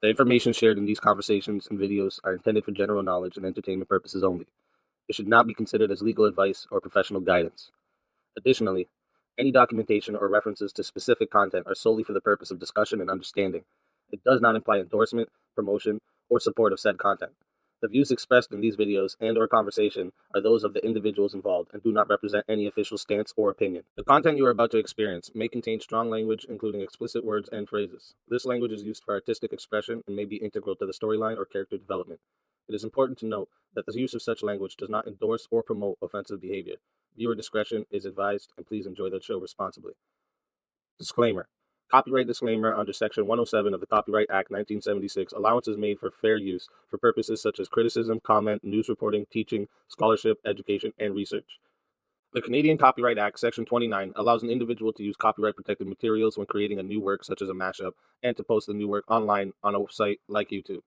The information shared in these conversations and videos are intended for general knowledge and entertainment purposes only. It should not be considered as legal advice or professional guidance. Additionally, any documentation or references to specific content are solely for the purpose of discussion and understanding. It does not imply endorsement, promotion, or support of said content. The views expressed in these videos and/or conversation are those of the individuals involved and do not represent any official stance or opinion. The content you are about to experience may contain strong language, including explicit words and phrases. This language is used for artistic expression and may be integral to the storyline or character development. It is important to note that the use of such language does not endorse or promote offensive behavior. Viewer discretion is advised, and please enjoy the show responsibly. Disclaimer. Copyright disclaimer under Section 107 of the Copyright Act 1976. Allowance is made for fair use for purposes such as criticism, comment, news reporting, teaching, scholarship, education, and research. The Canadian Copyright Act, Section 29, allows an individual to use copyright-protected materials when creating a new work, such as a mashup, and to post the new work online on a site like YouTube.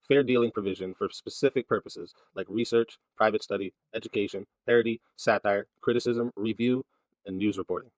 Fair dealing provision for specific purposes like research, private study, education, parody, satire, criticism, review, and news reporting.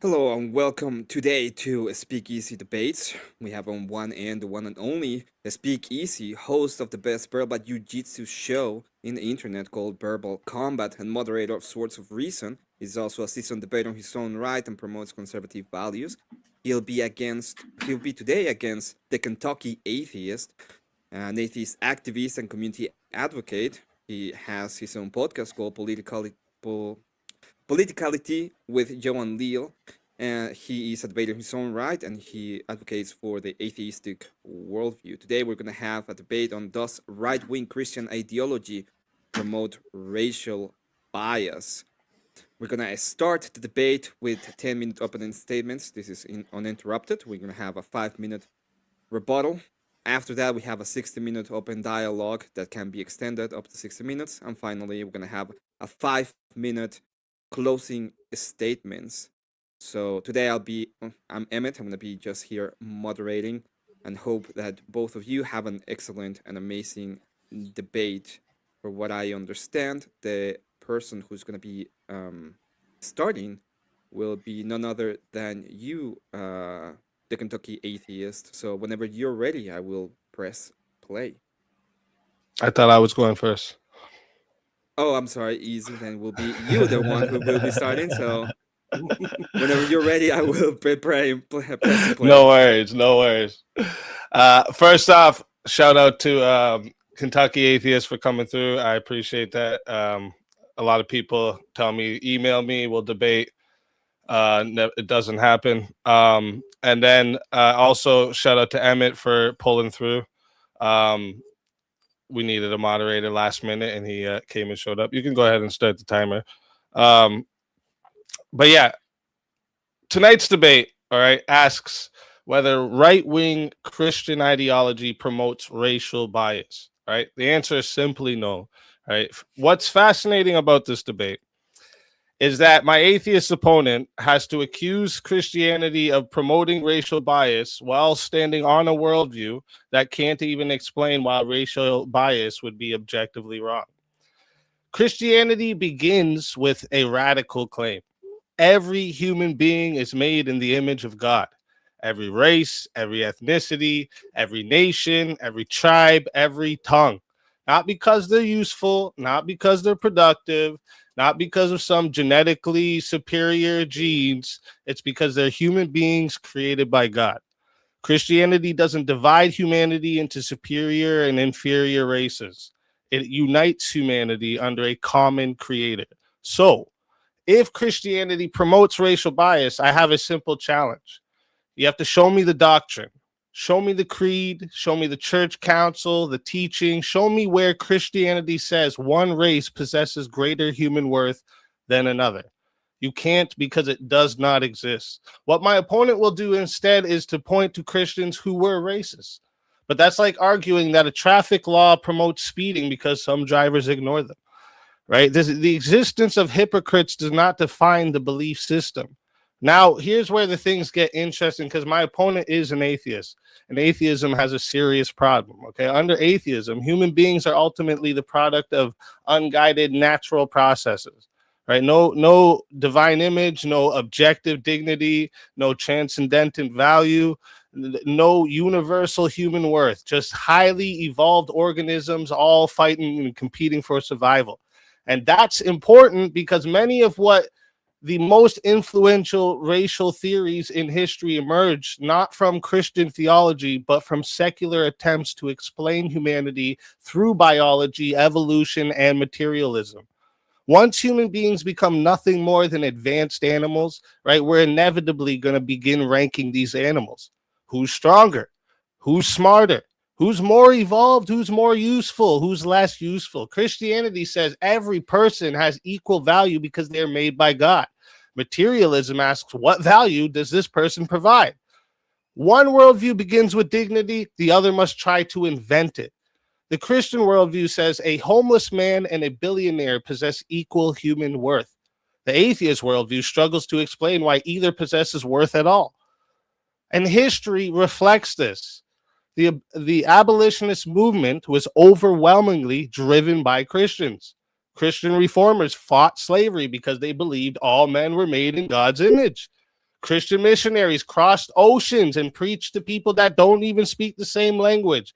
Hello and welcome today to SpeakeaZy Debates. We have on one end the one and only SpeakeaZy, host of the best verbal jiu-jitsu show in the internet called Verbal Combat and moderator of Swords of Reason. He's also a seasoned debater in his own right and promotes conservative values. He'll be today against the Kentucky Atheist. an atheist activist and community advocate. He has his own podcast called Politicality with Joe and Leo. And he is a debater in his own right, and he advocates for the atheistic worldview. Today, we're going to have a debate on does right-wing Christian ideology promote racial bias? We're going to start the debate with 10-minute opening statements. This is uninterrupted. We're going to have a 5-minute rebuttal. After that, we have a 60-minute open dialogue that can be extended up to 60 minutes. And finally, we're going to have a 5-minute closing statements. So today I'm Emmett. I'm going to be just here moderating and hope that both of you have an excellent and amazing debate. For what I understand, the person who's going to be starting will be none other than you, the Kentucky Atheist. So whenever you're ready, I will press play. I thought I was going first. Oh, I'm sorry, easy. Then will be you the one who will be starting. So whenever you're ready, I will press play. No worries. First off, shout out to Kentucky Atheist for coming through. I appreciate that. A lot of people tell me, email me, we'll debate. It doesn't happen. And then also shout out to Emmett for pulling through. We needed a moderator last minute, and he came and showed up. You can go ahead and start the timer. But yeah, tonight's debate, all right, asks whether right-wing Christian ideology promotes racial bias. All right, the answer is simply no. All right, what's fascinating about this debate is that my atheist opponent has to accuse Christianity of promoting racial bias while standing on a worldview that can't even explain why racial bias would be objectively wrong. Christianity begins with a radical claim. Every human being is made in the image of God. Every race, every ethnicity, every nation, every tribe, every tongue. Not because they're useful, not because they're productive, not because of some genetically superior genes. It's because they're human beings created by God. Christianity doesn't divide humanity into superior and inferior races. It unites humanity under a common creator. So, if Christianity promotes racial bias, I have a simple challenge. You have to show me the doctrine. Show me the creed, show me the church council, the teaching, show me where Christianity says one race possesses greater human worth than another. You can't, because it does not exist. What my opponent will do instead is to point to Christians who were racist. But that's like arguing that a traffic law promotes speeding because some drivers ignore them, right? The existence of hypocrites does not define the belief system. Now, here's where the things get interesting, because my opponent is an atheist, and atheism has a serious problem, okay? Under atheism, human beings are ultimately the product of unguided natural processes, right? No divine image, no objective dignity, no transcendental value, no universal human worth, just highly evolved organisms all fighting and competing for survival. And that's important because many of what the most influential racial theories in history emerged not from Christian theology, but from secular attempts to explain humanity through biology, evolution, and materialism. Once human beings become nothing more than advanced animals, right, we're inevitably going to begin ranking these animals. Who's stronger? Who's smarter? Who's more evolved? Who's more useful? Who's less useful? Christianity says every person has equal value because they're made by God. Materialism asks, what value does this person provide? One worldview begins with dignity, the other must try to invent it. The Christian worldview says a homeless man and a billionaire possess equal human worth. The atheist worldview struggles to explain why either possesses worth at all. And history reflects this. The abolitionist movement was overwhelmingly driven by Christians. Christian reformers fought slavery because they believed all men were made in God's image. Christian missionaries crossed oceans and preached to people that don't even speak the same language.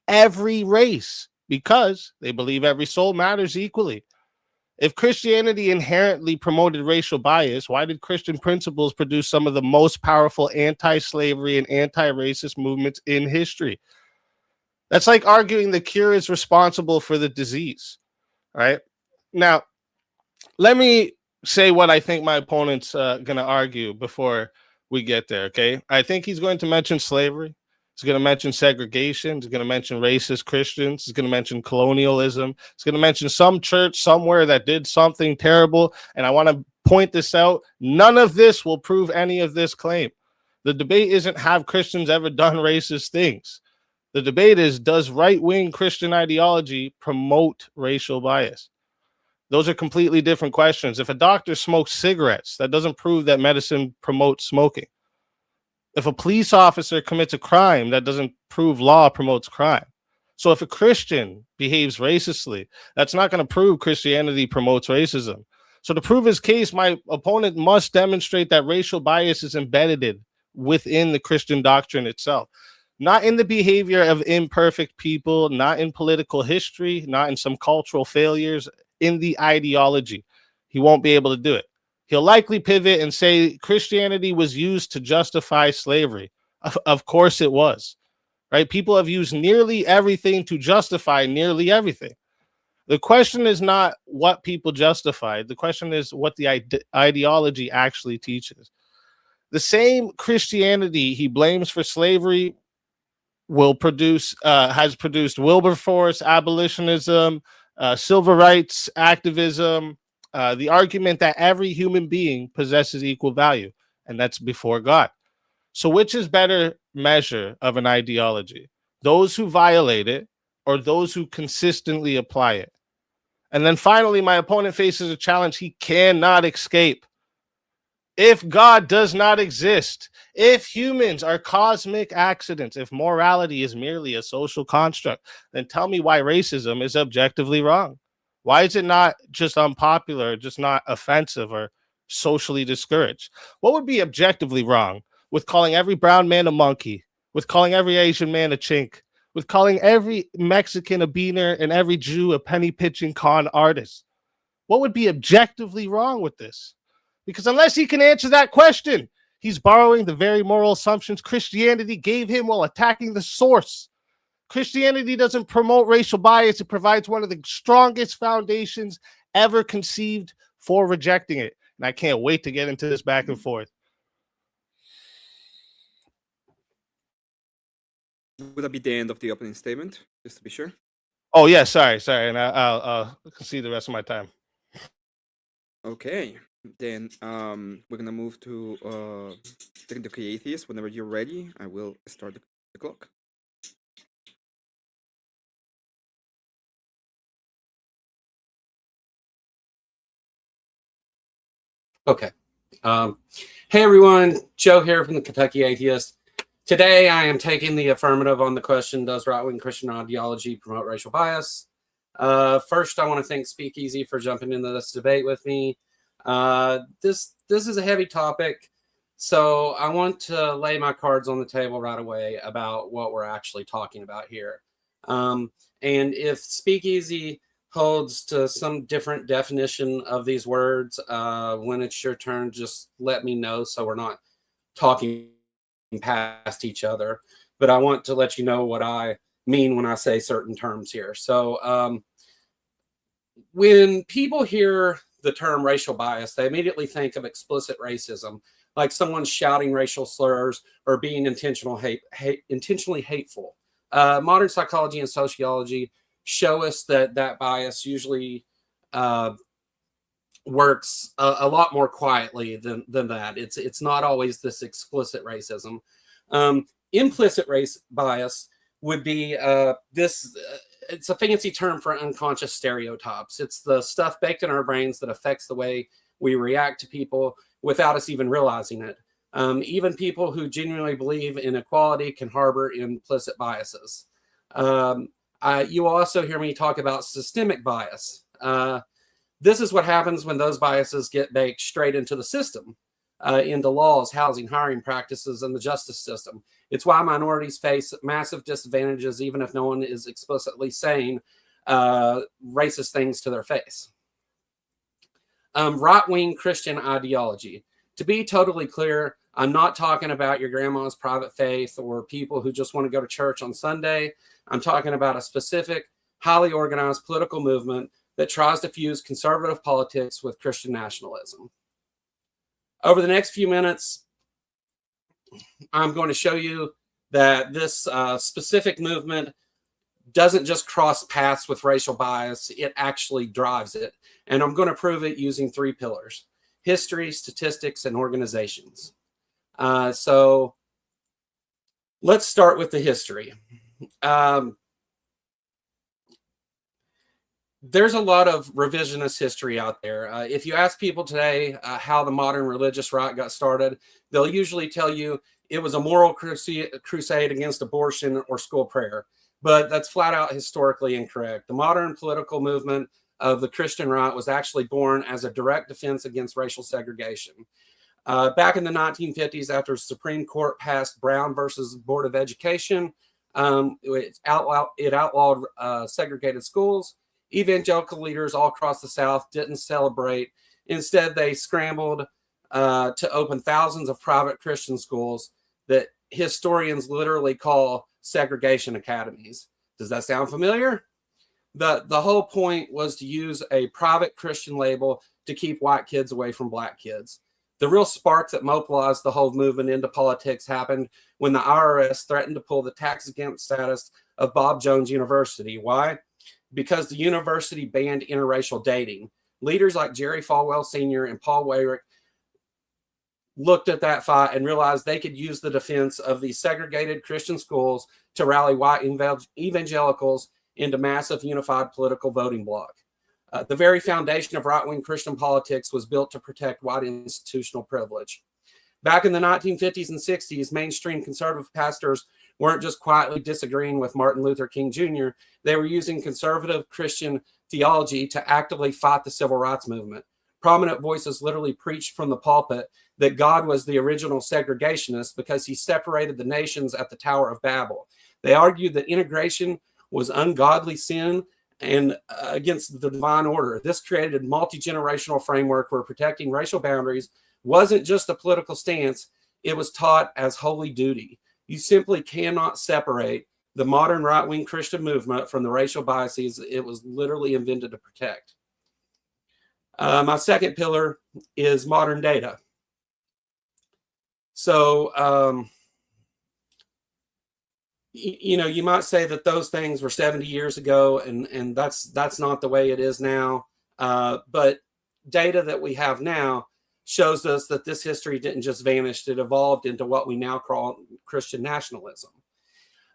Every race, because they believe every soul matters equally. If Christianity inherently promoted racial bias, why did Christian principles produce some of the most powerful anti-slavery and anti-racist movements in history? That's like arguing the cure is responsible for the disease, right? Now, let me say what I think my opponent's going to argue before we get there, okay? I think he's going to mention slavery. He's going to mention segregation. He's going to mention racist Christians. He's going to mention colonialism. He's going to mention some church somewhere that did something terrible. And I want to point this out. None of this will prove any of this claim. The debate isn't have Christians ever done racist things. The debate is, does right-wing Christian ideology promote racial bias? Those are completely different questions. If a doctor smokes cigarettes, that doesn't prove that medicine promotes smoking. If a police officer commits a crime, that doesn't prove law promotes crime. So if a Christian behaves racistly, that's not going to prove Christianity promotes racism. So to prove his case, my opponent must demonstrate that racial bias is embedded within the Christian doctrine itself, not in the behavior of imperfect people, not in political history, not in some cultural failures, in the ideology. He won't be able to do it. He'll likely pivot and say Christianity was used to justify slavery. Of course it was, right? People have used nearly everything to justify nearly everything. The question is not what people justified. The question is what the ideology actually teaches. The same Christianity he blames for slavery has produced Wilberforce, abolitionism, civil rights activism, the argument that every human being possesses equal value, and that's before God. So which is better measure of an ideology? Those who violate it or those who consistently apply it? And then finally, my opponent faces a challenge he cannot escape. If God does not exist, if humans are cosmic accidents, if morality is merely a social construct, then tell me why racism is objectively wrong. Why is it not just unpopular, just not offensive or socially discouraged? What would be objectively wrong with calling every brown man a monkey, with calling every Asian man a chink, with calling every Mexican a beaner and every Jew a penny pitching con artist? What would be objectively wrong with this? Because unless he can answer that question, he's borrowing the very moral assumptions Christianity gave him while attacking the source. Christianity doesn't promote racial bias. It provides one of the strongest foundations ever conceived for rejecting it. And I can't wait to get into this back and forth. Would that be the end of the opening statement, just to be sure? Oh, yeah, sorry. And I'll concede the rest of my time. Okay, then we're gonna move to Technical Atheist. Whenever you're ready, I will start the clock. Okay. Hey everyone, Joe here from the Kentucky Atheist. Today I am taking the affirmative on the question, does right-wing Christian ideology promote racial bias? First, I want to thank SpeakeaZy for jumping into this debate with me. This is a heavy topic, so I want to lay my cards on the table right away about what we're actually talking about here. And if SpeakeaZy holds to some different definition of these words, when it's your turn, just let me know so we're not talking past each other. But I want to let you know what I mean when I say certain terms here. So when people hear the term racial bias, they immediately think of explicit racism, like someone shouting racial slurs or being intentionally hateful. Modern psychology and sociology show us that bias usually works a lot more quietly than that. It's not always this explicit racism. Implicit race bias would be it's a fancy term for unconscious stereotypes. It's the stuff baked in our brains that affects the way we react to people without us even realizing it. Even people who genuinely believe in equality can harbor implicit biases. You also hear me talk about systemic bias. This is what happens when those biases get baked straight into the system, into laws, housing, hiring practices, and the justice system. It's why minorities face massive disadvantages, even if no one is explicitly saying racist things to their face. Right-wing Christian ideology. To be totally clear, I'm not talking about your grandma's private faith or people who just want to go to church on Sunday. I'm talking about a specific, highly organized political movement that tries to fuse conservative politics with Christian nationalism. Over the next few minutes, I'm going to show you that this specific movement doesn't just cross paths with racial bias, it actually drives it. And I'm going to prove it using 3 pillars: history, statistics, and organizations. So let's start with the history. There's a lot of revisionist history out there. If you ask people today how the modern religious right got started, they'll usually tell you it was a moral crusade against abortion or school prayer. But that's flat out historically incorrect. The modern political movement of the Christian right was actually born as a direct defense against racial segregation. Back in the 1950s, after the Supreme Court passed Brown versus Board of Education, it outlawed segregated schools. Evangelical leaders all across the South didn't celebrate. Instead, they scrambled to open thousands of private Christian schools that historians literally call segregation academies. Does that sound familiar? The whole point was to use a private Christian label to keep white kids away from black kids. The real spark that mobilized the whole movement into politics happened when the IRS threatened to pull the tax-exempt status of Bob Jones University. Why? Because the university banned interracial dating. Leaders like Jerry Falwell Sr. and Paul Weyrich looked at that fight and realized they could use the defense of these segregated Christian schools to rally white evangelicals into massive unified political voting bloc. The very foundation of right-wing Christian politics was built to protect white institutional privilege. Back in the 1950s and 60s, mainstream conservative pastors weren't just quietly disagreeing with Martin Luther King Jr., they were using conservative Christian theology to actively fight the civil rights movement. Prominent voices literally preached from the pulpit that God was the original segregationist because he separated the nations at the Tower of Babel. They argued that integration was ungodly sin and against the divine order. This created a multi-generational framework where protecting racial boundaries wasn't just a political stance, it was taught as holy duty. You simply cannot separate the modern right-wing Christian movement from the racial biases it was literally invented to protect. My second pillar is modern data. So, you might say that those things were 70 years ago, and that's not the way it is now. But data that we have now shows us that this history didn't just vanish, it evolved into what we now call Christian nationalism.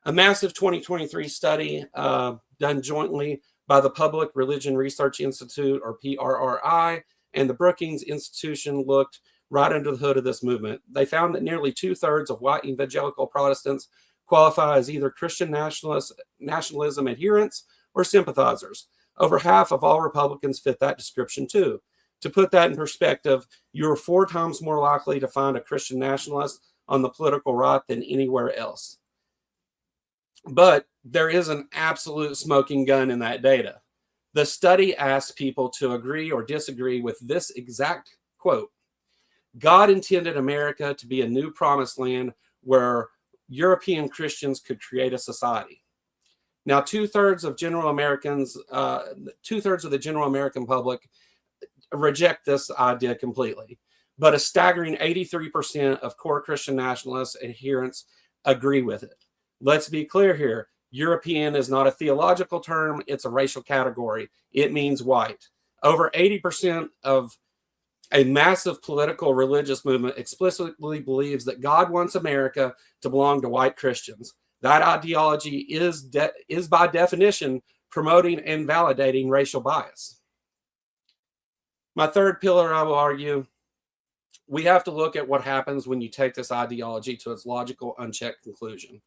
A massive 2023 study done jointly by the Public Religion Research Institute, or PRRI, and the Brookings Institution looked right under the hood of this movement. They found that nearly 2/3 of white evangelical Protestants qualify as either Christian nationalism adherents or sympathizers. Over half of all Republicans fit that description too. To put that in perspective, you're 4 times more likely to find a Christian nationalist on the political right than anywhere else. But there is an absolute smoking gun in that data. The study asked people to agree or disagree with this exact quote: God intended America to be a new promised land where European Christians could create a society. Now, 2/3 of general Americans, 2/3 of the general American public reject this idea completely, but a staggering 83% of core Christian nationalist adherents agree with it. Let's be clear here. European is not a theological term. It's a racial category. It means white. Over 80% of a massive political religious movement explicitly believes that God wants America to belong to white Christians. That ideology is by definition promoting and validating racial bias. My third pillar, I will argue, we have to look at what happens when you take this ideology to its logical, unchecked conclusion.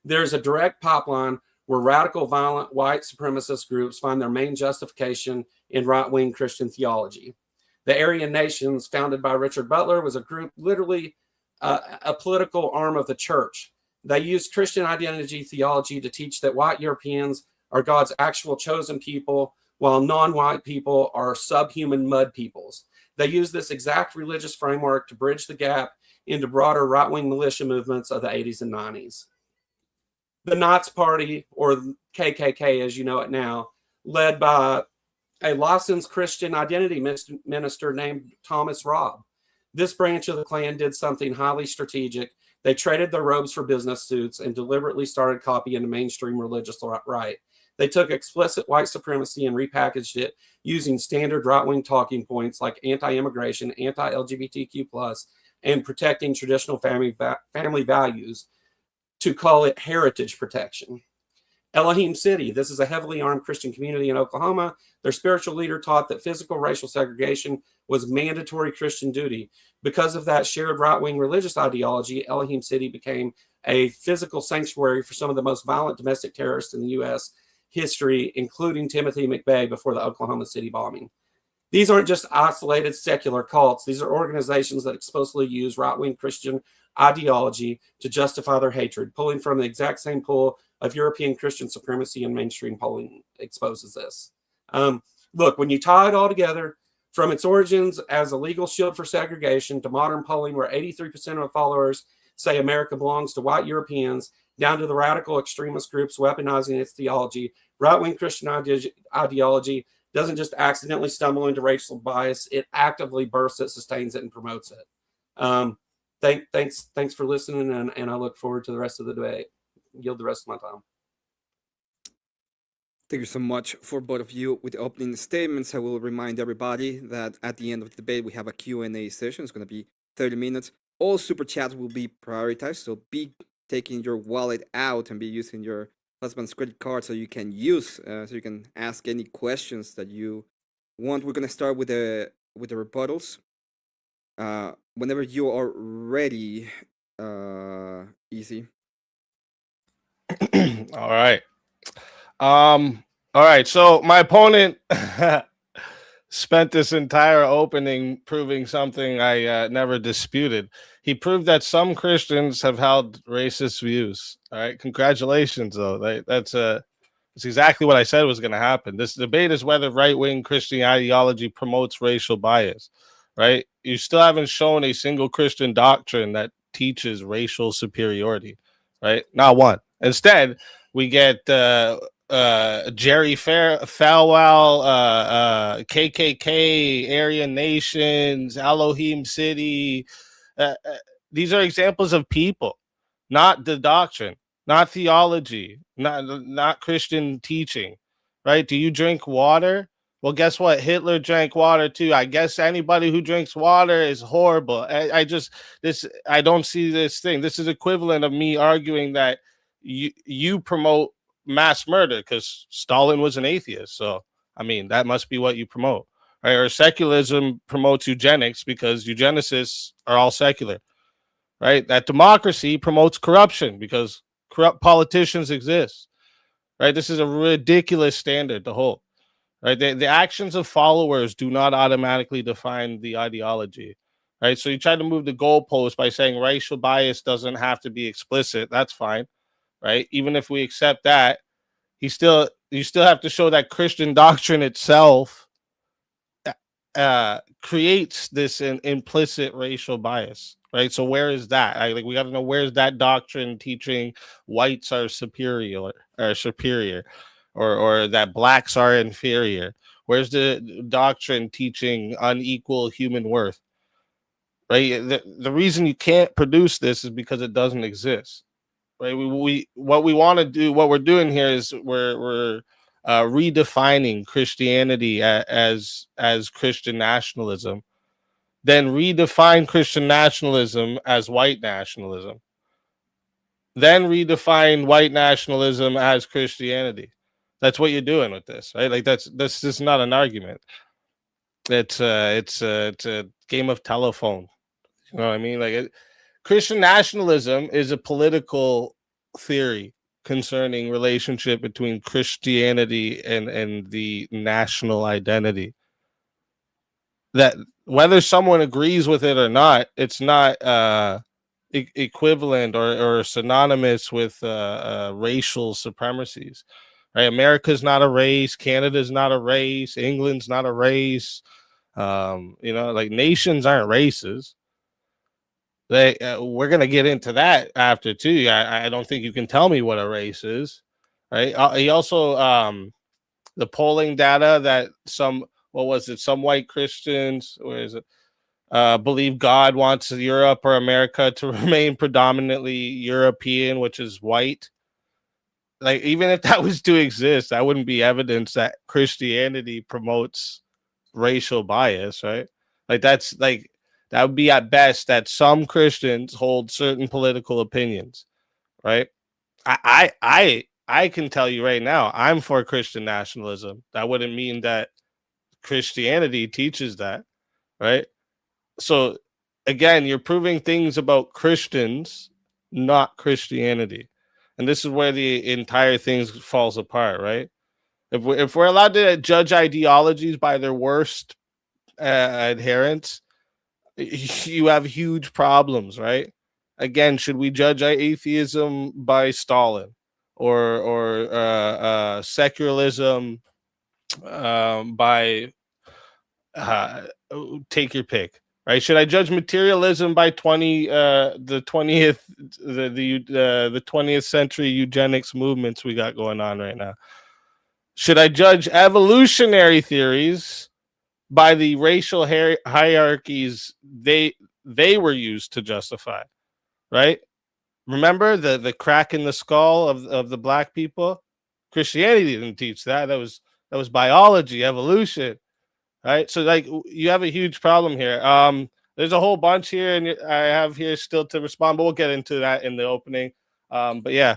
There's a direct pipeline where radical, violent, white supremacist groups find their main justification in right-wing Christian theology. The Aryan Nations, founded by Richard Butler, was a group literally a political arm of the church. They used Christian identity theology to teach that white Europeans are God's actual chosen people, while non-white people are subhuman mud peoples. They use this exact religious framework to bridge the gap into broader right-wing militia movements of the 80s and 90s. the Nazi Party, or KKK as you know it now, led by a licensed Christian identity minister named Thomas Robb. This branch of the Klan did something highly strategic. They traded their robes for business suits and deliberately started copying the mainstream religious right. They took explicit white supremacy and repackaged it using standard right-wing talking points like anti-immigration, anti-LGBTQ+, and protecting traditional family values to call it heritage protection. Elohim City, this is a heavily armed Christian community in Oklahoma. Their spiritual leader taught that physical racial segregation was mandatory Christian duty. Because of that shared right-wing religious ideology, Elohim City became a physical sanctuary for some of the most violent domestic terrorists in the U.S. history, including Timothy McVeigh before the Oklahoma City bombing. These aren't just isolated secular cults. These are organizations that explicitly use right-wing Christian ideology to justify their hatred, pulling from the exact same pool of European Christian supremacy, and mainstream polling exposes this. Look, when you tie it all together, from its origins as a legal shield for segregation to modern polling where 83% of followers say America belongs to white Europeans, down to the radical extremist groups weaponizing its theology, right-wing Christian ideology doesn't just accidentally stumble into racial bias, it actively bursts it, sustains it, and promotes it. Thanks for listening, and I look forward to the rest of the debate. Yield the rest of my time. Thank you so much for both of you with the opening statements. I will remind everybody that at the end of the debate, we have a Q&A session. It's going to be 30 minutes. All super chats will be prioritized, so be taking your wallet out and be using your husband's credit card so you can use, so you can ask any questions that you want. We're going to start with the rebuttals. Whenever you are ready, Easy. All right. All right. So my opponent spent this entire opening proving something I never disputed. He proved that some Christians have held racist views. All right. Congratulations, though. That's exactly what I said was going to happen. This debate is whether right-wing Christian ideology promotes racial bias. Right. You still haven't shown a single Christian doctrine that teaches racial superiority. Right. Not one. Instead, we get Jerry Falwell, KKK, Aryan Nations, Elohim City. These are examples of people, not the doctrine, not theology, not Christian teaching. Right? Do you drink water? Well, guess what? Hitler drank water too. I guess anybody who drinks water is horrible. I don't see this thing. This is equivalent of me arguing that you promote mass murder because Stalin was an atheist. So, I mean, that must be what you promote, right? Or secularism promotes eugenics because eugenicists are all secular, right? That democracy promotes corruption because corrupt politicians exist, right? This is a ridiculous standard to hold, right? The actions of followers do not automatically define the ideology, right? So you try to move the goalpost by saying racial bias doesn't have to be explicit. That's fine. Right? Even if we accept that, you still have to show that Christian doctrine itself creates this implicit racial bias, right? So where is that? We got to know, where's that doctrine teaching whites are superior, or that blacks are inferior? Where's the doctrine teaching unequal human worth? Right? The reason you can't produce this is because it doesn't exist. Right. What we want to do, what we're doing here is we're redefining Christianity as Christian nationalism, then redefine Christian nationalism as white nationalism, then redefine white nationalism as Christianity. That's what you're doing with this, right? Like this is not an argument. It's a game of telephone. You know what I mean? Christian nationalism is a political theory concerning relationship between Christianity and the national identity. That whether someone agrees with it or not, it's not equivalent or synonymous with racial supremacies. Right? America's not a race. Canada's not a race. England's not a race. Nations aren't races. We're gonna get into that after too. I don't think you can tell me what a race is, right? He also the polling data that some white Christians, where is it? Believe God wants Europe or America to remain predominantly European, which is white. Like, even if that was to exist, that wouldn't be evidence that Christianity promotes racial bias, right? Like, that would be at best that some Christians hold certain political opinions, right? I can tell you right now, I'm for Christian nationalism. That wouldn't mean that Christianity teaches that, right? So again, you're proving things about Christians, not Christianity. And this is where the entire thing falls apart, right? If we're allowed to judge ideologies by their worst adherents, you have huge problems, right? Again, should we judge atheism by Stalin or secularism by take your pick, right? Should I judge materialism by the 20th century eugenics movements we got going on right now? Should I judge evolutionary theories by the racial hierarchies they were used to justify, right? Remember the crack in the skull of the black people? Christianity didn't teach that. That was biology, evolution, right? So, like, you have a huge problem here. There's a whole bunch here, and I have here still to respond, but we'll get into that in the opening. But yeah,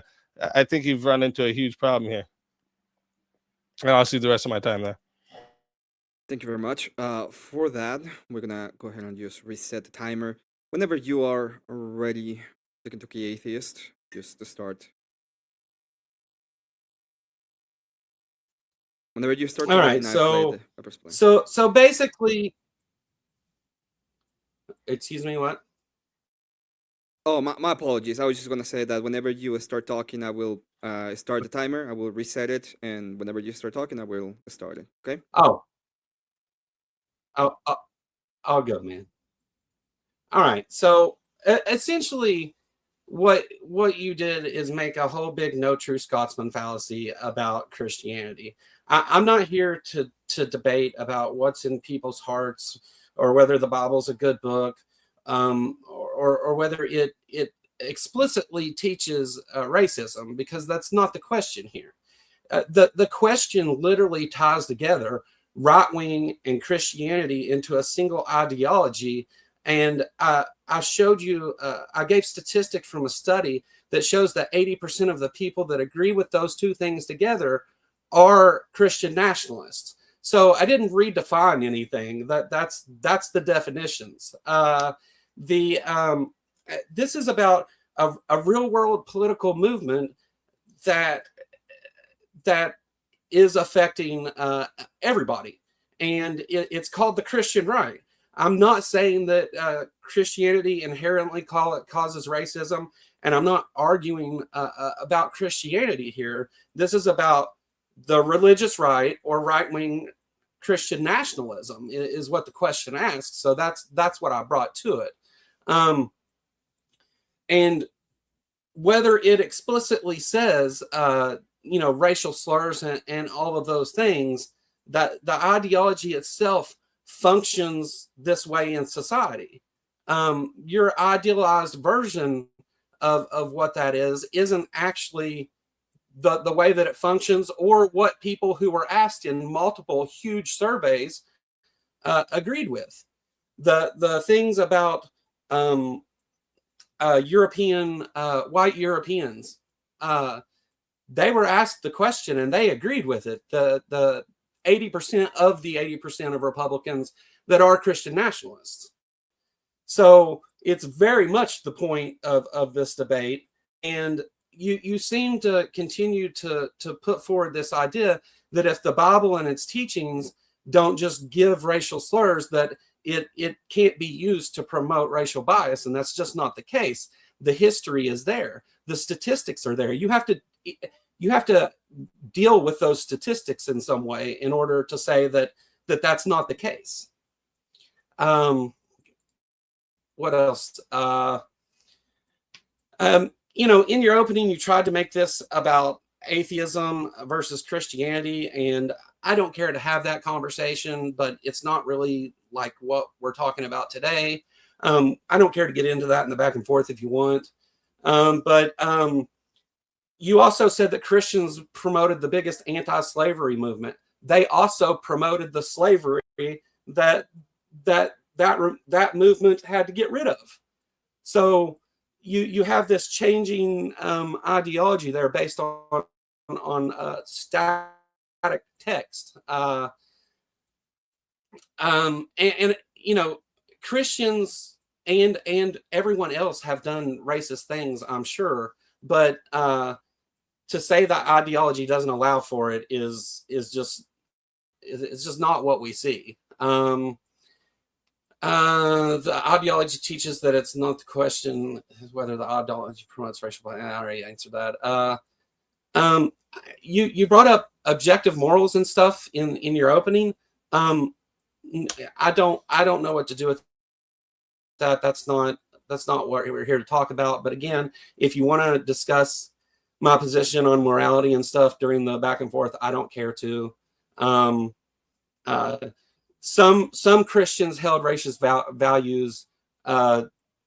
I think you've run into a huge problem here, and I'll see the rest of my time there. Thank you very much. For that, we're gonna go ahead and just reset the timer. Whenever you are ready, Kentucky Atheist, just to start. Whenever you start. All right. So basically, excuse me, what? Oh, my apologies. I was just gonna say that whenever you start talking, I will start the timer. I will reset it, and whenever you start talking, I will start it. Okay? I'll go, man. All right. So essentially, what you did is make a whole big no true Scotsman fallacy about Christianity. I'm not here to debate about what's in people's hearts or whether the Bible's a good book, or whether it explicitly teaches racism, because that's not the question here. The question literally ties together right wing and Christianity into a single ideology. And I showed you, I gave statistics from a study that shows that 80% of the people that agree with those two things together are Christian nationalists. So I didn't redefine anything. That's the definitions. This is about a real world political movement that is affecting everybody, and it's called the Christian right. I'm not saying that Christianity inherently causes racism, and I'm not arguing about Christianity here. This is about the religious right, or right-wing Christian nationalism is what the question asks. So that's what I brought to it. And whether it explicitly says, racial slurs and all of those things, that the ideology itself functions this way in society. Your idealized version of what that isn't actually the way that it functions, or what people who were asked in multiple huge surveys agreed with. The things about European white Europeans, they were asked the question and they agreed with it. The 80% of the 80% of Republicans that are Christian nationalists. So it's very much the point of this debate. And you seem to continue to put forward this idea that if the Bible and its teachings don't just give racial slurs, that it can't be used to promote racial bias. And that's just not the case. The history is there. The statistics are there. You have to deal with those statistics in some way in order to say that that's not the case. what else? You know, in your opening, you tried to make this about atheism versus Christianity, and I don't care to have that conversation, but it's not really like what we're talking about today. I don't care to get into that in the back and forth if you want. But you also said that Christians promoted the biggest anti-slavery movement. They also promoted the slavery that movement had to get rid of. So you have this changing ideology there based on static text. And you know, Christians and everyone else have done racist things, I'm sure, but to say that ideology doesn't allow for it is just not what we see. The ideology teaches that it's not the question whether the ideology promotes racial bias. I already answered that. You brought up objective morals and stuff in your opening. I don't know what to do with that. That's not what we're here to talk about. But again, if you want to discuss my position on morality and stuff during the back and forth, I don't care to. Some Christians held racist values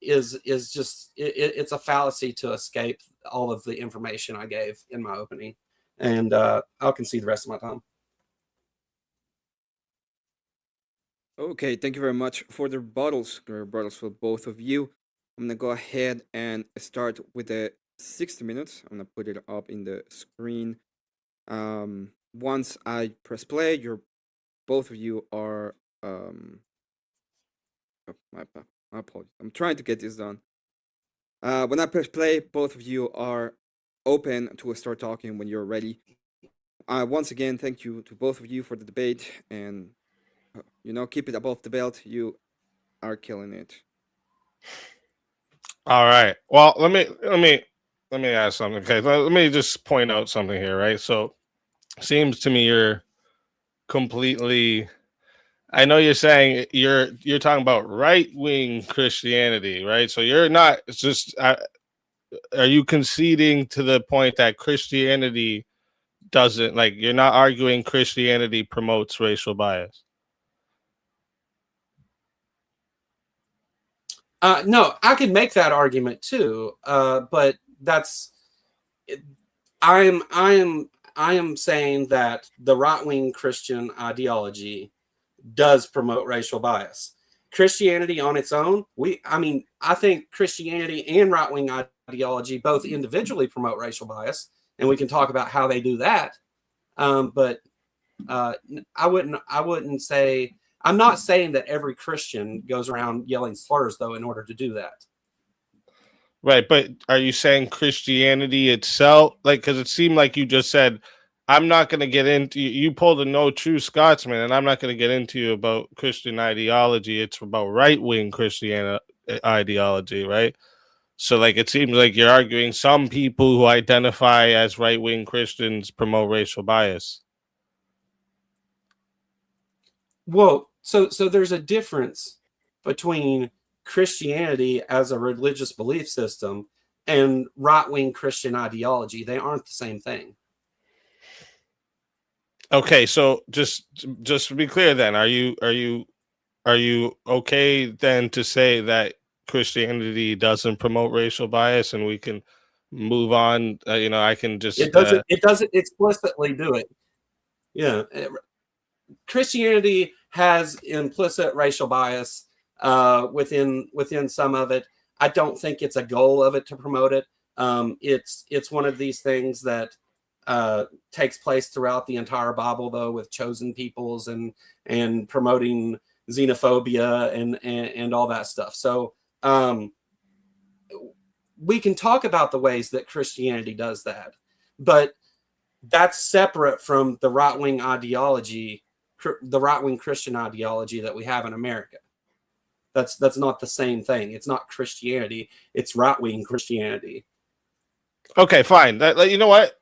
is just it's a fallacy to escape all of the information I gave in my opening, and I'll concede the rest of my time. Okay, thank you very much for the rebuttals. Rebuttals for both of you. I'm gonna go ahead and start with the 60 minutes. I'm gonna put it up in the screen. Once I press play, both of you are oh, my apologies. I'm trying to get this done. When I press play, both of you are open to start talking when you're ready. Once again, thank you to both of you for the debate, and you know, keep it above the belt. You are killing it. All right. Well, let me ask something. Okay, let me just point out something here, right? So, seems to me you're completely. I know you're saying you're talking about right-wing Christianity, right? So you're not just. Are you conceding to the point that Christianity doesn't, like, you're not arguing Christianity promotes racial bias? No, I could make that argument too, but I am saying that the right-wing Christian ideology does promote racial bias. Christianity on its own, I think Christianity and right-wing ideology both individually promote racial bias, and we can talk about how they do that. But I wouldn't say. I'm not saying that every Christian goes around yelling slurs, though, in order to do that. Right, but are you saying Christianity itself? Like, because it seemed like you just said, I'm not going to get into, you pulled a no true Scotsman, and I'm not going to get into you about Christian ideology. It's about right-wing Christian ideology, right? So, like, it seems like you're arguing some people who identify as right-wing Christians promote racial bias. Well, so there's a difference between Christianity as a religious belief system and right-wing Christian ideology. They aren't the same thing. Okay, so just to be clear, then, are you okay then to say that Christianity doesn't promote racial bias, and we can move on? You know, I can just it doesn't explicitly do it. Yeah, Christianity has implicit racial bias within some of it. I don't think it's a goal of it to promote it. It's one of these things that takes place throughout the entire Bible, though, with chosen peoples and promoting xenophobia and all that stuff. So we can talk about the ways that Christianity does that, but that's separate from the right-wing ideology, the right-wing Christian ideology that we have in America. That's not the same thing. It's not Christianity. It's right-wing Christianity. Okay, fine. You know what?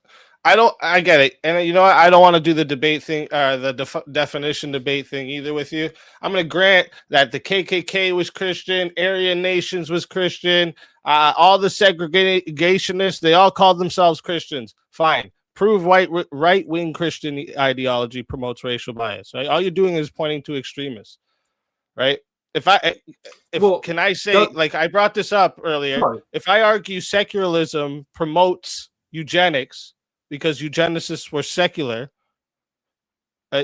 I get it. And you know what? I don't want to do the debate thing, the definition debate thing either with you. I'm going to grant that the KKK was Christian, Aryan Nations was Christian, all the segregationists, they all called themselves Christians. Fine. Prove right-wing Christian ideology promotes racial bias, right? All you're doing is pointing to extremists, right? Can I say, like I brought this up earlier, if I argue secularism promotes eugenics because eugenicists were secular,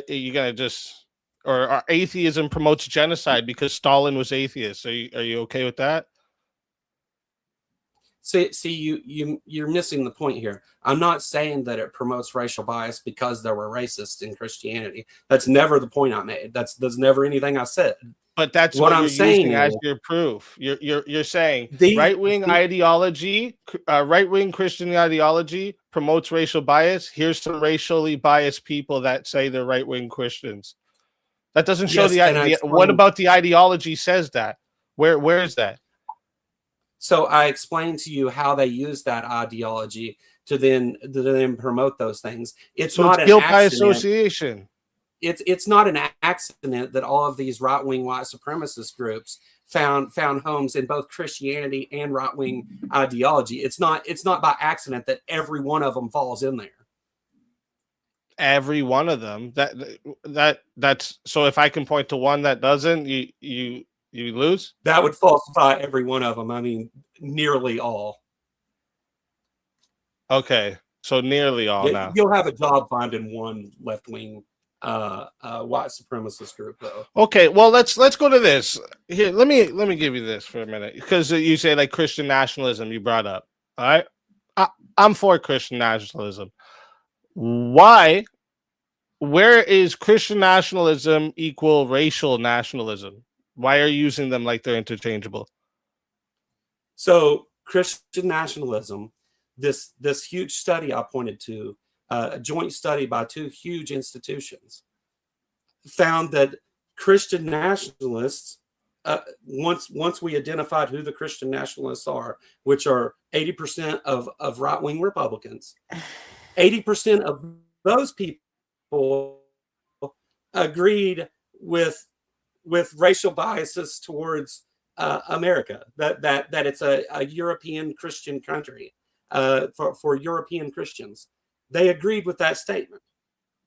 you're gonna just, or atheism promotes genocide because Stalin was atheist. Are you okay with that? See, you're missing the point here. I'm not saying that it promotes racial bias because there were racists in Christianity. That's never the point I made. That's never anything I said. But that's what I'm saying as your proof. You're saying right-wing ideology, right-wing Christian ideology promotes racial bias. Here's some racially biased people that say they're right-wing Christians. That doesn't show what about the ideology says that? Where is that? So I explained to you how they use that ideology to then promote those things. It's not an guilt by association. It's not an accident that all of these right-wing white supremacist groups found homes in both Christianity and right-wing ideology. It's not by accident that every one of them falls in there. Every one of them. That's so. If I can point to one that doesn't, you lose? That would falsify every one of them. I mean, nearly all. Okay, so nearly all now. You'll have a job finding one left-wing white supremacist group, though. Okay, well let's go to this. Here, let me give you this for a minute, because you say like Christian nationalism you brought up. All right, I'm for Christian nationalism. Why? Where is Christian nationalism equal racial nationalism? Why are you using them like they're interchangeable? So Christian nationalism, this huge study I pointed to, a joint study by two huge institutions, found that Christian nationalists, once we identified who the Christian nationalists are, which are 80% of right-wing Republicans, 80% of those people agreed with racial biases towards America, that it's a European Christian country, for European Christians. They agreed with that statement.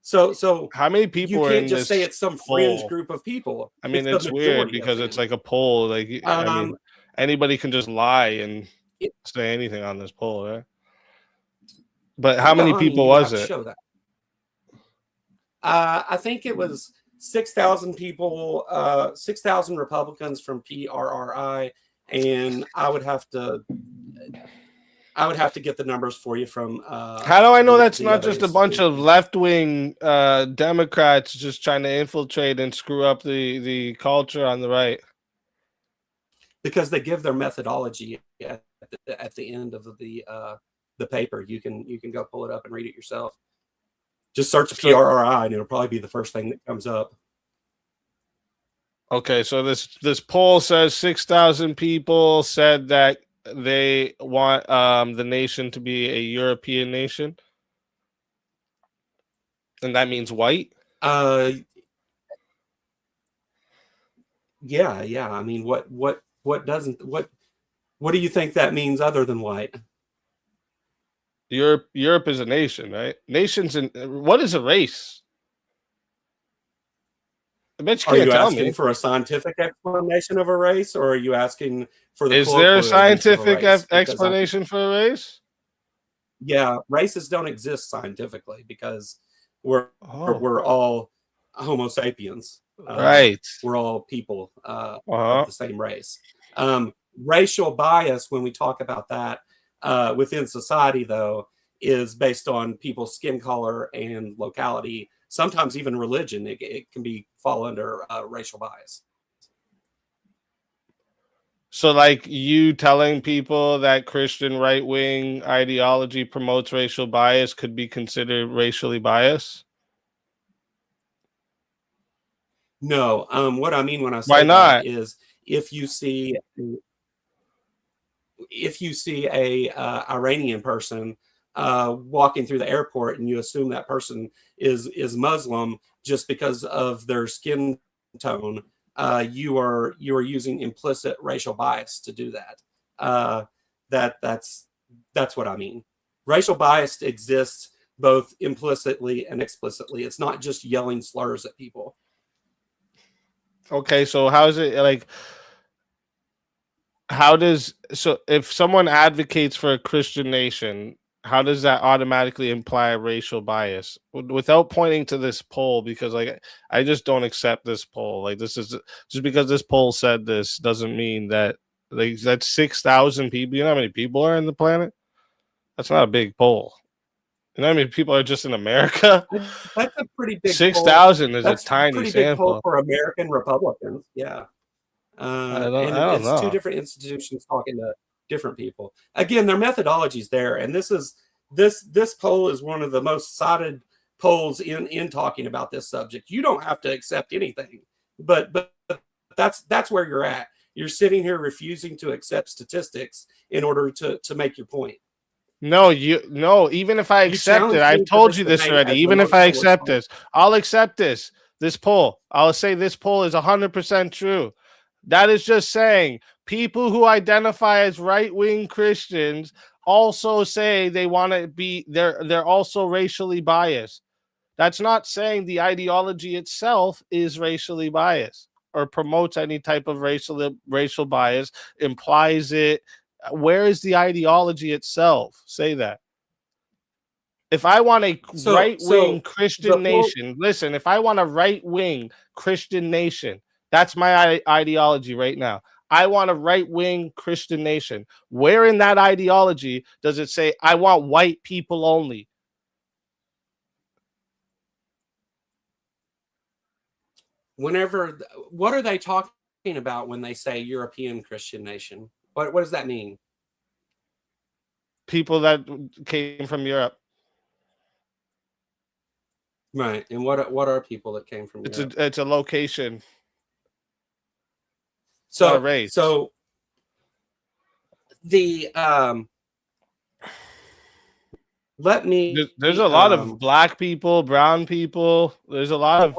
So how many people you are can't in just this say it's some poll? fringe group of people. I mean, it's weird because it's like a poll. Like, I mean, anybody can just lie and say anything on this poll, right? But how many people was it? Show that. I think it was 6,000 people, 6,000 Republicans from PRRI, and I would have to get the numbers for you from. How do I know that's not just a bunch of left-wing Democrats just trying to infiltrate and screw up the culture on the right? Because they give their methodology at the end of the paper. You can go pull it up and read it yourself. Just search PRRI and it'll probably be the first thing that comes up. Okay, so this poll says 6,000 people said that they want the nation to be a European nation, and that means white. Yeah. I mean, what do you think that means other than white? Europe is a nation, right? Nations and what is a race? I bet you can't tell me. Are you asking for a scientific explanation of a race, or are you asking for the? Is there a scientific explanation for a race? Yeah, races don't exist scientifically because we're all Homo sapiens. Right. We're all people of the same race. Racial bias, when we talk about that within society, though, is based on people's skin color and locality. Sometimes even religion, it can fall under racial bias. So, like, you telling people that Christian right-wing ideology promotes racial bias could be considered racially biased? No. What I mean when I say that is if you see a Iranian person walking through the airport and you assume that person is Muslim just because of their skin tone, you are using implicit racial bias to do that. That's what I mean. Racial bias exists both implicitly and explicitly. It's not just yelling slurs at people. Okay, so how is it like? How does so if someone advocates for a Christian nation, how does that automatically imply racial bias without pointing to this poll? Because like I just don't accept this poll. Like this is just because this poll said this doesn't mean that like that's 6,000 people. You know how many people are in the planet? That's not a big poll. You know how many people are just in America? That's a pretty big poll. 6,000 is a That's tiny pretty big poll sample. for American Republicans. Yeah. I don't It's know. two different institutions talking to different people. Again, their methodology's there, and this poll is one of the most cited polls in talking about this subject. You don't have to accept anything, but that's where you're at. You're sitting here refusing to accept statistics in order to make your point. No, even if I accept it, I've told you this already. Even if I accept this, I'll accept this poll. I'll say this poll is 100% true. That is just saying people who identify as right-wing Christians also say they want to be they're also racially biased. That's not saying the ideology itself is racially biased or promotes any type of racial bias, implies it. Where is the ideology itself? Say that. If I want a right-wing Christian nation, listen, if I want a right-wing Christian nation, that's my ideology right now. I want a right-wing Christian nation. Where in that ideology does it say, I want white people only? What are they talking about when they say European Christian nation? What does that mean? People that came from Europe. Right. And what are people that came from Europe? It's a location. So not a race. So the let me there's a lot of black people, brown people. There's a lot of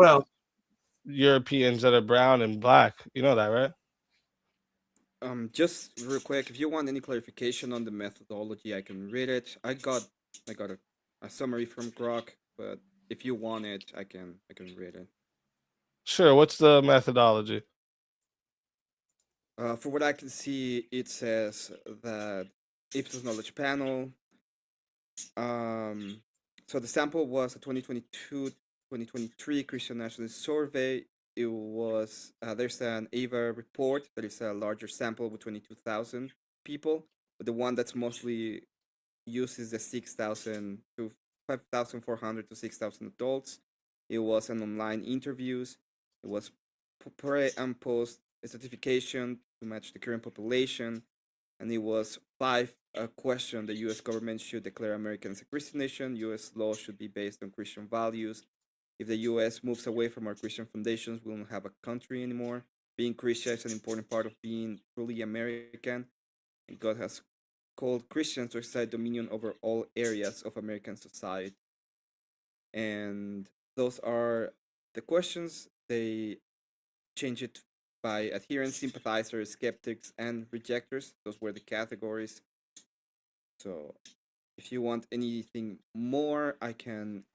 Europeans that are brown and black. You know that, right? Just real quick, if you want any clarification on the methodology, I can read it. I got a summary from Grok, but if you want it, I can read it. Sure. What's the methodology? For what I can see, it says that Ipsos Knowledge Panel. So the sample was a 2022-2023 Christian Nationalist Survey. It was there's an AVA report that is a larger sample with 22,000 people, but the one that's mostly used is the 6,000 to 5,400 to 6,000 adults. It was an online interviews. It was pre and post certification to match the current population, and it was 5 question: the U.S. government should declare Americans a Christian nation. U.S. law should be based on Christian values. If the U.S. moves away from our Christian foundations, we won't have a country anymore. Being Christian is an important part of being truly American, and God has called Christians to exercise dominion over all areas of American society. And those are the questions. They change it by adherents, sympathizers, skeptics, and rejectors. Those were the categories. So if you want anything more, I can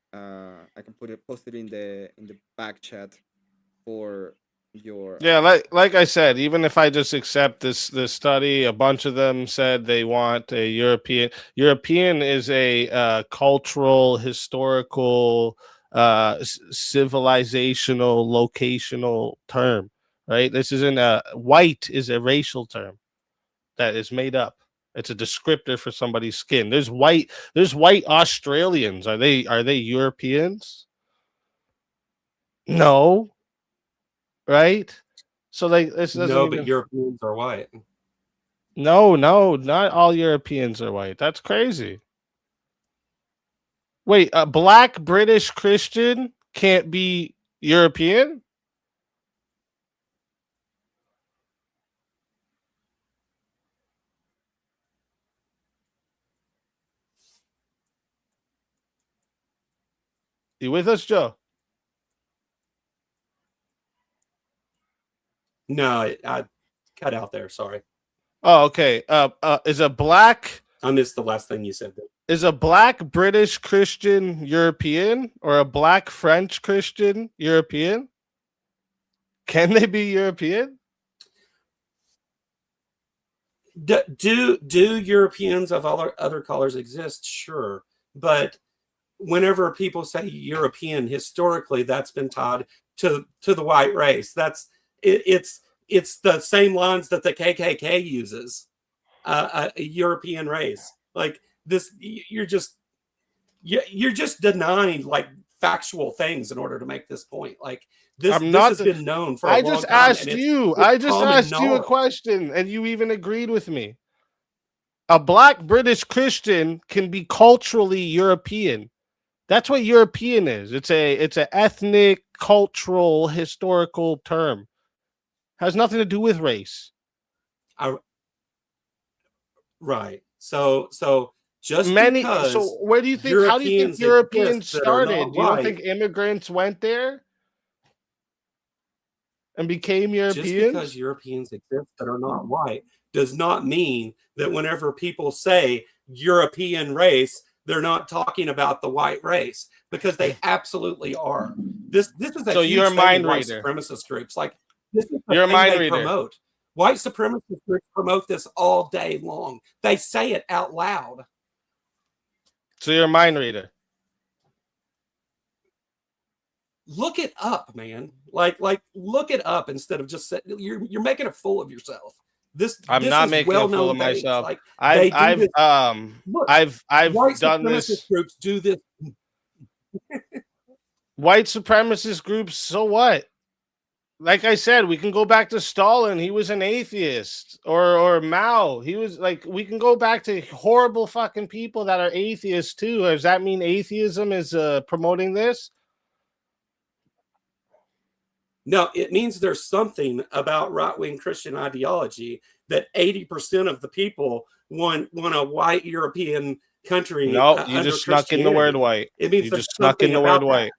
post it in the back chat for your like I said, even if I just accept this study, a bunch of them said they want a European is a cultural, historical, civilizational, locational term, right? This isn't white is a racial term that is made up. It's a descriptor for somebody's skin. There's white Australians. Are they Europeans? No. Right? So like this doesn't No, even... but Europeans are white. No, not all Europeans are white. That's crazy. Wait, a black British Christian can't be European? You with us, Joe? No, I cut out there. Sorry. Oh, okay. Is a black I missed the last thing you said there. Is a black British Christian European or a black French Christian European? Can they be European? Do Europeans of other colors exist? Sure, but whenever people say European, historically that's been tied to the white race. It's the same lines that the KKK uses. A European race like this. You're just denying like factual things in order to make this point. Like this has been known for a long time. I just asked you a question, and you even agreed with me. A black British Christian can be culturally European. That's what European is. It's an ethnic, cultural, historical term. Has nothing to do with race. Right. So just because. So where do you think? How do you think Europeans started? You don't think immigrants went there and became Europeans? Just because Europeans exist that are not white does not mean that whenever people say European race, they're not talking about the white race, because they absolutely are. This is a huge thing in white supremacist groups. Like this is the thing they promote. White supremacist groups promote this all day long. They say it out loud. So you're a mind reader. Look it up, man. Like look it up instead of just you're making a fool of yourself. I'm not making a fool of myself. Like, I've white done supremacist this. Groups do this. White supremacist groups. So what? Like I said, we can go back to Stalin. He was an atheist, or Mao. He was like. We can go back to horrible fucking people that are atheists too. Does that mean atheism is promoting this? No, it means there's something about right-wing Christian ideology that 80% of the people want a white European country. No, you just snuck in the word white. It means you just snuck in the word white.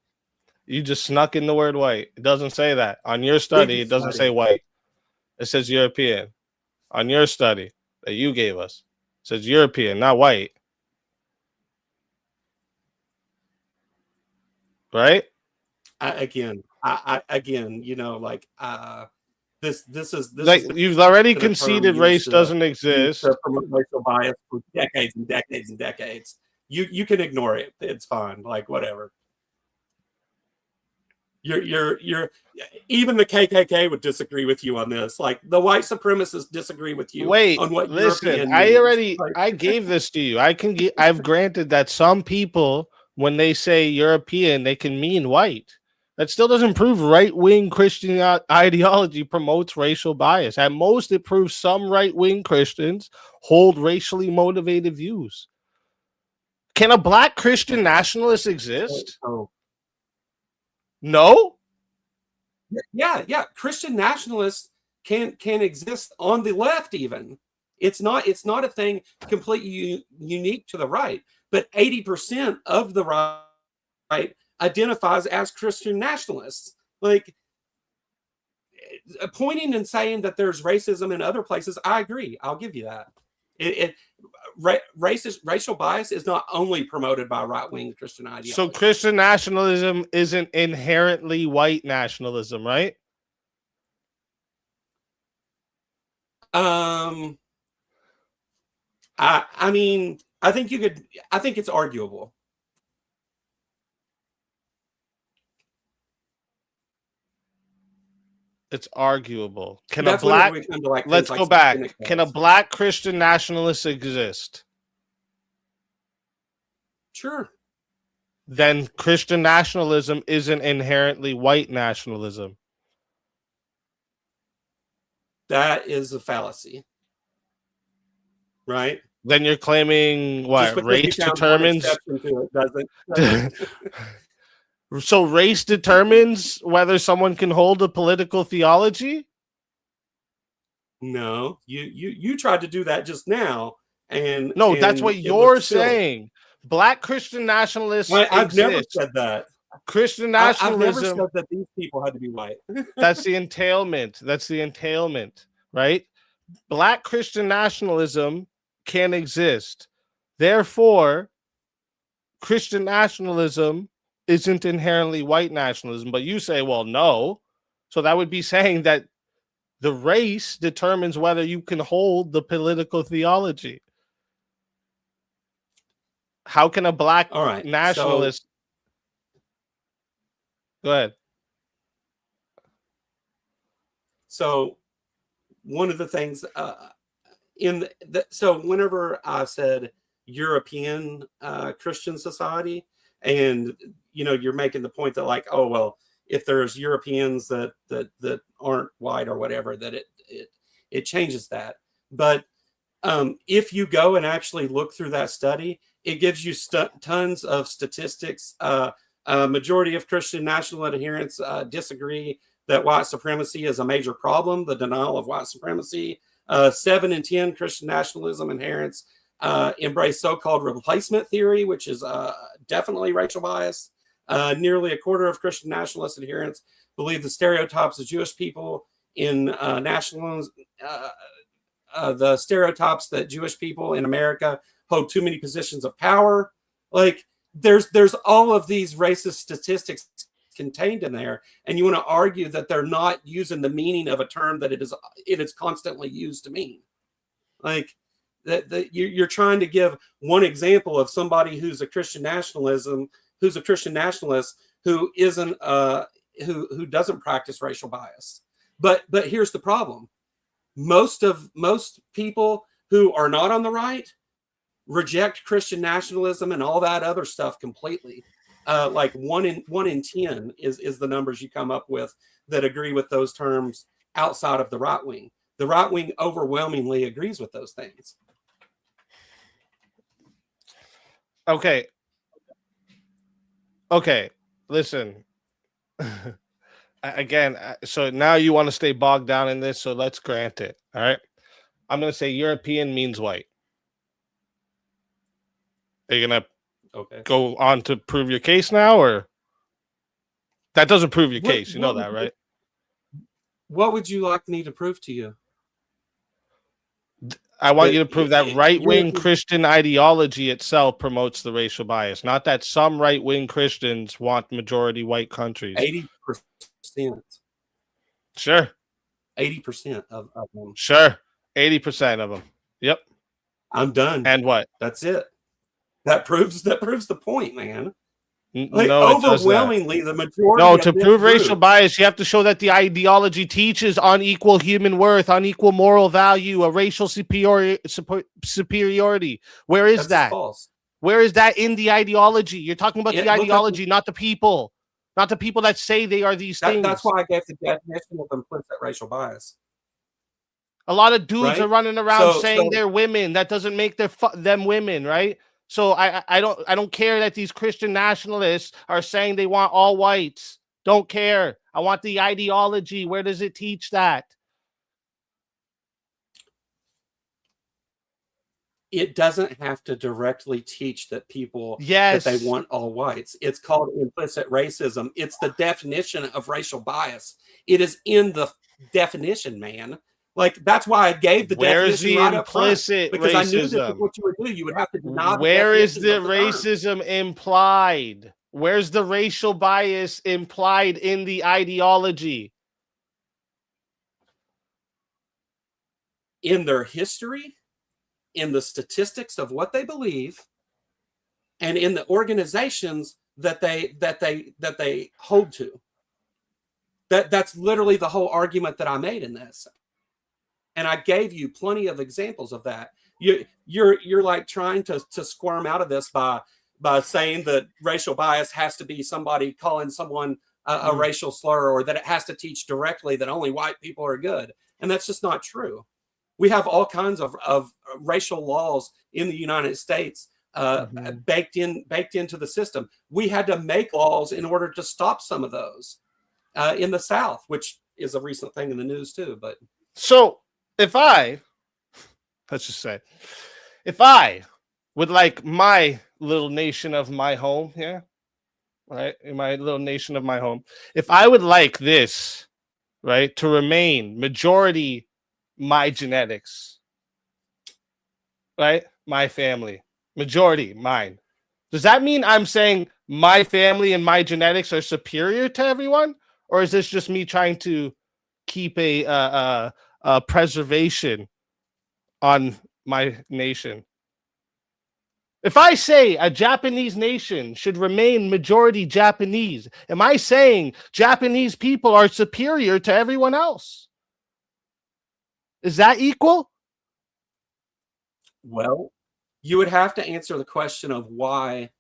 You just snuck in the word white. It doesn't say that. On your study, it doesn't say white. It says European. On your study that you gave us, it says European, not white. Right? Again, you know, like this is like you've already conceded race doesn't exist. To promote racial bias for decades and decades and decades. You can ignore it. It's fine. Like whatever. You're even the KKK would disagree with you on this. Like the white supremacists disagree with you. Wait, on what listen. European means. I gave this to you. I've granted that some people, when they say European, they can mean white. That still doesn't prove right-wing Christian ideology promotes racial bias. At most, it proves some right-wing Christians hold racially motivated views. Can a black Christian nationalist exist? Oh. No? Yeah. Christian nationalists can exist on the left even. It's not a thing completely unique to the right, but 80% of the right identifies as Christian nationalists. Like pointing and saying that there's racism in other places, I agree. I'll give you that. Racial bias is not only promoted by right-wing Christian ideology. So Christian nationalism isn't inherently white nationalism, right? I mean, I think it's arguable. It's arguable. Let's go back. Can a black Christian nationalist exist? Sure. Then Christian nationalism isn't inherently white nationalism. That is a fallacy. Right? Then you're claiming what? Race determines. So race determines whether someone can hold a political theology? No, you tried to do that just now, that's what you're saying. Black Christian nationalists. I've never said that. Christian I've never nationalism. said that these people had to be white. That's the entailment. That's the entailment, right? Black Christian nationalism can exist. Therefore, Christian nationalism isn't inherently white nationalism. But you say, well, no. So that would be saying that the race determines whether you can hold the political theology. How can a black All right, nationalist... Go ahead. So one of the things so whenever I said European Christian society, and you're making the point that like, oh well, if there's Europeans that aren't white or whatever, that it changes that. But if you go and actually look through that study, it gives you tons of statistics. Majority of Christian national adherents disagree that white supremacy is a major problem, the denial of white supremacy. 7 in 10 Christian nationalism adherents embrace so-called replacement theory, which is definitely racial bias. Nearly a quarter of Christian nationalist adherents believe the stereotypes of Jewish people in nationalism, the stereotypes that Jewish people in America hold too many positions of power. Like there's all of these racist statistics contained in there, and you want to argue that they're not using the meaning of a term that it is constantly used to mean. Like that you're trying to give one example of somebody who's a Christian nationalist who isn't who doesn't practice racial bias. But here's the problem. Most people who are not on the right reject Christian nationalism and all that other stuff completely. Like 1 in 10 is the numbers you come up with that agree with those terms outside of the right wing. The right wing overwhelmingly agrees with those things. Okay, listen. Again, so now you want to stay bogged down in this, so let's grant it. All right. I'm going to say European means white. Are you going to go on to prove your case now, or that doesn't prove your case? You know that, right? What would you like me to prove to you? I want you to prove that right-wing Christian ideology itself promotes the racial bias, not that some right-wing Christians want majority white countries. 80%. Sure. 80% of them. Sure. 80% of them. Yep. I'm done. And what? That's it. That proves the point, man. Like no, overwhelmingly, the majority. No, to prove racial bias, you have to show that the ideology teaches unequal human worth, unequal moral value, a racial superiority. Where is that? False. Where is that in the ideology? You're talking about the ideology, not the people. Not the people that say they are these things. That's why I gave the definition of implicit racial bias. A lot of dudes are running around saying they're women. That doesn't make them women, right? So I don't care that these Christian nationalists are saying they want all whites. Don't care. I want the ideology. Where does it teach that? It doesn't have to directly teach that people that they want all whites. It's called implicit racism. It's the definition of racial bias. It is in the definition, man. Like that's why I gave the definition right up front, because I knew this is what you would do. You would have to deny. Where is the racism implied? Where's the racial bias implied in the ideology? In their history, in the statistics of what they believe, and in the organizations that they hold to. That's literally the whole argument that I made in this. And I gave you plenty of examples of that. You're like trying to squirm out of this by saying that racial bias has to be somebody calling someone a racial slur, or that it has to teach directly that only white people are good. And that's just not true. We have all kinds of racial laws in the United States baked into the system. We had to make laws in order to stop some of those in the South, which is a recent thing in the news too. But so if I would like my little nation of my home here, right, in my little nation of my home, if I would like this, right, to remain majority my genetics, right, my family, majority mine, does that mean I'm saying my family and my genetics are superior to everyone? Or is this just me trying to keep a preservation on my nation? If I say a Japanese nation should remain majority Japanese, am I saying Japanese people are superior to everyone else? Is that equal? Well, you would have to answer the question of why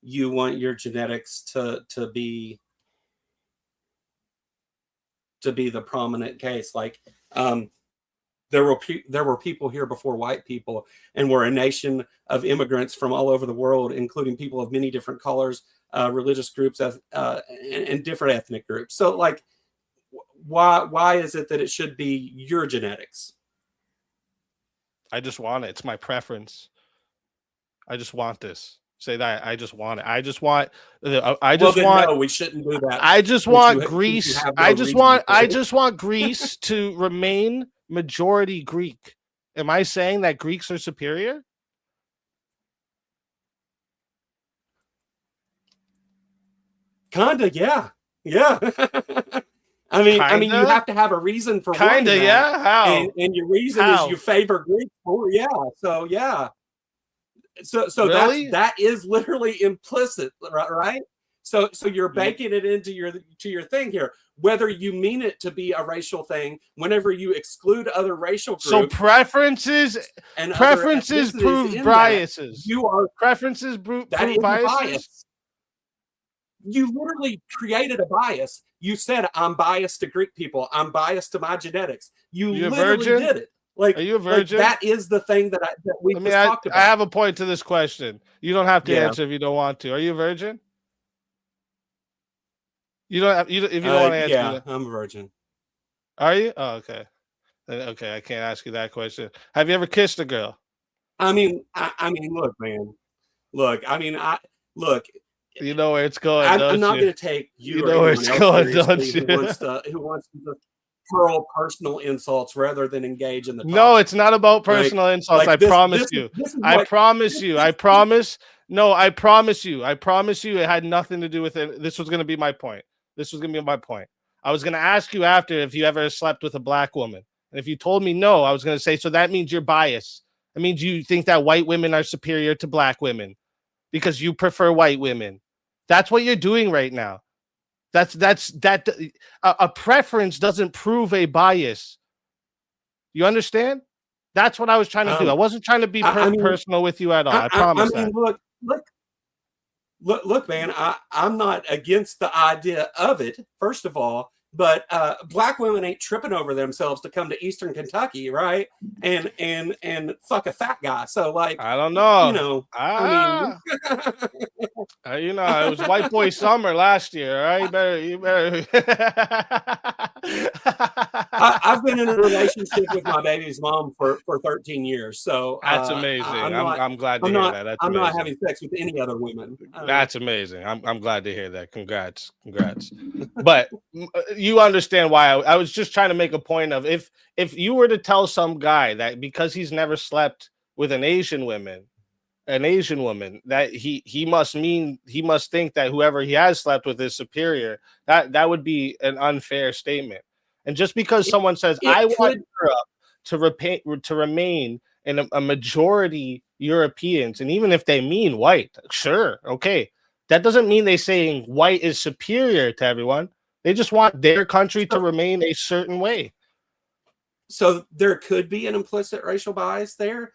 you want your genetics to be the prominent case. Like, there were people here before white people, and we're a nation of immigrants from all over the world, including people of many different colors, religious groups, and different ethnic groups. So, like, why is it that it should be your genetics? I just want it. It's my preference. I just want this. Say that. I just want it. I just want. No, we shouldn't do that. I just want Greece. I just want Greece to remain majority Greek. Am I saying that Greeks are superior? Kinda, yeah. I mean, you have to have a reason for wanting that. Yeah. How? And your reason is you favor Greeks. Oh, yeah. So yeah. So really? that is literally implicit, right? So you're baking it into your thing here, whether you mean it to be a racial thing. Whenever you exclude other racial groups, so preferences prove biases. Preferences prove biases. Bias. You literally created a bias. You said, "I'm biased to Greek people. I'm biased to my genetics." You literally did it. Like, are you a virgin? Like, that is the thing that we just talked about. I have a point to this question. You don't have to answer if you don't want to. Are you a virgin? You don't have, if you don't want to answer. Yeah, I'm a virgin. Are you? Oh, okay. Okay, I can't ask you that question. Have you ever kissed a girl? I mean, look, man. Look, look. You know where it's going. I'm not going to take you. You know where it's going, don't you? Who wants to hurl personal insults rather than engage in the topic. No, it's not about personal insults. I promise you. I promise you. I promise. No, I promise you. I promise you it had nothing to do with it. This was going to be my point. I was going to ask you after if you ever slept with a black woman. And if you told me no, I was going to say, so that means you're biased. That means you think that white women are superior to black women because you prefer white women. That's what you're doing right now. A preference doesn't prove a bias. You understand? That's what I was trying to do. I wasn't trying to be personal with you at all. I promise. Look, man. I'm not against the idea of it. First of all, but black women ain't tripping over themselves to come to Eastern Kentucky, right? And fuck a fat guy. So, like, I don't know. You know, you know, it was white boy summer last year. All right, you better. I've been in a relationship with my baby's mom for 13 years. So that's amazing. I'm glad to hear that. I'm not having sex with any other women. That's amazing. I'm glad to hear that. Congrats. But you understand why I was just trying to make a point of if you were to tell some guy that because he's never slept with an Asian woman, that he must think that whoever he has slept with is superior, that would be an unfair statement. And just because someone says I want Europe to remain in a majority Europeans, and even if they mean white, sure, okay, that doesn't mean they saying white is superior to everyone. They just want their country to remain a certain way. So there could be an implicit racial bias there,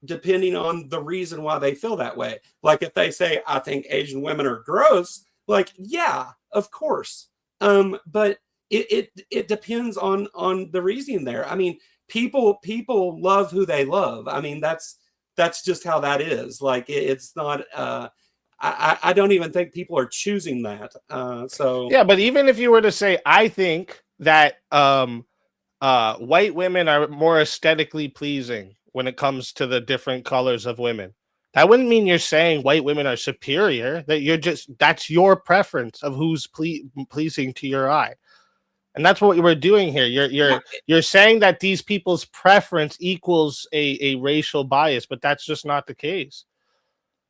depending on the reason why they feel that way. Like if they say, I think Asian women are gross, like, yeah, of course. But it depends on the reasoning there. I mean, people love who they love. I mean, that's just how that is. Like, it's not, I don't even think people are choosing that. So yeah, but even if you were to say, I think that white women are more aesthetically pleasing when it comes to the different colors of women. That wouldn't mean you're saying white women are superior. That's your preference of who's pleasing to your eye. And that's what we're doing here. You're saying that these people's preference equals a racial bias, but that's just not the case.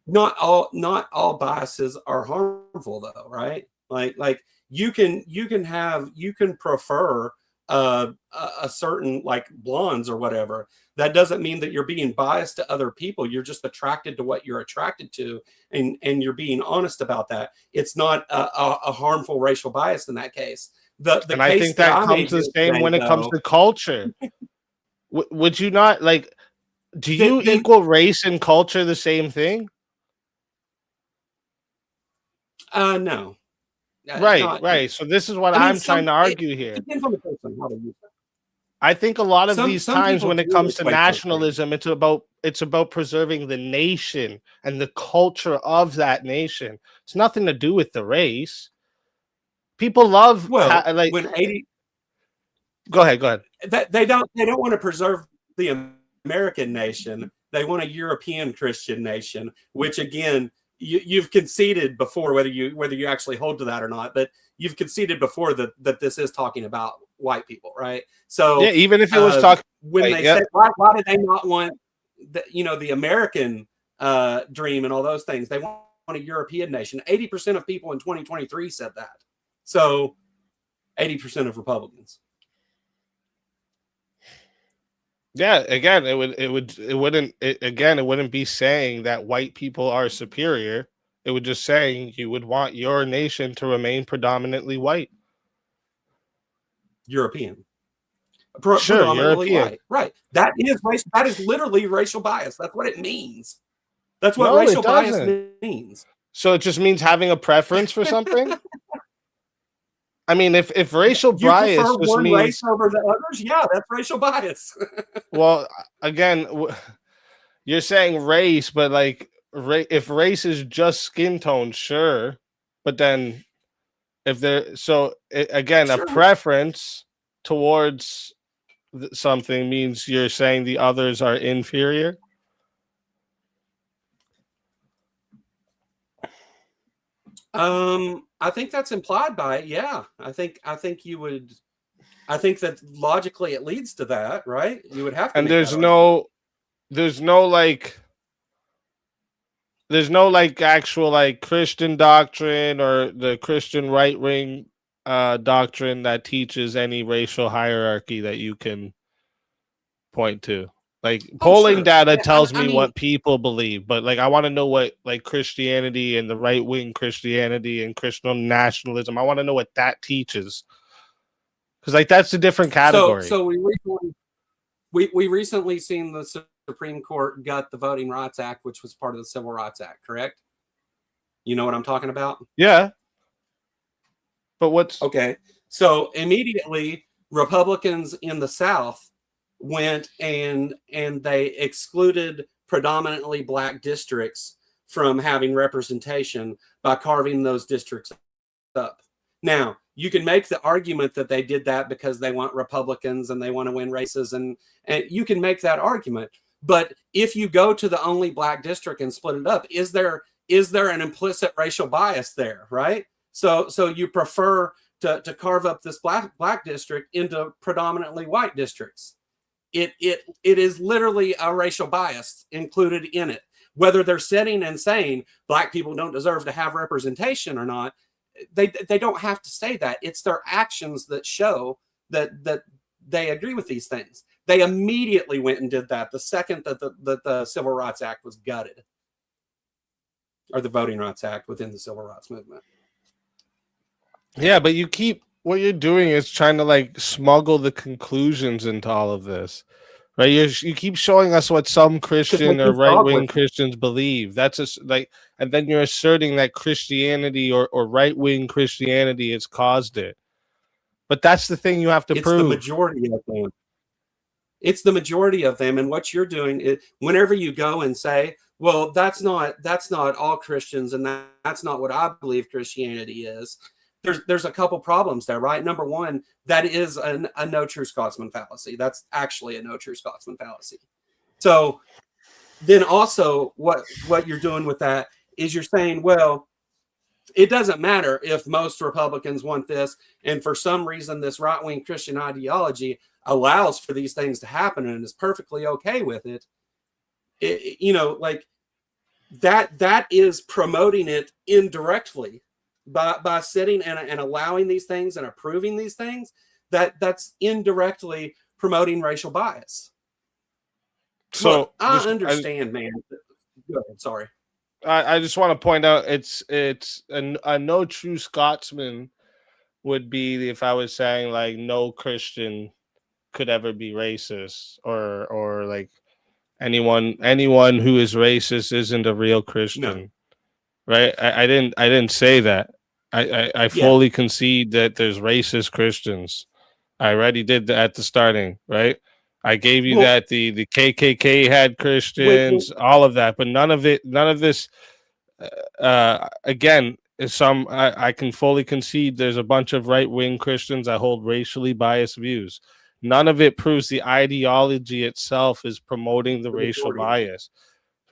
Not all biases are harmful though, right? Like you can prefer a certain like blondes or whatever. That doesn't mean that you're being biased to other people. You're just attracted to what you're attracted to, and you're being honest about that. It's not a harmful racial bias in that case. And I think that comes the same when it comes to culture. Would you not like? Do you equal race and culture the same thing? No. Right. So this is what I'm trying to argue here. Depends on the person, how they use it. I think a lot of these times when it comes to quite nationalism, it's about preserving the nation and the culture of that nation. It's nothing to do with the race. People love when 80. Go ahead. They don't want to preserve the American nation. They want a European Christian nation, which again, you've conceded before, whether you actually hold to that or not, but you've conceded before that this is talking about white people, right? So yeah, even if it was talking when they said why did they not want the American dream and all those things? They want a European nation. 80% of people in 2023 said that. So 80% of Republicans. Yeah, again, it wouldn't be saying that white people are superior. It would just saying you would want your nation to remain predominantly white. European. Sure, European. White. Right. That is literally racial bias. That's what it means. That's what racial bias means. So it just means having a preference for something? I mean, if racial bias just one means race over the others, yeah, that's racial bias. Well, again, you're saying race, but like if race is just skin tone, sure, but then if a preference towards something means you're saying the others are inferior. I think that's implied by it. Yeah, I think you would. I think that logically it leads to that, right? You would have to. And there's no actual like Christian doctrine or the Christian right wing doctrine that teaches any racial hierarchy that you can point to. Like polling data tells me what people believe, but like I want to know what like Christianity and the right wing Christianity and Christian nationalism. I want to know what that teaches, because like that's a different category. So we recently seen the Supreme Court gut the Voting Rights Act, which was part of the Civil Rights Act, correct? You know what I'm talking about? Yeah. But what's okay? So immediately Republicans in the South went and they excluded predominantly black districts from having representation by carving those districts up. Now, you can make the argument that they did that because they want Republicans and they want to win races, and you can make that argument. But if you go to the only black district and split it up, is there an implicit racial bias there, right? So you prefer to carve up this black district into predominantly white districts. It is literally a racial bias included in it. Whether they're sitting and saying black people don't deserve to have representation or not, they don't have to say that. It's their actions that show that they agree with these things. They immediately went and did that the second that the Civil Rights Act was gutted, or the Voting Rights Act within the Civil Rights Movement. Yeah, but what you're doing is trying to like smuggle the conclusions into all of this, right? You keep showing us what some Christian or right-wing Christians believe. That's just like, and then you're asserting that Christianity or right-wing Christianity has caused it. But that's the thing you have to prove. It's the majority of them. It's the majority of them. And what you're doing is, whenever you go and say, well, that's not all Christians, and that's not what I believe Christianity is. There's a couple problems there, right? Number one, that is a no true Scotsman fallacy. That's actually a no true Scotsman fallacy. So then also what you're doing with that is you're saying, well, it doesn't matter if most Republicans want this, and for some reason this right-wing Christian ideology allows for these things to happen and is perfectly okay with it. Like that is promoting it indirectly by sitting and allowing these things and approving these things. That's indirectly promoting racial bias. So look, I understand, man. Go ahead, sorry. I just want to point out it's a no true Scotsman would be if I was saying like no Christian could ever be racist, or like anyone who is racist isn't a real Christian. No. Right? I didn't say that. I fully concede that there's racist Christians. I already did that at the starting, right? I gave you that the KKK had Christians, all of that, but none of this. Again, I can fully concede there's a bunch of right-wing Christians that hold racially biased views. None of it proves the ideology itself is promoting the racial bias,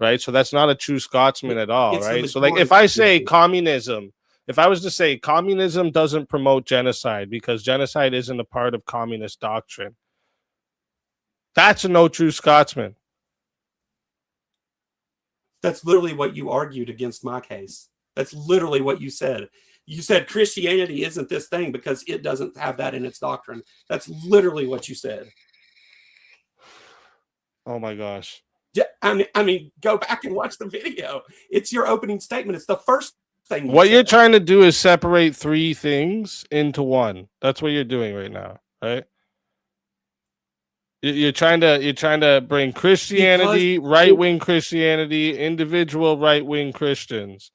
right? So that's not a true Scotsman at all, right? So like if I say communism, if I was to say communism doesn't promote genocide because genocide isn't a part of communist doctrine, that's a no true Scotsman. That's literally what you argued against my case. That's literally what you said. You said Christianity isn't this thing because it doesn't have that in its doctrine. That's literally what you said. Oh my gosh. Yeah, I mean, go back and watch the video. It's your opening statement. It's the first thing. You're trying to do is separate three things into one. That's what you're doing right now, right? You're trying to bring Christianity, right-wing Christianity, individual right-wing Christians.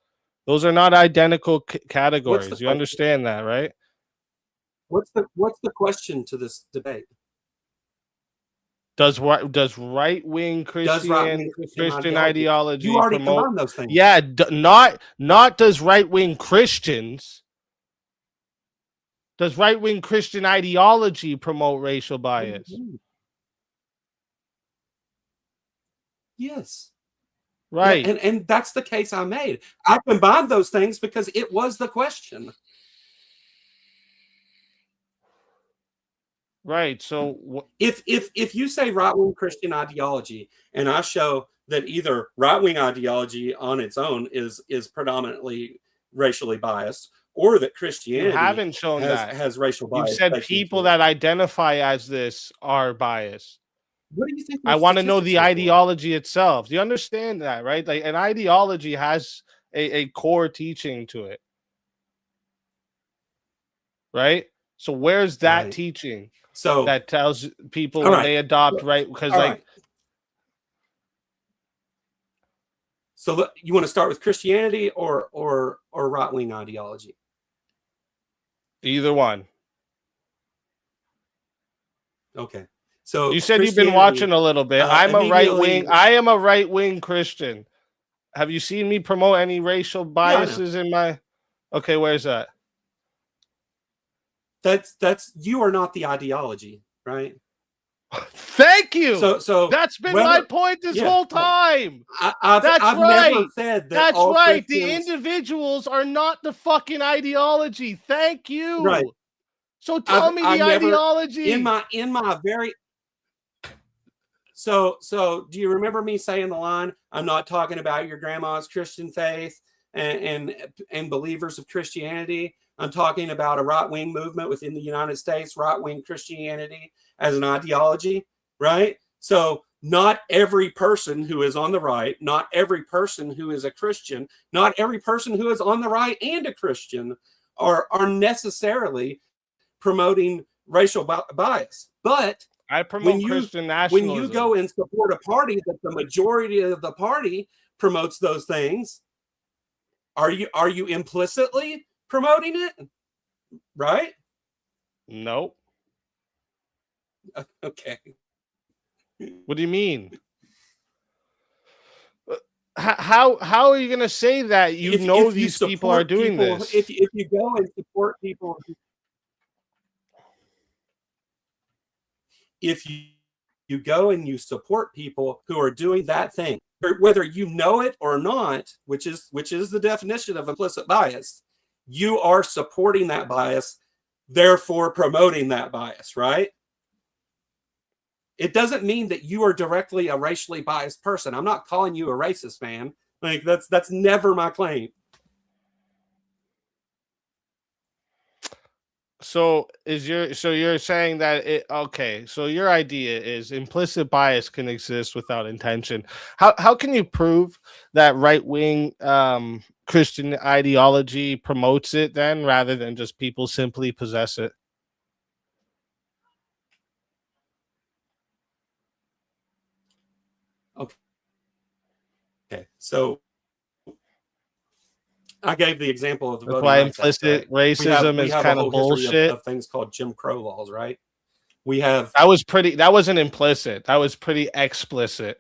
Those are not identical categories. You understand that, right? What's the question to this debate? Does right-wing Christian ideology you already promote combined those things? Yeah, not does right-wing Christians. Does right-wing Christian ideology promote racial bias? Mm-hmm. Yes. Right. Yeah, and that's the case I made. I combined those things because it was the question. Right. So if you say right-wing Christian ideology and I show that either right-wing ideology on its own is predominantly racially biased, or that Christianity you haven't shown has racial bias. You've said people that identify as this are biased. What do you think? I want to know the ideology itself. Do you understand that, right? Like an ideology has a core teaching to it. Right? So where's that teaching? So that tells people when they adopt because So you want to start with Christianity or right-wing ideology? Either one. Okay. So you said you've been watching a little bit. I am a right-wing Christian. Have you seen me promote any racial biases in my? Okay, where's that? That's you are not the ideology, right? Thank you. So that's been my point this whole time. I've never said that. That's right. The individuals are not the fucking ideology. Thank you. Right. So tell me the ideology. In my very. So do you remember me saying the line? I'm not talking about your grandma's Christian faith and believers of Christianity. I'm talking about a right-wing movement within the United States, right-wing Christianity as an ideology, right? So not every person who is on the right, not every person who is a Christian, not every person who is on the right and a Christian are necessarily promoting racial bias. But I promote Christian nationalism. When you go and support a party that the majority of the party promotes those things, are you implicitly promoting it? Right? Nope. Okay. What do you mean? How are you going to say that these people are doing this? If you go and support people, if you go and you support people who are doing that thing, whether you know it or not, which is the definition of implicit bias, you are supporting that bias, therefore promoting that bias, right? It doesn't mean that you are directly a racially biased person. I'm not calling you a racist, man. Like that's never my claim. So you're saying that so your idea is implicit bias can exist without intention. How can you prove that right-wing Christian ideology promotes it then, rather than just people simply possess it? Okay. So I gave the example of the That's Voting why Rights Act, implicit right? racism we is have a kind of whole history bullshit. of things called Jim Crow laws, right? We have That wasn't implicit. That was pretty explicit.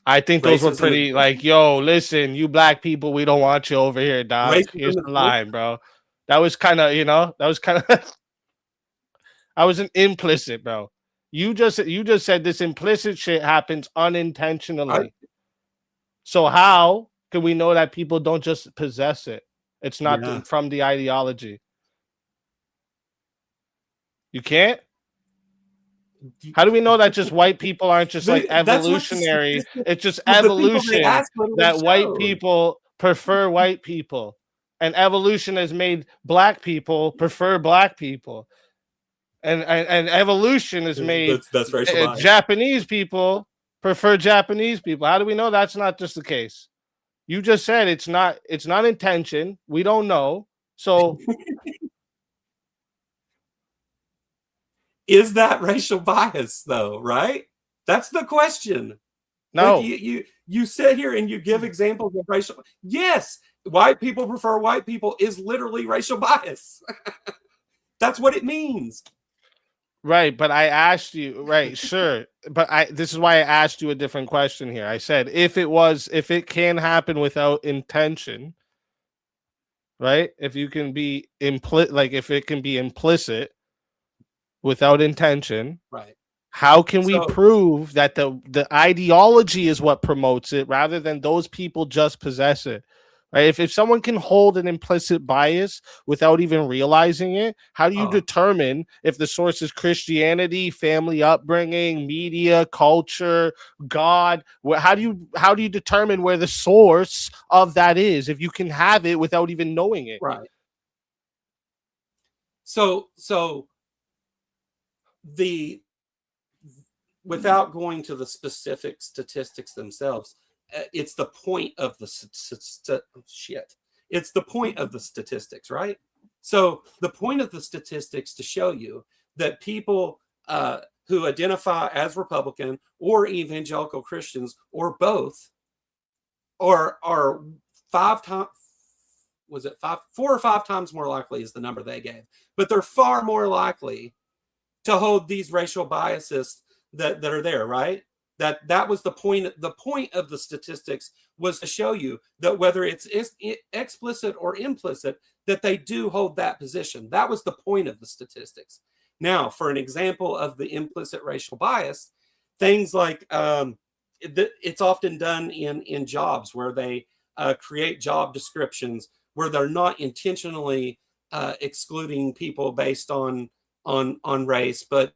I think those were pretty like, yo, listen, you black people, we don't want you over here, dog. Here's the line, bro. That was kind of, that was an implicit, bro. You just said this implicit shit happens unintentionally. So how can we know that people don't just possess it? It's not from the ideology. You can't? How do we know that just white people aren't just like evolutionary? It's just evolution that white people prefer white people. And evolution has made black people prefer black people. And evolution has made that's racial bias. Japanese people prefer Japanese people. How do we know that's not just the case? You just said it's not intention. We don't know. So is that racial bias though, right? That's the question. No. Like you sit here and you give examples of racial. Yes, white people prefer white people is literally racial bias. That's what it means. Right, but I asked you, right, sure. But this is why I asked you a different question here. I said if it can happen without intention, right? If you can be if it can be implicit without intention, right? How can we prove that the ideology is what promotes it rather than those people just possess it? Right? If someone can hold an implicit bias without even realizing it, how do you determine if the source is Christianity, family upbringing, media, culture, God? How do you determine where the source of that is if you can have it without even knowing it? Right. So without going to the specific statistics themselves, it's the point of the It's the point of the statistics, right? So the point of the statistics to show you that people who identify as Republican or evangelical Christians or both are 4 or 5 times more likely is the number they gave, but they're far more likely to hold these racial biases that are there, right? That was the point. The point of the statistics was to show you that whether it's explicit or implicit, that they do hold that position. That was the point of the statistics. Now, for an example of the implicit racial bias, things like it's often done in jobs where they create job descriptions where they're not intentionally excluding people based on race, but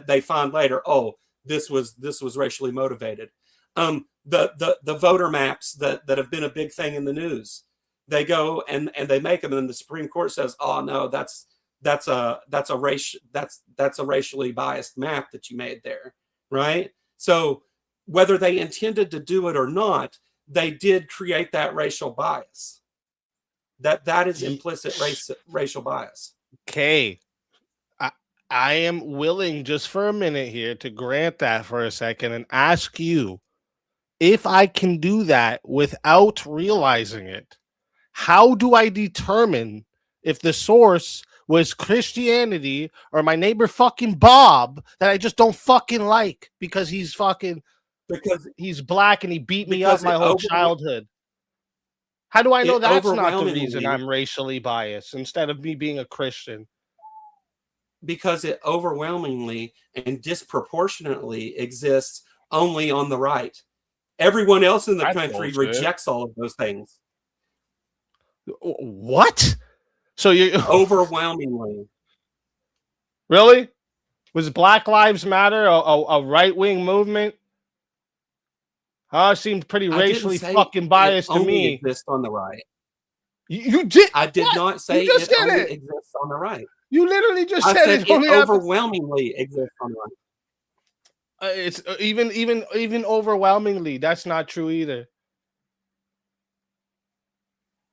they find later, oh, this was racially motivated. The voter maps that have been a big thing in the news, they go and they make them, and the Supreme Court says, oh no, that's a racially biased map that you made there, right? So whether they intended to do it or not, they did create that racial bias. That is implicit racial bias. Okay. I am willing just for a minute here to grant that for a second and ask you if I can do that without realizing it. How do I determine if the source was Christianity or my neighbor fucking Bob that I just don't fucking like because he's black and he beat me up my whole childhood? How do I know that's not the reason I'm racially biased instead of me being a Christian? Because it overwhelmingly and disproportionately exists only on the right. Everyone else in the That's country bullshit. rejects all of those things. What? So you Overwhelmingly. really? Was Black Lives Matter a right-wing movement? It seemed pretty racially fucking biased to me. Exists on the right. You did. I did not say you just it said only it. exists on the right. You literally just I said said it only overwhelmingly exists on the right. It's even overwhelmingly. That's not true either.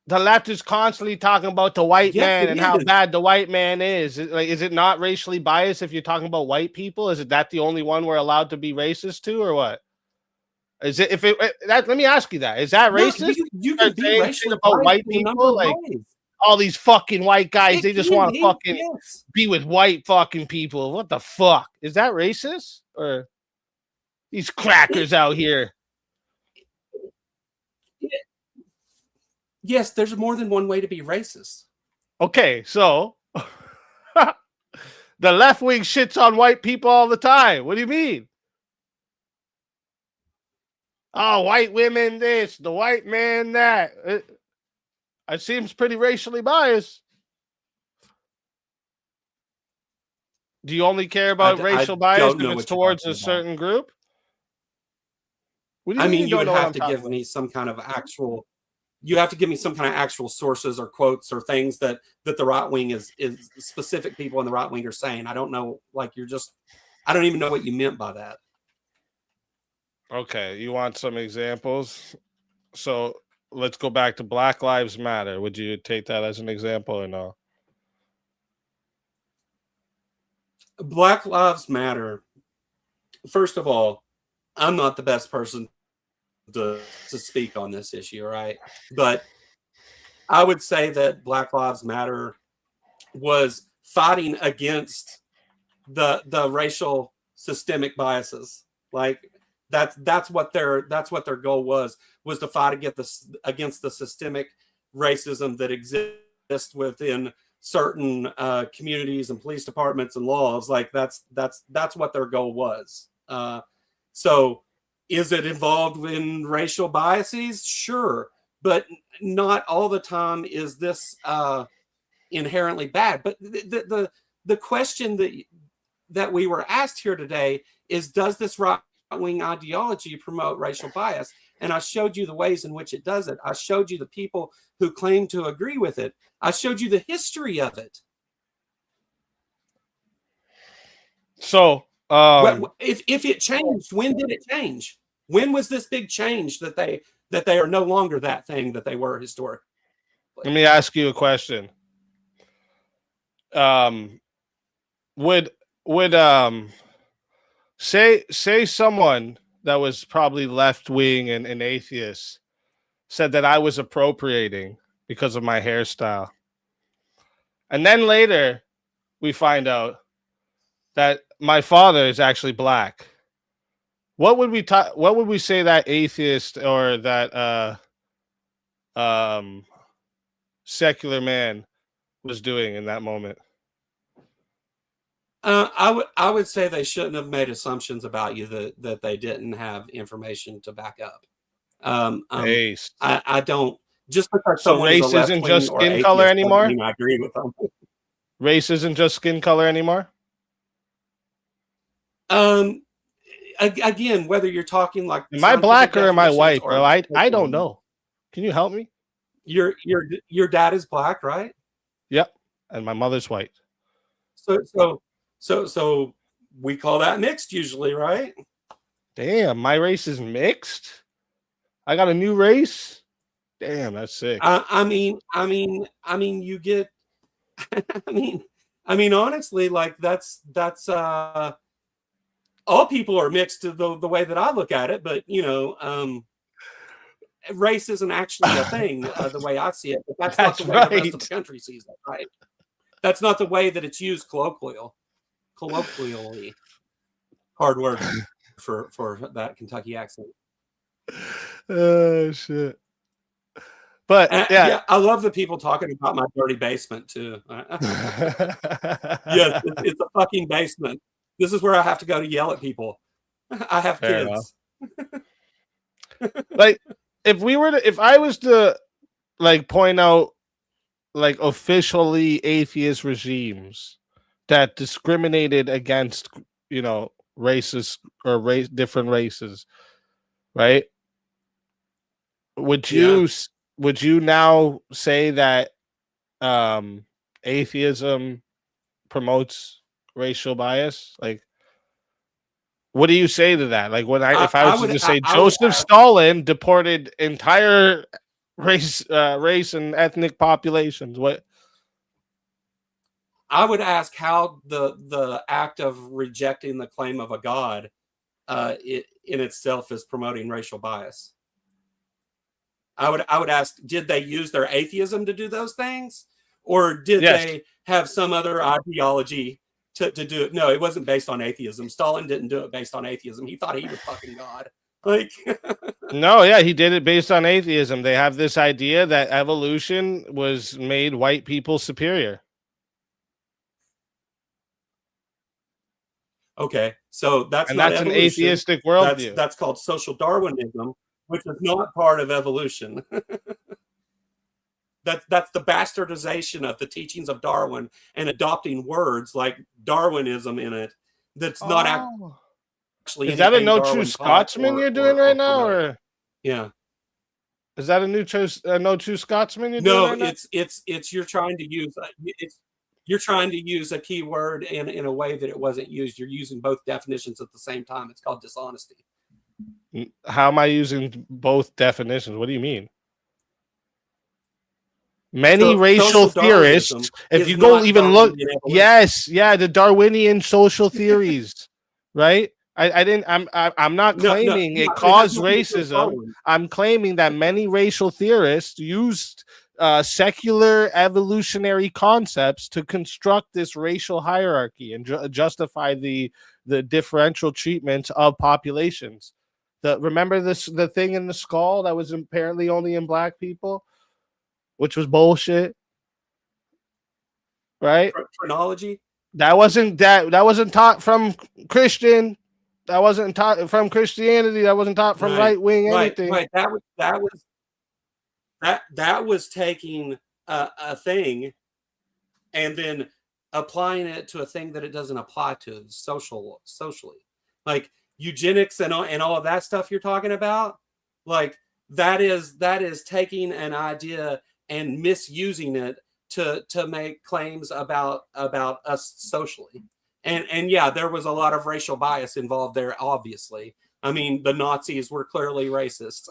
The left is constantly talking about the white man and how bad the white man is. Is it not racially biased if you're talking about white people? Is it that the only one we're allowed to be racist to, or what? Is it let me ask you that. Is that racist? You can be racially about white people, like all these fucking white guys, they just want to fucking be with white fucking people. What the fuck? Is that racist? Or these crackers out here? Yes, there's more than one way to be racist. Okay, so the left wing shits on white people all the time. What do you mean? Oh, white women this, the white man that. It seems pretty racially biased. Do you only care about racial bias if it's towards a certain group? What do you mean you would have to give me some kind of actual... You have to give me some kind of actual sources or quotes or things that the right wing is specific people in the right wing are saying. I don't know. Like I don't even know what you meant by that. Okay, you want some examples? So let's go back to Black Lives Matter. Would you take that as an example or no? Black Lives Matter. First of all, I'm not the best person to speak on this issue, right? But I would say that Black Lives Matter was fighting against the racial systemic biases. Like that's what their goal was to fight against the systemic racism that exists within certain communities and police departments and laws. Like that's what their goal was. So is it involved in racial biases? Sure, but not all the time is this inherently bad. But the question that we were asked here today is, does this right-wing ideology promote racial bias? And I showed you the ways in which it does it. I showed you the people who claim to agree with it. I showed you the history of it. So if it changed, when did it change? When was this big change that they are no longer that thing that they were historically? Let me ask you a question. Would say someone that was probably left wing and an atheist said that I was appropriating because of my hairstyle, and then later we find out that my father is actually black. What would we say that atheist or that secular man was doing in that moment? I would say they shouldn't have made assumptions about you that they didn't have information to back up. I don't, just because so race isn't just skin color anymore. I agree with them. Race isn't just skin color anymore. Again, whether you're talking like, am I black or am I white, bro? I don't know. Can you help me? Your dad is black, right? Yep, and my mother's white. So we call that mixed usually, right? Damn, my race is mixed. I got a new race. Damn, that's sick. I mean, you get. I mean, honestly, like that's all people are mixed the way that I look at it, but you know, race isn't actually a thing the way I see it. But that's not the way the rest of the country sees it, right? That's not the way that it's used colloquially. Hard word for that Kentucky accent. Oh shit. But yeah, I love the people talking about my dirty basement too. Yes, it's a fucking basement. This is where I have to go to yell at people. I have kids. Like, if I was to like point out like officially atheist regimes that discriminated against, you know, racist or different races, right? Would Yeah. you now say that atheism promotes racial bias? Like, what do you say to that? Like, if I was to just say I would Joseph ask, Stalin deported entire race and ethnic populations, what? I would ask how the act of rejecting the claim of a god in itself is promoting racial bias. I would ask, did they use their atheism to do those things, or did Yes. they have some other ideology to do it? No, it wasn't based on atheism. Stalin didn't do it based on atheism. He thought he was fucking God. Like, No, yeah, he did it based on atheism. They have this idea that evolution was made white people superior. okay, so that's And not that's an evolution. atheistic worldview. That's called social Darwinism, which is not part of evolution. That's the bastardization of the teachings of Darwin and adopting words like Darwinism in it. That's not actually. Is that a anything no true Darwin Scotsman taught you're doing right now, promoted. or Yeah? is that a no true Scotsman you're No, doing right now? it's you're trying to use you're trying to use a keyword in a way that it wasn't used. You're using both definitions at the same time. It's called dishonesty. How am I using both definitions? What do you mean? Many So, racial social theorists, Darwinism if is you go not even look, Darwinian evolution. yes, yeah, the Darwinian social theories, right? I'm not claiming it caused racism. I'm claiming that many racial theorists used secular evolutionary concepts to construct this racial hierarchy and justify the differential treatment of populations. Remember the thing in the skull that was apparently only in black people, which was bullshit, right? Chronology. That wasn't taught from Christian. That wasn't taught from Christianity. That wasn't taught from right wing anything. Right. That was taking a thing and then applying it to a thing that it doesn't apply to socially, like eugenics and all of that stuff you're talking about. Like that is taking an idea and misusing it to make claims about us socially. And yeah, there was a lot of racial bias involved there, obviously. I mean, the Nazis were clearly racist.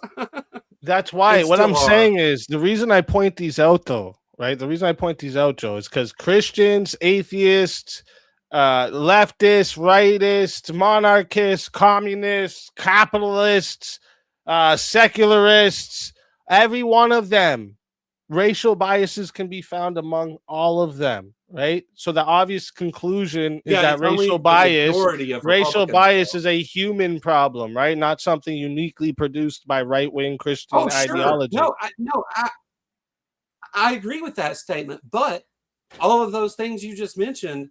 That's why what I'm saying is the reason I point these out, though, right? The reason I point these out, Joe, is because Christians, atheists, leftists, rightists, monarchists, communists, capitalists, secularists, every one of them, racial biases can be found among all of them, right? So the obvious conclusion is that racial bias is a human problem, right? Not something uniquely produced by right-wing Christian ideology. Sure. I agree with that statement, but all of those things you just mentioned,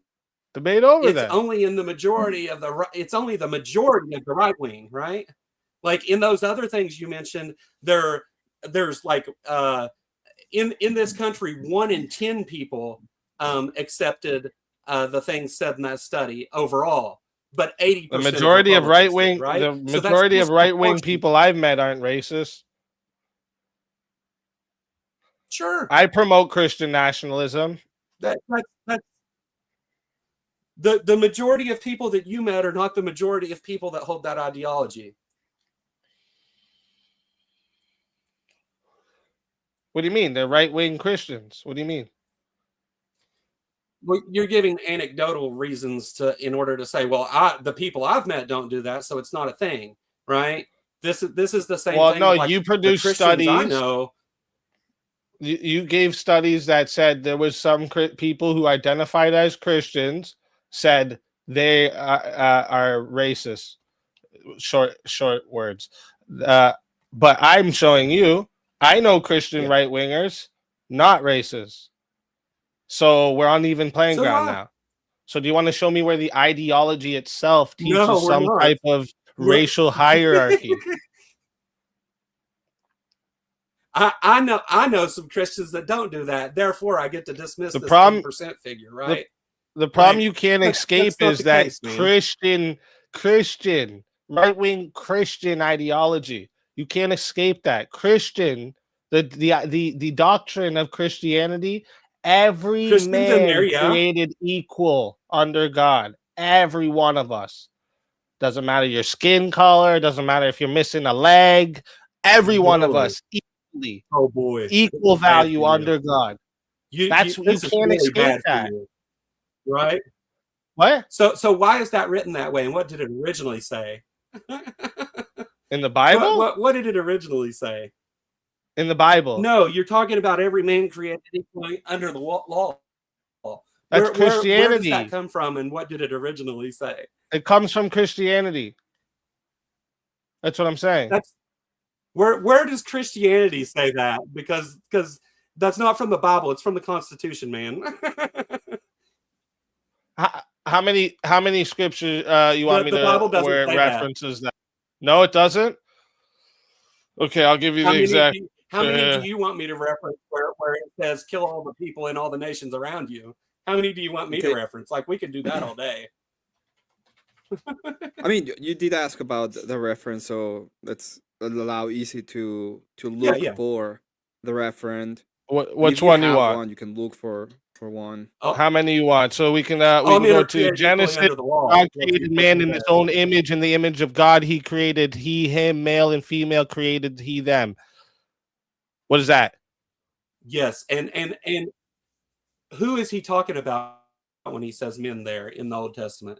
debate over that. It's only the majority of the right wing, right? Like in those other things you mentioned, there's like in this country, 1 in 10 people accepted the things said in that study overall, but 80%. The majority of right wing, right? The majority of right wing people I've met aren't racist. Sure, I promote Christian nationalism. That's the majority of people that you met are not the majority of people that hold that ideology. What do you mean? They're right-wing Christians. What do you mean? Well, you're giving anecdotal reasons in order to say, well, the people I've met don't do that, so it's not a thing, right? This is the same thing. Well, no, like you produced studies. I know. You gave studies that said there was some people who identified as Christians said they are racist. Short words. But I'm showing you, I know Christian right-wingers, not racist. So we're on even playing ground now. So do you want to show me where the ideology itself teaches some type of racial hierarchy? I know some Christians that don't do that. Therefore, I get to dismiss The this problem- 80% figure, right? The problem Like, you can't that's escape not is the that case, man. Christian, right-wing Christian ideology. You can't escape that. Christian, the doctrine of Christianity, every Christians in there, man yeah. created equal under God. Every one of us. Doesn't matter your skin color, doesn't matter if you're missing a leg. Every one of Boy. us equally Oh boy, equal This is bad value for you. under God. You This is can't really escape bad for that. you, right? What? So why is that written that way? And what did it originally say? In the Bible? What did it originally say? In the Bible. No, you're talking about every man created equally under the law. That's Where Christianity. does that come from, and what did it originally say? It comes from Christianity. That's what I'm saying. Where does Christianity say that? Because that's not from the Bible. It's from the Constitution, man. How many scriptures you want me The to Bible doesn't where it say references that? No, it doesn't. Okay, I'll give you the exact. How many do you want me to reference where it says kill all the people in all the nations around you? How many do you want me to reference? Like, we could do that all day. I mean, you did ask about the reference, so let's allow easy to look for the referent. Which one you want? One, you can look for one. How many you want? So we can go to Genesis. God created man in his own image, in the image of God he created he, him, male and female created he, them. What is that? Yes, and who is he talking about when he says men there in the Old Testament?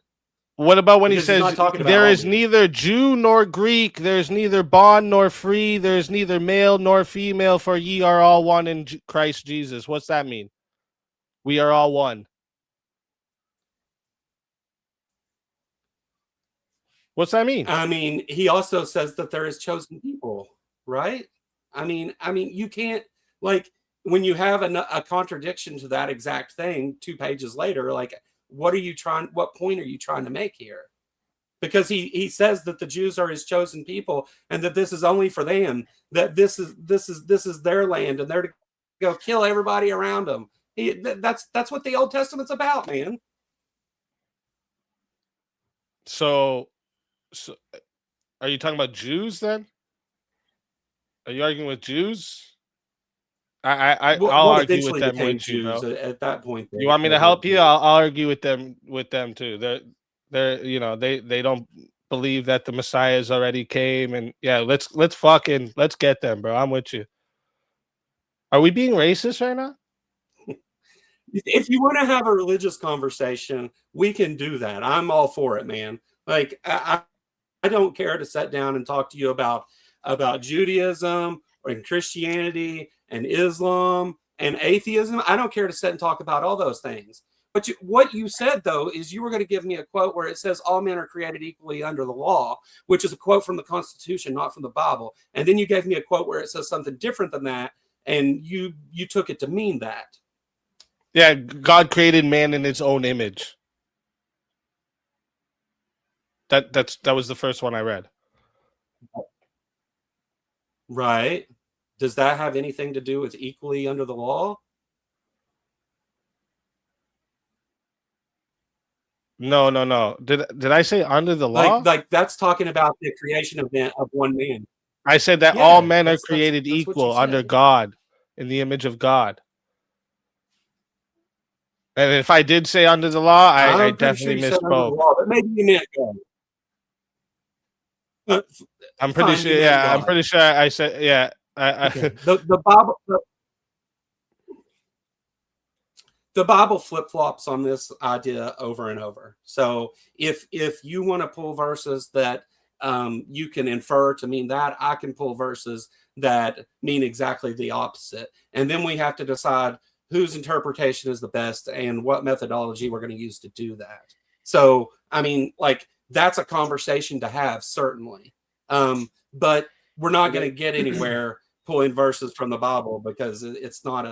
What about when he says there is neither Jew nor Greek, there's neither bond nor free, there's neither male nor female, for ye are all one in Christ Jesus? What's that mean? We are all one. What's that mean? I mean, he also says that there is chosen people, right? I mean, you can't, like, when you have a contradiction to that exact thing 2 pages later, like, what point are you trying to make here? Because he says that the Jews are his chosen people and that this is only for them, that this is their land and they're to go kill everybody around them. That's what the Old Testament's about, man. So are you talking about Jews then? Are you arguing with Jews? I'll argue with them with you, bro. At that point. You want me to help you? I'll argue with them too. They're they don't believe that the Messiah has already came, and yeah, let's get them, bro. I'm with you. Are we being racist right now? If you want to have a religious conversation, we can do that. I'm all for it, man. Like, I don't care to sit down and talk to you about Judaism and Christianity and Islam and atheism. I don't care to sit and talk about all those things. But what you said, though, is you were going to give me a quote where it says all men are created equally under the law, which is a quote from the Constitution, not from the Bible. And then you gave me a quote where it says something different than that, and you took it to mean that. Yeah, God created man in his own image. That was the first one I read. Right. Does that have anything to do with equally under the law? No. Did I say under the law? Like that's talking about the creation of one man. I said that all men are created equal under God, in the image of God. And if I did say under the law, I definitely misspoke. But maybe you meant God. I'm pretty sure. Yeah, I'm pretty sure I said. Yeah, okay. The Bible. The Bible flip-flops on this idea over and over. So if you want to pull verses that you can infer to mean that, I can pull verses that mean exactly the opposite. And then we have to decide whose interpretation is the best and what methodology we're going to use to do that. So, I mean, like, that's a conversation to have, certainly. But we're not going to get anywhere pulling verses from the Bible because it's not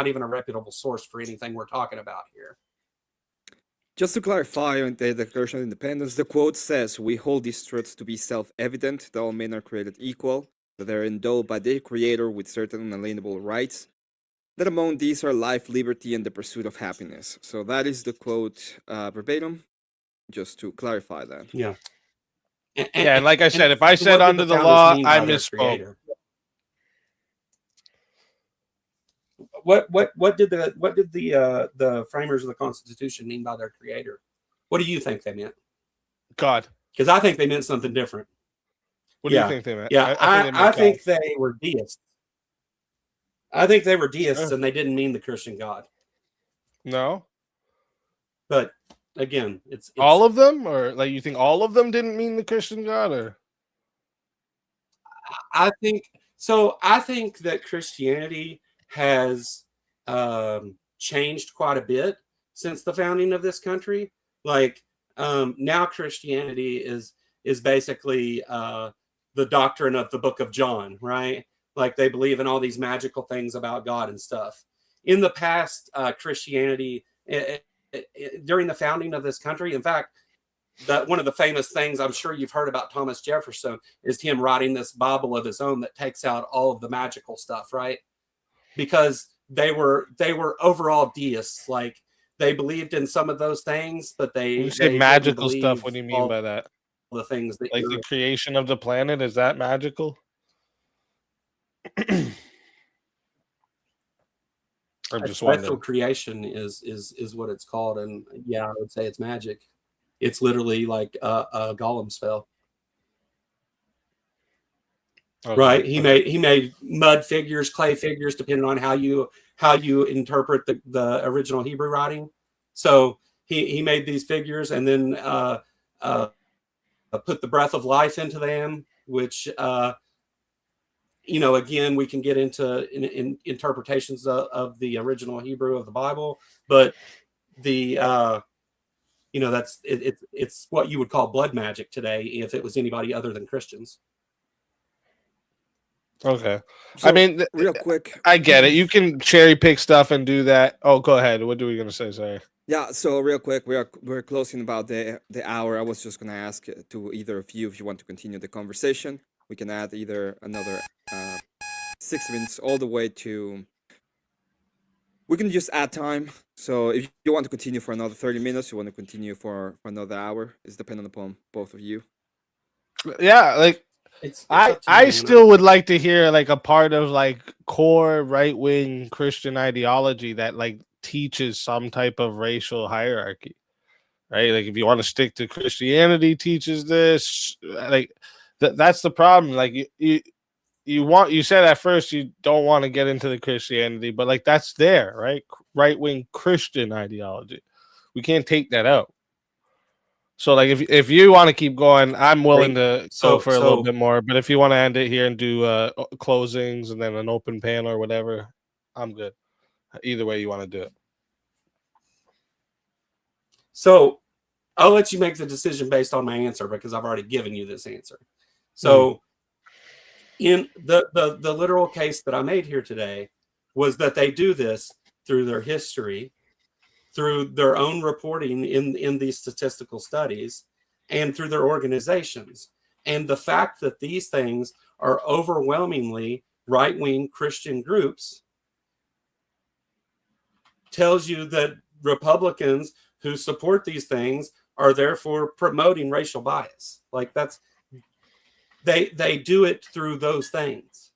even a reputable source for anything we're talking about here. Just to clarify on the Declaration of Independence, the quote says, "We hold these truths to be self-evident, that all men are created equal, that they're endowed by their creator with certain unalienable rights, that among these are life, liberty, and the pursuit of happiness. So that is the quote verbatim, just to clarify that. Yeah. Yeah, and like I said, if I what said did under the founders law, mean I by their misspoke. creator? What did the framers of the Constitution mean by their creator? What do you think they meant? God. Because I think they meant something different. What do you think they meant? Yeah, I think God. they were deists. I think they were deists, and they didn't mean the Christian God. No. But again, it's all of them, or like you think all of them didn't mean the Christian God, or? I think so. I think that Christianity has changed quite a bit since the founding of this country. Like now, Christianity is basically the doctrine of the Book of John, right? Like they believe in all these magical things about God and stuff. In the past, Christianity, during the founding of this country, in fact, one of the famous things I'm sure you've heard about Thomas Jefferson is him writing this Bible of his own that takes out all of the magical stuff, right? Because they were overall deists. Like they believed in some of those things, but they When you say magical stuff, what do you mean by that? The things that like the creation of the planet, is that magical? I'm just wondering. Creation is what it's called, and yeah, I would say it's magic. It's literally like a golem spell. Okay. Right? He made mud figures, clay figures, depending on how you interpret the original Hebrew writing. So he made these figures and then put the breath of life into them, which again, we can get into in interpretations of the original Hebrew of the Bible, but the that's it's what you would call blood magic today if it was anybody other than Christians. Okay. So, I mean, real quick, I get it. You can cherry pick stuff and do that. Oh, go ahead. What are we going to say? Sorry. Yeah, so real quick, we're closing about the hour. I was just going to ask to either of you if you want to continue the conversation. We can add either another 6 minutes all the way to... We can just add time. So if you want to continue for another 30 minutes, you want to continue for another hour, it's dependent upon both of you. Yeah, like I still would like to hear like a part of like core right-wing Christian ideology that like teaches some type of racial hierarchy, right? Like if you want to stick to Christianity teaches this, like that's the problem. Like you said at first you don't want to get into the Christianity, but like that's there, right? Right-wing Christian ideology. We can't take that out. So like if you want to keep going, I'm willing to go for a little bit more. But if you want to end it here and do closings and then an open panel or whatever, I'm good. Either way you want to do it. So I'll let you make the decision based on my answer because I've already given you this answer. So in the literal case that I made here today was that they do this through their history, through their own reporting in these statistical studies, and through their organizations. And the fact that these things are overwhelmingly right-wing Christian groups tells you that Republicans who support these things are therefore promoting racial bias. Like that's, they do it through those things.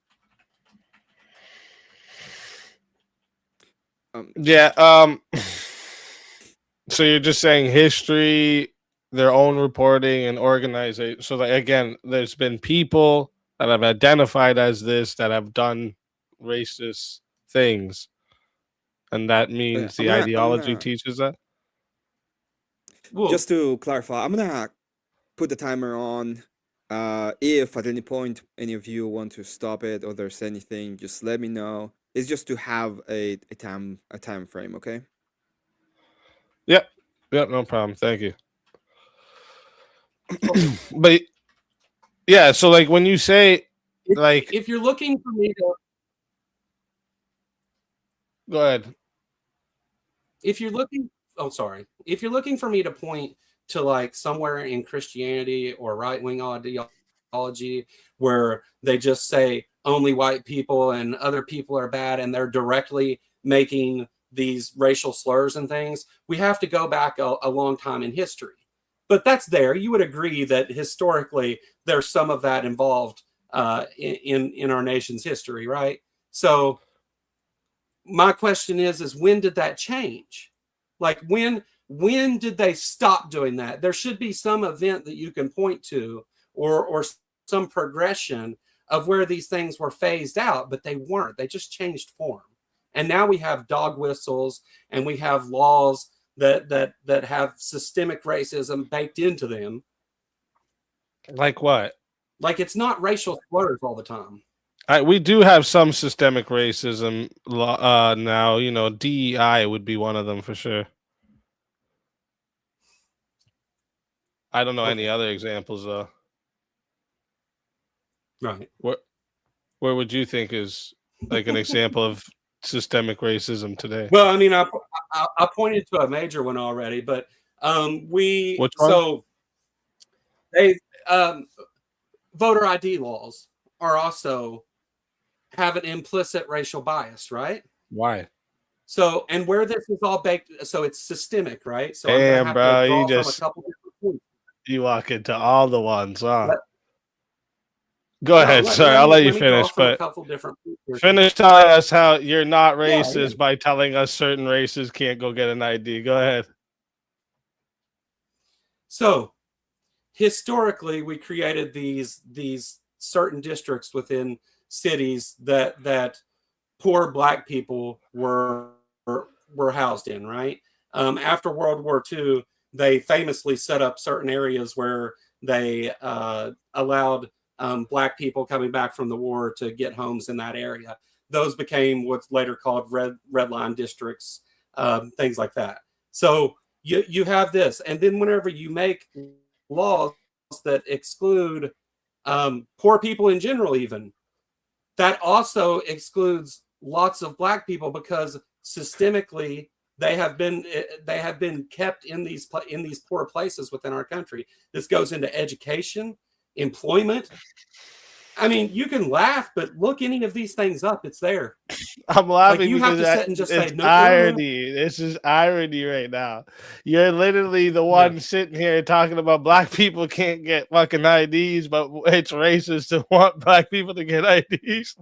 So you're just saying history, their own reporting and organization. So like, again, there's been people that have identified as this that have done racist things, and that means the ideology teaches that. Just to clarify, I'm gonna put the timer on. If at any point any of you want to stop it or there's anything, just let me know. It's just to have a time frame, okay? Yep, no problem. Thank you. But yeah, so like when you say like if you're looking for me to go ahead. If you're looking for me to point to like somewhere in Christianity or right-wing ideology ideology where they just say only white people and other people are bad, and they're directly making these racial slurs and things. We have to go back a long time in history. But that's there. You would agree that historically there's some of that involved in our nation's history, right? So my question is when did that change? Like when did they stop doing that? There should be some event that you can point to, or some progression of where these things were phased out, but they weren't. They just changed form. And now we have dog whistles, and we have laws that have systemic racism baked into them. Like what? Like it's not racial slurs all the time. We do have some systemic racism now. You know, DEI would be one of them for sure. I don't know any other examples though. Right. Where would you think is like an example of systemic racism today? Well, I mean, I pointed to a major one already, but Which one? so they voter ID laws are also have an implicit racial bias, right? Why? So, and where this is all baked, so it's systemic, right? So damn, I'm bro, have to you draw just from a couple different points. You walk into all the ones, huh? Go ahead. Sorry, I'll let you finish, but finish telling us how you're not racist by telling us certain races can't go get an ID. Go ahead. So, historically, we created these certain districts within cities that poor Black people were housed in, right? After World War II, they famously set up certain areas where they allowed Black people coming back from the war to get homes in that area. Those became what's later called red line districts, things like that. So you have this, and then whenever you make laws that exclude poor people in general, even that also excludes lots of Black people, because systemically they have been kept in these poor places within our country. This goes into education, employment. I mean, you can laugh, but look any of these things up. It's there. I'm laughing like you because have to sit and just say, no, irony. This is irony right now. You're literally the one sitting here talking about Black people can't get fucking IDs, but it's racist to want Black people to get IDs.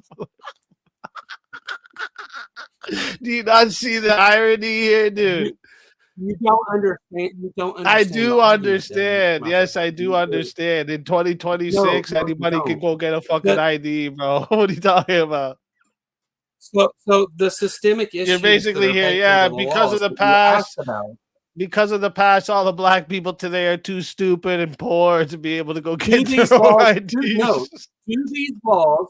Do you not see the irony here, dude? You don't understand. You don't understand. I do understand. Yes, I do understand. In 2026, anybody can go get a fucking ID, bro. What are you talking about? So the systemic issues. You're basically here, yeah, because of the past. Because of the past, all the Black people today are too stupid and poor to be able to go get their own IDs. No, do these laws,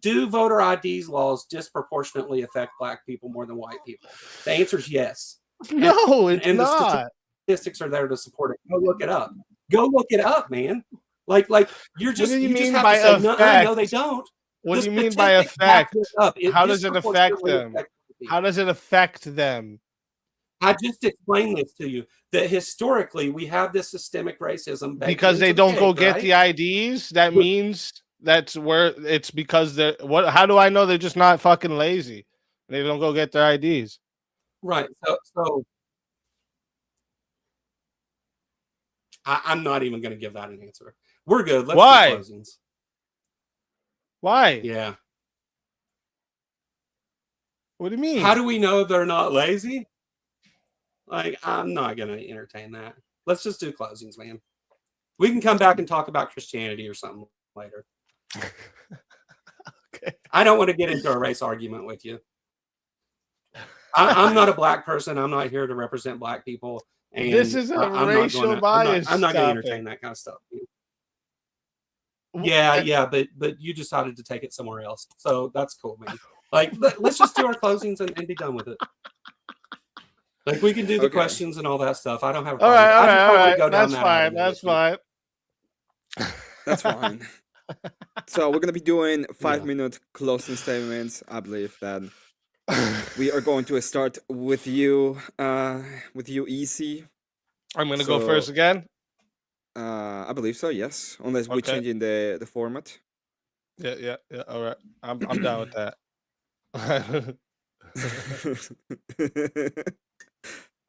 do voter IDs laws disproportionately affect Black people more than white people? The answer is yes. No, it's and not. The statistics are there to support it. Go look it up. Go look it up, man. Like you're just. What do you mean by effect? No, they don't. What do you mean by effect? How does it affect them? How does it affect them? I just explained this to you, that historically we have this systemic racism because they don't go get the IDs. That means that's where it's because they're what? How do I know they're just not fucking lazy? They don't go get their IDs. Right. So I'm not even going to give that an answer. We're good. Let's do closings. Why? Yeah. What do you mean? How do we know they're not lazy? Like, I'm not going to entertain that. Let's just do closings, man. We can come back and talk about Christianity or something later. Okay. I don't want to get into a race argument with you. I'm not a Black person. I'm not here to represent Black people. And this is a racial bias. I'm not going to entertain that kind of stuff. Yeah, but you decided to take it somewhere else, so that's cool, man. Like, let's just do our closings and be done with it. Like, we can do the questions and all that stuff. I don't have a problem. All right. That's fine. That's fine. That's fine. So we're gonna be doing 5-minute closing statements. I believe that we are going to start with you, Easy. I'm gonna go first again. I believe so. Yes, unless we're Okay. changing the format. Yeah. All right. I'm down with that.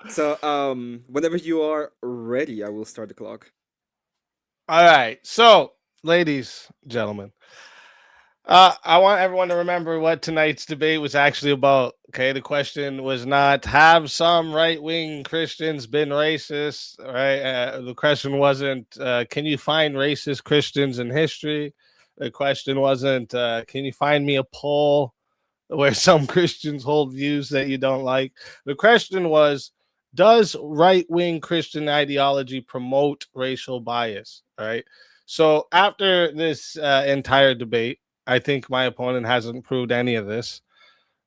So, whenever you are ready, I will start the clock. All right. So, ladies, gentlemen, I want everyone to remember what tonight's debate was actually about. Okay, the question was not have some right-wing Christians been racist, right? The question wasn't can you find racist Christians in history. The question wasn't can you find me a poll where some Christians hold views that you don't like. The question was, does right-wing Christian ideology promote racial bias? All right. So after this entire debate, I think my opponent hasn't proved any of this.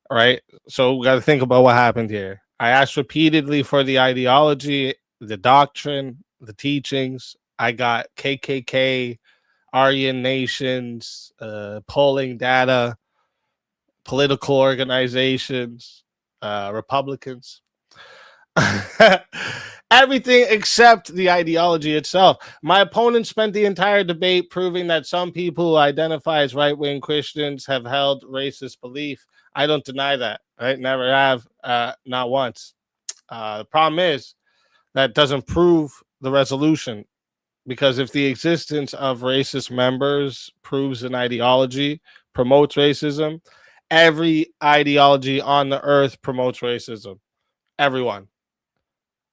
All right. So we got to think about what happened here. I asked repeatedly for the ideology, the doctrine, the teachings. I got KKK, Aryan nations, polling data, political organizations, Republicans, everything except the ideology itself. My opponent spent the entire debate proving that some people who identify as right-wing Christians have held racist belief. I don't deny that. Right? Never have, not once. The problem is that doesn't prove the resolution, because if the existence of racist members proves an ideology promotes racism, every ideology on the earth promotes racism. Everyone.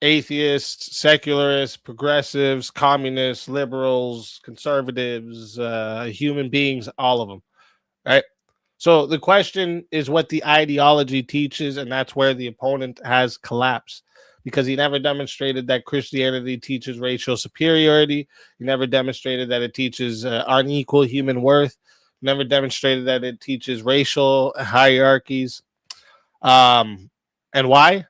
Atheists, secularists, progressives, communists, liberals, conservatives, human beings, all of them. Right? So the question is what the ideology teaches, and that's where the opponent has collapsed, because he never demonstrated that Christianity teaches racial superiority. He never demonstrated that it teaches unequal human worth. Never demonstrated that it teaches racial hierarchies. And why?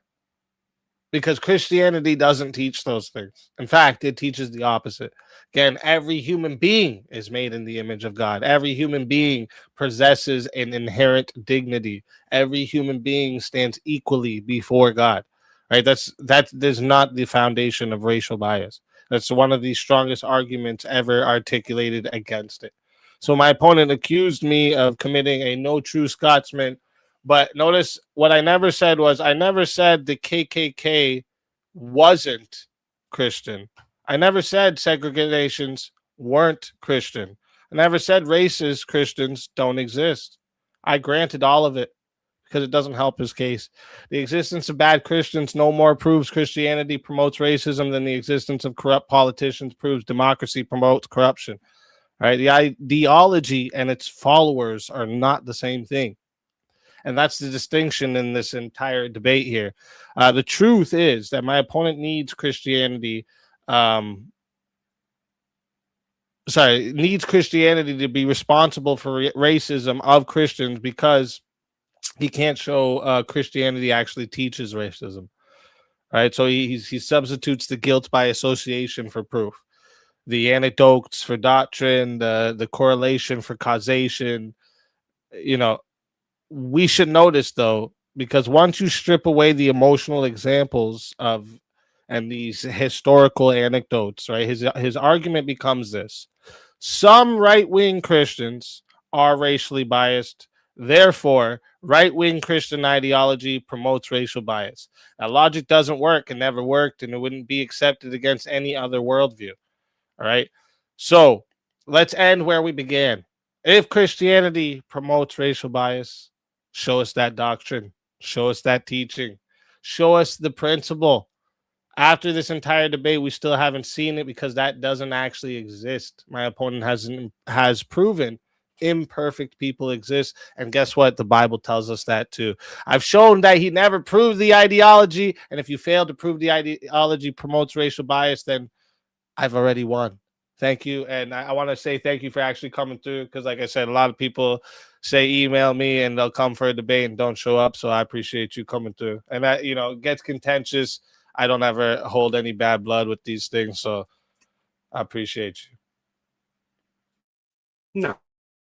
Because Christianity doesn't teach those things. In fact, it teaches the opposite. Again, every human being is made in the image of God. Every human being possesses an inherent dignity. Every human being stands equally before God. Right? That is not the foundation of racial bias. That's one of the strongest arguments ever articulated against it. So my opponent accused me of committing a no true Scotsman. But notice what I never said was I never said the KKK wasn't Christian. I never said segregations weren't Christian. I never said racist Christians don't exist. I granted all of it because it doesn't help his case. The existence of bad Christians no more proves Christianity promotes racism than the existence of corrupt politicians proves democracy promotes corruption. All right, the ideology and its followers are not the same thing. And that's the distinction in this entire debate here. The truth is that my opponent needs Christianity. Needs Christianity to be responsible for racism of Christians, because he can't show Christianity actually teaches racism. Right. So he substitutes the guilt by association for proof, the anecdotes for doctrine, the correlation for causation. You know, we should notice though, because once you strip away the emotional examples of and these historical anecdotes, right, his argument becomes this: some right-wing Christians are racially biased, therefore right-wing Christian ideology promotes racial bias. That logic doesn't work and never worked, and it wouldn't be accepted against any other worldview. All right, so let's end where we began. If Christianity promotes racial bias, show us that doctrine, show us that teaching, show us the principle. After this entire debate, we still haven't seen it because that doesn't actually exist. My opponent has proven imperfect people exist, and guess what? The Bible tells us that too. I've shown that he never proved the ideology, and if you fail to prove the ideology promotes racial bias, then I've already won. Thank you. And I want to say thank you for actually coming through, because like I said, a lot of people say email me and they'll come for a debate and don't show up. So I appreciate you coming through. And that, gets contentious. I don't ever hold any bad blood with these things. So I appreciate you. No.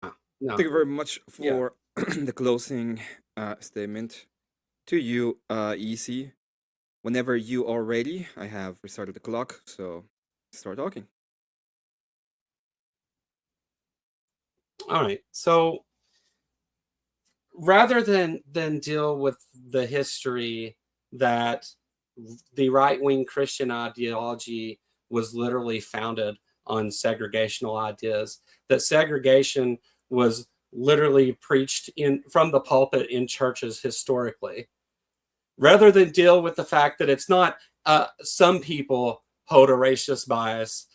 Thank you very much for the closing statement. To you, Easy. Whenever you are ready, I have restarted the clock, so start talking. All right. So rather than deal with the history that the right-wing Christian ideology was literally founded on segregational ideas, that segregation was literally preached from the pulpit in churches historically, rather than deal with the fact that it's not some people hold a racist bias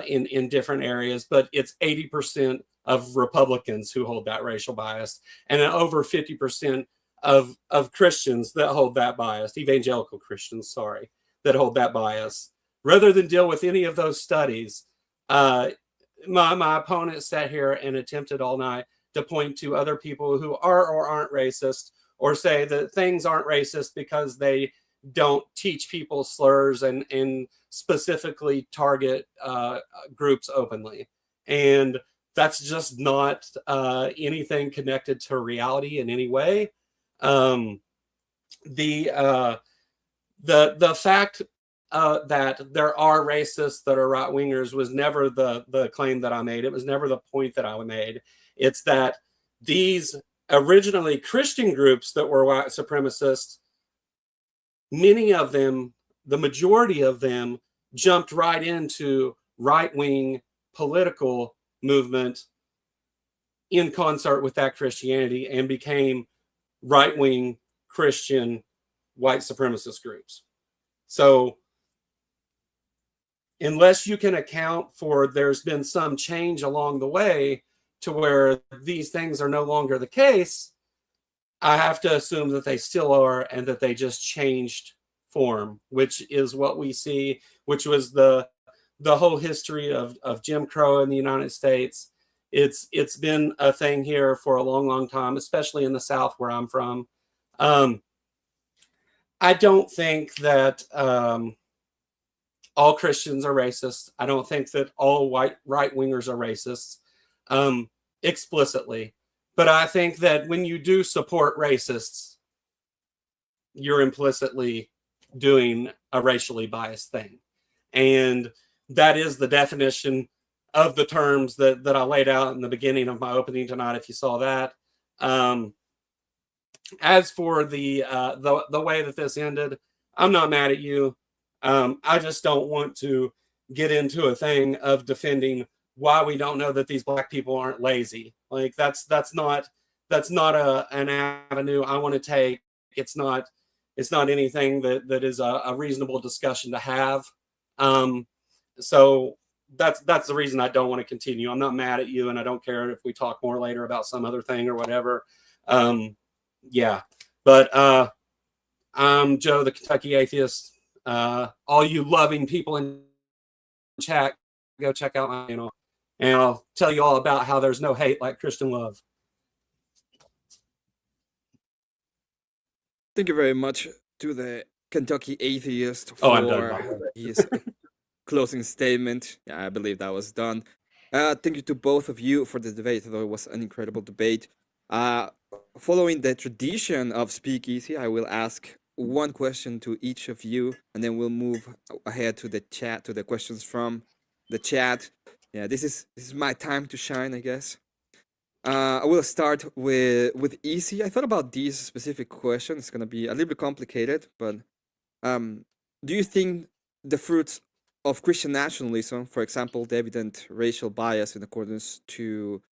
in different areas, but it's 80% of Republicans who hold that racial bias, and over 50% of Christians that hold that bias, evangelical Christians, sorry, that hold that bias. Rather than deal with any of those studies, my opponent sat here and attempted all night to point to other people who are or aren't racist, or say that things aren't racist because they don't teach people slurs and specifically target groups openly. And that's just not anything connected to reality in any way. The fact that there are racists that are right wingers was never the claim that I made. It was never the point that I made. It's that these originally Christian groups that were white supremacists, many of them, the majority of them, jumped right into right-wing political movement in concert with that Christianity and became right-wing Christian white supremacist groups. So unless you can account for there's been some change along the way to where these things are no longer the case, I have to assume that they still are, and that they just changed form, which is what we see, which was the whole history of Jim Crow in the United States. It's been a thing here for a long time, especially in the South where I'm from. I don't think that all Christians are racist. I don't think that all right-wingers are racists explicitly. But I think that when you do support racists, you're implicitly doing a racially biased thing. And that is the definition of the terms that I laid out in the beginning of my opening tonight, if you saw that. As for the way that this ended, I'm not mad at you. I just don't want to get into a thing of defending why we don't know that these black people aren't lazy. Like that's not an avenue I want to take. It's not anything that is a reasonable discussion to have. So that's the reason I don't want to continue. I'm not mad at you, and I don't care if we talk more later about some other thing or whatever. Yeah, but I'm Joe, the Kentucky Atheist. All you loving people in chat, go check out my channel, and I'll tell you all about how there's no hate like Christian love. Thank you very much to the Kentucky Atheist for his closing statement. Yeah, I believe that was done. Thank you to both of you for the debate, though it was an incredible debate. Following the tradition of SpeakeaZy, I will ask one question to each of you, and then we'll move ahead to the chat, to the questions from the chat. Yeah, this is my time to shine, I guess. I will start with easy. I thought about this specific question. It's gonna be a little bit complicated, but do you think the fruits of Christian nationalism, for example, the evident racial bias in accordance to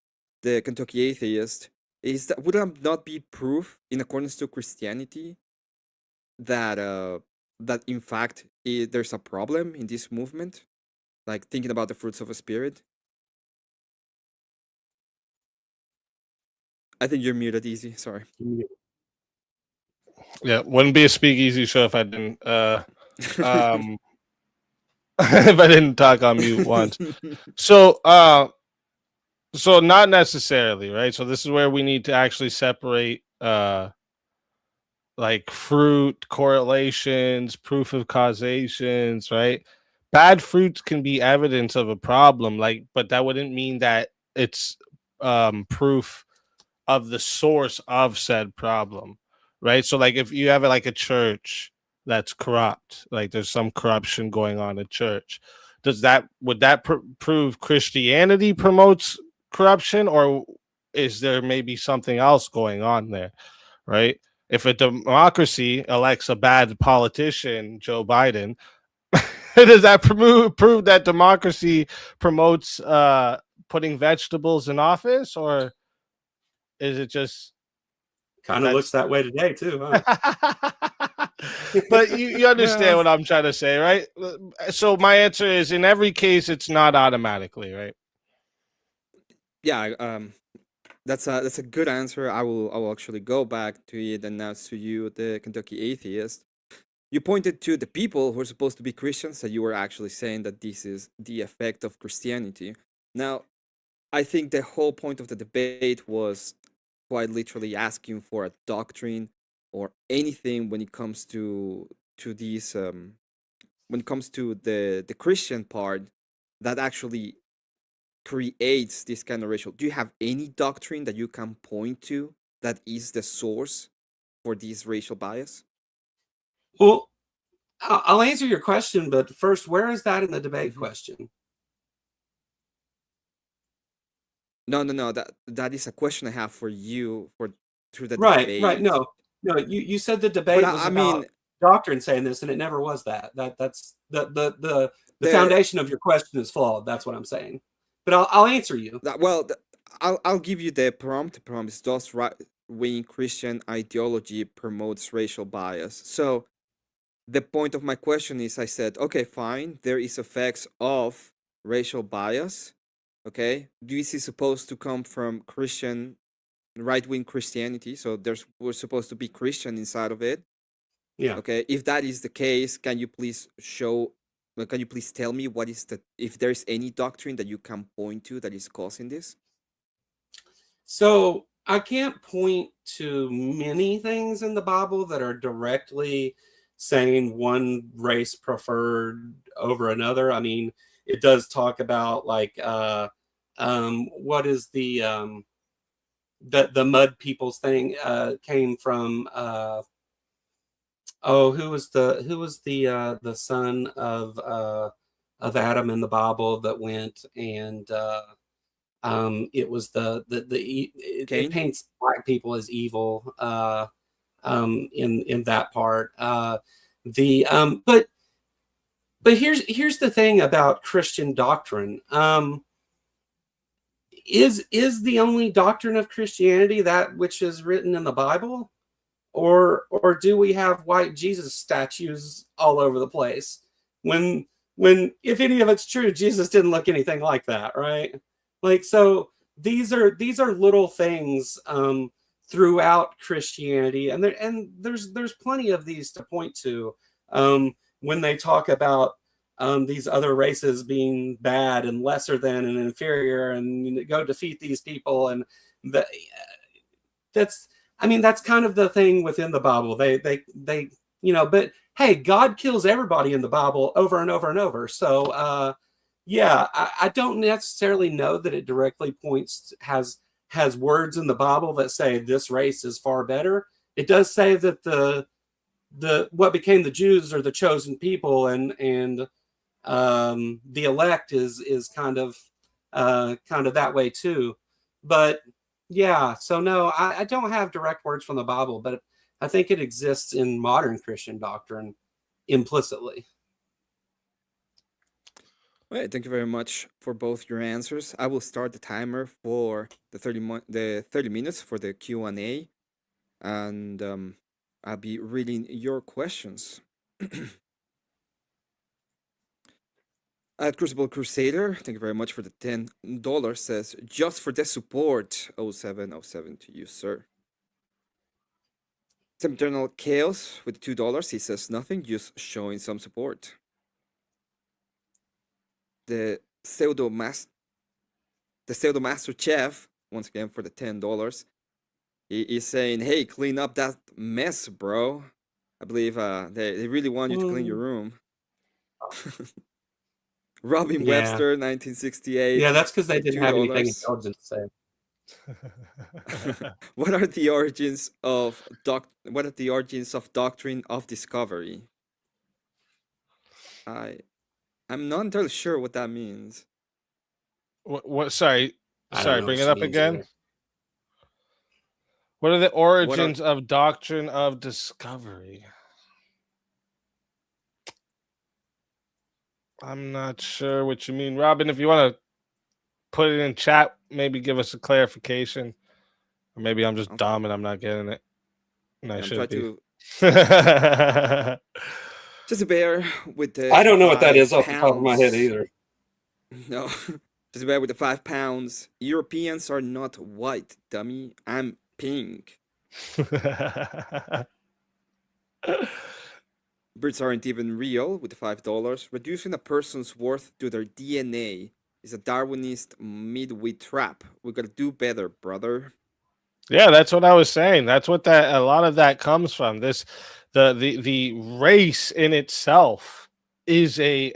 the Kentucky Atheist, would that not be proof in accordance to Christianity that in fact there's a problem in this movement, like thinking about the fruits of a spirit? I think you're muted, Easy. Sorry. Yeah, wouldn't be a SpeakeaZy show if I didn't if I didn't talk on mute once. So not necessarily, right? So this is where we need to actually separate like fruit correlations, proof of causations, right? Bad fruits can be evidence of a problem, like, but that wouldn't mean that it's proof of the source of said problem, right? So like if you have like a church that's corrupt, like there's some corruption going on in church, would that prove Christianity promotes corruption, or is there maybe something else going on there, right? If a democracy elects a bad politician, Joe Biden, does that prove that democracy promotes putting vegetables in office, or is it just kind of looks that way today too, huh? But you understand what I'm trying to say, right? So my answer is, in every case, it's not automatically, right? Yeah, that's a good answer. I will actually go back to it and now to you, the Kentucky Atheist. You pointed to the people who are supposed to be Christians, that you were actually saying that this is the effect of Christianity. Now, I think the whole point of the debate was quite literally asking for a doctrine or anything when it comes to these when it comes to the Christian part that actually creates this kind of racial. Do you have any doctrine that you can point to that is the source for this racial bias? Well, I'll answer your question, but first, where is that in the debate question? No. That is a question I have for you through the Right. debate. No. You said the debate was about doctrine saying this, and it never was that. That's the foundation of your question is flawed. That's what I'm saying. But I'll answer you. I'll give you the prompt. The prompt is, does right-wing Christian ideology promotes racial bias? So the point of my question is, I said, okay, fine, there is effects of racial bias. Okay, this is supposed to come from Christian, right-wing Christianity. So we're supposed to be Christian inside of it. Yeah. Okay, if that is the case, can you please tell me if there's any doctrine that you can point to that is causing this? So I can't point to many things in the Bible that are directly saying one race preferred over another. I mean, it does talk about like what is the mud peoples thing came from who was the son of Adam in the Bible that went and it was it paints black people as evil in that part. But here's the thing about Christian doctrine. Is the only doctrine of Christianity that which is written in the Bible? Or do we have white Jesus statues all over the place? When if any of it's true, Jesus didn't look anything like that, right? Like, so these are little things throughout Christianity, and there's plenty of these to point to when they talk about these other races being bad and lesser than and inferior, and go defeat these people, and that's kind of the thing within the Bible. They but hey, God kills everybody in the Bible over and over and over. So yeah, I don't necessarily know that it directly has words in the Bible that say this race is far better. It does say that the what became the Jews are the chosen people, and the elect is kind of that way too. But yeah, so no, I don't have direct words from the Bible, but I think it exists in modern Christian doctrine implicitly. Well, thank you very much for both your answers. I will start the timer for the 30 minutes for the Q&A, and I'll be reading your questions. At Crucible Crusader, thank you very much for the $10. Says, just for the support, 0707 to you, sir. Eternal Chaos with $2. He says nothing, just showing some support. The Pseudo Master Chef, once again for the $10. He is saying, hey, clean up that mess, bro. I believe they really want you to clean your room. Robin Webster, 1968. Yeah, that's because they didn't have anything intelligent to say. What are the origins of doctrine of discovery? I'm not entirely sure what that means. What? Sorry, Sorry, bring it up again. Either. What are the origins of doctrine of discovery? I'm not sure what you mean. Robin, if you want to put it in chat, maybe give us a clarification. Or maybe I'm just dumb and I'm not getting it. And I should be. Just a bear with the I don't know what that is off the top of my head either. No. Just a bear with the 5 pounds. Europeans are not white, dummy. I'm pink. Birds aren't even real with the $5. Reducing a person's worth to their DNA is a Darwinist midway trap. We gotta do better, brother. Yeah, that's what I was saying. That's what a lot of that comes from. The race in itself is a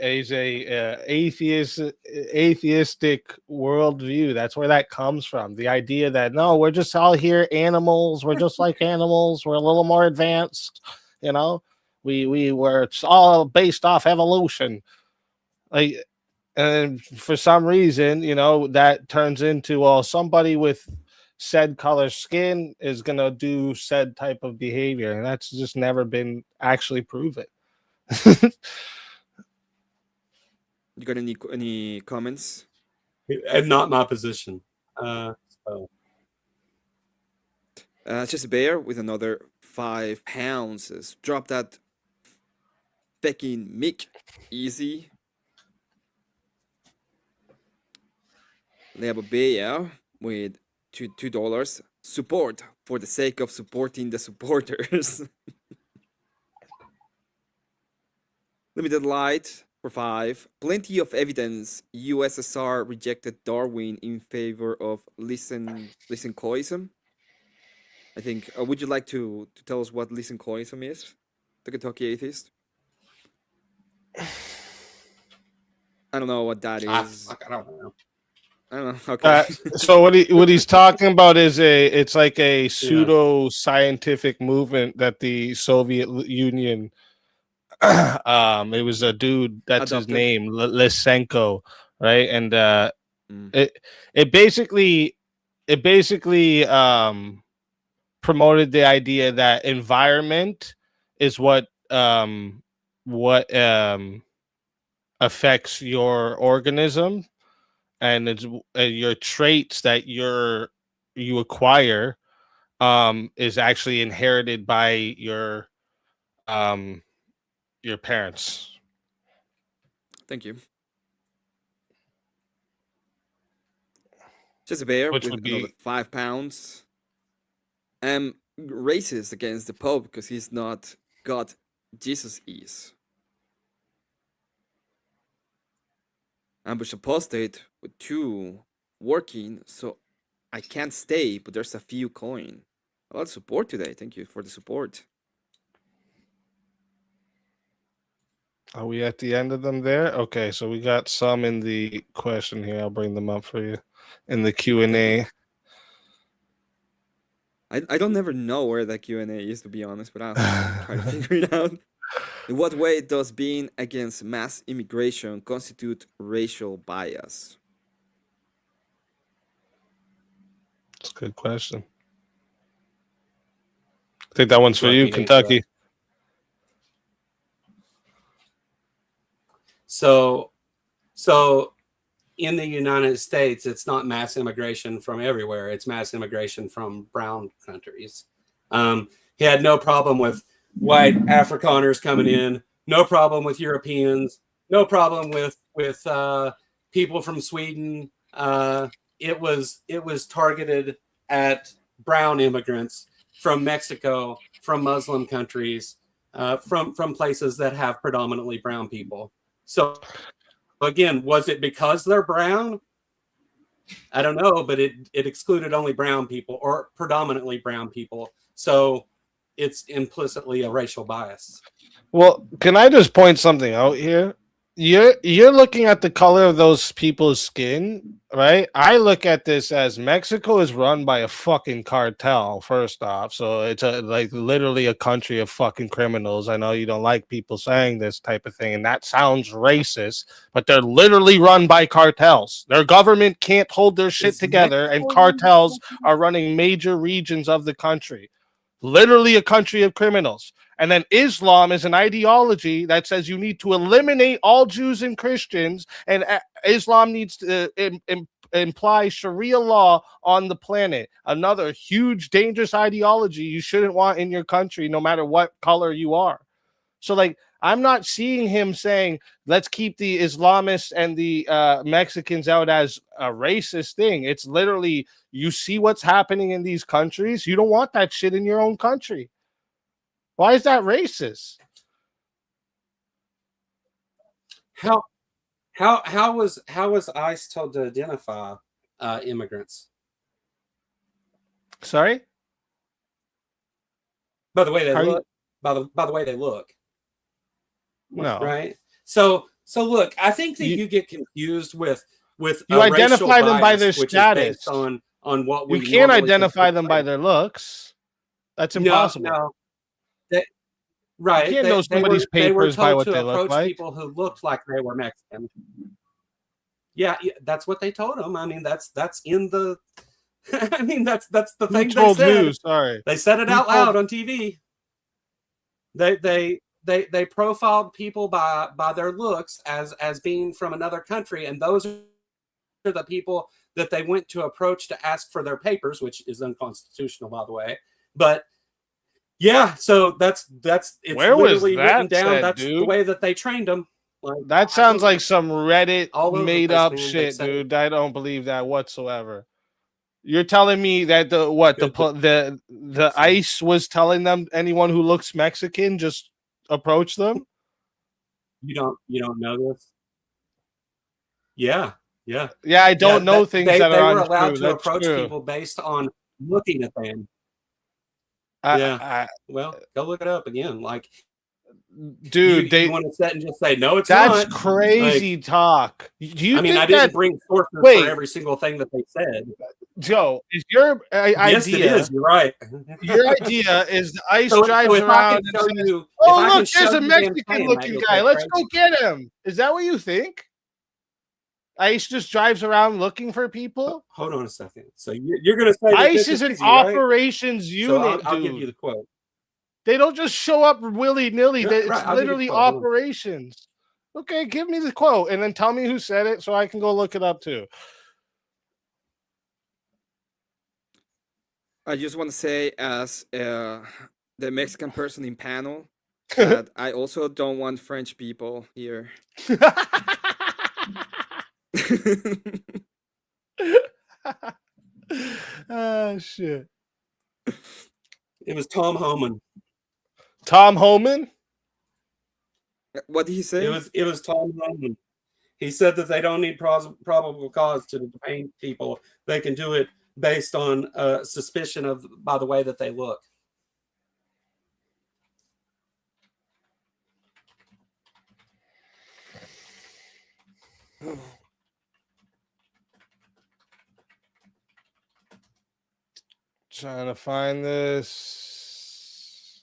atheistic worldview. That's where that comes from. The idea that no, we're just all here animals. We're just like animals. We're a little more advanced. You know, it's all based off evolution. Like, and for some reason, you know, that turns into somebody with said color skin is gonna do said type of behavior, and that's just never been actually proven. You got any comments? And not my position. Just a bear with another 5 pounds. Drop that fucking mic easy. They have a bear with $2. Support for the sake of supporting the supporters. Limited light for 5. Plenty of evidence. USSR rejected Darwin in favor of Lysenkoism. I think. Would you like to tell us what Lysenkoism is? The Kentucky Atheist. I don't know what that is. I don't know. I don't know. Okay. So what he's talking about is it's like a pseudo scientific movement that the Soviet Union. It was a dude that's Adopted. his name, Lysenko, right? And it basically promoted the idea that environment is what affects your organism, and it's your traits that you acquire is actually inherited by your parents. Thank you. Just a bear Which with would be another 5 pounds. Racist against the Pope because he's not God. Jesus is. Ambush apostate with 2 working, so I can't stay, but there's a few coin. A lot of support today. Thank you for the support. Are we at the end of them there? Okay, so we got some in the question here. I'll bring them up for you in the Q&A. I don't never know where that Q&A is, to be honest, but I'll try to figure it out. In what way does being against mass immigration constitute racial bias? That's a good question. I think that one's for you, Kentucky. So in the United States, it's not mass immigration from everywhere. It's mass immigration from brown countries. He had no problem with white Afrikaners coming in, no problem with Europeans, no problem with people from Sweden. It was targeted at brown immigrants from Mexico, from Muslim countries, from places that have predominantly brown people. So again, was it because they're brown? I don't know, but it excluded only brown people or predominantly brown people. So it's implicitly a racial bias. Well, can I just point something out here? you're looking at the color of those people's skin, right? I look at this as Mexico is run by a fucking cartel, first off. So it's like literally a country of fucking criminals. I know you don't like people saying this type of thing, and that sounds racist, but they're literally run by cartels. Their government can't hold their shit together, and cartels are running major regions of the country. Literally a country of criminals. And then Islam is an ideology that says you need to eliminate all Jews and Christians, and Islam needs to imply Sharia law on the planet. Another huge, dangerous ideology you shouldn't want in your country, no matter what color you are. So, like, I'm not seeing him saying, let's keep the Islamists and the Mexicans out as a racist thing. It's literally, you see what's happening in these countries. You don't want that shit in your own country. Why is that racist? How was ICE told to identify immigrants? Sorry? By the way they look. By the way they look. No. Right. So look, I think that you get confused with you identify them by their status on what we you can't identify them by their looks. That's impossible. No. Right. You can't know somebody's papers by what they look like. People who looked like they were Mexican. Yeah, that's what they told them. I mean, that's in the. I mean, that's the thing they said. Who? Sorry, they said it out loud on TV. They profiled people by their looks as being from another country, and those are the people that they went to approach to ask for their papers, which is unconstitutional, by the way. But yeah, so that's it's where literally was that written down. said, That's dude? the way that they trained them. Like, that sounds like some Reddit made up man, shit, dude. I don't believe that whatsoever. You're telling me that the ICE was telling them anyone who looks Mexican just approach them? You don't know this? Yeah. I don't know things that they are were untrue. allowed to That's approach true. people based on looking at them. Well, go look it up again. Like, dude, you want to sit and just say no, it's that's not. crazy talk. Do you think I didn't bring sources for every single thing that they said. Joe, is your idea? Yes, it is. You're right. Your idea is the ICE drives around and says, "Oh, look, there's a Mexican-looking guy. Let's go get him." Is that what you think? ICE just drives around looking for people? Hold on a second. So you're going to say ICE is an operations unit, so I'll give you the quote. They don't just show up willy-nilly. Right, it's literally operations. Okay, give me the quote and then tell me who said it so I can go look it up too. I just want to say, as the Mexican person in panel, that I also don't want French people here. Oh shit! It was Tom Homan. Tom Homan? What did he say? It was Tom Homan. He said that they don't need probable cause to detain people. They can do it based on suspicion of by the way that they look. Trying to find this.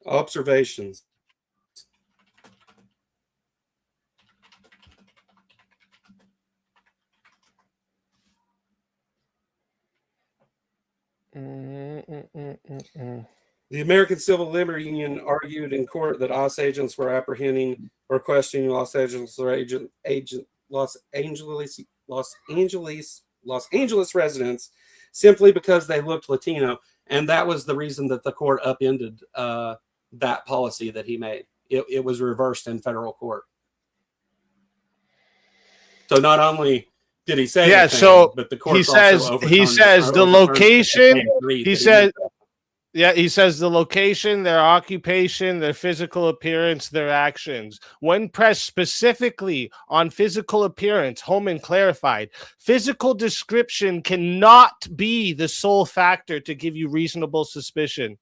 Observations. The American Civil Liberty Union argued in court that ICE agents were apprehending or questioning Los Angeles residents simply because they looked Latino, and that was the reason that the court upended that policy that he made. It was reversed in federal court. So not only did he say anything, but the court he says the location. He says the location, their occupation, their physical appearance, their actions. When pressed specifically on physical appearance, Homan clarified, physical description cannot be the sole factor to give you reasonable suspicion.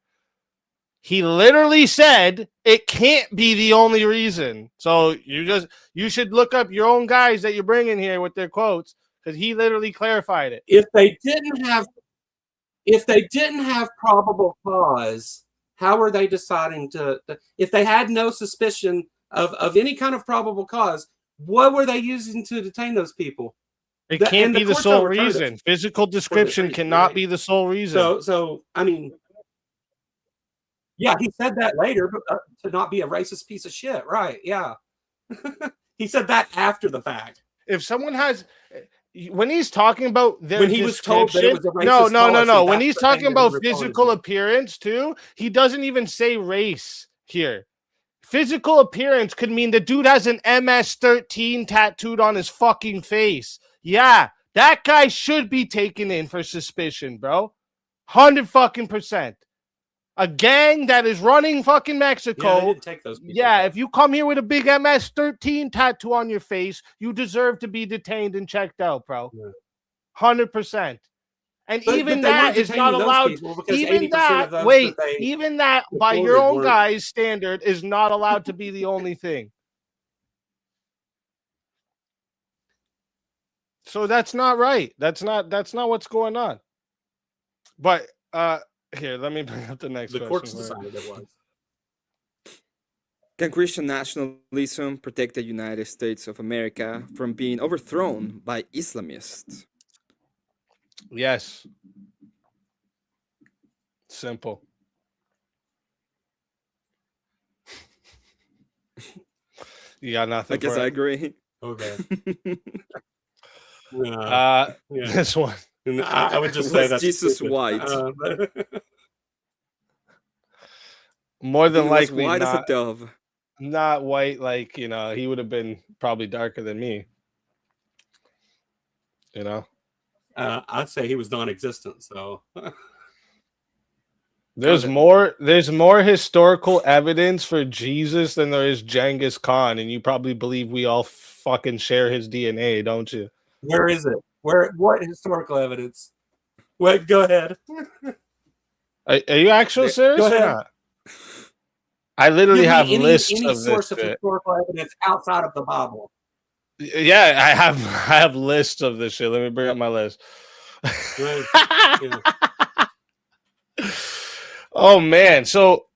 He literally said it can't be the only reason. So you should look up your own guys that you're bringing here with their quotes, because he literally clarified it. If they didn't have probable cause, how were they deciding to? If they had no suspicion of any kind of probable cause, what were they using to detain those people? It can't be the sole reason. Physical description cannot be the sole reason. So I mean, yeah, he said that later, but to not be a racist piece of shit, right? Yeah, he said that after the fact. If someone has, when he's talking about their when he was told that it was a racist no. When he's talking about physical appearance too, he doesn't even say race here. Physical appearance could mean the dude has an MS-13 tattooed on his fucking face. Yeah, that guy should be taken in for suspicion, bro. 100%. A gang that is running fucking Mexico. Yeah, they didn't take those people. Yeah, if you come here with a big MS-13 tattoo on your face, you deserve to be detained and checked out, bro. 100%. And even that is not allowed. Even that, wait, even that by your own guy's standard is not allowed to be the only thing. So that's not right. That's not what's going on. But here, let me bring up the next question. The courts decided it was. Can Christian nationalism protect the United States of America from being overthrown by Islamists? Yes. Simple. You got nothing. I guess I agree. Okay. This one. I would just say that's Jesus stupid. white. More than likely white not, as a dove. Not white, like, you know, he would have been probably darker than me. You know? I'd say he was non-existent, so there's more historical evidence for Jesus than there is Genghis Khan, and you probably believe we all fucking share his DNA, don't you? Where is it? What historical evidence? Wait, go ahead. Are you actually serious? Go ahead. Or not? I literally have lists any of source this of historical evidence outside of the Bible. Yeah, I have lists of this shit. Let me bring up my list. Yeah. Oh man, so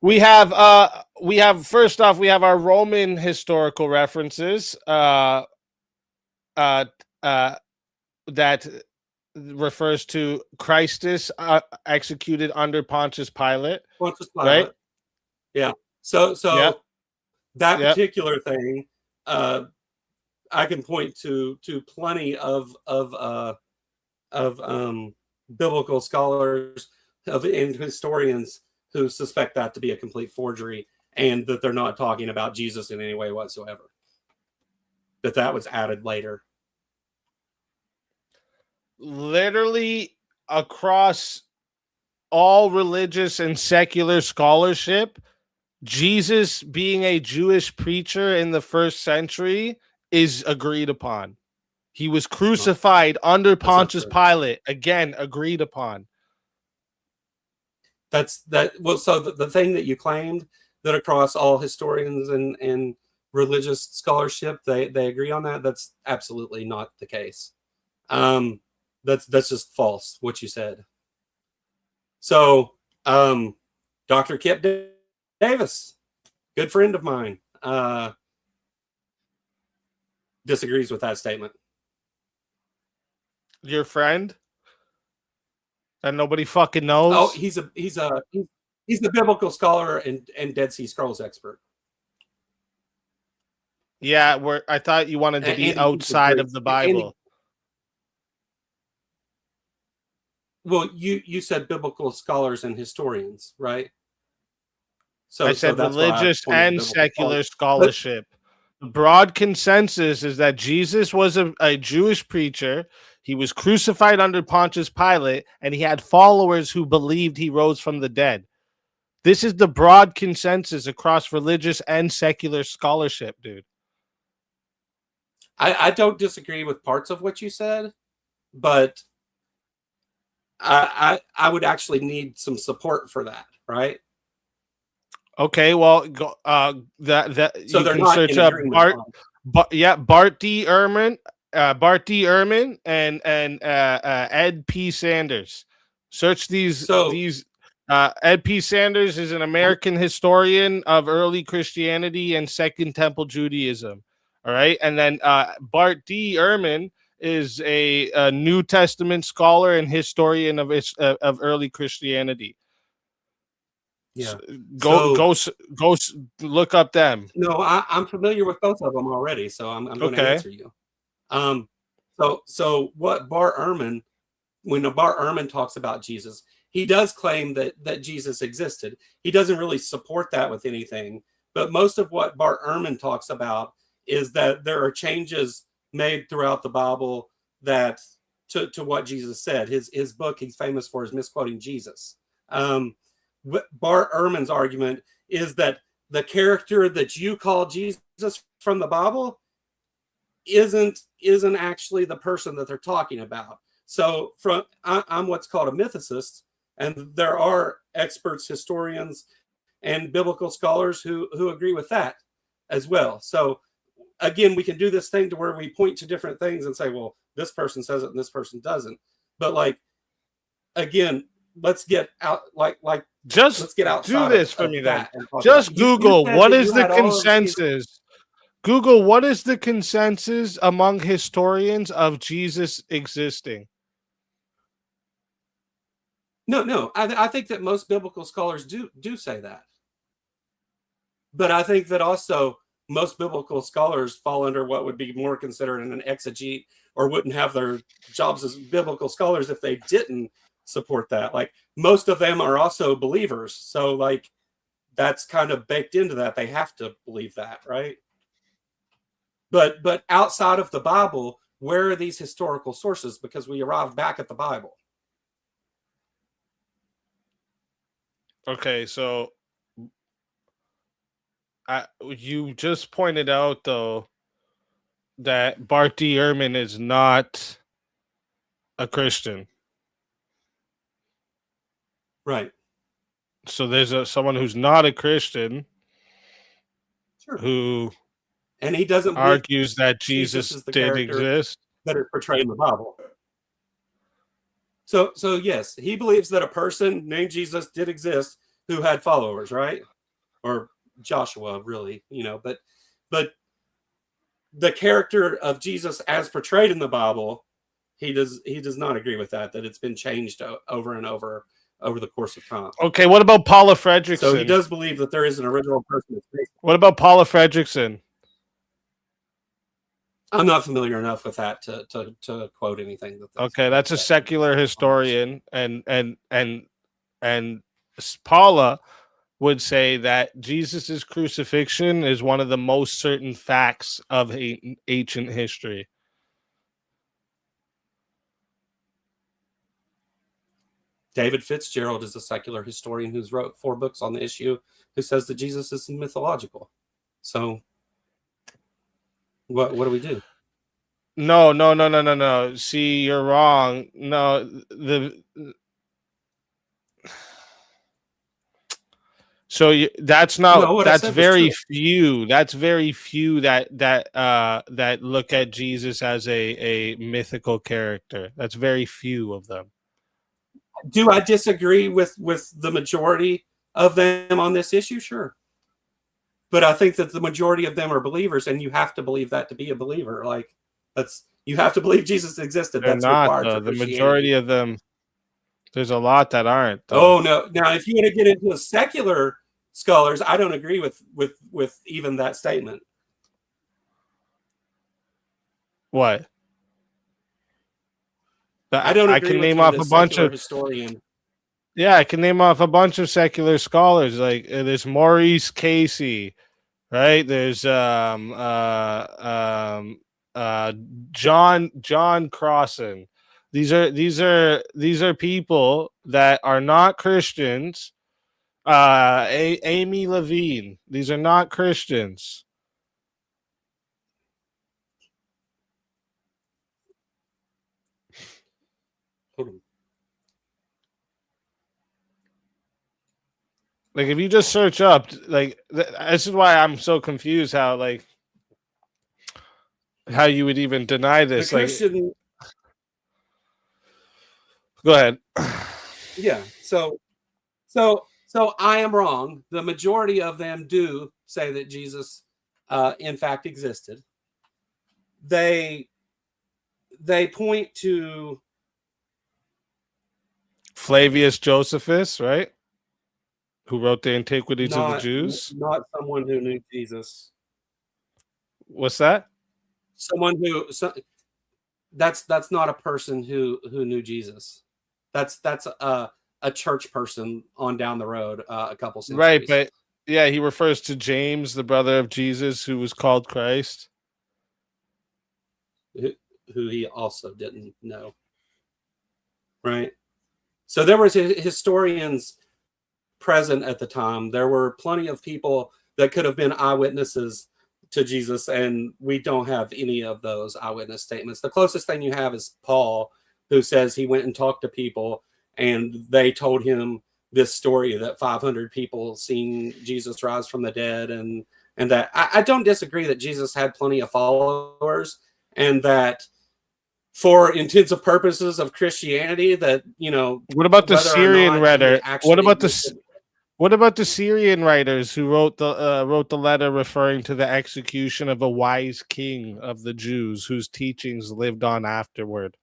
we have first off, we have our Roman historical references that refers to Christus executed under Pontius Pilate. Right? Yeah. So Yep. that particular thing, I can point to plenty of biblical scholars and historians who suspect that to be a complete forgery, and that they're not talking about Jesus in any way whatsoever. That was added later. Literally across all religious and secular scholarship, Jesus being a Jewish preacher in the first century is agreed upon. He was crucified under Pontius Pilate. Again, agreed upon. Well, so the thing that you claimed, that across all historians and religious scholarship, they agree on that's absolutely not the case. That's just false, what you said. So, Dr. Kip Davis, good friend of mine, disagrees with that statement. Your friend? That nobody fucking knows? Oh, he's a biblical scholar and Dead Sea Scrolls expert. Yeah, I thought you wanted to be outside of the Bible. Well, you said biblical scholars and historians, right? So I said religious and secular scholarship. The broad consensus is that Jesus was a Jewish preacher. He was crucified under Pontius Pilate, and he had followers who believed he rose from the dead. This is the broad consensus across religious and secular scholarship, dude. I don't disagree with parts of what you said, but I would actually need some support for that, right? Okay, well, go, that So you they're can not search in up agreement Bart, on. Bart D. Ehrman, and Ed P. Sanders. Search these. So Ed P. Sanders is an American historian of early Christianity and Second Temple Judaism. All right, and then Bart D. Ehrman is a New Testament scholar and historian of early Christianity. yeah, Go look up them. No, I'm familiar with both of them already, so I'm going to answer you. So what Bart Ehrman, when Bart Ehrman talks about Jesus, he does claim that Jesus existed. He doesn't really support that with anything, but most of what Bart Ehrman talks about is that there are changes made throughout the Bible that to what Jesus said. His book he's famous for is misquoting Jesus. Bart Ehrman's argument is that the character that you call Jesus from the Bible isn't actually the person that they're talking about. So I'm what's called a mythicist, and there are experts, historians, and biblical scholars who agree with that as well. So again, we can do this thing to where we point to different things and say, well, this person says it and this person doesn't. But like, again, let's get out let's get outside. Do this for me then. Just Google what is the consensus. Google what is the consensus among historians of Jesus existing. No. I think that most biblical scholars do say that. But I think that also most biblical scholars fall under what would be more considered an exegete, or wouldn't have their jobs as biblical scholars if they didn't support that. Like, most of them are also believers. So like, that's kind of baked into that. They have to believe that, right? But outside of the Bible, where are these historical sources? Because we arrived back at the Bible. Okay, so you just pointed out though that Bart D. Ehrman is not a Christian, right? So there's someone who's not a Christian, sure, who and he doesn't argues that Jesus did exist, that is portrayed in the Bible. So yes, he believes that a person named Jesus did exist who had followers, right? Or Joshua, really, but the character of Jesus as portrayed in the Bible, he does not agree with that it's been changed over and over the course of time. Okay, what about Paula Fredrickson? So he does believe that there is an original person. What about Paula Fredrickson? I'm not familiar enough with that to quote anything. Okay, that's a secular historian, and Paula would say that Jesus's crucifixion is one of the most certain facts of ancient history. David Fitzgerald is a secular historian who's wrote 4 books on the issue, who says that Jesus is mythological. So what do we do? No. See, you're wrong. No, that's not. No, that's very few. That's very few that look at Jesus as a mythical character. That's very few of them. Do I disagree with the majority of them on this issue? Sure. But I think that the majority of them are believers, and you have to believe that to be a believer. Like, you have to believe Jesus existed. They're that's not, required for the majority of them. There's a lot that aren't. Though. Oh no! Now, if you want to get into secular scholars, I don't agree with even that statement. What? I don't. I can name off a bunch of historian. Yeah, I can name off a bunch of secular scholars. Like there's Maurice Casey, right? There's John Crossan. These are people that are not Christians. Amy Levine. These are not Christians. Like if you just search up, like this is why I'm so confused how you would even deny this. The Christian, go ahead. Yeah. So I am wrong. The majority of them do say that Jesus, in fact, existed. They point to Flavius Josephus, right? Who wrote the Antiquities of the Jews? Not someone who knew Jesus. What's that? Someone who that's not a person who knew Jesus. That's a church person on down the road a couple centuries. Right, but yeah, he refers to James, the brother of Jesus, who was called Christ, who he also didn't know. Right. So there was historians present at the time. There were plenty of people that could have been eyewitnesses to Jesus, and we don't have any of those eyewitness statements. The closest thing you have is Paul, who says he went and talked to people, and they told him this story that 500 people seen Jesus rise from the dead, and that I don't disagree that Jesus had plenty of followers, and that for intensive purposes of Christianity, that What about the Syrian writer? What about the Syrian writers who wrote the letter referring to the execution of a wise king of the Jews whose teachings lived on afterward?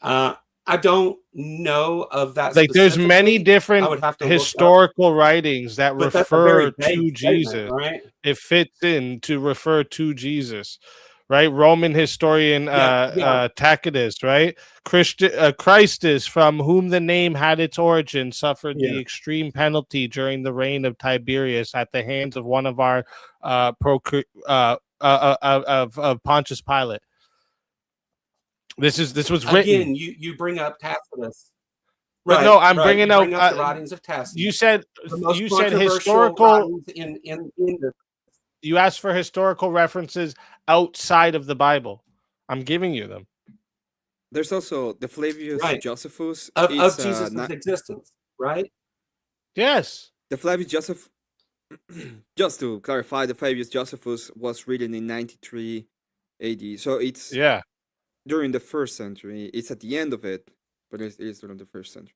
I don't know of that. Like, there's many different historical writings that refer to Jesus. Right? It fits in to refer to Jesus. Right, Roman historian Tacitus, right? Christus, from whom the name had its origin, suffered the extreme penalty during the reign of Tiberius at the hands of one of our of Pontius Pilate. This was written. Again, you bring up Tacitus. But right, no, I'm right. bringing you out the writings of Tacitus. You said historical. You asked for historical references outside of the Bible. I'm giving you them. There's also the Flavius Josephus of Jesus' existence, right? Yes. The Flavius Joseph. Just to clarify, the Flavius Josephus was written in 93 AD, so it's during the first century. It's at the end of it, but it is during the first century.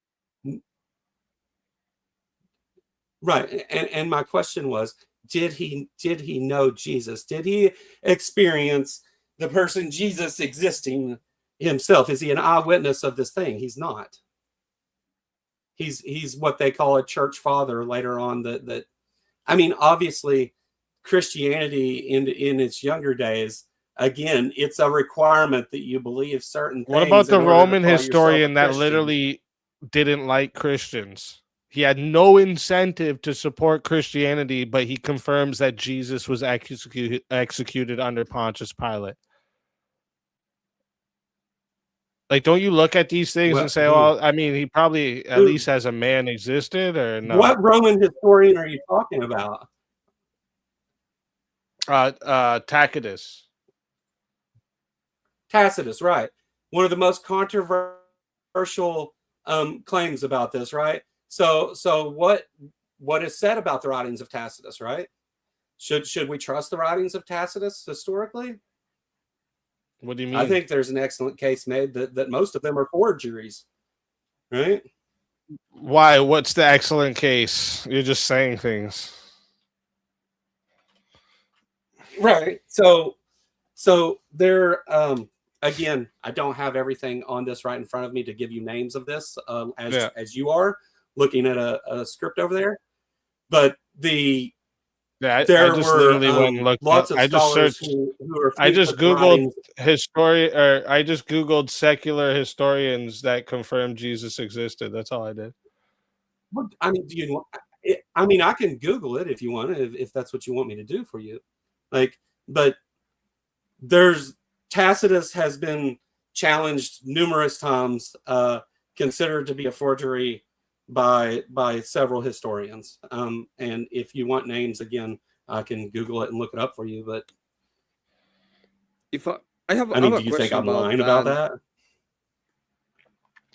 Right, and my question was, did he know Jesus? Did he experience the person Jesus existing himself? Is he an eyewitness of this thing? He's not. He's what they call a church father later on. That I mean, obviously, Christianity in its younger days, again, it's a requirement that you believe certain things. What about the Roman historian that literally didn't like Christians? He had no incentive to support Christianity, but he confirms that Jesus was executed under Pontius Pilate. Like, don't you look at these things and say, well, I mean, he probably at least as a man existed, or no? What Roman historian are you talking about? Tacitus. Tacitus, right. One of the most controversial claims about this, right? So what is said about the writings of Tacitus, right? Should we trust the writings of Tacitus historically? What do you mean? I think there's an excellent case made that most of them are forgeries, right? Why? What's the excellent case? You're just saying things. Right. So there, again, I don't have everything on this right in front of me to give you names of this as you are looking at a script over there, but I just literally went and looked. Lots of I just searched. who are I just googled I just googled secular historians that confirm Jesus existed. That's all I did. I mean, I can Google it if you want, if that's what you want me to do for you. But Tacitus has been challenged numerous times, considered to be a forgery by several historians. And if you want names, again, I can Google it and look it up for you. But if I have, do you think I'm lying about that?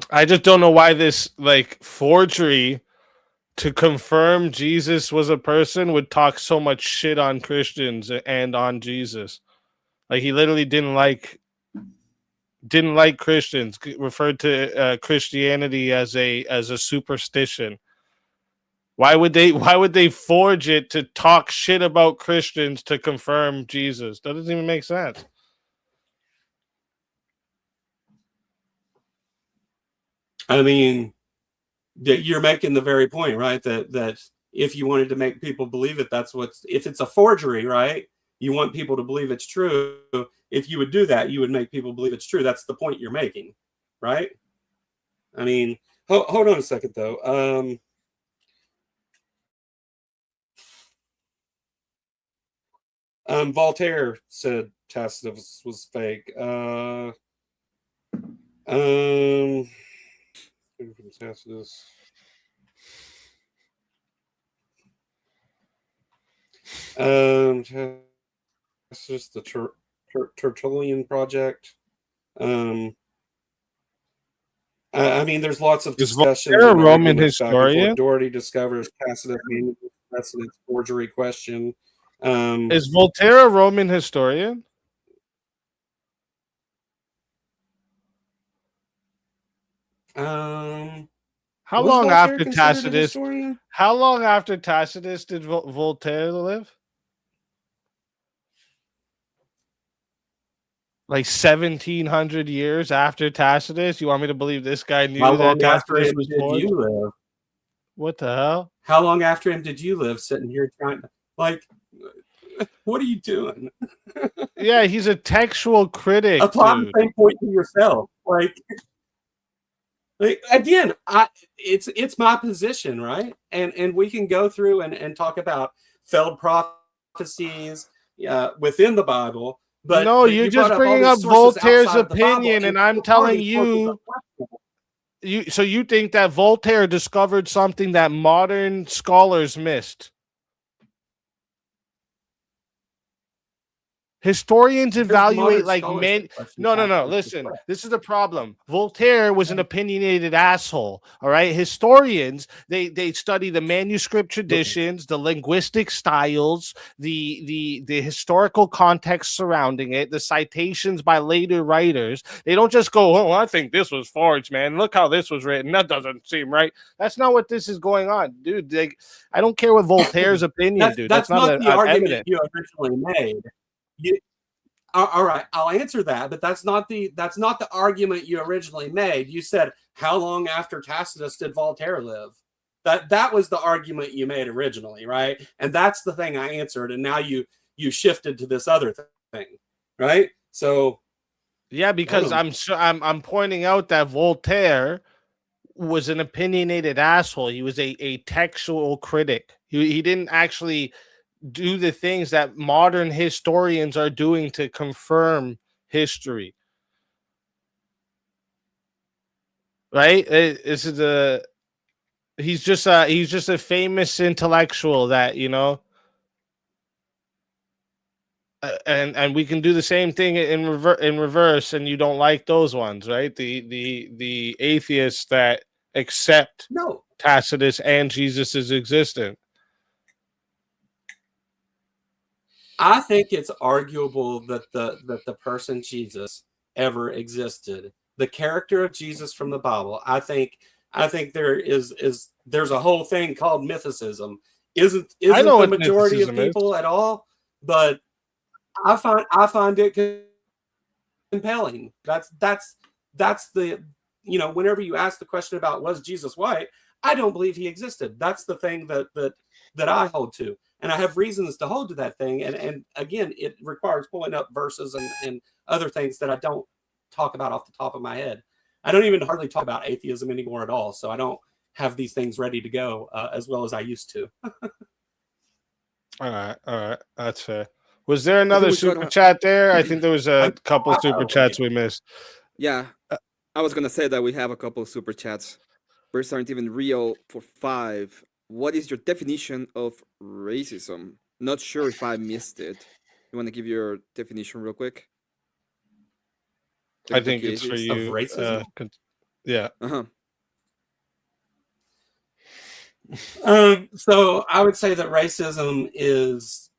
I just don't know why this like forgery to confirm Jesus was a person would talk so much shit on Christians and on Jesus. Like he literally didn't like Christians, referred to Christianity as a superstition. Why would they forge it to talk shit about Christians to confirm Jesus? That doesn't even make sense. I mean, you're making the very point, right? That if you wanted to make people believe it, that's what's, if it's a forgery, right? You want people to believe it's true. If you would do that, you would make people believe it's true. That's the point you're making, right? I mean, hold on a second though. Voltaire said Tacitus was fake. Tacitus. Tacitus, the Tertullian Project. I mean, there's lots of discussions. Is Voltaire a Roman historian? Doherty discovers Tacitus precedence forgery question. Is Voltaire a Roman historian? How long after Tacitus? How long after Tacitus did Voltaire live? Like 1700 years after Tacitus? You want me to believe this guy knew that Tacitus was born? What the hell? How long after him did you live sitting here trying to, like, what are you doing? Yeah, he's a textual critic. Apply the same point to yourself. Like again, it's my position, right? And we can go through and talk about failed prophecies within the Bible. But no, you're just bringing up Voltaire's opinion, and I'm telling you, so you think that Voltaire discovered something that modern scholars missed? Historians evaluate like men. No. Listen, this is the problem. Voltaire was an opinionated asshole. All right. Historians, they study the manuscript traditions, the linguistic styles, the historical context surrounding it, the citations by later writers. They don't just go, "Oh, I think this was forged, man. Look how this was written. That doesn't seem right." That's not what this is going on, dude. I don't care what Voltaire's opinion, dude. That's not the argument you originally made. All right, I'll answer that, but that's not the argument you originally made. You said, how long after Tacitus did Voltaire live? That was the argument you made originally, right? And that's the thing I answered, and now you shifted to this other thing, right? So yeah, because I'm pointing out that Voltaire was an opinionated asshole. He was a textual critic. He didn't actually do the things that modern historians are doing to confirm history, right? This is he's just a famous intellectual that, you know, and we can do the same thing in reverse, and you don't like those ones, right? The atheists that accept Tacitus and Jesus's existence. I think it's arguable that the person Jesus ever existed. The character of Jesus from the Bible. I think there's a whole thing called mythicism. Isn't the majority of people at all, but I find it compelling. That's the, you know, whenever you ask the question about was Jesus white, I don't believe he existed. That's the thing that I hold to. And I have reasons to hold to that thing. And again, it requires pulling up verses and other things that I don't talk about off the top of my head. I don't even hardly talk about atheism anymore at all. So I don't have these things ready to go as well as I used to. All right. That's fair. Was there another super chat there? I think there was a couple super chats we missed. Yeah, I was going to say that we have a couple of super chats. First aren't even real for 5. What is your definition of racism? Not sure if I missed it. You want to give your definition real quick? I think it's for you. Racism? Yeah. So I would say that racism is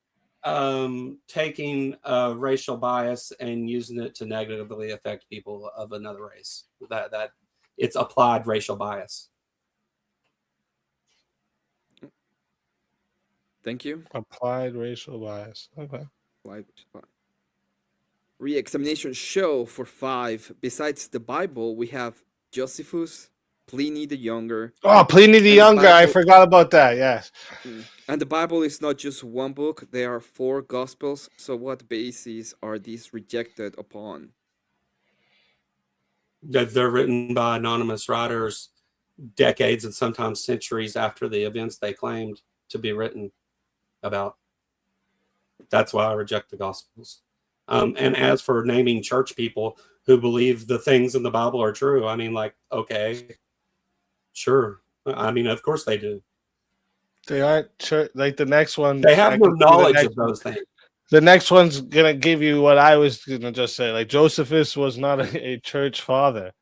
taking racial bias and using it to negatively affect people of another race. That it's applied racial bias. Thank you. Applied racial bias. Okay. Re-examination show for 5. Besides the Bible, we have Josephus, Pliny the Younger. Oh, Pliny the Younger. I Bible, forgot about that. Yes. And the Bible is not just one book. There are 4 Gospels. So what bases are these rejected upon? That they're written by anonymous writers decades and sometimes centuries after the events they claimed to be written about. That's why I reject the Gospels. And as for naming church people who believe the things in the Bible are true, I mean, like, okay, sure. I mean, of course they do. They aren't church. Like the next one, they have no knowledge of those things. The next one's gonna give you what I was gonna just say. Like Josephus was not a church father.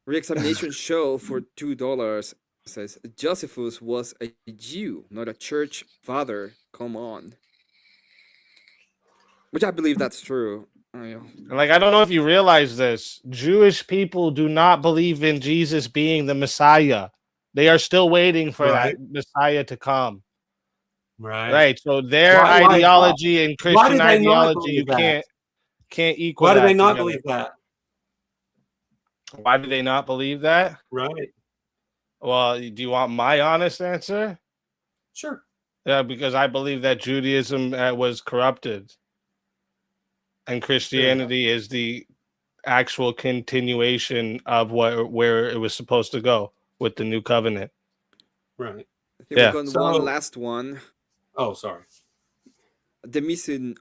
Re-examination show for $2 says Josephus was a Jew, not a church father. Come on. Which I believe that's true. Like, I don't know if you realize this. Jewish people do not believe in Jesus being the Messiah. They are still waiting for that Messiah to come. Right. So their ideology and Christian ideology, you can't equal. Why do they not believe that? Why do they not believe that? Right. Well, do you want my honest answer? Sure. Yeah, because I believe that Judaism was corrupted. And Christianity is the actual continuation of where it was supposed to go with the new covenant. Right. I think we've got one last one. Oh, sorry. The missing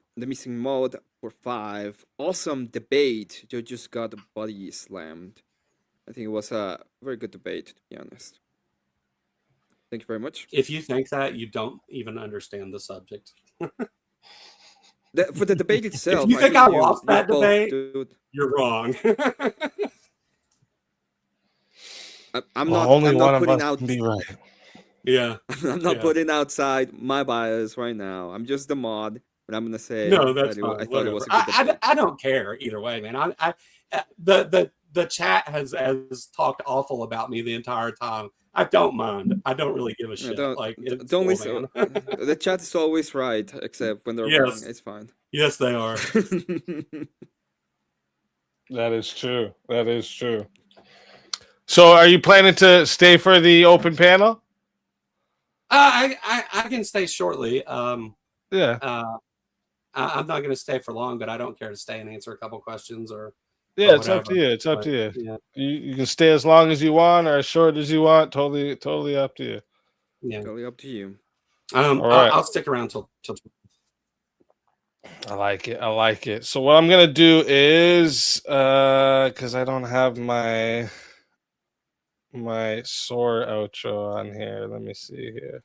mode for 5. Awesome debate. You just got the body slammed. I think it was a very good debate, to be honest. Thank you very much. If you think that, you don't even understand the subject. For the debate itself, if you think I lost that debate, you're wrong. I'm not putting out. Be right. Yeah, I'm not putting outside my bias right now. I'm just the mod, but I'm gonna say no. That's fine. I thought it was. I don't care either way, man. The chat has talked awful about me the entire time. I don't mind. I don't really give a shit. Don't cool, listen. The chat is always right, except when they're wrong. It's fine. Yes, they are. That is true. That is true. So, are you planning to stay for the open panel? I can stay shortly. Yeah. I'm not going to stay for long, but I don't care to stay and answer a couple questions or. Yeah, it's up to you. It's up to you. Yeah. You can stay as long as you want or as short as you want. Totally up to you. Yeah, totally up to you. All right. I'll stick around till. I like it. So what I'm gonna do is, because I don't have my sore outro on here. Let me see here.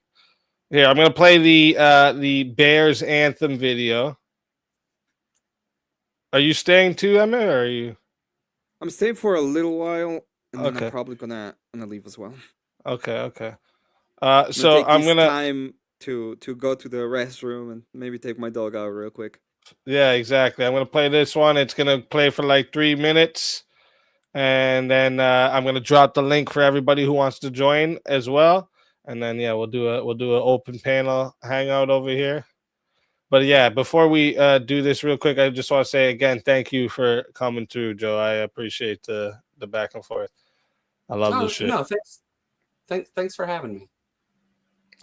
Here, I'm gonna play the Bears anthem video. Are you staying too, Emmett, or are you? I'm staying for a little while, and then I'm probably gonna leave as well. Okay. So I'm gonna time to go to the restroom and maybe take my dog out real quick. Yeah, exactly. I'm gonna play this one. It's gonna play for like 3 minutes, and then I'm gonna drop the link for everybody who wants to join as well. And then we'll do an open panel hangout over here. But yeah, before we do this real quick, I just want to say again, thank you for coming through, Joe. I appreciate the back and forth. I love this shit. No, thanks for having me.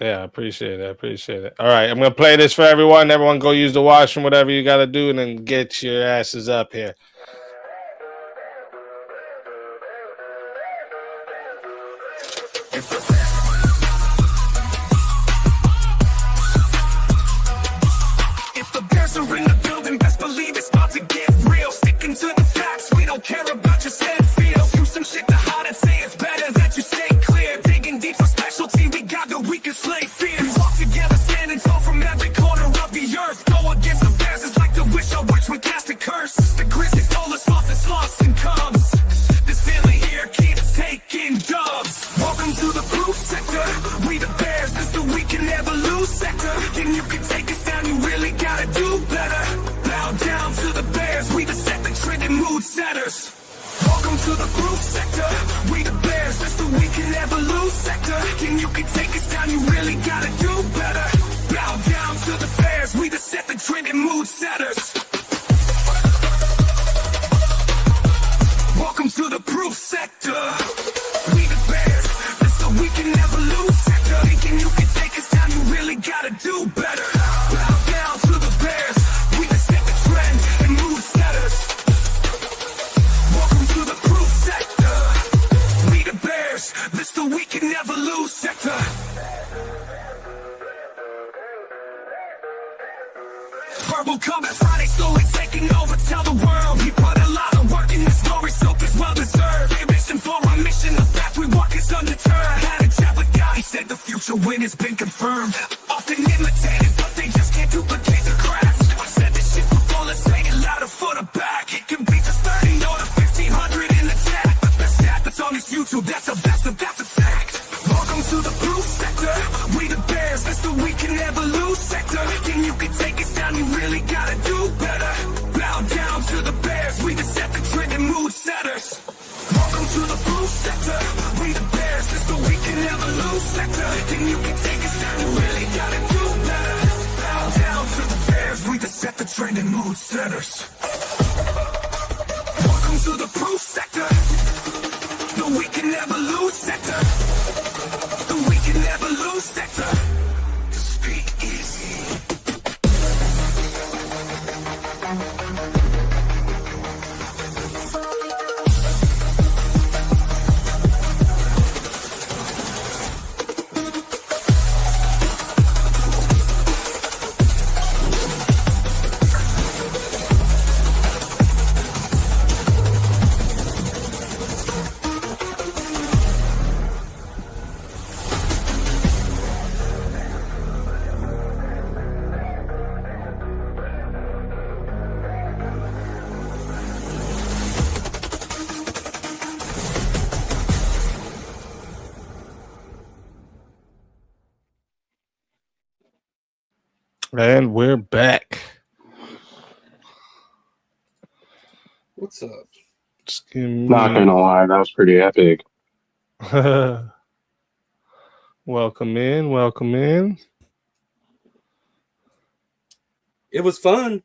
Yeah, I appreciate it. All right, I'm gonna play this for everyone. Everyone go use the washroom, whatever you gotta do, and then get your asses up here. If the bears are in the building, best believe it's about to get real. Sticking to the facts, we don't care about your sad feels. Do some shit to hide and say it's better that you stay clear. Digging deep for specialty, we got the weakest slave fear. We walk together, standing tall from every corner of the earth. Go against the bears, it's like the wish of which we cast a curse. The grit is all the proof sector. We the bears, this the we can never lose sector. And you can take us down, you really gotta do better. Bow down to the bears, we the set the trend and mood setters. Welcome to the proof sector. We the bears, this the we can never lose sector. And you can take us down, you really gotta do better. Bow down to the bears, we the set the trend and mood setters. Welcome to the proof sector. We the bears, this the we can never lose sector. Thinking you can take us down, you really gotta do better. Bow down to the bears, we the set the trend and mood setters. Welcome to the proof sector. We the bears, this the we can never lose sector. Verbal combat Friday slowly taking over, tell the world we put a lot of work in this story, so it's well deserved. Ambition for our mission, the path we walk is undeterred. Had a chat with God, he said the future win has been confirmed. Often imitated, but they just can't duplicate the craft. I said this shit before, let's say it louder for the back. It can be just 30 or the 1500 in the chat. The best stat that's on this YouTube, that's a fact. Welcome to the proof sector. We the bears, that's the we can never lose sector. And you can take us down, you really gotta do better. Bow down to the bears, we the set the trend and mood setters. Welcome to the proof sector. We the bears, that's the we can never lose sector. And you can take us down, you really gotta do better. Bow down to the bears, we the set the trend and mood setters. Welcome to the proof sector. The we can never lose sector. The we can never lose sector. Speak easy. And we're back. What's up? Just give me... Not gonna lie, that was pretty epic. Welcome in, welcome in. It was fun.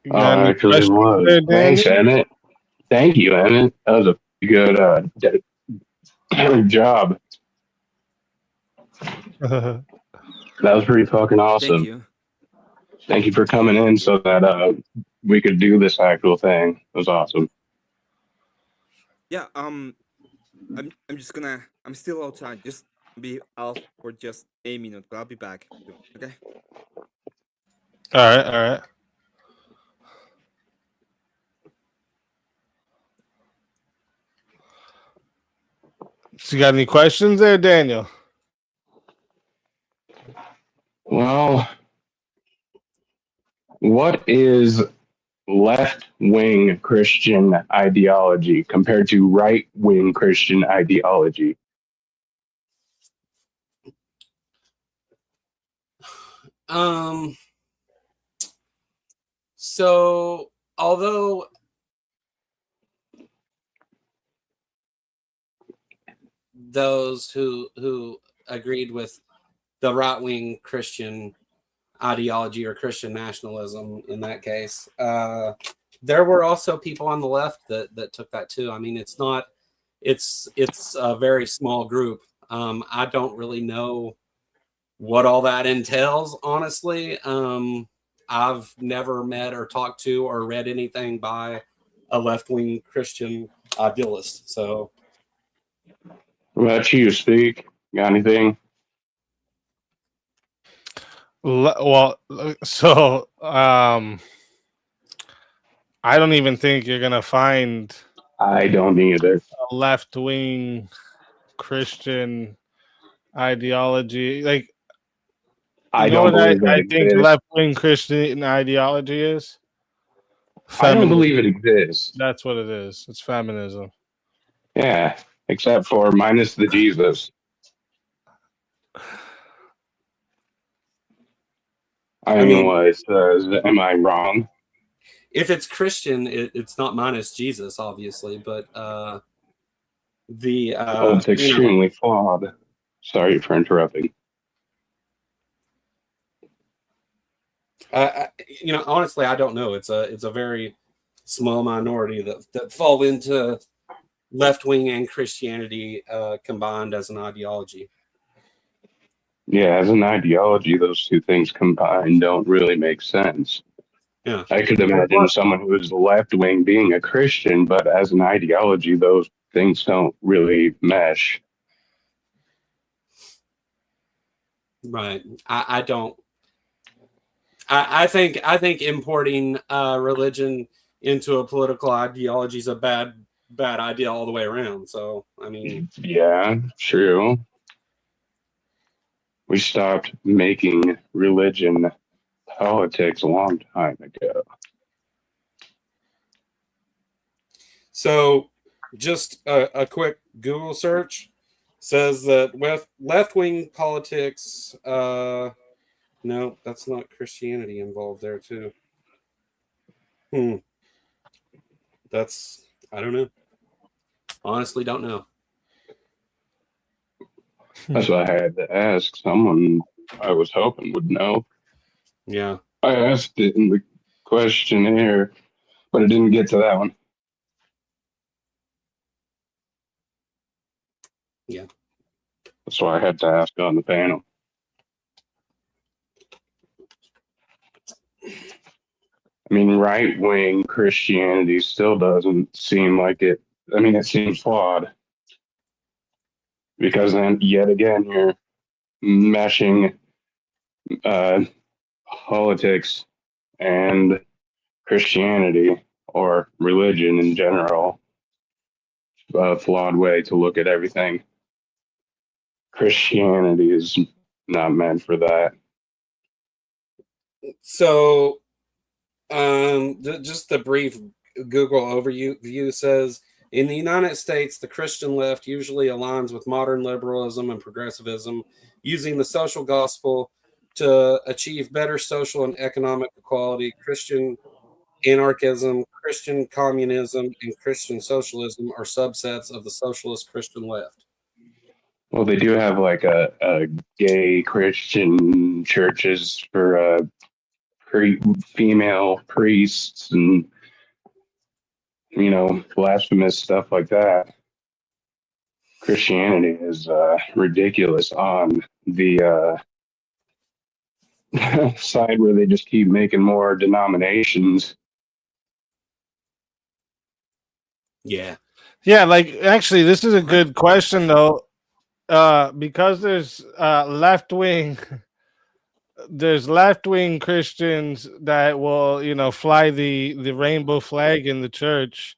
You got any Actually questions was. there, Thanks, Daniel? Emmett. Thank you, Emmett. That was a good job. That was pretty fucking awesome. Thank you. Thank you for coming in so that we could do this actual thing. It was awesome. Yeah, I'm still outside. Just be out for just a minute, but I'll be back soon, okay? All right. So you got any questions there, Daniel? Well, what is left-wing Christian ideology compared to right-wing Christian ideology? So although those who agreed with the right-wing Christian ideology or Christian nationalism in that case, there were also people on the left that took that too. I mean, it's a very small group. I don't really know what all that entails, honestly. I've never met or talked to or read anything by a left-wing Christian idealist. So, What about you, Speak? Got anything? Well, so I don't even think you're gonna find I don't either. a left-wing Christian ideology. Like, I you know don't what believe I it think exists. left-wing Christian ideology is? I don't Feminism. believe it exists. That's what it is. It's feminism. Yeah. except for minus the Jesus. I mean, what it says? Am I wrong? If it's Christian, it's not minus Jesus, obviously, but Well, it's you know, extremely flawed. Sorry for interrupting. you know, honestly, I don't know. It's a very small minority that fall into left wing and Christianity combined as an ideology. Yeah, as an ideology, those two things combined don't really make sense. Yeah, I could imagine someone who is left wing being a Christian, but as an ideology, those things don't really mesh. right. I don't. I think importing religion into a political ideology is a bad idea all the way around. So I mean, Yeah, true. We stopped making religion politics a long time ago. so just a quick Google search says that with left-wing politics, no, that's not Christianity involved there too. That's, I don't know. Honestly, don't know. That's why I had to ask someone I was hoping would know. Yeah. I asked it in the questionnaire, but it didn't get to that one. Yeah. That's why I had to ask on the panel. I mean, right wing Christianity still doesn't seem like it. I mean, it seems flawed because then, yet again, you're meshing politics and Christianity or religion in general. A flawed way to look at everything. Christianity is not meant for that. So, just the brief Google overview says in the United States, the Christian left usually aligns with modern liberalism and progressivism, using the social gospel to achieve better social and economic equality. Christian anarchism, Christian communism, and Christian socialism are subsets of the socialist Christian left. Well, they do have like a gay Christian churches for female priests and blasphemous stuff like that. Christianity is ridiculous on the side where they just keep making more denominations. Yeah. Yeah, like actually, this is a good question though, because there's left wing. There's left wing Christians that will, fly the rainbow flag in the church.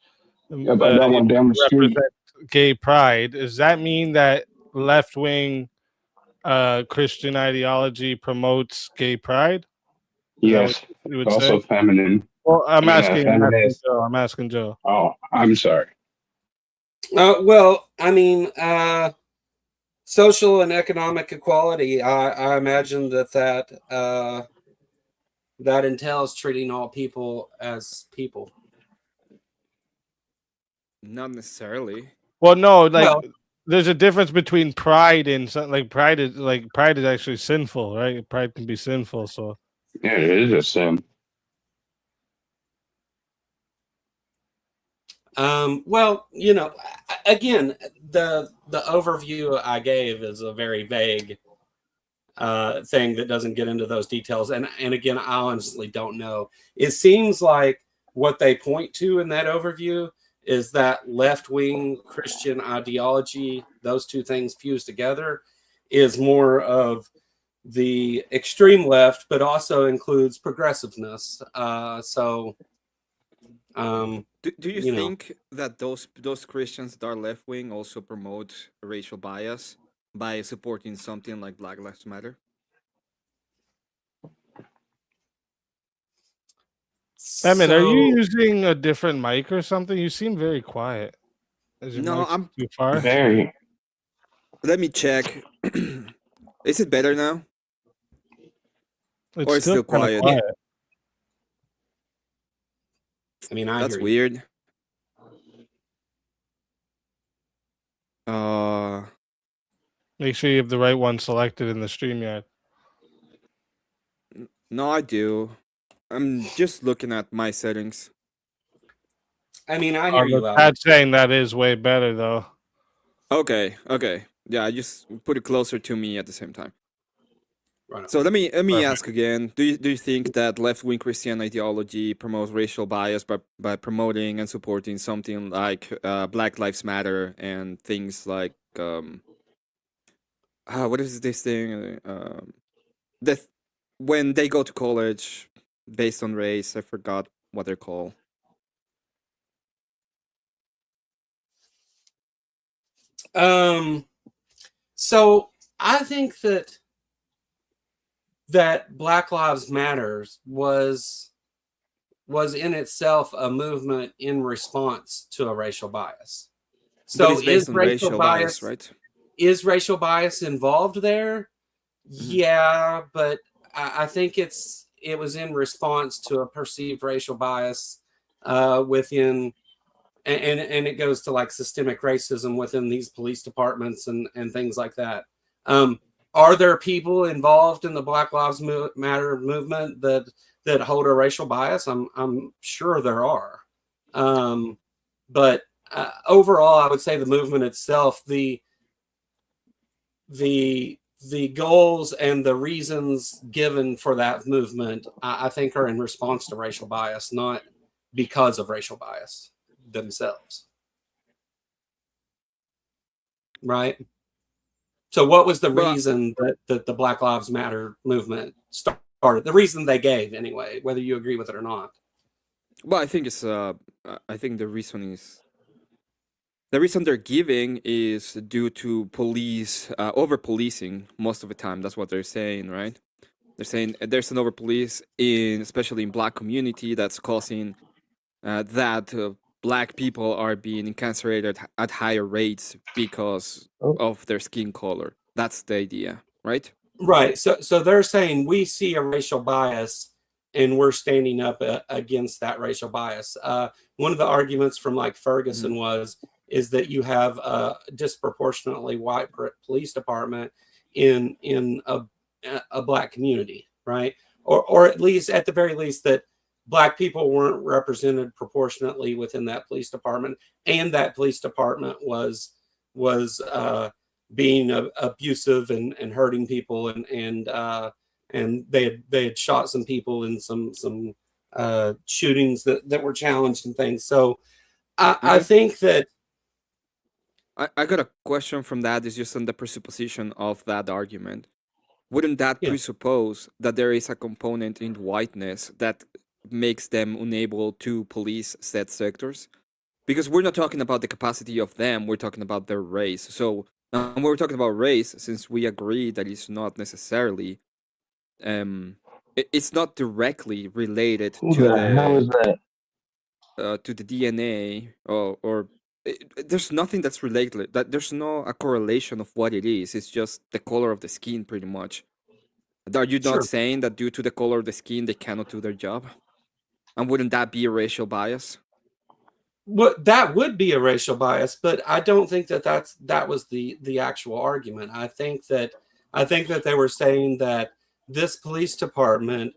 Yeah, but I don't want down the street. Represent gay pride. Does that mean that left wing Christian ideology promotes gay pride? Is that Yes, what you would also say? feminine. Well, I'm asking feminist. Joe. I'm asking Joe. Oh, I'm sorry. Well, I mean, social and economic equality. I imagine that entails treating all people as people. Not necessarily. Well, no, there's a difference between pride and something like pride is actually sinful, right? Pride can be sinful, so yeah, it is a sin. Well, again, the overview I gave is a very vague thing that doesn't get into those details, and again, I honestly don't know. It seems like what they point to in that overview is that left-wing Christian ideology, those two things fused together, is more of the extreme left, but also includes progressiveness. Do you think that those Christians that are left wing also promote racial bias by supporting something like Black Lives Matter? Emmett, are you using a different mic or something? You seem very quiet. Is your No, mic I'm. too far? Very. Let me check. Is it better now? It's Or it's still still kind of quiet? quiet. I mean, I That's hear you. weird. Uh, Make sure you have the right one selected in the StreamYard. no, I do. I'm just looking at my settings. I mean, I hear The you, Alex. chat's saying that is way better though. Okay, okay. Yeah, I just put it closer to me at the same time. Right. So let me Perfect. ask again. Do you think that left-wing Christian ideology promotes racial bias by promoting and supporting something like Black Lives Matter and things like what is this thing? That when they go to college based on race, I forgot what they're called. So I think that Black Lives Matters was in itself a movement in response to a racial bias. But So it's based on racial bias, right? Is racial bias involved there? Yeah, but I think it was in response to a perceived racial bias within, and it goes to like systemic racism within these police departments and things like that. Are there people involved in the Black Lives Matter movement that hold a racial bias? I'm sure there are, but overall, I would say the movement itself, the goals and the reasons given for that movement, I think, are in response to racial bias, not because of racial bias themselves. Right? So what was the reason that the Black Lives Matter movement started? The reason they gave, anyway, whether you agree with it or not. Well, I think it's I think the reason they're giving is due to police over policing most of the time. That's what they're saying, right? They're saying there's an over police especially in Black community, that's causing that Black people are being incarcerated at higher rates because of their skin color. That's the idea, right? Right. So they're saying we see a racial bias and we're standing up against that racial bias. One of the arguments from like Ferguson is that you have a disproportionately white police department in a Black community, right? Or at least, at the very least, that Black people weren't represented proportionately within that police department, and that police department was being abusive and hurting people, and they had shot some people in some shootings that were challenged and things. So I think that I got a question from that. Is just on the presupposition of that argument. Wouldn't that presuppose that there is a component in whiteness that makes them unable to police said sectors? Because we're not talking about the capacity of them, we're talking about their race. So when we're talking about race, since we agree that it's not necessarily, it's not directly related to the DNA or there's nothing that's related. That there's no a correlation of what it is. It's just the color of the skin, pretty much. Are you not saying that due to the color of the skin they cannot do their job? And wouldn't that be a racial bias? Well, that would be a racial bias, but I don't think that was the actual argument. I think that they were saying that this police department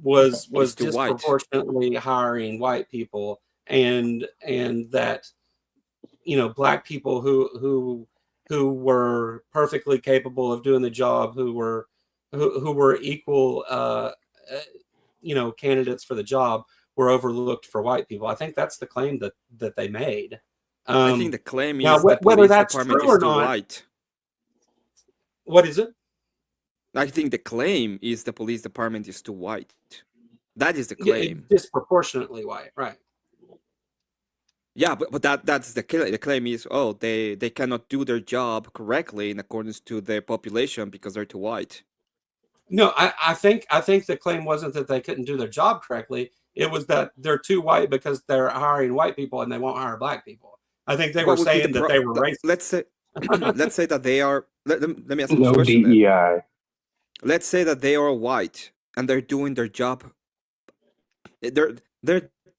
was disproportionately hiring white people, and that, you know, Black people who were perfectly capable of doing the job, who were equal you know, candidates for the job, were overlooked for white people. I think that's the claim that they made. I think the claim now, is the whether police that's department true is or too not. white. What is it? I think the claim is the police department is too white. That is the claim. Yeah, disproportionately white, right? Yeah, but that's the claim. The claim is, oh, they cannot do their job correctly in accordance to their population because they're too white. No, I think the claim wasn't that they couldn't do their job correctly. It was that they're too white because they're hiring white people and they won't hire Black people. I think they What were would be saying that they were racist. Let's say, let's say that they are. Let me ask you No this question. then. DEI. Let's say that they are white and they're doing their job. They're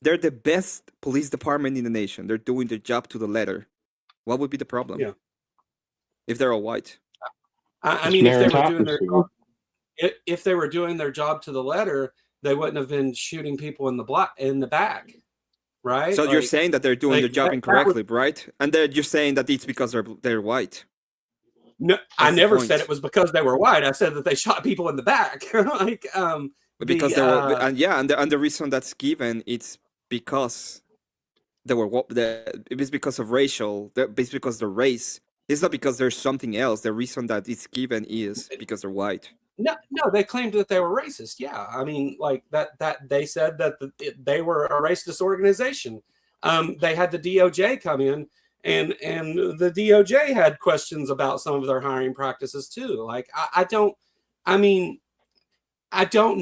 they're the best police department in the nation. They're doing their job to the letter. What would be the problem? Yeah. If they're all white. I mean, if they were doing their Meritocracy. job, if they were doing their job to the letter, they wouldn't have been shooting people in the back, right? So you're saying that they're doing their job that incorrectly, right? And then you're saying that it's because they're white. No, I That's the never point. said it was because they were white. I said that they shot people in the back. Like, Because they were, and the reason that's given, it's because they were it is because of racial. It's because the race. It's not because there's something else. The reason that it's given is because they're white. no, they claimed that they were racist. Yeah, I mean, like that they said that they were a racist organization. They had the DOJ come in, and the DOJ had questions about some of their hiring practices too. Like, I don't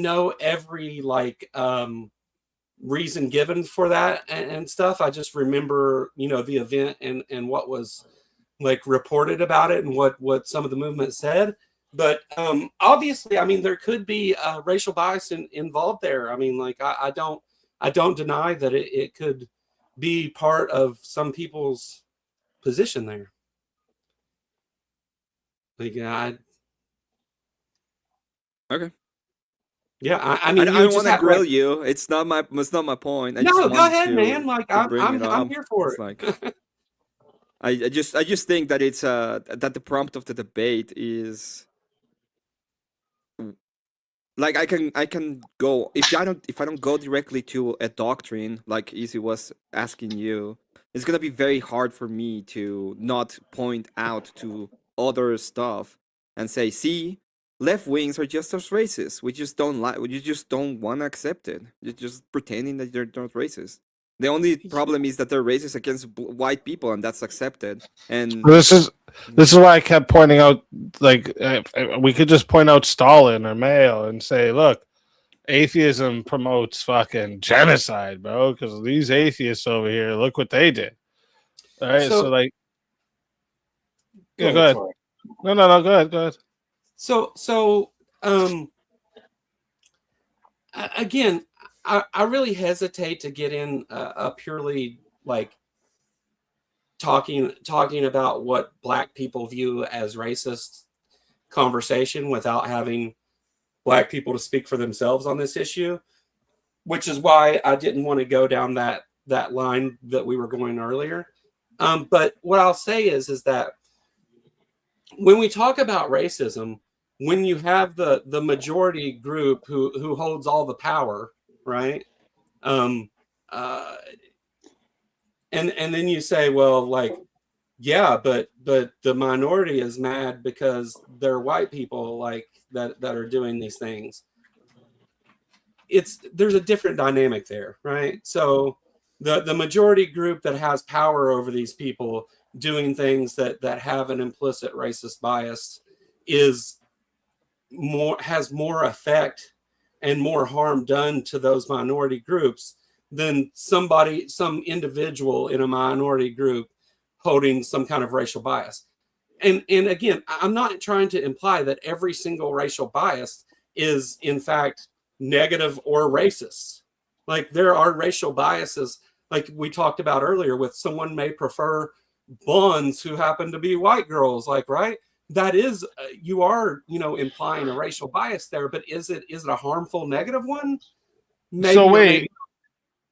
know every reason given for that and stuff. I just remember, the event and what was reported about it and what some of the movement said. But obviously, I mean, there could be racial bias involved there. I mean, I don't deny that it could be part of some people's position there. Okay. Yeah, I mean, I don't want to grill you. It's not my point. No, go ahead, man. Like, I'm here for it. Like, I just think that it's that the prompt of the debate is like I can go if I don't go directly to a doctrine like Easy was asking you, it's gonna be very hard for me to not point out to other stuff and say, see, left wings are just as racist. We just don't you just don't want to accept it. You're just pretending that they're not racist. The only problem is that they're racist against white people, and that's accepted. And This is why I kept pointing out, we could just point out Stalin or Mayo and say, look, atheism promotes fucking genocide, bro, because these atheists over here, look what they did. All right, so go ahead. No, go ahead. So again, I really hesitate to get in a purely talking about what Black people view as racist conversation without having Black people to speak for themselves on this issue, which is why I didn't want to go down that line that we were going earlier. But what I'll say is that when we talk about racism, when you have the majority group who holds all the power, right? And then you say, well, yeah, but the minority is mad because they're white people that are doing these things. There's a different dynamic there, right? So the majority group that has power over these people doing things that have an implicit racist bias has more effect and more harm done to those minority groups than some individual in a minority group holding some kind of racial bias. And again, I'm not trying to imply that every single racial bias is in fact negative or racist. Like, there are racial biases, like we talked about earlier, with someone may prefer blondes who happen to be white girls, right? That is, you are, implying a racial bias there, but is it a harmful negative one? Maybe. So wait,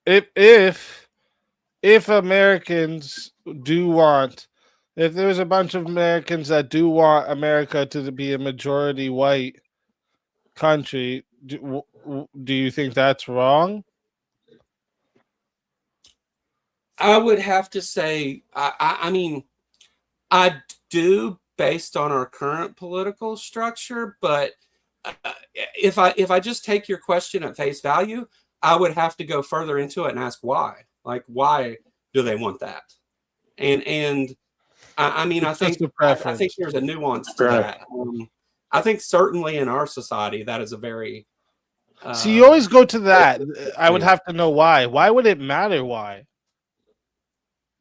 if Americans do want, if there's a bunch of Americans that do want America to be a majority white country, do you think that's wrong? I would have to say, I mean, I do, based on our current political structure, but if I just take your question at face value, I would have to go further into it and ask why. Like, why do they want that? And I mean, I think there's a nuance to that. I think certainly in our society, that is a very See, you always go to that. I would have to know why. Why would it matter? Why?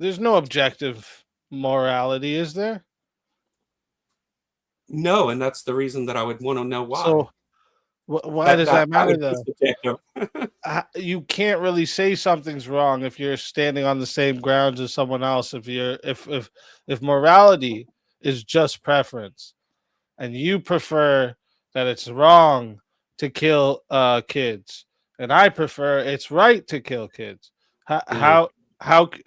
There's no objective morality, is there? No, and that's the reason that I would want to know why. So why does that matter, though? Subjective. You can't really say something's wrong if you're standing on the same grounds as someone else. If morality is just preference, and you prefer that it's wrong to kill kids, and I prefer it's right to kill kids, how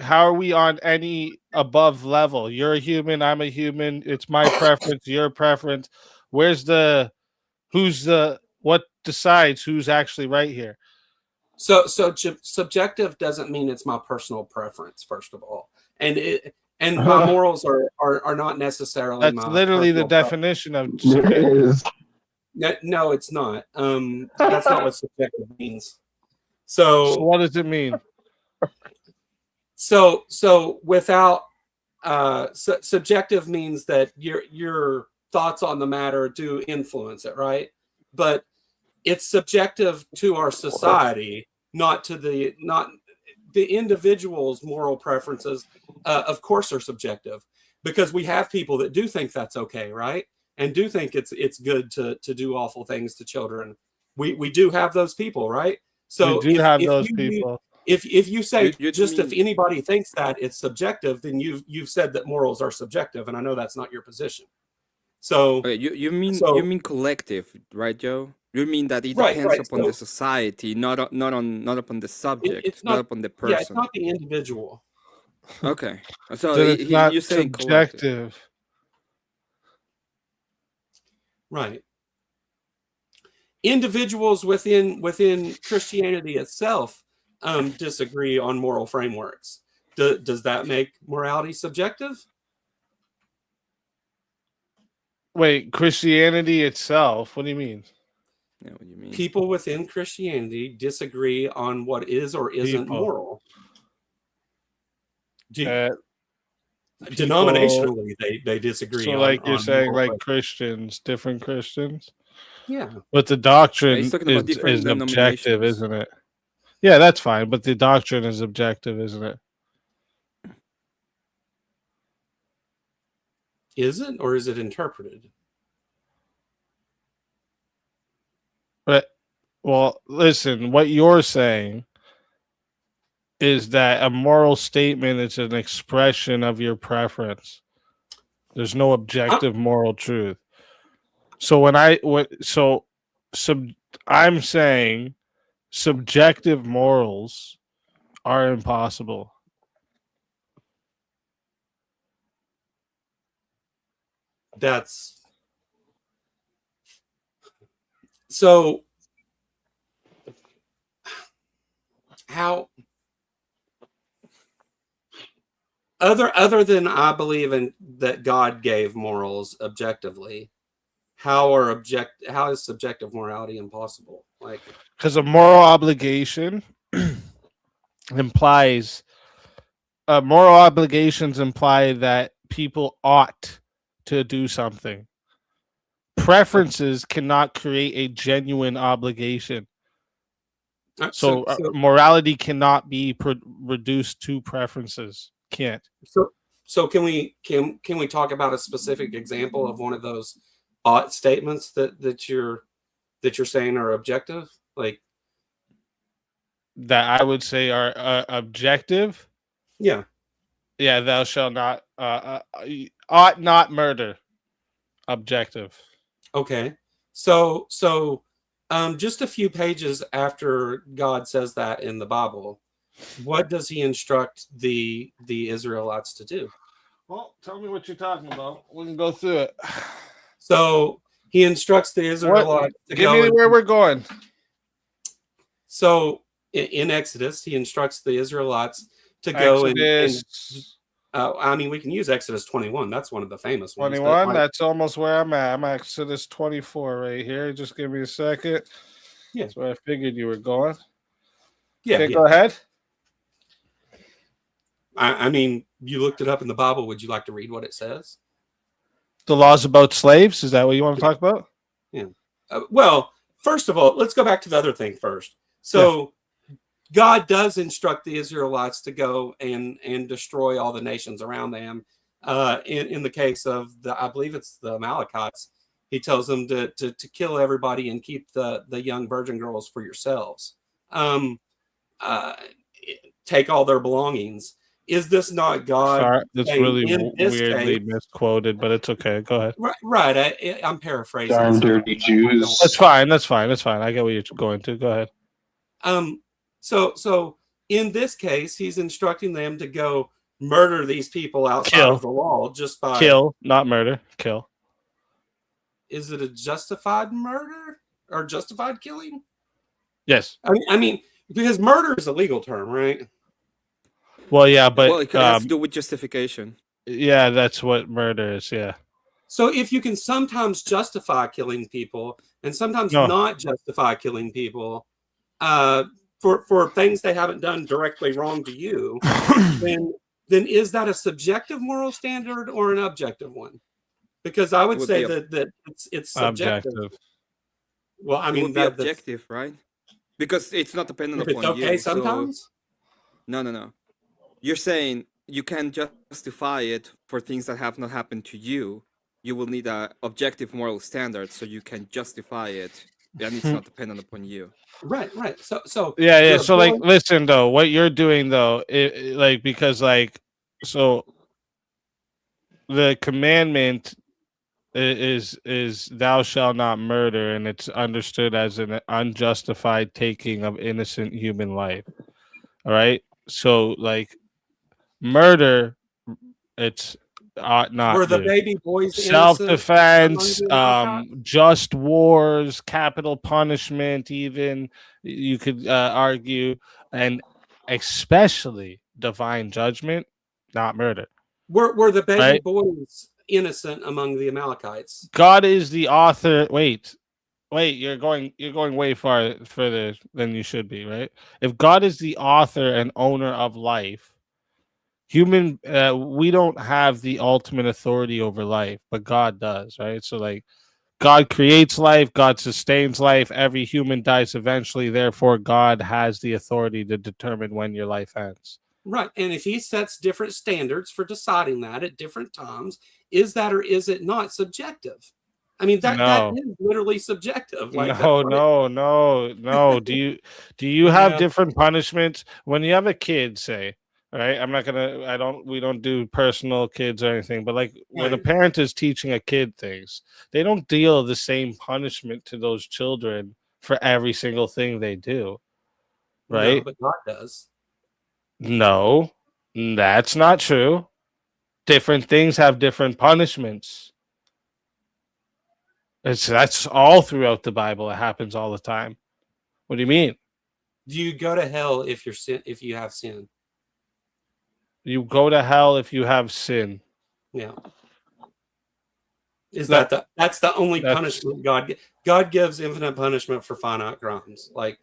are we on any above level? You're a human, I'm a human. It's my preference, your preference. What decides who's actually right here? So subjective doesn't mean it's my personal preference, first of all, and my morals are not necessarily. That's literally the definition of. No, it's not. That's not what subjective means. So what does it mean? So without subjective means that your thoughts on the matter do influence it, right? But it's subjective to our society, not the individual's moral preferences. Of course, are subjective, because we have people that do think that's okay, right? And do think it's good to do awful things to children. We do have those people, right? So we do have those people. If you say if anybody thinks that it's subjective, then you've said that morals are subjective, and I know that's not your position. So okay, you mean collective, right, Joe? You mean that it depends upon the society, not upon the subject, not upon the person. Yeah, it's not the individual. Okay, so it's not you're saying subjective. collective. Right. Individuals within Christianity itself disagree on moral frameworks. Does that make morality subjective? Wait, Christianity itself? What do you mean? Yeah, what do you mean? People within Christianity disagree on what is or isn't moral. Denominationally, they disagree. So, like you're saying, like Christians, different Christians. Yeah, but the doctrine is objective, isn't it? Yeah, that's fine. But the doctrine is objective, isn't it? Is it, or is it interpreted? But well, listen, what you're saying is that a moral statement is an expression of your preference. There's no objective moral truth. So I'm saying subjective morals are impossible. That's so. How other than I believe in that God gave morals objectively, how is subjective morality impossible? Like, because a moral obligation implies moral obligations imply that people ought to do something. Preferences cannot create a genuine obligation. So morality cannot be reduced to preferences. Can't. So can we talk about a specific example of one of those ought statements that you're saying are objective, like that I would say are objective? Yeah. Thou shalt not ought not murder. Objective. Okay. So just a few pages after God says that in the Bible, what does he instruct the Israelites to do? Well, tell me what you're talking about. We can go through it. So he instructs the Israelites to give me where we're going. So in Exodus, he instructs the Israelites to go I mean, we can use Exodus 21. That's one of the famous ones. 21? That's almost where I'm at. I'm at Exodus 24 right here. Just give me a second. Yeah. That's where I figured you were going. Yeah. Okay, go ahead. I mean, you looked it up in the Bible. Would you like to read what it says? The laws about slaves? Is that what you want to talk about? Yeah. Well, first of all, let's go back to the other thing first. So God does instruct the Israelites to go and destroy all the nations around them. In the case of I believe it's the Amalekites, he tells them to kill everybody and keep the young virgin girls for yourselves. Take all their belongings. Is this not God? Sorry, it's saying, really in this weirdly case, misquoted, but it's okay. Go ahead. Right. I'm paraphrasing. Darn dirty Jews. That's fine. That's fine. That's fine. I get what you're going to. Go ahead. So in this case, he's instructing them to go murder these people outside Kill. of the law just by Kill, not murder. Kill. Is it a justified murder or justified killing? Yes. I mean, because murder is a legal term, right? Well, yeah, but Well, it has to do with justification. yeah, that's what murder is. Yeah. So if you can sometimes justify killing people and sometimes No. not justify killing people for things they haven't done directly wrong to you, then is that a subjective moral standard or an objective one? Because I would say that it's subjective. Objective. Well, I It mean, would be objective, right? Because it's not dependent if it's upon okay you. sometimes. So... No. You're saying you can justify it for things that have not happened to you. You will need an objective moral standard so you can justify it, and it's not dependent upon you. Right. So yeah. So like, listen though, what you're doing though, because so the commandment is thou shalt not murder, and it's understood as an unjustified taking of innocent human life. All right. So like murder, it's not were the baby boys self-defense, just wars, capital punishment, even you could argue, and especially divine judgment, not murder. Were the baby boys innocent among the Amalekites? God is the author. Wait, you're going way further than you should be, right? If God is the author and owner of life, we don't have the ultimate authority over life, but God does, right? So like God creates life, God sustains life, every human dies eventually, therefore God has the authority to determine when your life ends. Right. And if he sets different standards for deciding that at different times, is that or is it not subjective? I mean, that is literally subjective. Like no. Do you have different punishments when you have a kid, say? Right, we don't do personal kids or anything, but like when a parent is teaching a kid things, they don't deal the same punishment to those children for every single thing they do, right? No, but God does. No, that's not true. Different things have different punishments. That's all throughout the Bible. It happens all the time. What do you mean? Do you go to hell if you have sin? You go to hell if you have sin. Yeah. That's the only punishment God gives infinite punishment for finite crimes. Like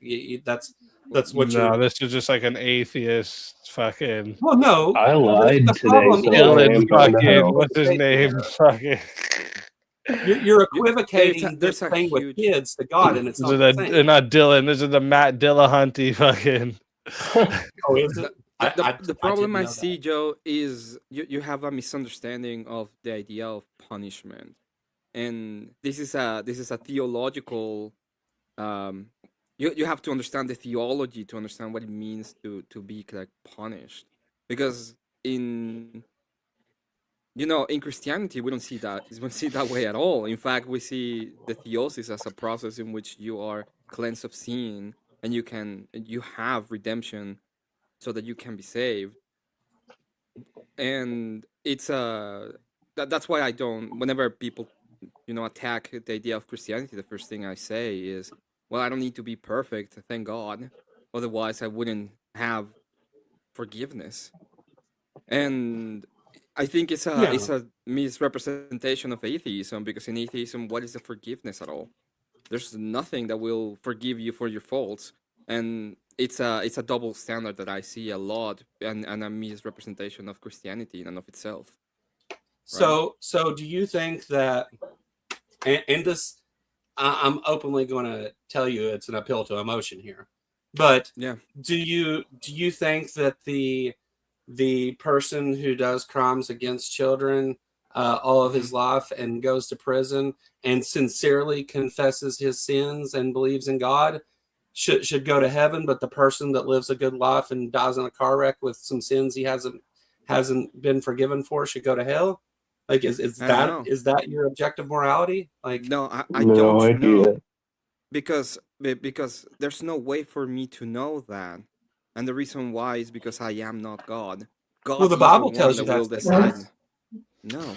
that's what this is just like an atheist fucking. Well, no, I lied today. Dylan fucking what's his name? Fucking. You're equivocating this thing with kids to God, and it's not the same. They're not Dylan. This is the Matt Dillahunty fucking. Oh, is it? The problem I see, Joe, is you have a misunderstanding of the idea of punishment, and this is a theological. You have to understand the theology to understand what it means to be like punished, because in Christianity we don't see that way at all. In fact, we see the theosis as a process in which you are cleansed of sin and you have redemption so that you can be saved. And it's that's why I don't, whenever people attack the idea of Christianity, the first thing I say is, well, I don't need to be perfect, thank God, otherwise I wouldn't have forgiveness. And I think it's a misrepresentation of atheism, because in atheism, what is the forgiveness at all? There's nothing that will forgive you for your faults, and it's a double standard that I see a lot, and a misrepresentation of Christianity in and of itself. Right? So do you think that, and this, I'm openly going to tell you it's an appeal to emotion here. But Yeah. do you think that the person who does crimes against children all of his life and goes to prison and sincerely confesses his sins and believes in God should go to heaven, but the person that lives a good life and dies in a car wreck with some sins he hasn't been forgiven for should go to hell? Like, is I don't know. that your objective morality? Like, No, I No don't idea. know because there's no way for me to know that, and the reason why is because I am not God. God well, the is the Bible one tells that you will that's the case. decide. No,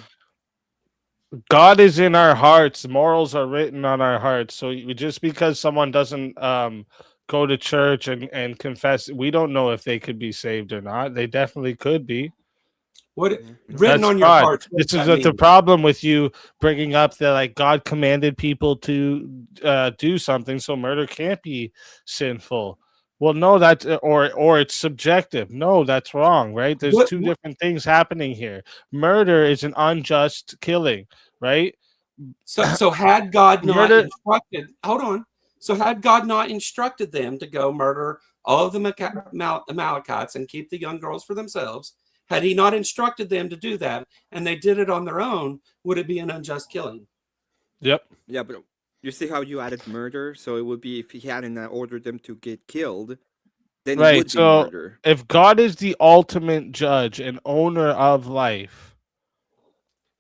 God is in our hearts. Morals are written on our hearts. So just because someone doesn't go to church and confess, we don't know if they could be saved or not. They definitely could be. What Yeah, no. written That's on your God. hearts? What This does is that the mean? problem with you bringing up that like God commanded people to do something, so murder can't be sinful. Well, no, that's or it's subjective. No, that's wrong, right? There's What, two different things happening here. Murder is an unjust killing, right? so had God not Murder. instructed, hold on. So had God not instructed them to go murder all of the Amalekites and keep the young girls for themselves, had he not instructed them to do that and they did it on their own, would it be an unjust killing? Yep. Yeah, but you see how you added murder, so it would be if he hadn't ordered them to get killed, then it Right. would be So murder. if God is the ultimate judge and owner of life,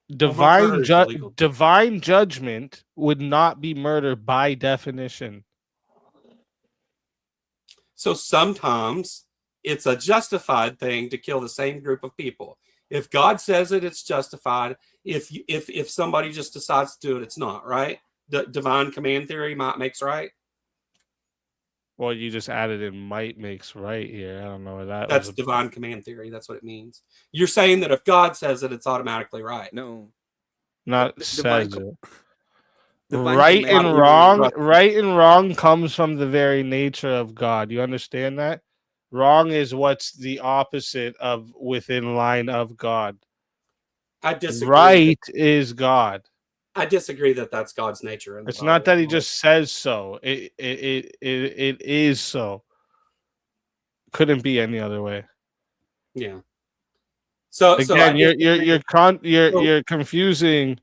Murder is illegal. divine judgment would not be murder by definition. So sometimes it's a justified thing to kill the same group of people. If God says it, it's justified. If somebody just decides to do it, it's not, right? The divine command theory, might makes right. Well, you just added in might makes right here. I don't know where that That's was. divine command theory. That's what it means. You're saying that if God says it, it's automatically right. No, Not divine, says it. divine Right command and theory. wrong. Right and wrong comes from the very nature of God. You understand that? Wrong is what's the opposite of within line of God. I disagree. Right is God. I disagree that that's God's nature. It's not that he just says so. It is so. Couldn't be any other way. Yeah. So Again, I you're confusing.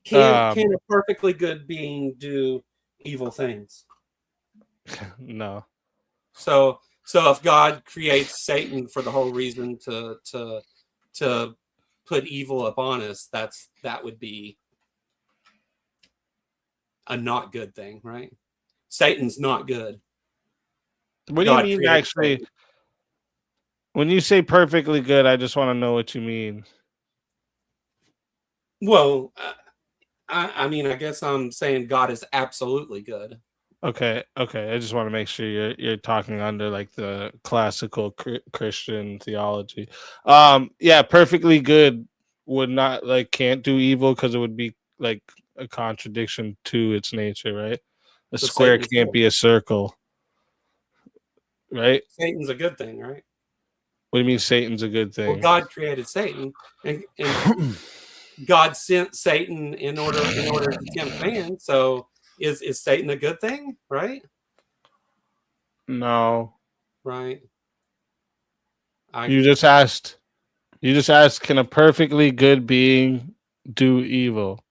can a perfectly good being do evil things? No. So if God creates Satan for the whole reason to put evil upon us, that would be a not good thing, right? Satan's not good. What do God you mean created actually? Satan. When you say perfectly good, I just want to know what you mean. Well, I mean, I guess I'm saying God is absolutely good. Okay. I just want to make sure you're talking under like the classical Christian theology. Yeah, perfectly good would not like can't do evil because it would be like a contradiction to its nature, right? A So square Satan's can't good. be a circle, right? Satan's a good thing, right? What do you mean Satan's a good Well, thing? God created Satan, and God sent Satan in order to tempt man. So is Satan a good thing, right? No. Right. You just asked, can a perfectly good being do evil?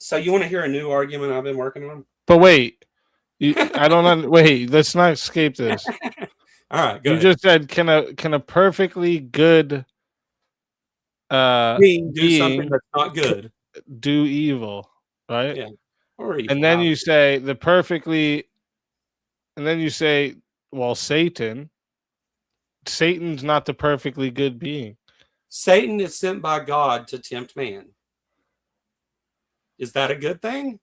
So you want to hear a new argument I've been working on? But wait, I don't wait, let's not escape this. All right, go You ahead. just said can a perfectly good being do something that's not good, do evil, right? Yeah, or evil. And then you say well, Satan's not the perfectly good being. Satan is sent by God to tempt man. Is that a good thing?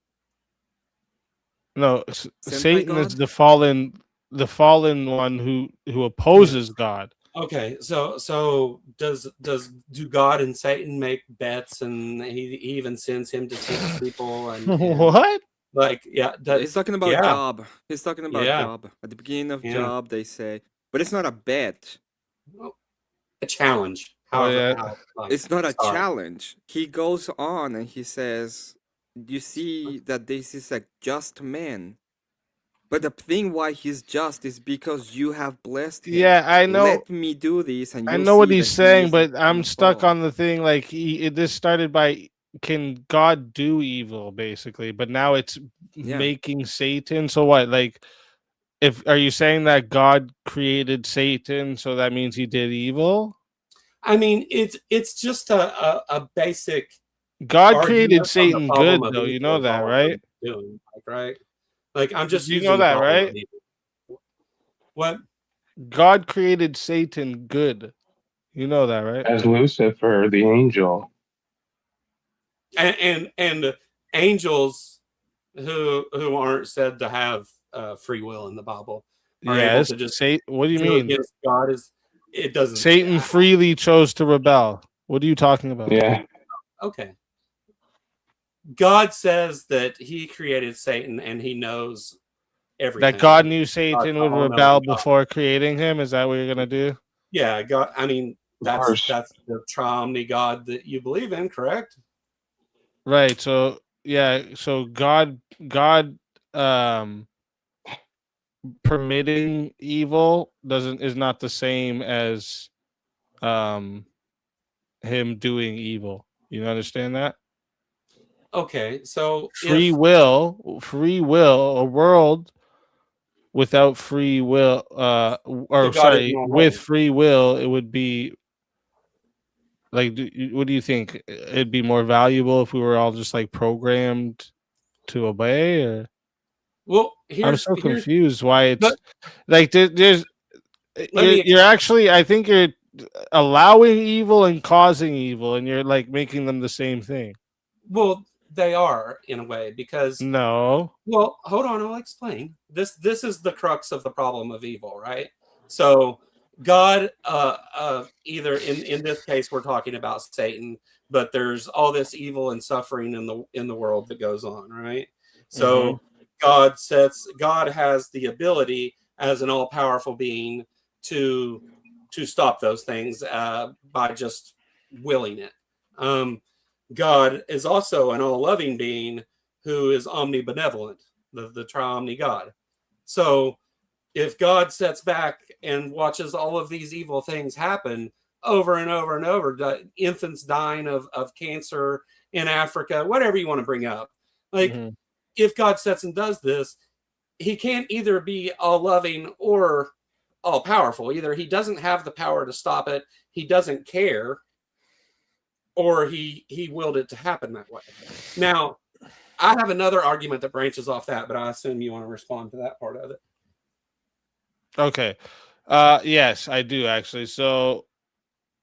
No, Satan is the fallen one who opposes God. Okay, so do God and Satan make bets, and he even sends him to tempt people and what? Like, yeah, he's talking about Job. He's talking about Job. At the beginning of Job, they say, but it's not a bet. A challenge. It's not a challenge. He goes on and he says, "You see that this is a just man. But the thing why he's just is because you have blessed him. Yeah, I know. Let me do this, and I you'll know what see he's that he saying, is but the I'm son of stuck God. on the thing. Like this started by, can God do evil, basically, but now it's making Satan. So what? Like, if are you saying that God created Satan, so that means he did evil? I mean, it's just a basic. God created argument on the Satan problem good, of though. You evil know is that, all right? I'm doing, right? Like I'm just You using know the that, problem right? of evil. What? God created Satan good. You know that, right? As Lucifer, the angel. And angels who aren't said to have free will in the Bible are able Yes. to just What do you do mean? against God. It doesn't. Satan freely chose to rebel. What are you talking about? Yeah. Okay. God says that he created Satan and he knows everything. That God knew Satan would rebel before creating him? Is that what you're gonna do? Yeah, God. I mean, course. that's the tri-omni God that you believe in, correct? Right. So yeah. So God permitting evil is not the same as him doing evil. You understand that? Okay, so Free will, a world without free will, or sorry, with free will, it would be like, what do you think? It'd be more valuable if we were all just like programmed to obey, or well, I'm so confused why it's like there's you're actually, I think you're allowing evil and causing evil, and you're like making them the same thing. Well, they are in a way because no. Well, hold on, I'll explain. This is the crux of the problem of evil, right? So God, either in this case we're talking about Satan, but there's all this evil and suffering in the world that goes on, right? So God has the ability as an all-powerful being to stop those things by just willing it. God is also an all-loving being who is omnibenevolent, the tri-omni God. So if God sits back and watches all of these evil things happen over and over and over, infants dying of cancer in Africa, whatever you want to bring up, like if God sits and does this, he can't either be all loving or all powerful. Either he doesn't have the power to stop it, he doesn't care, or he willed it to happen that way. Now, I have another argument that branches off that, but I assume you want to respond to that part of it. Okay. Yes, I do actually. So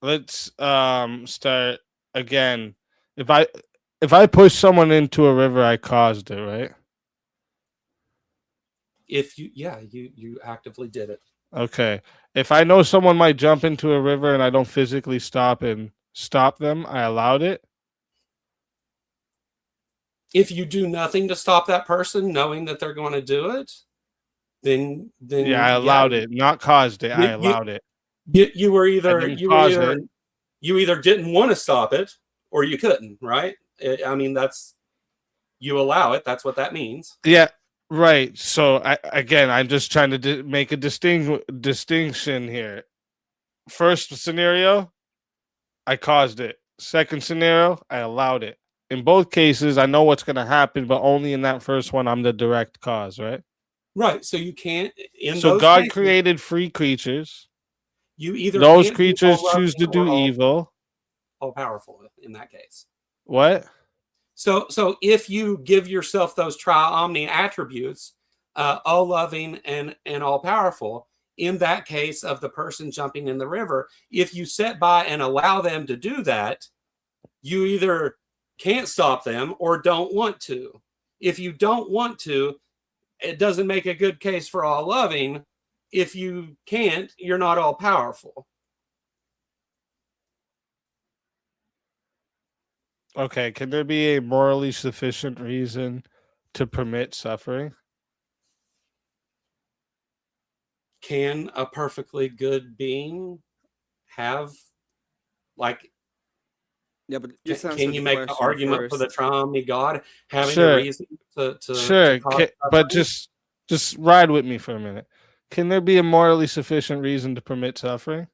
let's start again. If I push someone into a river, I caused it, right? If you actively did it. Okay. If I know someone might jump into a river and I don't physically stop them, I allowed it. If you do nothing to stop that person, knowing that they're going to do it, then yeah, I allowed it, not caused it. I allowed it. You were either you either didn't want to stop it or you couldn't, right? I mean, you allow it. That's what that means. Yeah, right. So I'm just trying to make a distinction here. First scenario, I caused it. Second scenario, I allowed it. In both cases, I know what's going to happen, but only in that first one, I'm the direct cause, right? Right. So you can't. So God created free creatures. You either those creatures choose to do evil. All powerful in that case. What? So if you give yourself those tri-omni attributes, all loving and all powerful, in that case of the person jumping in the river, if you sit by and allow them to do that, you either can't stop them or don't want to. If you don't want to, it doesn't make a good case for all loving. If you can't, you're not all powerful. Okay, can there be a morally sufficient reason to permit suffering? Can a perfectly good being have, like, yeah, but can you make the argument for the tri-omni God having a reason to but Just ride with me for a minute. Can there be a morally sufficient reason to permit suffering?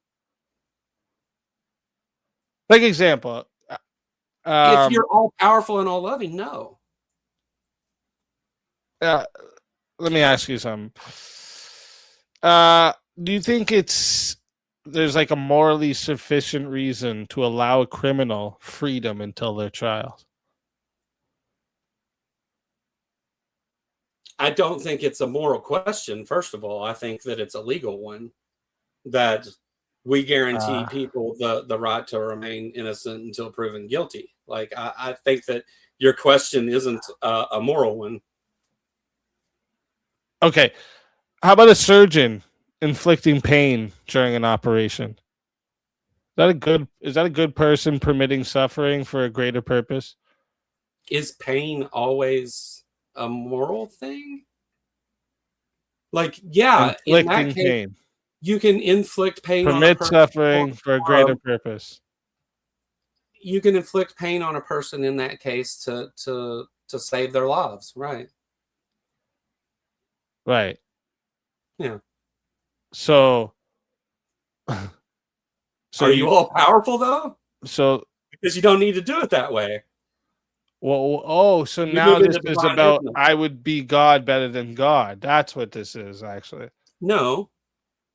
Like example, If you're all powerful and all loving, no. let me ask you something. Do you think there's like a morally sufficient reason to allow a criminal freedom until their trial? I don't think it's a moral question. First of all, I think that it's a legal one, that we guarantee people the right to remain innocent until proven guilty. Like, I think that your question isn't a moral one. Okay. How about a surgeon inflicting pain during an operation? Is that a good person permitting suffering for a greater purpose? Is pain always a moral thing? Like, yeah, in that case, pain. You can inflict pain on a Permit person suffering for a greater purpose. You can inflict pain on a person in that case to save their lives, right? Right. Yeah. So are you all powerful though? So because you don't need to do it that way. Well, so now this is about I would be God better than God. That's what this is, actually. No.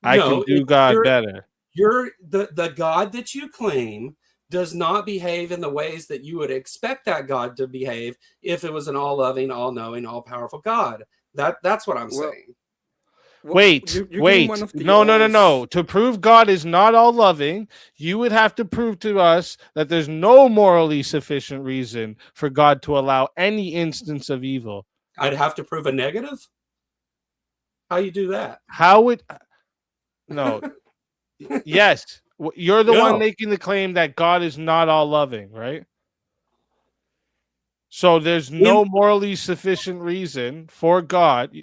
I can do God better. You're the God that you claim does not behave in the ways that you would expect that God to behave if it was an all-loving, all-knowing, all-powerful God. That's what I'm saying. Wait. No. To prove God is not all loving, you would have to prove to us that there's no morally sufficient reason for God to allow any instance of evil. I'd have to prove a negative? How you do that? No. Yes. You're the one making the claim that God is not all loving, right? So there's no morally sufficient reason for God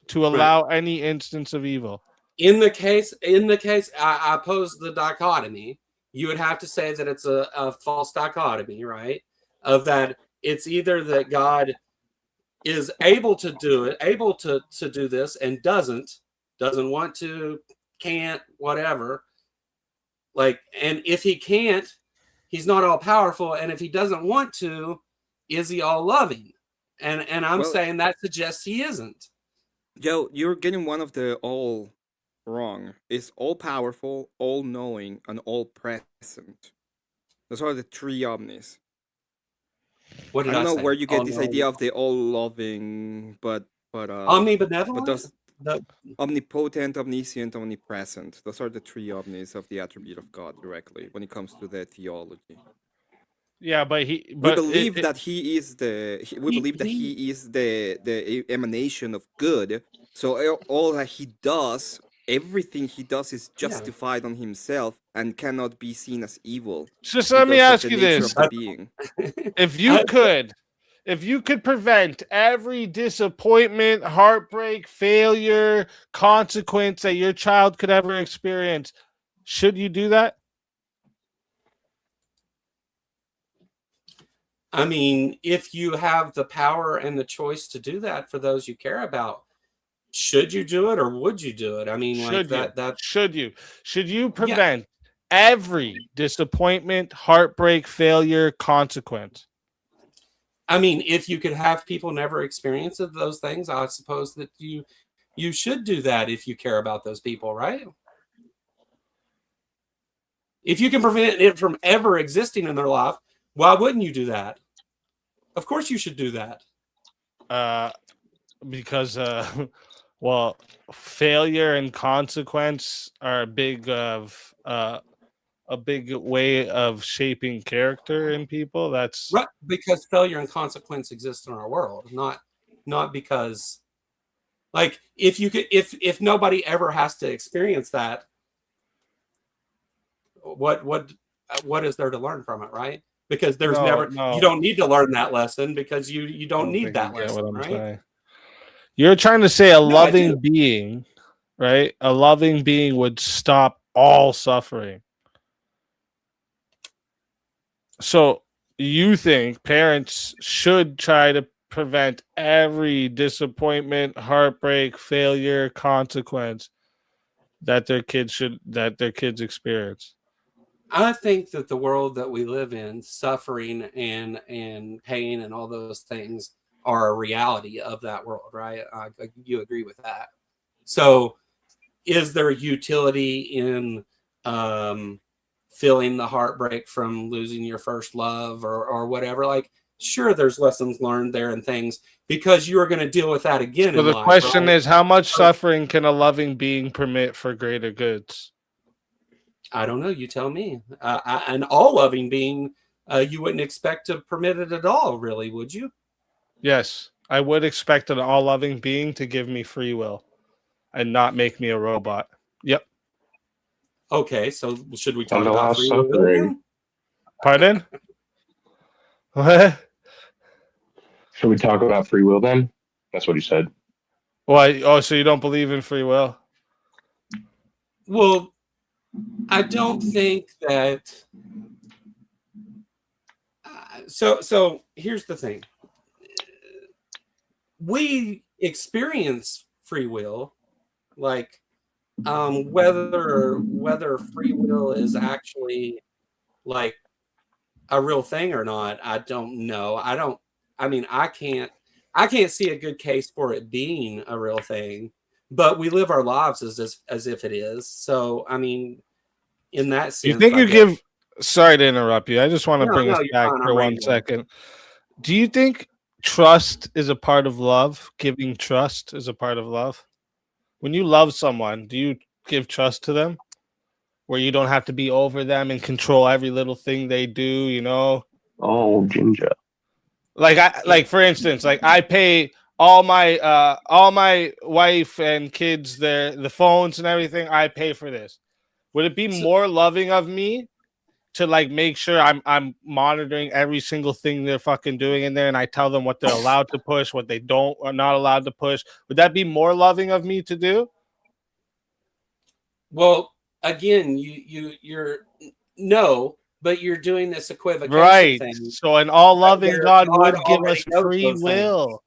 to allow any instance of evil. In the case, I pose the dichotomy. You would have to say that it's a false dichotomy, right? Of that it's either that God is able to do it, able to do this, and doesn't want to, can't, whatever. Like, and if he can't, he's not all powerful, and if he doesn't want to, is he all loving? And I'm saying that suggests he isn't. Joe, you're getting one of the all wrong. It's all powerful, all knowing, and all present. Those are the three omnis. What did I don't know say? where you get this idea of the all loving, but omnibenevolent. But omnipotent, omniscient, omnipresent. Those are the three omnis of the attribute of God directly when it comes to the theology. Yeah, but we believe that he is the emanation of good. So all that he does, everything he does is justified on himself and cannot be seen as evil. Just let me ask you this: if you could prevent every disappointment, heartbreak, failure, consequence that your child could ever experience, should you do that? I mean, if you have the power and the choice to do that for those you care about, should you do it or would you do it? I mean, should you prevent every disappointment, heartbreak, failure, consequence? I mean, if you could have people never experience those things, I suppose that you should do that if you care about those people, right? If you can prevent it from ever existing in their life, why wouldn't you do that? Of course you should do that. Because failure and consequence are a big way of shaping character in people. That's right, because failure and consequence exist in our world, not because, like, if nobody ever has to experience that, what is there to learn from it, right? Because there's you don't need to learn that lesson because you don't need that lesson, right? Saying. You're trying to say a loving being, right? A loving being would stop all suffering. So you think parents should try to prevent every disappointment, heartbreak, failure, consequence that their kids experience. I think that the world that we live in, suffering and pain and all those things are a reality of that world, right? You agree with that. So is there utility in feeling the heartbreak from losing your first love or whatever? Like, sure, there's lessons learned there and things because you are going to deal with that again So in the life. question Right? is, how much suffering can a loving being permit for greater goods? I don't know. You tell me. An all loving being, you wouldn't expect to permit it at all, really, would you? Yes, I would expect an all-loving being to give me free will and not make me a robot. Yep. Okay, so should we talk And a about lot of free will suffering. then? Pardon? What? Should we talk about free will then? That's what he said. Why? Oh, so you don't believe in free will? Well, I don't think that. So here's the thing. We experience free will, like whether free will is actually like a real thing or not, I don't know. I can't see a good case for it being a real thing, but we live our lives as if it is. So I mean, in that sense, You think I you guess. give? Sorry to interrupt you. I just want to No, bring us you're back fine. for I'm 1 rambling. second. Do you think trust is a part of love? Giving trust is a part of love? When you love someone, do you give trust to them? Where you don't have to be over them and control every little thing they do, you know? Oh, Ginger. Like for instance, like I pay all my wife and kids the phones and everything. I pay for this. Would it be more loving of me to like make sure I'm monitoring every single thing they're fucking doing in there, and I tell them what they're allowed to push, what they don't are not allowed to push? Would that be more loving of me to do? Well, again, you're no, but you're doing this equivocation Right. thing. So an all loving where God would give already us knows free those things. will.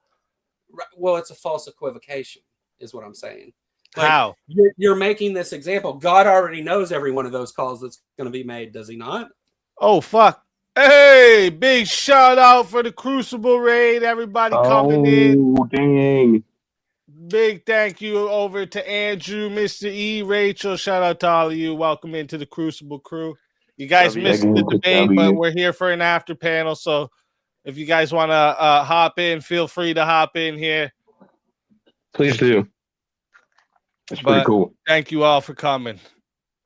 Well, it's a false equivocation, is what I'm saying. Like, How? you're making this example. God already knows every one of those calls that's going to be made, does he not? Oh fuck. Hey, big shout out for the Crucible raid. Everybody coming in. Oh, dang. Big thank you over to Andrew, Mr. E, Rachel. Shout out to all of you. Welcome into the Crucible crew. You guys W. missed the Second to debate, but W. we're here for an after panel. So if you guys want to hop in, feel free to hop in here. Please do. It's pretty But cool. thank you all for coming.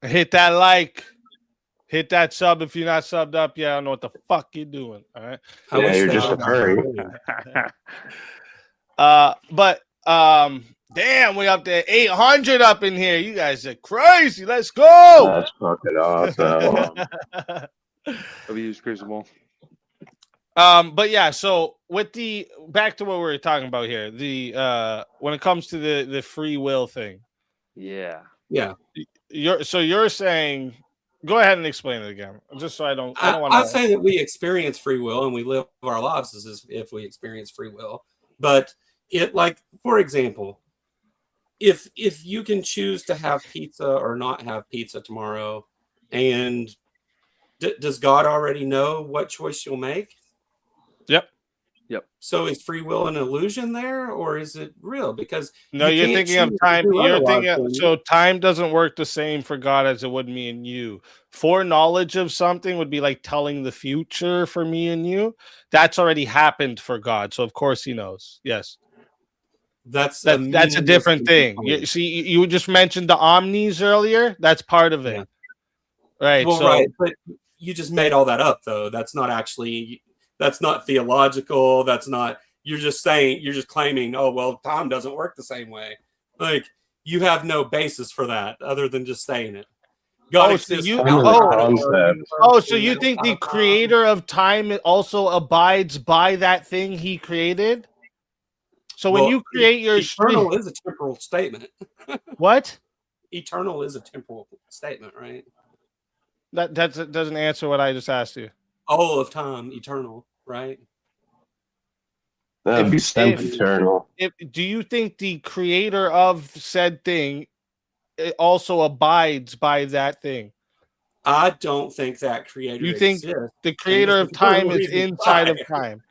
Hit that like. Hit that sub if you're not subbed up. Yeah, I don't know what the fuck you're doing. All right. I Yeah, wish you're they just a would. furry. But damn, we up there 800 up in here. You guys are crazy. Let's go. That's fucking awesome. W's Crucible. But yeah, so with the back to what we were talking about here, the when it comes to the free will thing. Yeah. Yeah. You're saying, go ahead and explain it again, just so I don't want I to say that we experience free will and we live our lives as if we experience free will. But it, like, for example, if you can choose to have pizza or not have pizza tomorrow, and does God already know what choice you'll make? Yep. So is free will an illusion there, or is it real? Because No, you you're can't thinking of choose to time. do You're otherwise, thinking can you? so time doesn't work the same for God as it would me and you. Foreknowledge of something would be like telling the future for me and you. That's already happened for God, so of course He knows. Yes, That's that's a meaningless different thing. component. You see, you just mentioned the omnis earlier. That's part of it, Yeah. right? Well, So right, but you just made all that up, though. That's not theological. That's not. You're just claiming, oh, well, time doesn't work the same way. Like, you have no basis for that other than just saying it. God exists Time is a outside of our concept. universe so and you think outside the of time. creator of time also abides by that thing He created? So when Well, you create your eternal is a temporal statement. what? Eternal is a temporal statement, right? That doesn't answer what I just asked you. All of time, eternal, right? That'd be sempiternal. Do you think the creator of said thing also abides by that thing? I don't think that creator You think exists. the creator of time is inside of time?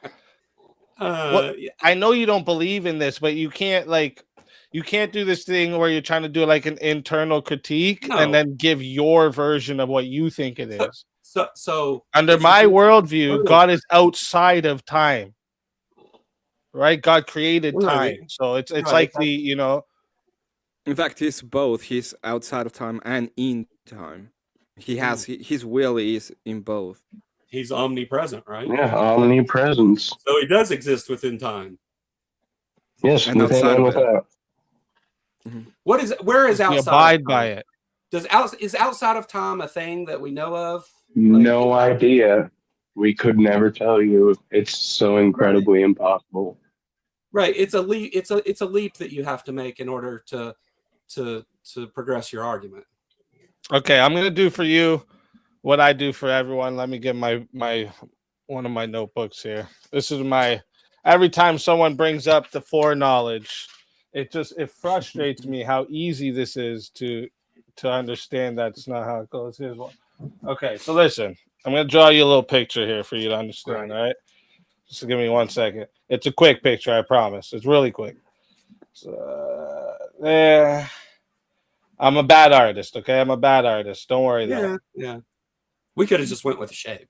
I know you don't believe in this, but you can't do this thing where you're trying to do like an internal critique and then give your version of what you think it is. So under my worldview, God is outside of time. Right? God created time. So it's like In fact, he's both. He's outside of time and in time. He has his will is in both. He's omnipresent, right? Yeah, omnipresence. So he does exist within time. Yes, And within and without. Where is outside? You abide by it. Is outside of time a thing that we know of? No idea. We could never tell you. It's so incredibly impossible. Right. It's a leap. It's a leap that you have to make in order to progress your argument. Okay, I'm gonna do for you what I do for everyone. Let me get my one of my notebooks here. This is my every time someone brings up the foreknowledge, it frustrates me how easy this is to understand. That's not how it goes. Here's one. Okay, so listen, I'm gonna draw you a little picture here for you to understand. All right, just give me 1 second. It's a quick picture, I promise. It's really quick. So there. I'm a bad artist, okay? I'm a bad artist. Don't worry though. Yeah. We could have just went with a shape.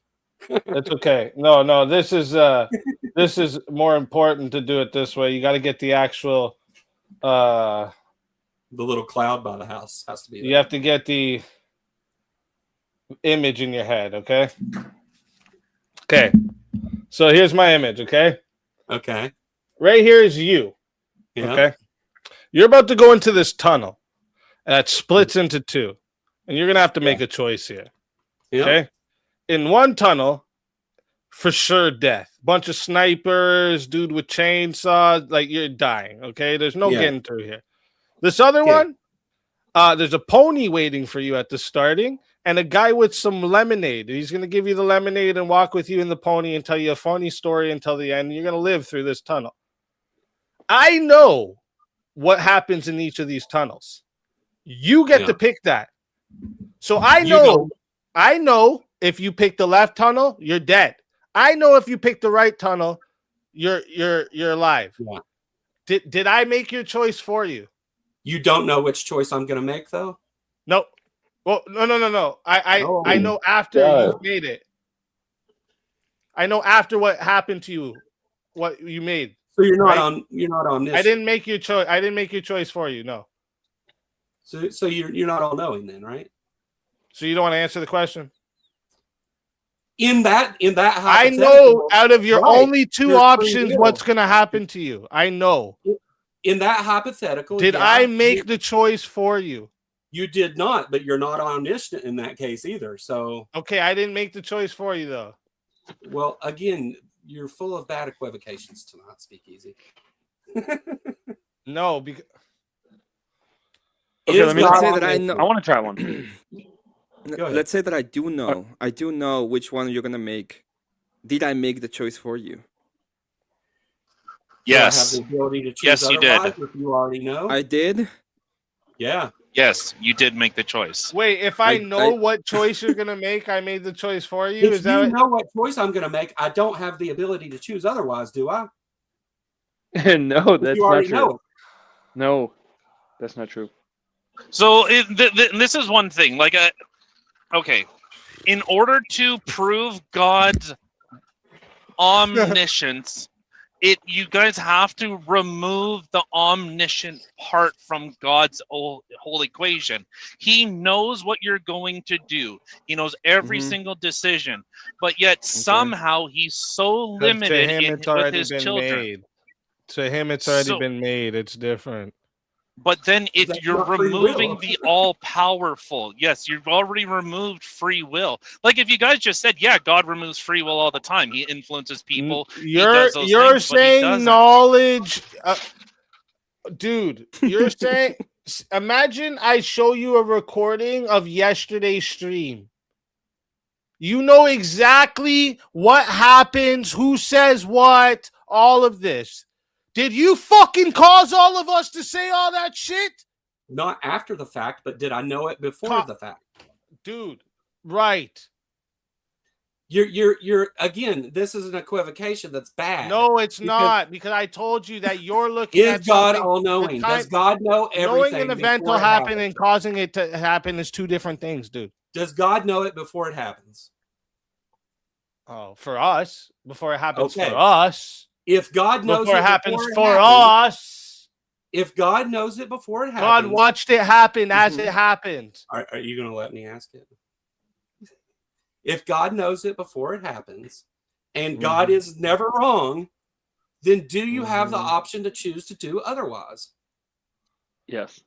It's okay. No. This is more important to do it this way. You got to get the actual the little cloud by the house has to be there. You have to get the image in your head, okay? Okay. So here's my image, okay? Okay. Right here is you. Yeah. Okay. You're about to go into this tunnel. That splits into two. And you're going to have to make a choice here. Yeah. Okay? In one tunnel, for sure death. Bunch of snipers, dude with chainsaws, like you're dying, okay? There's no getting through here. This other one, there's a pony waiting for you at the starting and a guy with some lemonade. He's going to give you the lemonade and walk with you in the pony and tell you a funny story until the end. You're going to live through this tunnel. I know what happens in each of these tunnels. You get to pick that. So I know if you pick the left tunnel, you're dead. I know if you pick the right tunnel, you're alive. Yeah. Did I make your choice for you? You don't know which choice I'm going to make, though? No. Well, no. I know after you made it. I know after what happened to you, what you made. So you're not on this. I didn't make your choice. I didn't make your choice for you. No. So you're not all knowing then, right? So you don't want to answer the question? In that I know out of your only two options what's going to happen to you. I know. In that hypothetical, did I make the choice for you? You did not, but you're not omniscient in that case either. So okay, I didn't make the choice for you though. Well, again, you're full of bad equivocations tonight, SpeakeaZy. No, because okay, let me say that I know. I want to try one. Let's say that I do know. I do know which one you're gonna make. Did I make the choice for you? Yes. Do I have the ability to choose yes, you did. If you already know. I did. Yeah. Yes, you did make the choice. Wait, if I know what choice you're gonna make, I made the choice for you. If you know what choice I'm gonna make, I don't have the ability to choose otherwise, do I? No, that's not true. Know. No, that's not true. So this is one thing. Like, okay, in order to prove God's omniscience, you guys have to remove the omniscient part from God's whole equation. He knows what you're going to do. He knows every single decision, but yet somehow he's so limited with his children. Made. To him, it's already been made. It's different. But then you're removing the all-powerful. Yes, you've already removed free will. Like if you guys just said, yeah, God removes free will all the time. He influences people. You're saying knowledge. Dude, you're saying, imagine I show you a recording of yesterday's stream. You know exactly what happens, who says what, all of this, did you fucking cause all of us to say all that shit? Not after the fact, but did I know it before the fact? Dude, right. You're again, this is an equivocation that's bad. No, it's not, because I told you that you're looking at Is God something. all-knowing? Does God know everything? Knowing an event will before it happen happens? and causing it to happen is two different things, dude. Does God know it before it happens? Oh, for us, before it happens Okay. for us. If God knows Before it it happens before it for happens, us. if God knows it before it happens, God watched it happen as it Mhm. happened. Are you going to let me ask it? If God knows it before it happens, and God is never wrong, then do you have the option to choose to do otherwise? Yes.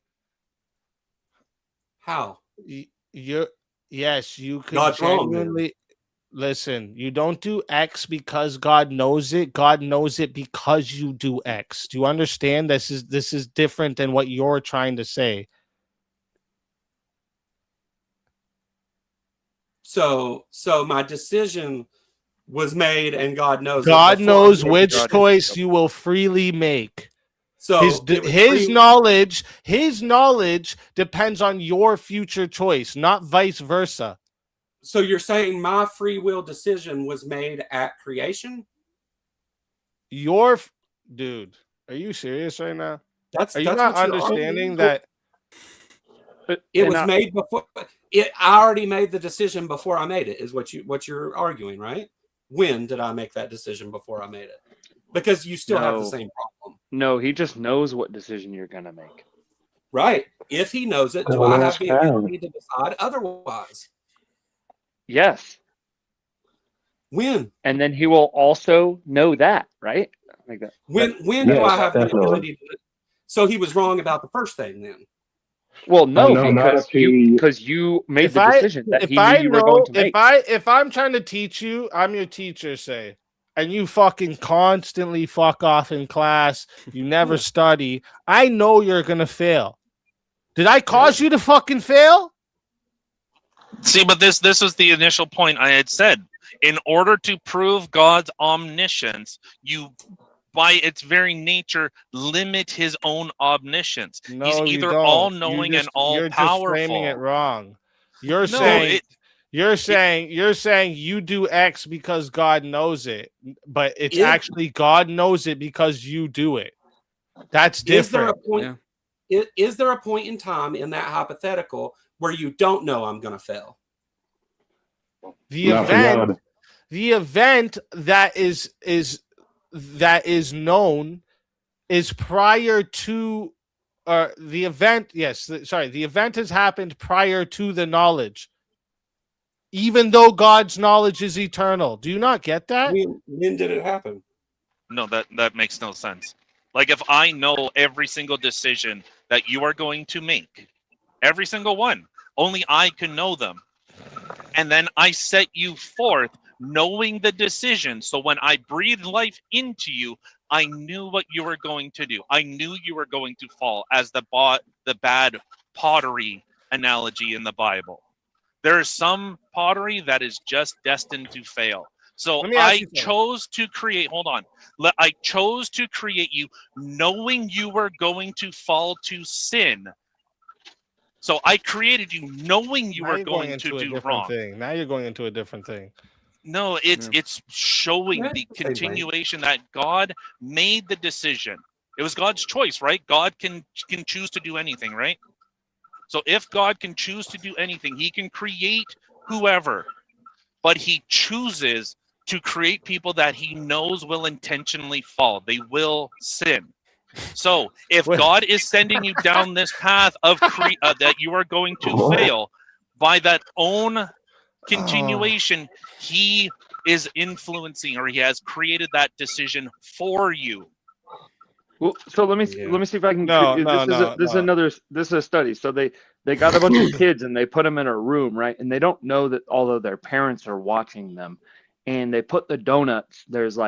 How? Yes, you could God's wrong, genuinely listen. You don't do X because God knows it. God knows it because you do X. Do you understand? This is different than what you're trying to say. So my decision was made, and God knows. God knows made which God choice you will freely make. So his knowledge depends on your future choice, not vice versa. So you're saying my free will decision was made at creation? Dude, are you serious right now? Are you not understanding that? It was made before. I already made the decision before I made it. Is what you're arguing, right? When did I make that decision before I made it? Because you still have the same problem. No, he just knows what decision you're gonna make. Right. If he knows it, do I have the ability to decide otherwise? Yes. When? And then he will also know that, right? Like that. When do I have the ability to? So he was wrong about the first thing then. Well, no, no, because you made the decision that he knew you were going to make. If I'm trying to teach you, I'm your teacher, say, and you fucking constantly fuck off in class, you never study, I know you're gonna fail. Did I cause you to fucking fail? See, but this was the initial point I had said. In order to prove God's omniscience, you, by its very nature, limit his own omniscience. No, he's either all-knowing and all-powerful. You're just framing it wrong. You're saying you do X because God knows it, but it's actually God knows it because you do it. That's different. Is there a point in time in that hypothetical where you don't know I'm going to fail? The event that is known is prior to the event. Yes, the event has happened prior to the knowledge, even though God's knowledge is eternal. Do you not get that? When did it happen? No, that makes no sense. Like, if I know every single decision that you are going to make, every single one, only I can know them, and then I set you forth knowing the decision. So when I breathed life into you, I knew what you were going to do. I knew you were going to fall, as the bad pottery analogy in the Bible. There is some pottery that is just destined to fail. So I chose to create, I chose to create you knowing you were going to fall to sin. So I created you knowing you were going to do wrong. Now you're going into a different thing. No, it's showing the continuation that God made the decision. It was God's choice, right? God can choose to do anything, right? So if God can choose to do anything, he can create whoever, but he chooses to create people that he knows will intentionally fall. They will sin. So if God is sending you down this path of that you are going to fail, by that own continuation, he is influencing, or he has created that decision for you. Well, so let me see if I can. This is a study. So they got a bunch of kids and they put them in a room, right? And they don't know that although their parents are watching them. And they put the donuts. There's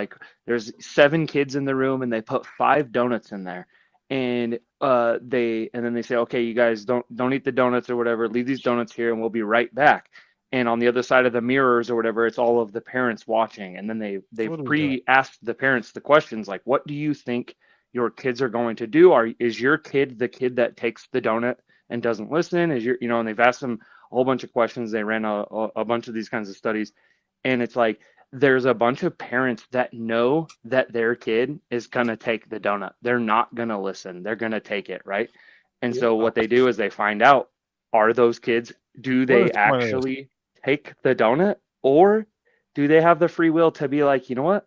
7 kids in the room, and they put 5 donuts in there. And then they say, okay, you guys don't eat the donuts or whatever. Leave these donuts here, and we'll be right back. and on the other side of the mirrors or whatever, it's all of the parents watching, and then they've pre-asked the parents the questions like, what do you think your kids are going to do? Is your kid the kid that takes the donut and doesn't listen? Is your, you know, and they've asked them a whole bunch of questions. They ran a bunch of these kinds of studies, and it's like there's a bunch of parents that know that their kid is gonna take the donut. They're not gonna listen. They're gonna take it, right? And so what they do is they find out, are those kids, do they actually take the donut, or do they have the free will to be like, you know what,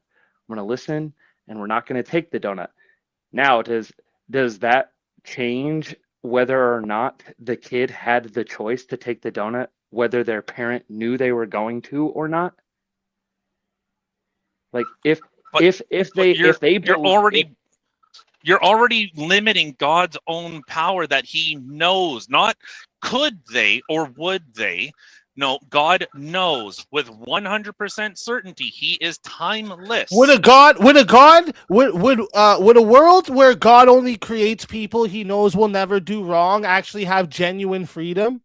I'm gonna listen and we're not gonna take the donut. Now, does that change whether or not the kid had the choice to take the donut, whether their parent knew they were going to or not? Like you're already limiting God's own power that he knows, not could they or would they. No, God knows with 100% certainty. He is timeless. Would a world where God only creates people he knows will never do wrong actually have genuine freedom?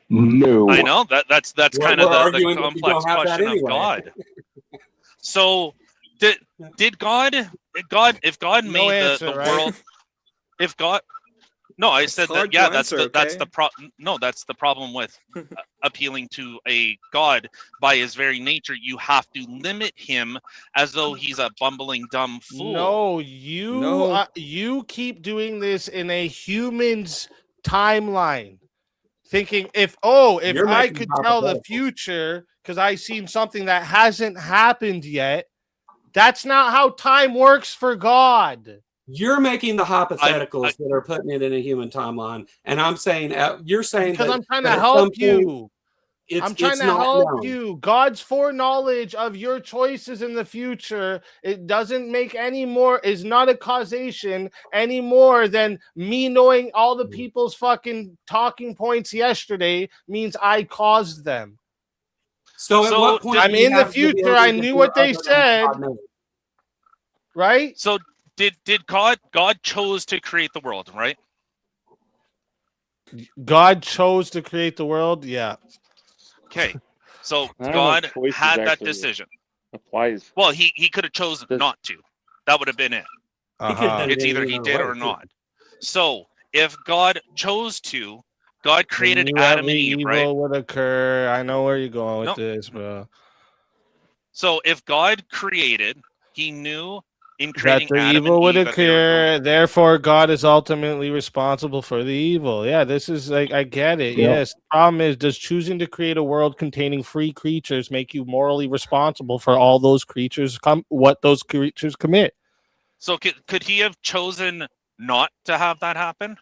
No. I know that's kind of the complex question of God. So did God if God made the world, if God, no, I said that, yeah, that's the problem. No, that's the problem with appealing to a God. By his very nature, you have to limit him as though he's a bumbling dumb fool. No, you keep doing this in a human's timeline, thinking if I could tell the future because I've seen something that hasn't happened yet. That's not how time works for God. You're making the hypotheticals that are putting it in a human timeline, and I'm saying you're saying because I'm trying to help you. I'm trying to help you. God's foreknowledge of your choices in the future, it doesn't make any more, is not a causation any more than me knowing all the people's fucking talking points yesterday means I caused them. So at what point I'm in the future. I knew what they said. Right? So did God chose to create the world, right? God chose to create the world, yeah. Okay. So God had that decision. Applies. Well, he could have chosen not to. That would have been it. It's either he did or not. So if God chose to, God created Adam and Eve, right? Evil would occur. I know where you're going with this, bro. So if God created, he knew in creating that the Adam evil and would Eve occur. Therefore, God is ultimately responsible for the evil. Yeah, this is like, I get it. Yep. Yes. The problem is, does choosing to create a world containing free creatures make you morally responsible for all those creatures what those creatures commit? So could he have chosen not to have that happen?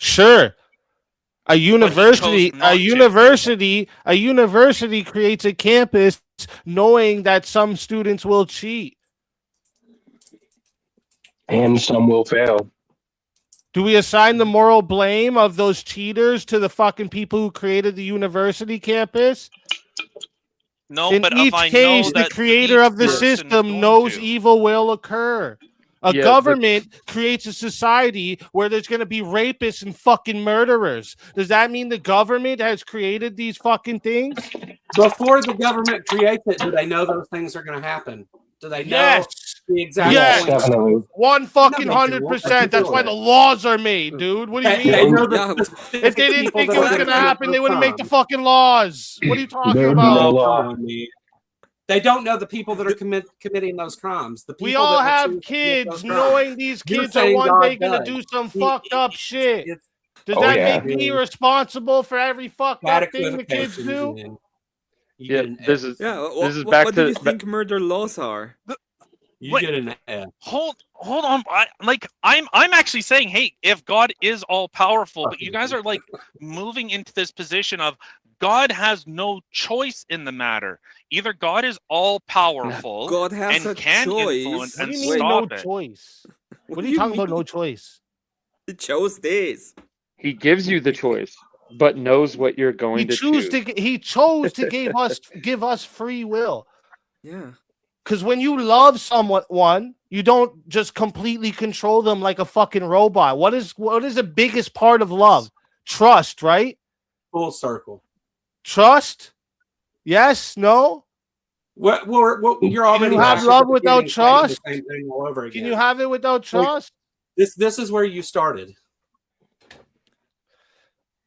Sure. A university creates a campus knowing that some students will cheat. And some will fail. Do we assign the moral blame of those cheaters to the fucking people who created the university campus? No, in but each case, the creator of the system knows evil will occur. A government creates a society where there's going to be rapists and fucking murderers. Does that mean the government has created these fucking things? Before the government creates it, do they know those things are going to happen? Do they know the exact yes, point? Definitely. 100%. That's why the laws are made, dude. What do you mean? They know if they didn't think it was going to happen, they wouldn't make the fucking laws. What are you talking about? They don't know the people that are committing those crimes. The people we all have kids knowing these kids are one day going to do some fucked up shit. Does that make me responsible for every fucked up thing the kids do? Yeah, this is back to. What do you think murder laws are? Hold on. I'm actually saying, hey, if God is all powerful, but you guys are like moving into this position of God has no choice in the matter. Either God is all powerful God has and can choice. Influence what and do you mean stop no it. Choice? What are you talking about? No choice. He chose this. He gives you the choice, but knows what you're going to choose. He chose to give us free will. Yeah. Because when you love someone, you don't just completely control them like a fucking robot. What is the biggest part of love? trust, right? Full circle. Trust? Yes? No? Well, you're already Can you have love without trust? The same thing all over again. Can you have it without trust? This is where you started.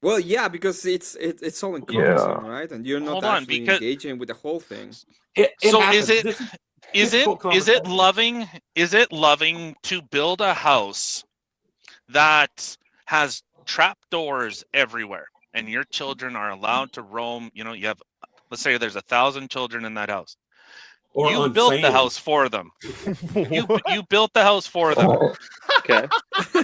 Well, yeah, because it's all encompassing, right? And you're not actually engaging with the whole thing. Is it loving? Is it loving to build a house that has trapdoors everywhere, and your children are allowed to roam? You know, you have, let's say, there's 1,000 children in that house. Or you built the house for them. you built the house for them. Okay,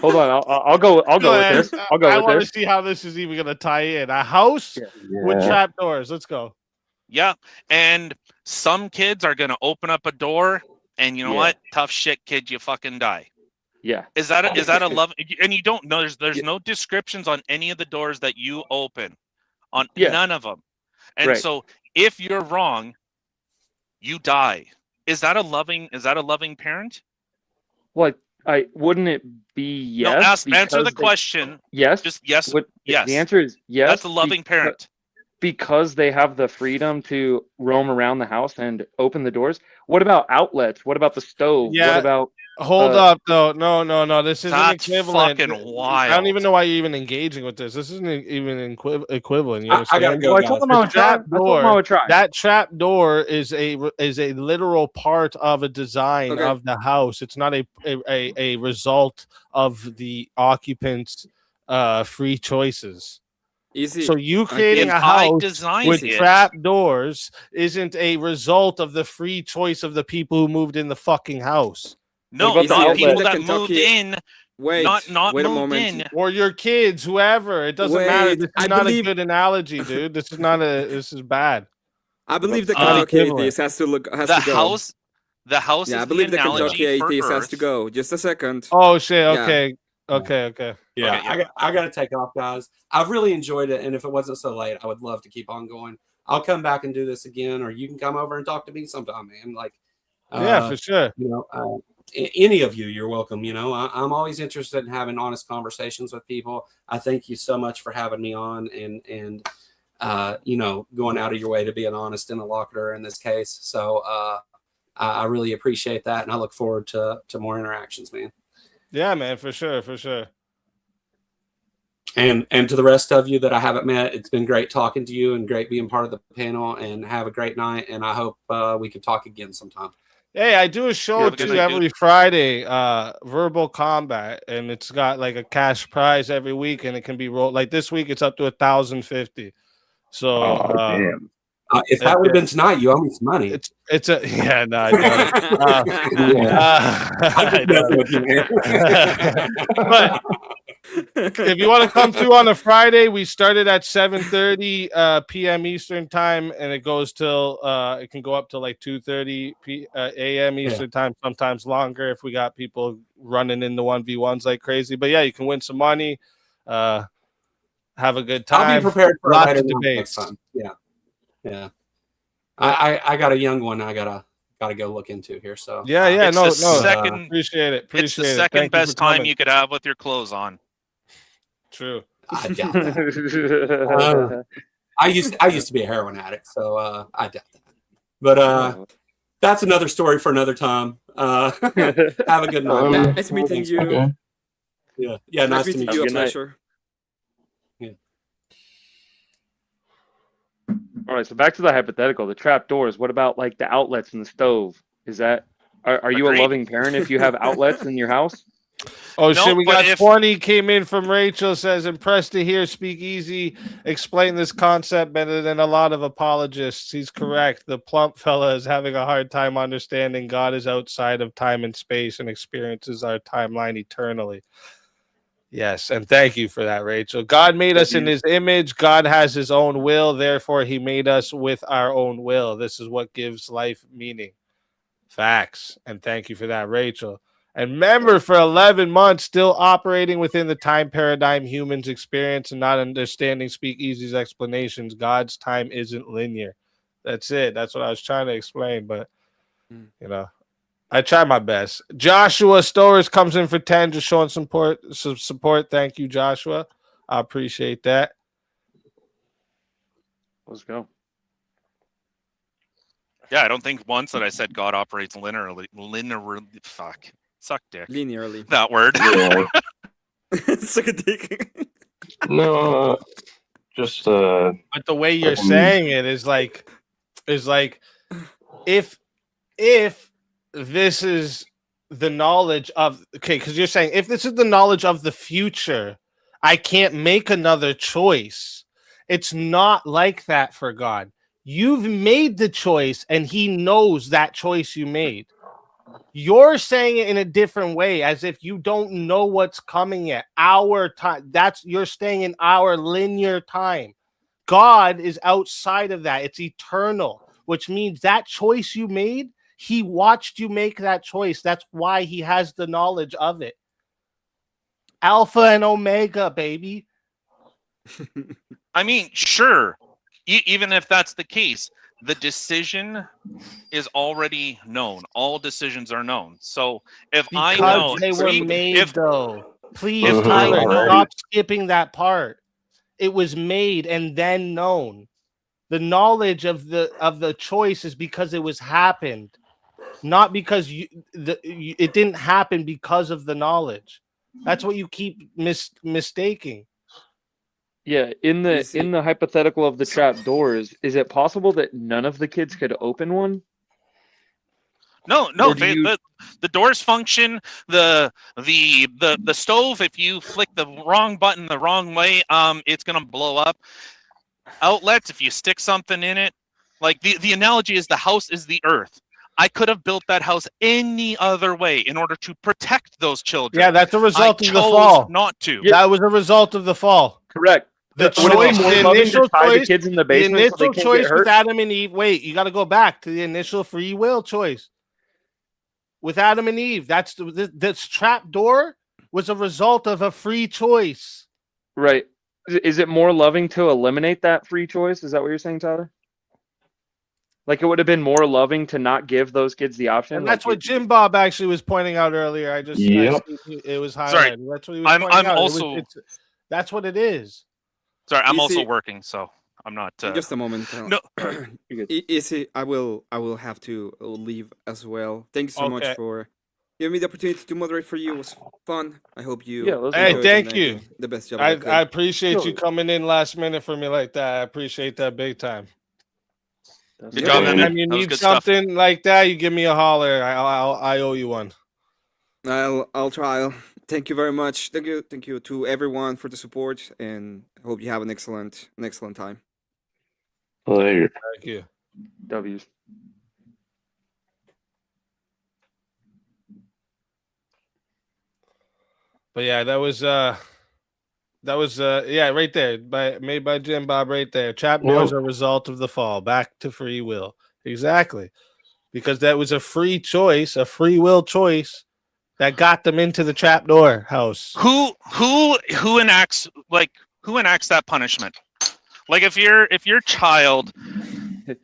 hold on. I'll go with this. I want to see how this is even going to tie in. A house with trapdoors. Let's go. Yeah, and some kids are going to open up a door, and you know what? Tough shit, kid. You fucking die. Yeah. Is that a love? And you don't know. There's no descriptions on any of the doors that you open. On none of them. And so if you're wrong, you die. Is that a loving parent? Well, I wouldn't it be yes? No, answer the question. Yes. Just yes. Yes. The answer is yes. That's a loving parent. Because they have the freedom to roam around the house and open the doors. What about outlets? What about the stove? Yeah. What about Hold up, though. No. This isn't equivalent. Fucking wild. I don't even know why you're even engaging with this. This isn't even equivalent. You I gotta go. I told them I would try. That trap door is a literal part of a design of the house. It's not a result of the occupants' free choices. Easy. So you creating a house with trap doors isn't a result of the free choice of the people who moved in the fucking house. No, not people that moved in. Wait, not wait a moved moment. in. Or your kids, whoever. It doesn't matter. This is not a good analogy, dude. This is bad. I believe the Kentucky Atheist has to go. The house. Yeah, I believe the Kentucky Atheist has to go. Just a second. Oh shit. Okay. Okay. Yeah, I got to take off, guys. I've really enjoyed it, and if it wasn't so late, I would love to keep on going. I'll come back and do this again, or you can come over and talk to me sometime, man. Like, yeah, for sure. You know, any of you, you're welcome. You know, I'm always interested in having honest conversations with people. I thank you so much for having me on, and you know, going out of your way to be an honest interlocutor in this case. So I really appreciate that, and I look forward to more interactions, man. Yeah, man, for sure. And to the rest of you that I haven't met, it's been great talking to you and great being part of the panel. And have a great night. And I hope we can talk again sometime. Hey, I do a show too every Friday, Verbal Combat, and it's got like a cash prize every week, and it can be rolled. Like this week, it's up to 1,050. So, damn. If that would have been tonight, you owe me some money. It's a yeah, no, I don't. But if you want to come through on a Friday, we started at 7:30 p.m. Eastern time, and it goes till it can go up to like 2:30 a.m. Eastern time, sometimes longer if we got people running into 1v1s like crazy. But yeah, you can win some money, have a good time. I'll be prepared for lots of debates. Next time. Yeah. I got a young one I gotta go look into here. So yeah, no, second, appreciate it. It's the second best time you could have with your clothes on. True. I doubt that. I used to be a heroin addict, so I doubt that. But that's another story for another time. Have a good night. Nice meeting you. Yeah, nice to meet you. A pleasure. Yeah. All right, so back to the hypothetical, the trap doors. What about like the outlets in the stove? Is that are you a loving parent if you have outlets in your house? Oh shit, we got 20 came in from Rachel, says impressed to hear SpeakeaZy explain this concept better than a lot of apologists. He's correct. The plump fella is having a hard time understanding God is outside of time and space and experiences our timeline eternally. Yes, and thank you for that, Rachel. God made us in his image. God has his own will. Therefore, he made us with our own will. This is what gives life meaning. Facts. And thank you for that, Rachel. And remember, for 11 months, still operating within the time paradigm humans experience and not understanding SpeakeaZy's explanations, God's time isn't linear. That's it. That's what I was trying to explain. But, you know, I try my best. Joshua Stowers comes in for 10, just showing some support. Thank you, Joshua. I appreciate that. Let's go. Yeah, I don't think once that I said God operates linearly. Fuck. Suck dick. Linearly. That word. Yeah. Suck a dick. No, just But the way you're saying it is like if this is the knowledge of, okay, because you're saying if this is the knowledge of the future, I can't make another choice. It's not like that for God. You've made the choice and he knows that choice you made. You're saying it in a different way, as if you don't know what's coming yet. Our time, you're staying in our linear time. God is outside of that. It's eternal, which means that choice you made, he watched you make that choice. That's why he has the knowledge of it. Alpha and Omega, baby. I mean, sure. Even if that's the case, the decision is already known. All decisions are known. So if I know they were made, though. Please, if Tyler, I know, stop skipping that part. It was made and then known. The knowledge of the choice is because it was happened, not because it didn't happen because of the knowledge. That's what you keep mistaking. Yeah, in the hypothetical of the trap doors, is it possible that none of the kids could open one? No. The doors function. The stove, if you flick the wrong button the wrong way, it's gonna blow up. Outlets, if you stick something in it, like the analogy is the house is the earth. I could have built that house any other way in order to protect those children. Yeah, that's a result of the fall. Not to. That was a result of the fall. Correct. The choice, the initial choice, the kids in the basement, the initial so they can't choice get hurt? with Adam and Eve. Wait, you got to go back to the initial free will choice with Adam and Eve. That's this trap door was a result of a free choice. Right. Is it more loving to eliminate that free choice? Is that what you're saying, Tyler? Like it would have been more loving to not give those kids the option. And that's what Jim Bob actually was pointing out earlier. I just it was highlighted. Sorry, that's what he was pointing out. also that's what it is. Sorry, I'm also working, so I'm not. Just a moment. No, Easy. I will have to leave as well. Thank you so much for giving me the opportunity to moderate for you. It was fun. I hope you. Yeah, hey, thank you. The best job. I appreciate you coming in last minute for me like that. I appreciate that big time. Good job, man. Anytime you need something like that, you give me a holler. I owe you one. I'll try. Thank you very much. Thank you to everyone for the support, and I hope you have an excellent time. Later. Thank you. W's. But yeah, that was right there made by Jim Bob right there. Trap doors are a result of the fall. Back to free will. Exactly. Because that was a free choice, a free will choice that got them into the trapdoor house. Who enacts that punishment? Like if your child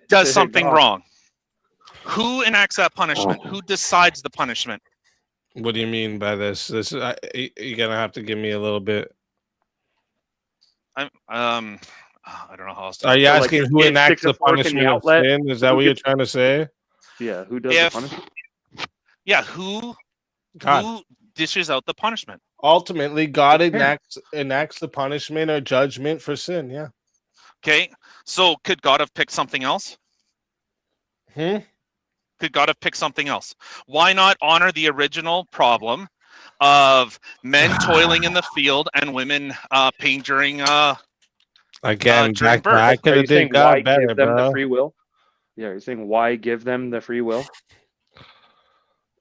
does something wrong, who enacts that punishment? Who decides the punishment? What do you mean by this? You're gonna have to give me a little bit. I don't know how else to. Are you asking who enacts the punishment of sin? Is that what you're trying to say? Yeah, who does the punishment? Yeah, who dishes out the punishment? Ultimately, God enacts the punishment or judgment for sin. Yeah. Okay, so could God have picked something else? Could God have picked something else? Why not honor the original problem of men toiling in the field and women paying during again during birth? I could have did God better, give them bro. the free will? Yeah, you're saying why give them the free will?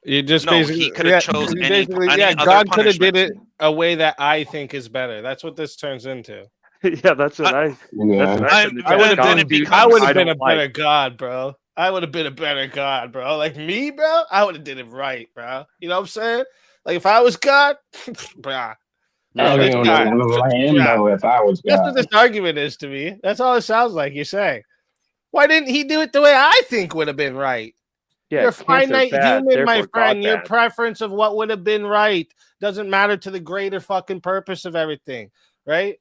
You just he could have chosen any God could have did it a way that I think is better. That's what this turns into. Yeah, that's what I would have been a better God, bro. I would have been a better God, bro. Like me, bro, I would have did it right, bro. You know what I'm saying? Like if I was God, bro. If I was God. That's what this argument is to me. That's all it sounds like you're saying. Why didn't he do it the way I think would have been right? Yeah, you're a finite human, my friend. Your preference of what would have been right doesn't matter to the greater fucking purpose of everything. right?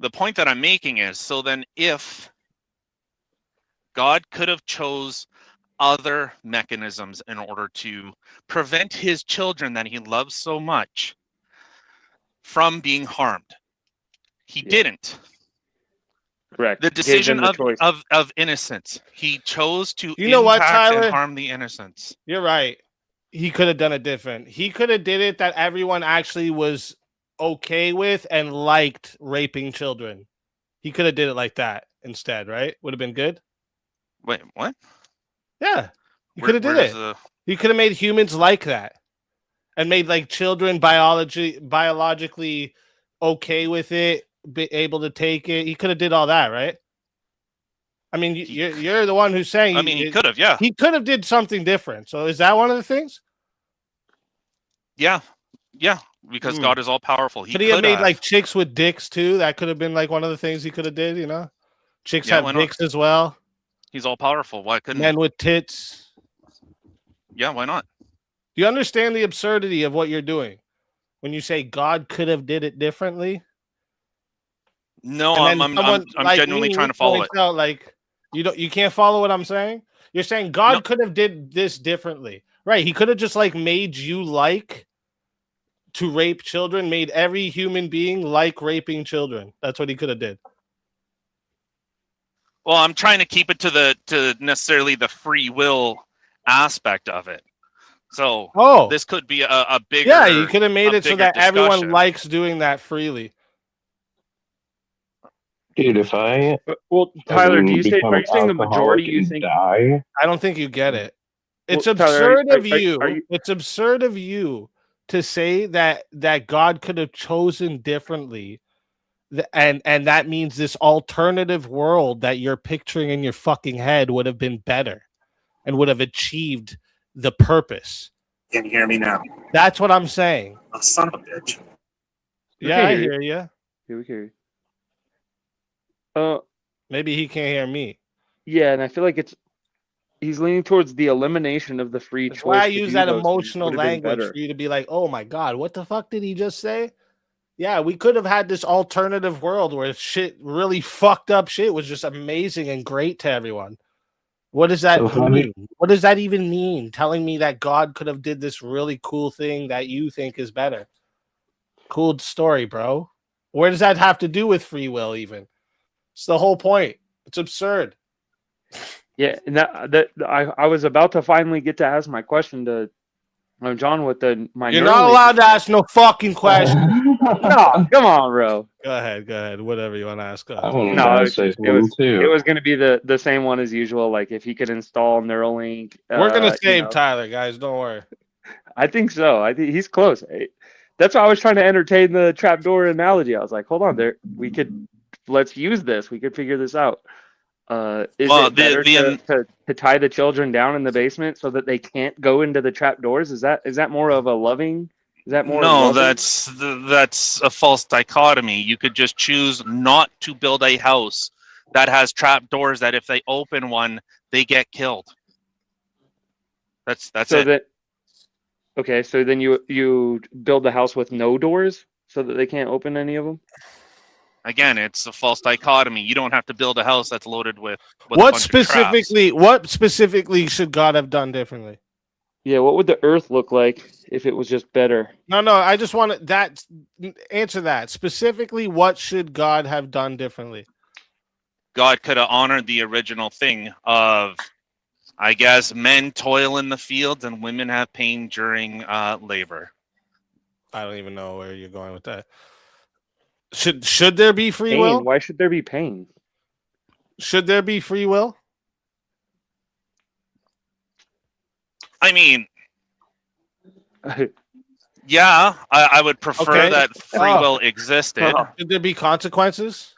The point that I'm making is, so then if God could have chose other mechanisms in order to prevent his children that he loves so much from being harmed, he didn't. Correct. The Gave them decision the choice. of innocence. He chose to You know what, impact and Tyler? harm the innocents. You're right. He could have done it different. He could have did it that everyone actually was okay with and liked raping children. He could have did it like that instead, right? Would have been good. Wait, what? Yeah, he could have did it. He could have made humans like that, and made like children biologically okay with it, be able to take it. He could have did all that, right? I mean, you're the one who's saying. I mean, he could have, yeah. He could have did something different. So is that one of the things? Yeah, because God is all powerful. Could he have made like chicks with dicks too? That could have been like one of the things he could have did. You know, chicks have dicks as well. He's all powerful. Why couldn't men with tits? Yeah, why not? Do you understand the absurdity of what you're doing when you say God could have did it differently? No, I'm like genuinely trying to follow it. Out, like you can't follow what I'm saying. You're saying God could have did this differently, right? He could have just like made you like to rape children, made every human being like raping children. That's what he could have did. Well, I'm trying to keep it to necessarily the free will aspect of it. So this could be a bigger. Yeah, you could have made it so that discussion. everyone likes doing that freely. Dude, if I Tyler, are you saying the majority you think die? I don't think you get it. It's absurd of you. It's absurd of you to say that God could have chosen differently. And that means this alternative world that you're picturing in your fucking head would have been better and would have achieved the purpose. Can you hear me now? That's what I'm saying. Oh, son of a bitch. Yeah, I hear you. Here we hear you. Maybe he can't hear me. Yeah, and I feel like he's leaning towards the elimination of the free choice. That's why I use that emotional language for you to be like, oh my God, what the fuck did he just say? Yeah, we could have had this alternative world where shit, really fucked up shit was just amazing and great to everyone. What does that mean? What does that even mean? Telling me that God could have did this really cool thing that you think is better. Cool story, bro. Where does that have to do with free will even? It's the whole point. It's absurd. Yeah, and I was about to finally get to ask my question to John with my. You're not allowed to ask no fucking question. No, come on, bro. Go ahead. Whatever you want to ask. It was going to be the same one as usual. Like if he could install Neuralink. We're gonna save Tyler, guys. Don't worry. I think so. I think he's close. That's why I was trying to entertain the trapdoor analogy. I was like, hold on, let's use this. We could figure this out. Is it better to tie the children down in the basement so that they can't go into the trap doors? Is that more of a loving? Is that more? No, that's a false dichotomy. You could just choose not to build a house that has trap doors that if they open one, they get killed. That's so it. Okay, so then you build the house with no doors so that they can't open any of them? Again, it's a false dichotomy. You don't have to build a house that's loaded with what specifically should God have done differently? Yeah, what would the earth look like if it was just better? No, I just want to answer that. Specifically, what should God have done differently? God could have honored the original thing of, I guess, men toil in the fields and women have pain during labor. I don't even know where you're going with that. Should there be free will? Why should there be pain? Should there be free will? I mean, yeah, I would prefer that free will existed. Should there be consequences?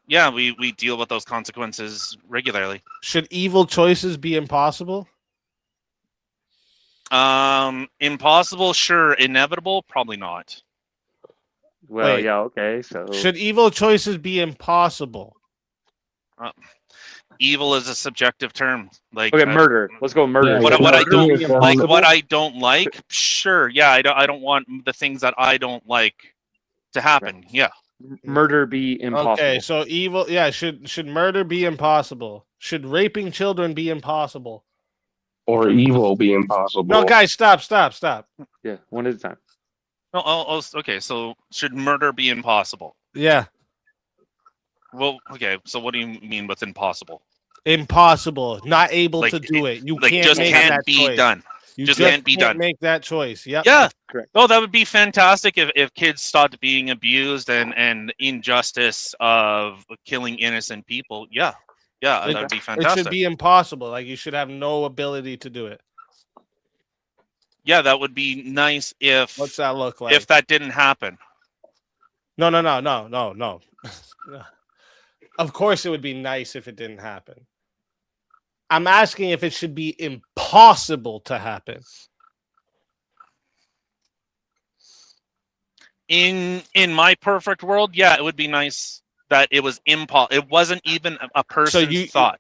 Yeah, we deal with those consequences regularly. Should evil choices be impossible? Impossible, sure. Inevitable, probably not. Well, yeah, okay. So should evil choices be impossible? Evil is a subjective term. Like okay, murder. Let's go murder. Yeah, what I don't be like, impossible? what I don't like. Sure, yeah, I don't want the things that I don't like to happen. Right. Yeah. Murder be impossible. Okay, so evil. Yeah, should murder be impossible? Should raping children be impossible? Or evil be impossible? No, guys, stop. Yeah, one at a time. Oh, okay. So should murder be impossible? Yeah, Well, okay. So what do you mean with impossible? impossible. Not able Like, to do it. You Like can't just make can't that be choice. done. You Just can't be done. Make that choice. Yep. Yeah. Correct. Oh, that would be fantastic if kids stopped being abused and injustice of killing innocent people. Yeah. Yeah, that would be It fantastic. should be impossible. Like you should have no ability to do it. Yeah, that would be nice if What's that look like? if that didn't happen. No. Of course, it would be nice if it didn't happen. I'm asking if it should be impossible to happen. In my perfect world, yeah, it would be nice that it was it wasn't even a person's thought.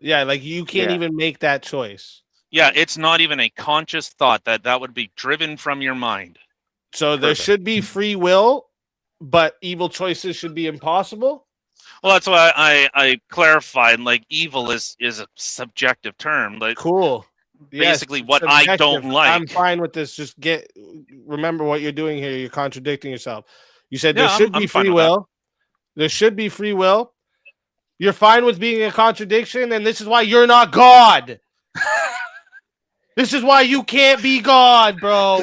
Yeah, like you can't even make that choice. Yeah, it's not even a conscious thought that would be driven from your mind. So there should be free will, but evil choices should be impossible. Well, that's why I clarified. Like, evil is a subjective term. Like, Cool. basically, Yes, what I don't subjective. like. I'm fine with this. Just remember what you're doing here. You're contradicting yourself. You said Yeah, there should I'm be fine free with that. will. There should be free will. You're fine with being a contradiction, and this is why you're not God. This is why you can't be God, bro.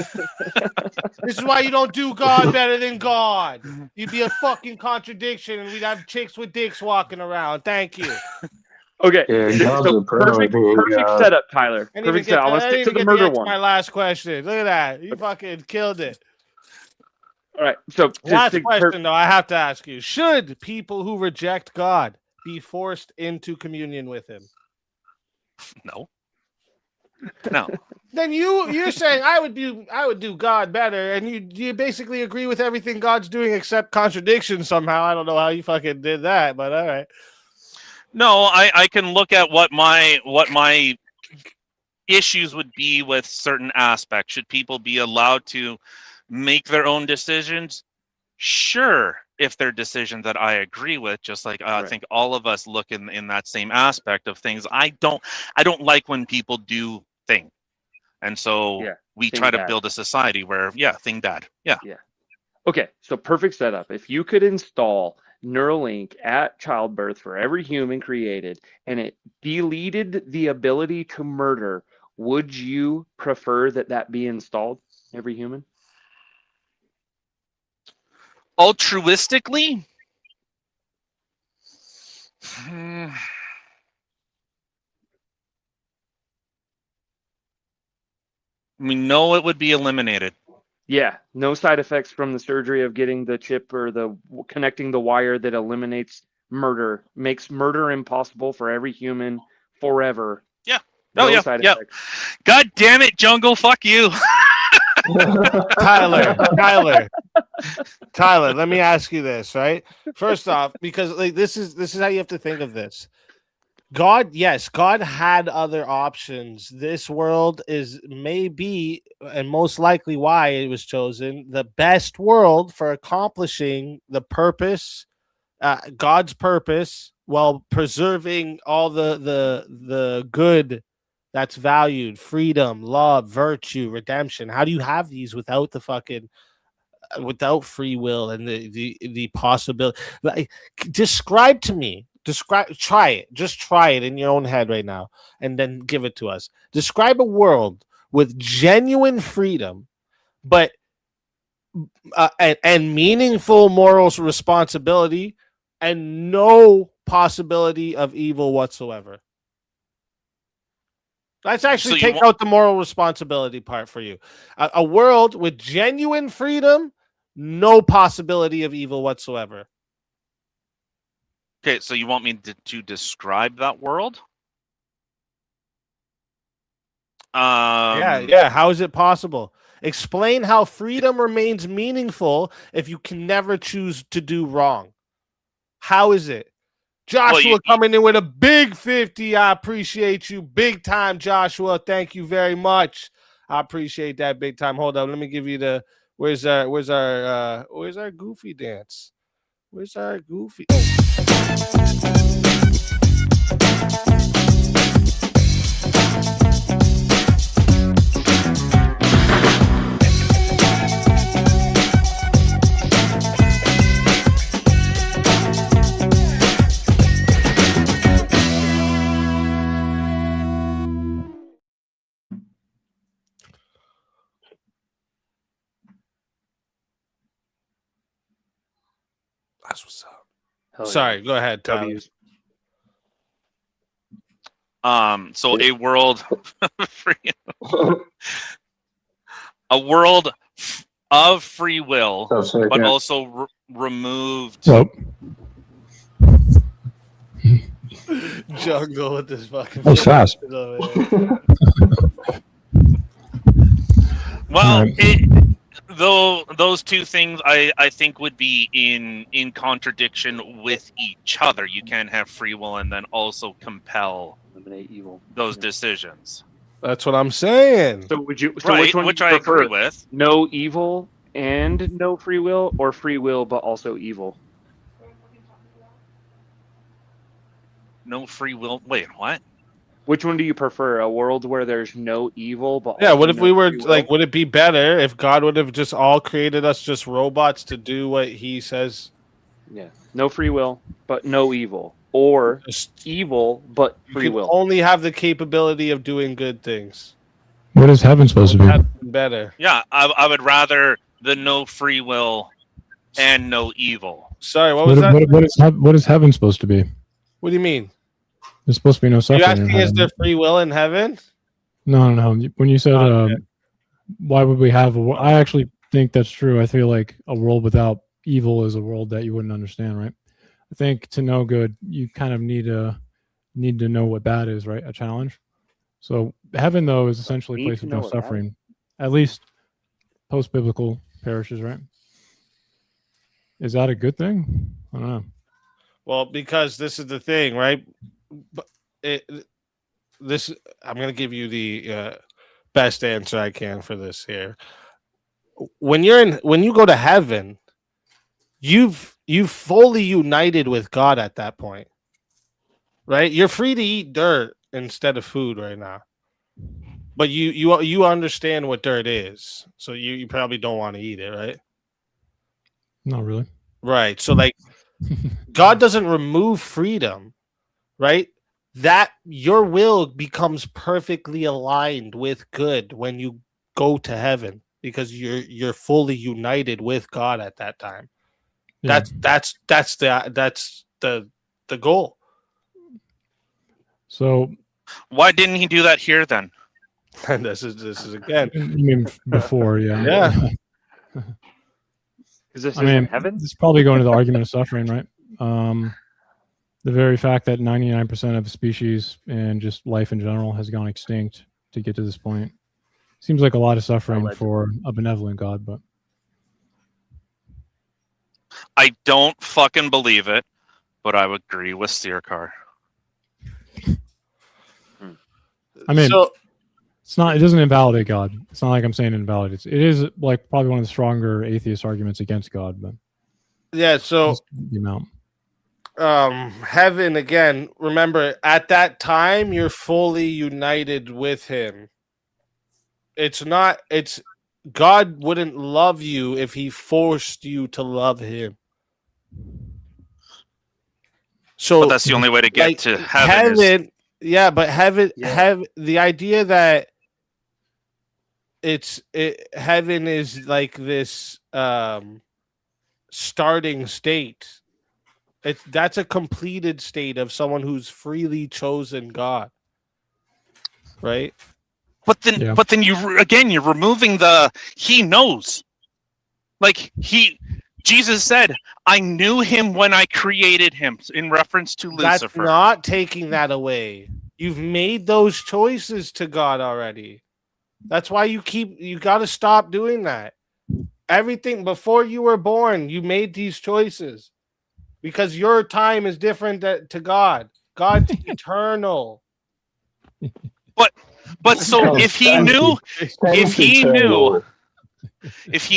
This is why you don't do God better than God. You'd be a fucking contradiction, and we'd have chicks with dicks walking around. Thank you. Okay, Yeah, God's so a perfect God. setup, Tyler. I didn't even Perfect get setup. I want to stick to the murder one. My last question. Look at that. You fucking killed it. All right, so Last question, though, I have to ask you: should people who reject God be forced into communion with Him? No. No. Then you're saying I would do God better, and you basically agree with everything God's doing except contradiction somehow. I don't know how you fucking did that, but all right. No, I can look at what my issues would be with certain aspects. Should people be allowed to make their own decisions? Sure, if they're decisions that I agree with, just like I think all of us look in that same aspect of things. I don't like when people do things. And so we try to build a society where, thing dad. Yeah. Okay, so perfect setup. If you could install Neuralink at childbirth for every human created, and it deleted the ability to murder, would you prefer that be installed, every human? Altruistically? We know it would be eliminated. Yeah, no side effects from the surgery of getting the chip or the connecting the wire that eliminates murder, makes murder impossible for every human forever. Yeah. No side effects. God damn it, Jungle, fuck you. Tyler, let me ask you this, right? First off, because like this is how you have to think of this. God had other options. This world is maybe and most likely why it was chosen the best world for accomplishing the purpose, God's purpose, while preserving all the good that's valued: freedom, love, virtue, redemption. How do you have these without without free will and the possibility? Like, describe to me. Try it in your own head right now, and then give it to us. Describe a world with genuine freedom, but and meaningful moral responsibility, and no possibility of evil whatsoever. Let's actually take out the moral responsibility part for you. A world with genuine freedom, no possibility of evil whatsoever. Okay, so you want me to describe that world? Yeah. How is it possible? Explain how freedom remains meaningful if you can never choose to do wrong. How is it? Joshua coming in with a big 50. I appreciate you big time, Joshua. Thank you very much. I appreciate that big time. Hold on, let me give you the where's our goofy dance? Where's our goofy? That's what's up. Sorry, go ahead, Tyler. So a world a world of free will, but also removed. Jungle with this fucking. That was fast. Well, those two things I think would be in contradiction with each other. You can't have free will and then also compel eliminate evil those decisions. That's what I'm saying. So would you? So right, which one which do you I prefer? agree with. No evil and no free will, or free will but also evil? No free will. Wait, what? Which one do you prefer? A world where there's no evil, but yeah. What if no we were free will? like? Would it be better if God would have just all created us just robots to do what He says? Yeah, no free will, but no evil, or Just, evil but free you can will. only have the capability of doing good things. What is heaven supposed to be? That's better. Yeah, I would rather the no free will and no evil. Sorry, what was that? What is heaven supposed to be? What do you mean? There's supposed to be no Are suffering. you asking, in is heaven. there free will in heaven? No. When you said, Okay. why would we have I actually think that's true. I feel like a world without evil is a world that you wouldn't understand, right? I think to know good, you kind of need to know what bad is, right? A challenge. So heaven, though, is essentially a place of no suffering, at least post-biblical parishes, right? Is that a good thing? I don't know. Well, because this is the thing, right? I'm going to give you the best answer I can for this here. When you go to heaven, you've fully united with God at that point, right? You're free to eat dirt instead of food right now, but you understand what dirt is, so you probably don't want to eat it, right? Not really. Right. So like, God doesn't remove freedom, right? That your will becomes perfectly aligned with good when you go to heaven because you're fully united with God at that time. Yeah. That's the goal. So why didn't He do that here then? And this is again. You mean before, yeah. Yeah. Is this in heaven? It's probably going to the argument of suffering, right? The very fact that 99% of species and just life in general has gone extinct to get to this point seems like a lot of suffering for a benevolent God, but I don't fucking believe it, but I would agree with Steercar. I mean, so, it doesn't invalidate God. It's not like I'm saying it invalidates. It is like probably one of the stronger atheist arguments against God, but yeah, so the amount. Heaven again, remember at that time you're fully united with Him. It's God wouldn't love you if He forced you to love Him. So but that's the only way to get to heaven. Yeah, but heaven, the idea that heaven is like this starting state. That's a completed state of someone who's freely chosen God, right? But then you're removing He knows, like Jesus said, I knew Him when I created him, in reference to Lucifer. That's not taking that away. You've made those choices to God already. That's why you got to stop doing that. Everything before you were born, you made these choices. because your time is different to God. God's eternal. But so if he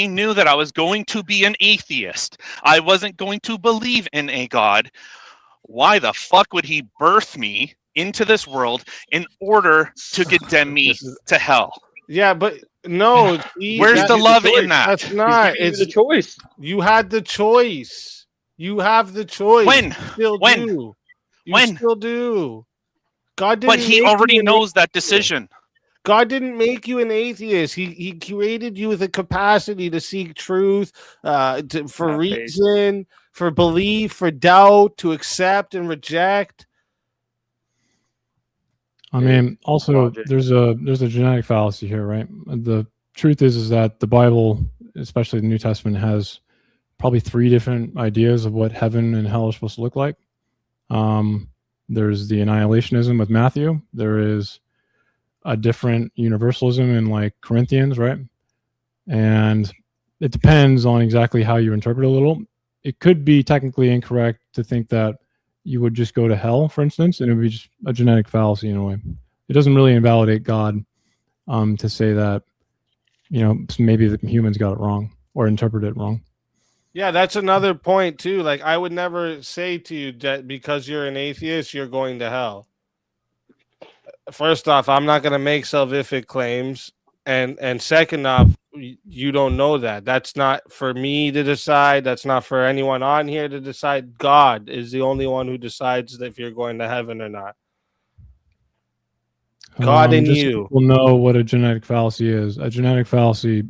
knew that I was going to be an atheist, I wasn't going to believe in a God, why the fuck would he birth me into this world in order to condemn me to hell? Yeah, but no. Where's the love in that? That's not. It's the choice. You had the choice. You have the choice. When? You still When? do. You When? still do. God didn't. But he already knows that decision. God didn't make you an atheist. He created you with a capacity to seek truth, for reason, for belief, for doubt, to accept and reject. I mean, also there's a genetic fallacy here, right? The truth is that the Bible, especially the New Testament, has probably 3 different ideas of what heaven and hell are supposed to look like. There's the annihilationism with Matthew. There is a different universalism in like Corinthians, right? And it depends on exactly how you interpret it a little. It could be technically incorrect to think that you would just go to hell, for instance, and it would be just a genetic fallacy in a way. It doesn't really invalidate God to say that, maybe the humans got it wrong or interpreted it wrong. Yeah, that's another point too. Like, I would never say to you that because you're an atheist, you're going to hell. First off, I'm not going to make salvific claims, and second off, you don't know that. That's not for me to decide. That's not for anyone on here to decide. God is the only one who decides if you're going to heaven or not. God and you will know what a genetic fallacy is. A genetic fallacy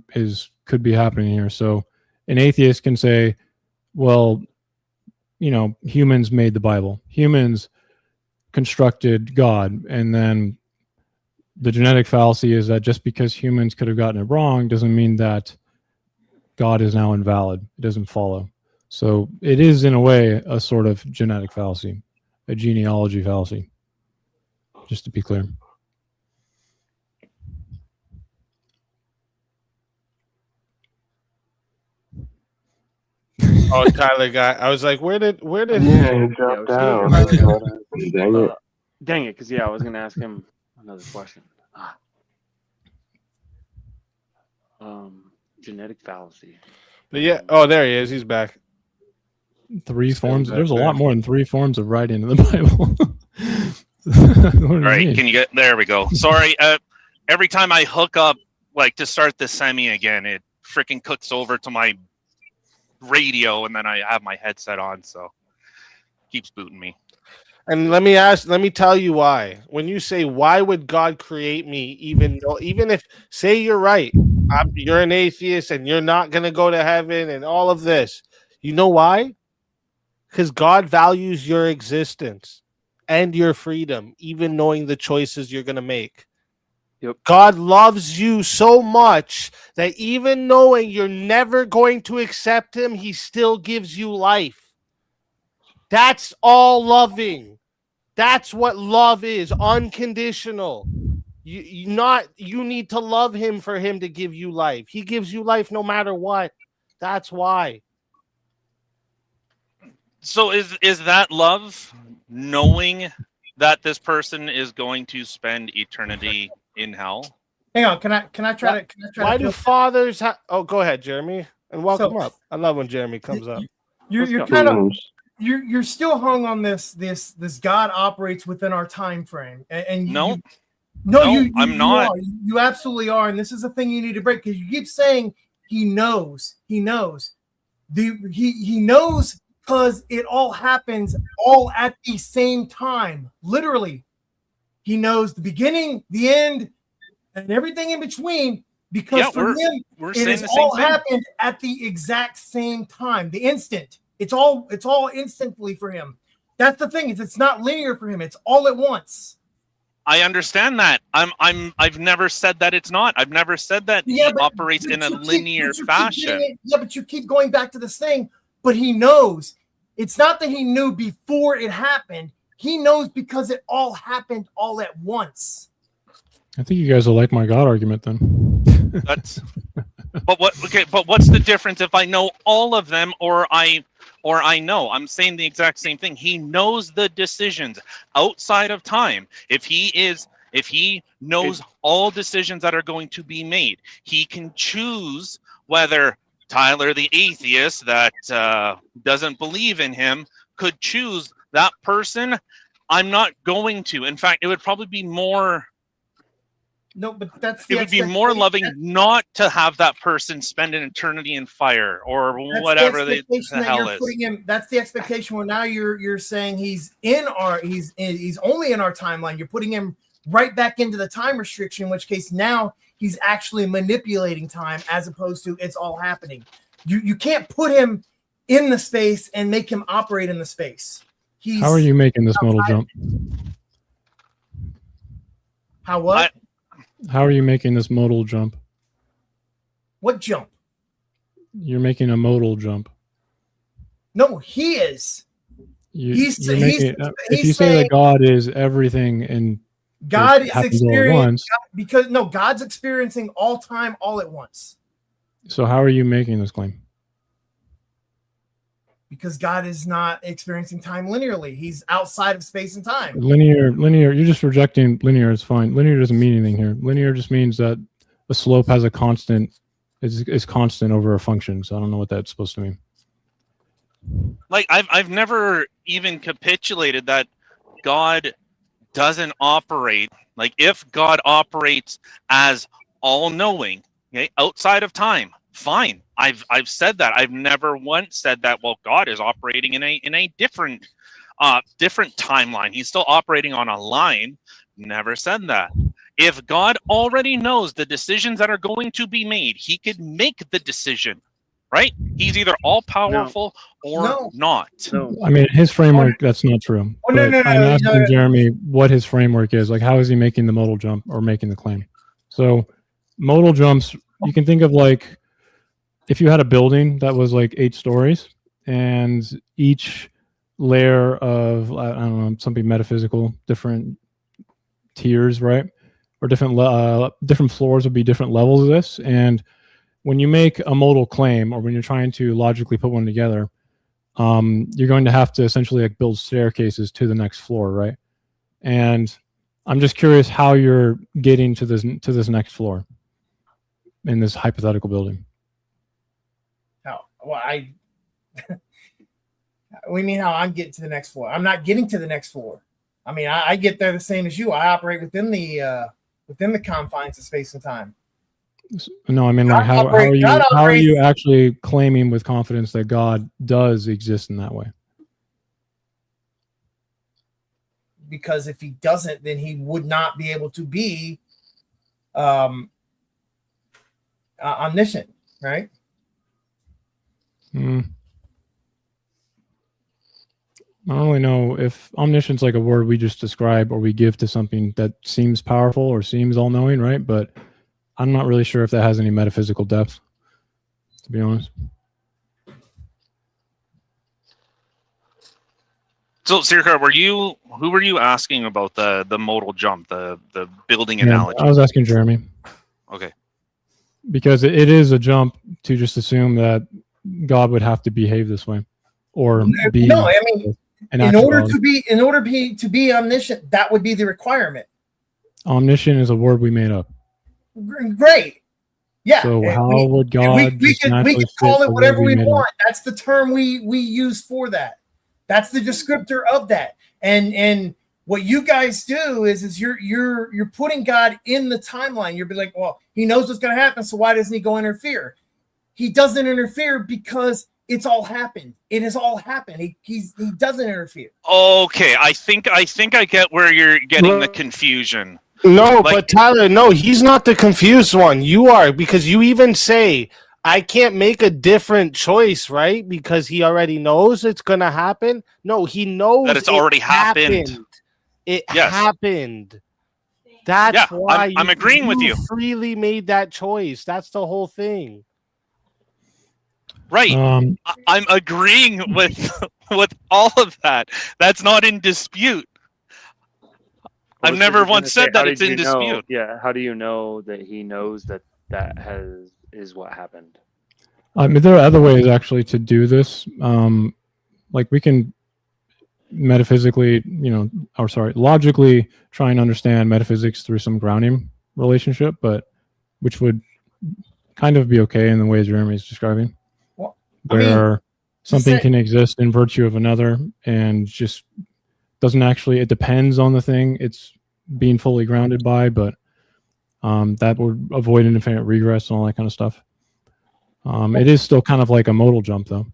could be happening here. So an atheist can say, well, humans made the Bible. Humans constructed God. And then the genetic fallacy is that just because humans could have gotten it wrong doesn't mean that God is now invalid. It doesn't follow. So it is, in a way, a sort of genetic fallacy, a genealogy fallacy, just to be clear. Oh, Tyler got. I was like, where did? Yeah, he dropped out. Dang it! Dang it! Because I was going to ask him another question. Genetic fallacy. But yeah. Oh, there he is. He's back. 3 forms. There's a lot more than 3 forms of writing in the Bible. All right, can you get? There we go. Sorry. Every time I hook up, like to start the semi again, it freaking cooks over to my radio, and then I have my headset on, so keeps booting me. And let me tell you why. When you say, why would God create me, even if, say you're right, you're an atheist and you're not going to go to heaven and all of this, you know why? Because God values your existence and your freedom, even knowing the choices you're going to make. Yep. God loves you so much that even knowing you're never going to accept him, he still gives you life. That's all loving. That's what love is, unconditional. You need to love him for him to give you life. He gives you life no matter what. That's why. So is that love, knowing that this person is going to spend eternity in hell? Hang on, can I try to? Why do fathers have? Oh, go ahead, Jeremy, and welcome up. I love when Jeremy comes up. You're kind of you're still hung on this God operates within our time frame, and no, I'm not. You absolutely are, and this is a thing you need to break because you keep saying he knows. He knows because it all happens all at the same time. Literally, he knows the beginning, the end, and everything in between. Because for him, it has all happened at the exact same time, the instant. It's all instantly for him. That's the thing, is it's not linear for him. It's all at once. I understand that. I've never said that it's not. I've never said that he operates in a linear fashion. But you keep going back to this thing. But he knows. It's not that he knew before it happened. He knows because it all happened all at once. I think you guys will like my God argument then. But what's the difference if I know all of them or I or I know. I'm saying the exact same thing. He knows the decisions outside of time. If he knows all decisions that are going to be made, he can choose whether Tyler the atheist that doesn't believe in him could choose that person. I'm not going to. In fact, it would probably be more. No, but that's it would be more loving not to have that person spend an eternity in fire or whatever the hell is. That's the expectation. Well, now you're saying he's only in our timeline. You're putting him right back into the time restriction, in which case now he's actually manipulating time as opposed to it's all happening. You can't put him in the space and make him operate in the space. How are you making this modal jump? How what? How are you making this modal jump? What jump? You're making a modal jump. No, he is. If you say that God is everything and God is experiencing God's experiencing all time all at once. So how are you making this claim? Because God is not experiencing time linearly. He's outside of space and time. Linear, you're just rejecting linear. It's fine. Linear doesn't mean anything here. Linear just means that a slope has a constant, is constant over a function. So I don't know what that's supposed to mean. Like I've never even capitulated that God doesn't operate. Like if God operates as all-knowing, okay, outside of time, fine. I've said that. I've never once said that. Well, God is operating in a different timeline. He's still operating on a line. Never said that. If God already knows the decisions that are going to be made, he could make the decision, right? He's either all powerful or not. No. I mean, his framework, that's not true. I'm asking Jeremy what his framework is. Like, how is he making the modal jump or making the claim? So modal jumps, you can think of like, if you had a building that was like 8 stories and each layer of, I don't know, something metaphysical, different tiers, right? Or different floors would be different levels of this. And when you make a modal claim or when you're trying to logically put one together, you're going to have to essentially like build staircases to the next floor, right? And I'm just curious how you're getting to this next floor in this hypothetical building. Well, we mean how I'm getting to the next floor. I'm not getting to the next floor. I mean, I get there the same as you. I operate within the confines of space and time. No, I mean, like, how are you actually claiming with confidence that God does exist in that way? Because if he doesn't, then he would not be able to be omniscient, right? I don't really know if omniscience like a word we just describe or we give to something that seems powerful or seems all-knowing, right? But I'm not really sure if that has any metaphysical depth, to be honest. So, Sirka, who were you asking about the modal jump, the building analogy? I was asking Jeremy. Okay. Because it is a jump to just assume that God would have to behave this way, or be. No, I mean, in order to be omniscient, that would be the requirement. Omniscient is a word we made up. Great, yeah. So how would God? We can call it whatever we want. That's the term we use for that. That's the descriptor of that. And what you guys do is you're putting God in the timeline. You're be like, well, he knows what's going to happen, so why doesn't he go interfere? He doesn't interfere because it's all happened. It has all happened. He doesn't interfere. Okay, I think I get where you're getting the confusion. No, but Tyler, no, he's not the confused one. You are, because you even say I can't make a different choice, right? Because he already knows it's gonna happen. No, he knows that it's already happened. It happened. That's why I'm agreeing with you. Freely made that choice. That's the whole thing. Right. I'm agreeing with all of that. That's not in dispute. I've never once said that it's in dispute. Yeah. How do you know that he knows that is what happened? I mean, there are other ways actually to do this. like we can metaphysically, logically try and understand metaphysics through some grounding relationship, but which would kind of be okay in the way Jeremy is describing, where something can exist in virtue of another and just doesn't actually, it depends on the thing it's being fully grounded by, but that would avoid an infinite regress and all that kind of stuff. It is still kind of like a modal jump, though.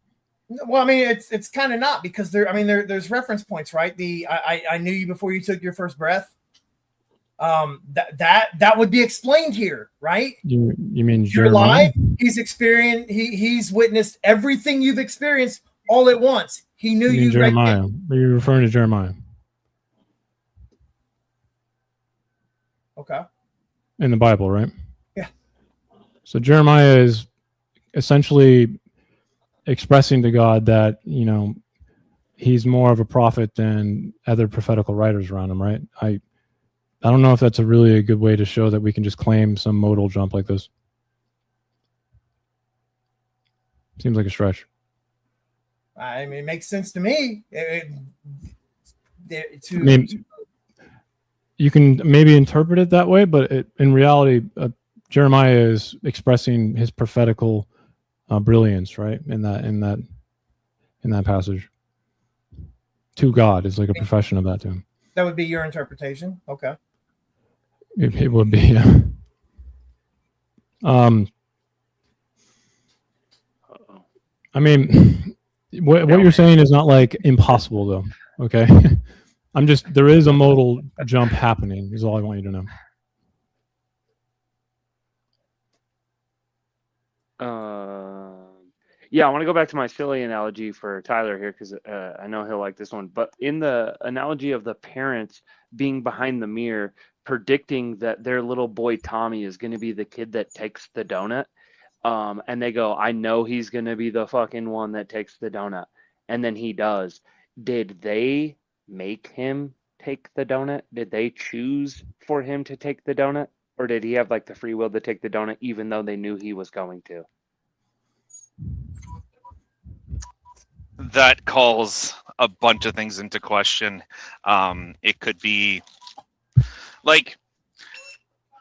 Well, I mean, it's kind of not, because there's reference points, right? I knew you before you took your first breath. That would be explained here, right? You mean you're alive? He's experienced. He's witnessed everything you've experienced all at once. He knew you. Jeremiah. Are you referring to Jeremiah? Okay. In the Bible, right? Yeah. So Jeremiah is essentially expressing to God that, he's more of a prophet than other prophetical writers around him, right? I don't know if that's a really good way to show that we can just claim some modal jump like this. Seems like a stretch. I mean, it makes sense to me. You can maybe interpret it that way, but in reality, Jeremiah is expressing his prophetical brilliance, right? In that passage, to God is like a profession of that to him. That would be your interpretation. Okay. It would be. Yeah. I mean, what you're saying is not like impossible, though. Okay. there is a modal jump happening, is all I want you to know. Yeah, I want to go back to my silly analogy for Tyler here, because I know he'll like this one. But in the analogy of the parents being behind the mirror, predicting that their little boy Tommy is going to be the kid that takes the donut, and they go, I know he's going to be the fucking one that takes the donut. And then he does. Did they make him take the donut? Did they choose for him to take the donut? Or did he have like the free will to take the donut even though they knew he was going to? That calls a bunch of things into question. It could be like,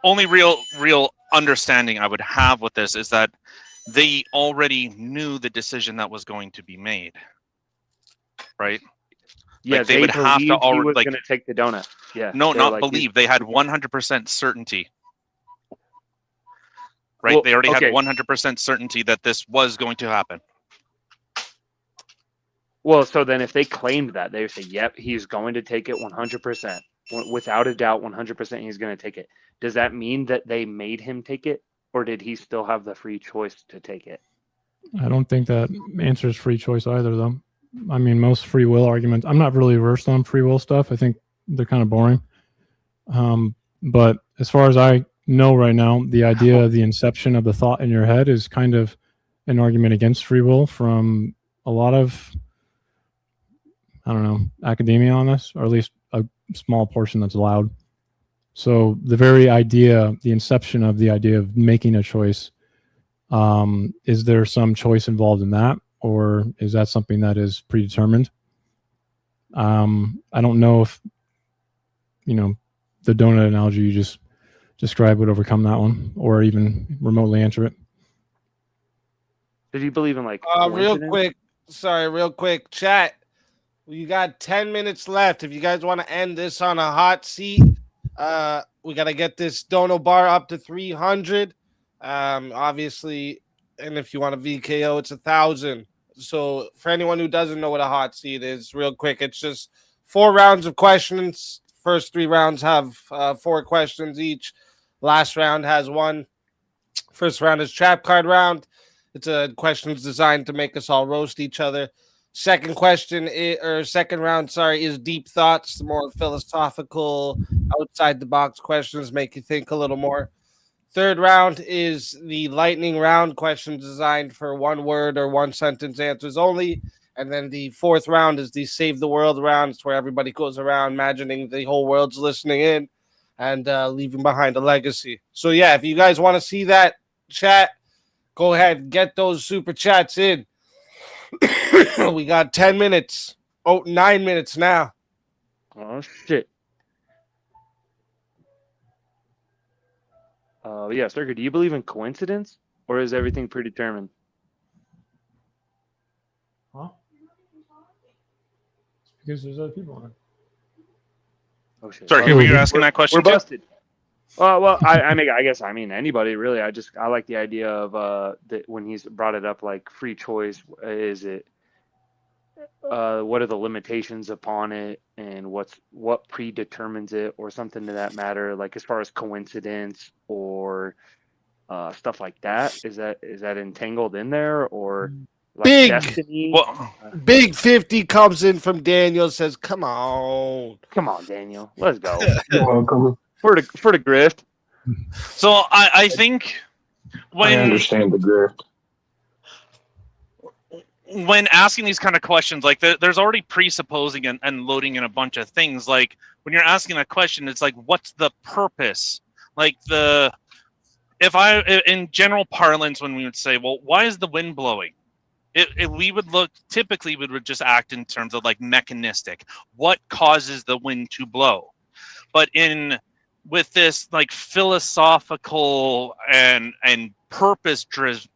only real understanding I would have with this is that they already knew the decision that was going to be made, right? Yeah, like they would have to already, he was like, going to take the donut. Yeah, no, not like, believe. They had 100% certainty, right? Well, they already okay. had 100% certainty that this was going to happen. Well, so then if they claimed that, they would say, yep, he's going to take it 100%. Without a doubt, 100% he's going to take it. Does that mean that they made him take it? Or did he still have the free choice to take it? I don't think that answers free choice either, though. I mean, most free will arguments, I'm not really versed on free will stuff. I think they're kind of boring. But as far as I know right now, the idea of the inception of the thought in your head is kind of an argument against free will from a lot of, I don't know, academia on this, or at least a small portion that's allowed. So the very idea, the inception of the idea of making a choice, is there some choice involved in that? Or is that something that is predetermined? I don't know if, the donut analogy you just described would overcome that one, or even remotely answer it. Did you believe in like real quick, chat. You got 10 minutes left. If you guys want to end this on a hot seat, we got to get this dono bar up to 300. Obviously, and if you want a VKO, it's 1,000. So for anyone who doesn't know what a hot seat is, real quick, it's just 4 rounds of questions. First 3 rounds have 4 questions each. Last round has 1. First round is trap card round. It's a questions designed to make us all roast each other. Second round, is deep thoughts, the more philosophical, outside the box questions, make you think a little more. Third round is the lightning round, questions designed for 1 word or 1 sentence answers only. And then the 4th round is the save the world round. It's where everybody goes around imagining the whole world's listening in and leaving behind a legacy. So yeah, if you guys want to see that, chat, go ahead, get those super chats in. We got 10 minutes. Oh, 9 minutes now. Oh shit. Yeah, Sturker, do you believe in coincidence, or is everything predetermined? Huh? Because there's other people on it. Oh shit. Sorry, who were you asking that question We're to? busted. Well, I mean, anybody really. I like the idea of that when he's brought it up, like free choice. Is it? What are the limitations upon it, and what predetermines it, or something to that matter? Like as far as coincidence or stuff like that. Is that entangled in there, or like Big destiny? Big 50 comes in from Daniel, says, "Come on, Daniel, let's go." You're welcome. for the grift. So I think I understand the grift. When asking these kind of questions, like there's already presupposing and loading in a bunch of things. Like when you're asking that question, it's like, what's the purpose? Like in general parlance, when we would say, well, why is the wind blowing? We would just act in terms of like mechanistic. What causes the wind to blow? But with this like philosophical and purpose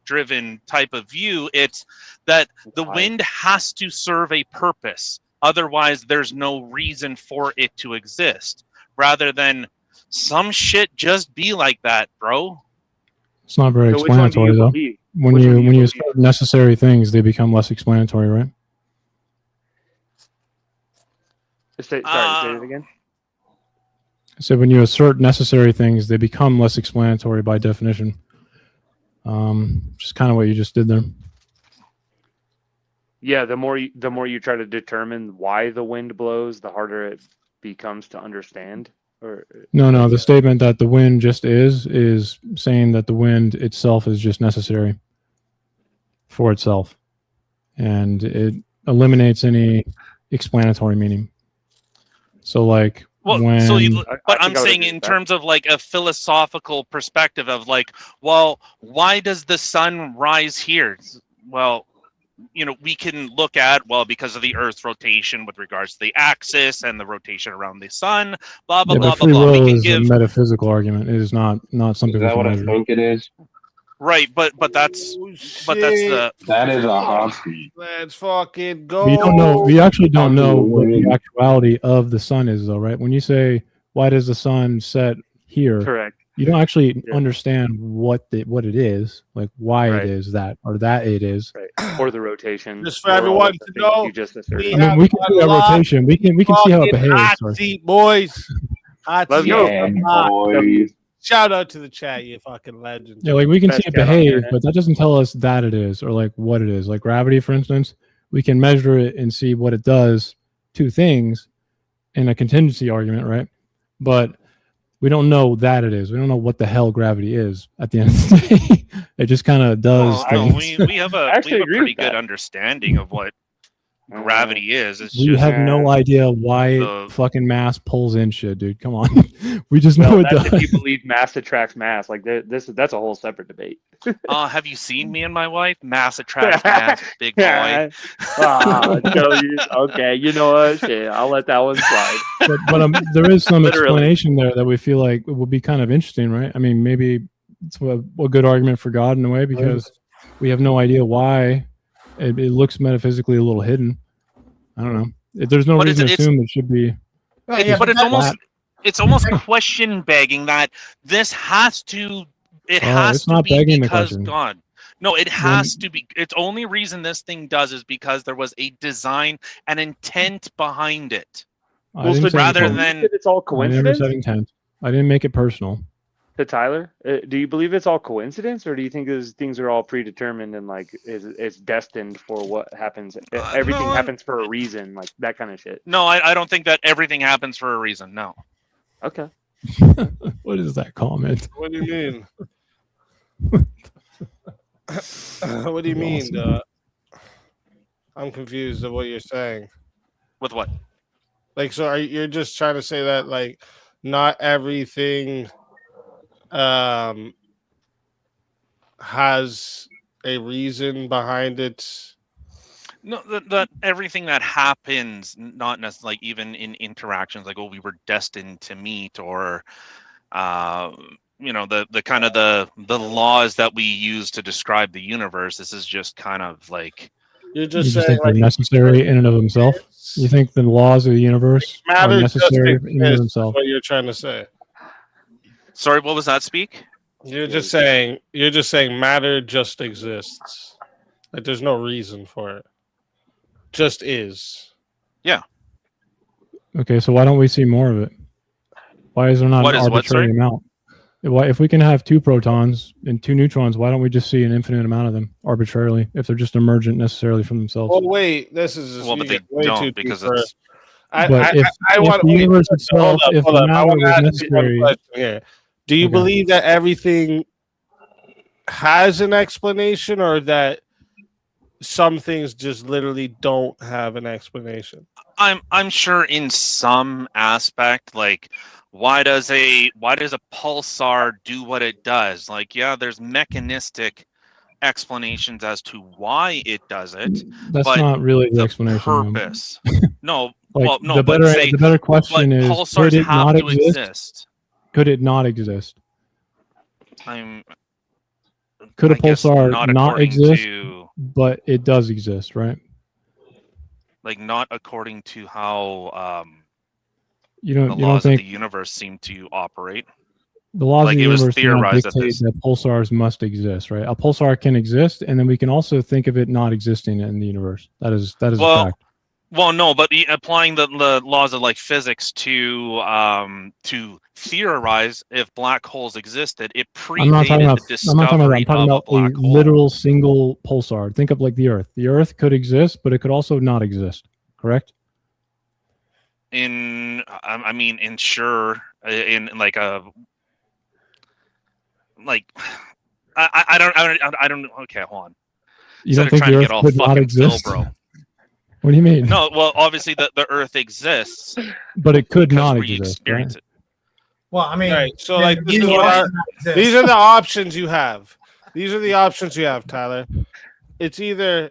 driven type of view, it's that the wind has to serve a purpose. Otherwise, there's no reason for it to exist. Rather than some shit just be like that, bro. It's not very explanatory though. When you start necessary things, they become less explanatory, right? Say it again. So when you assert necessary things, they become less explanatory by definition. Which is kind of what you just did there. Yeah, the more you try to determine why the wind blows, the harder it becomes to understand. Or No, the statement that the wind just is saying that the wind itself is just necessary for itself, and it eliminates any explanatory meaning. So like I'm saying in terms of like a philosophical perspective of like, well, why does the sun rise here? Well, we can look at, because of the Earth's rotation with regards to the axis and the rotation around the sun, blah, blah, blah, blah, free blah. will We can is give a metaphysical argument. It is not something Is we that can what measure. I think it is? Right, but that's that is a hot seat. Let's fucking go. We don't know. We actually don't know what the actuality of the sun is, though, right? When you say, "Why does the sun set here?" Correct. You don't actually understand what it is, like why it is that, or that it is, or the rotation. Just for everyone to know, we can see a rotation. We can see how it behaves. Hot seat, boys. Hot Let's seat. go. Boys. Shout out to the chat, you fucking legends. Yeah, like we can Best see it cat on the behave, internet. but that doesn't tell us that it is, or like what it is. Like gravity, for instance, we can measure it and see what it does to things in a contingency argument, right? But we don't know that it is. We don't know what the hell gravity is at the end of the day. It just kind of does things. We have a pretty good understanding of what gravity is. It's We just have no idea why fucking mass pulls in shit, dude. Come on. We just know it That's if does. you believe mass attracts mass. Like that's a whole separate debate. Have you seen me and my wife? Mass attracts mass, big boy. Okay, you know what? Shit, I'll let that one slide. But there is some Literally. explanation there that we feel like it would be kind of interesting, right? I mean, maybe it's a good argument for God in a way, because we have no idea why. It looks metaphysically a little hidden. I don't know. There's no reason to assume it should be. But it's almost question begging that this has to. It has to be because God. No, it has to be. It's only reason this thing does is because there was a design and intent behind it. Rather than it's all coincidence. I never said intent. I didn't make it personal. To Tyler, do you believe it's all coincidence, or do you think those things are all predetermined and like it's destined for what happens? Everything happens for a reason, like that kind of shit. No, I don't think that everything happens for a reason. No. Okay. What is that comment? What do you mean? What do you mean? I'm confused of what you're saying. With what? Like, so you're just trying to say that like not everything has a reason behind it? No, that everything that happens, not necessarily like even in interactions, like, oh, we were destined to meet, or the kind of the laws that we use to describe the universe. This is just kind of like you just think they're necessary in and of themselves. You think the laws of the universe are necessary in and of themselves? What you're trying to say? Sorry, what was that? Speak. You're just saying matter just exists. Like there's no reason for it. Just is. Yeah. Okay, so why don't we see more of it? Why is there not an arbitrary amount? If we can have 2 protons and 2 neutrons, why don't we just see an infinite amount of them arbitrarily if they're just emergent necessarily from themselves? Well, wait, this is just but they don't because it's. If the universe itself, if the matter was necessary, here. Do you believe that everything has an explanation, or that some things just literally don't have an explanation? I'm sure in some aspect, like why does a pulsar do what it does? Like, yeah, there's mechanistic explanations as to why it does it. That's not really the explanation. Purpose. No, the better question is, could it not exist? Could it not exist? Could a pulsar not exist, but it does exist, right? Like not according to how the laws of the universe seem to operate. The laws of the universe do not dictate that pulsars must exist, right? A pulsar can exist, and then we can also think of it not existing in the universe. That is a fact. Well, no, but applying the laws of like physics to theorize if black holes existed, it predated the discovery I'm talking about a literal single pulsar. Think of like the Earth. The Earth could exist, but it could also not exist. Correct? In like I don't. Okay, hold on. You don't think the Earth could not exist, bro? What do you mean? No, well, obviously the Earth exists, but it could not exist. Right? It. Well, I mean, right. So like these are the options you have. These are the options you have, Tyler. It's either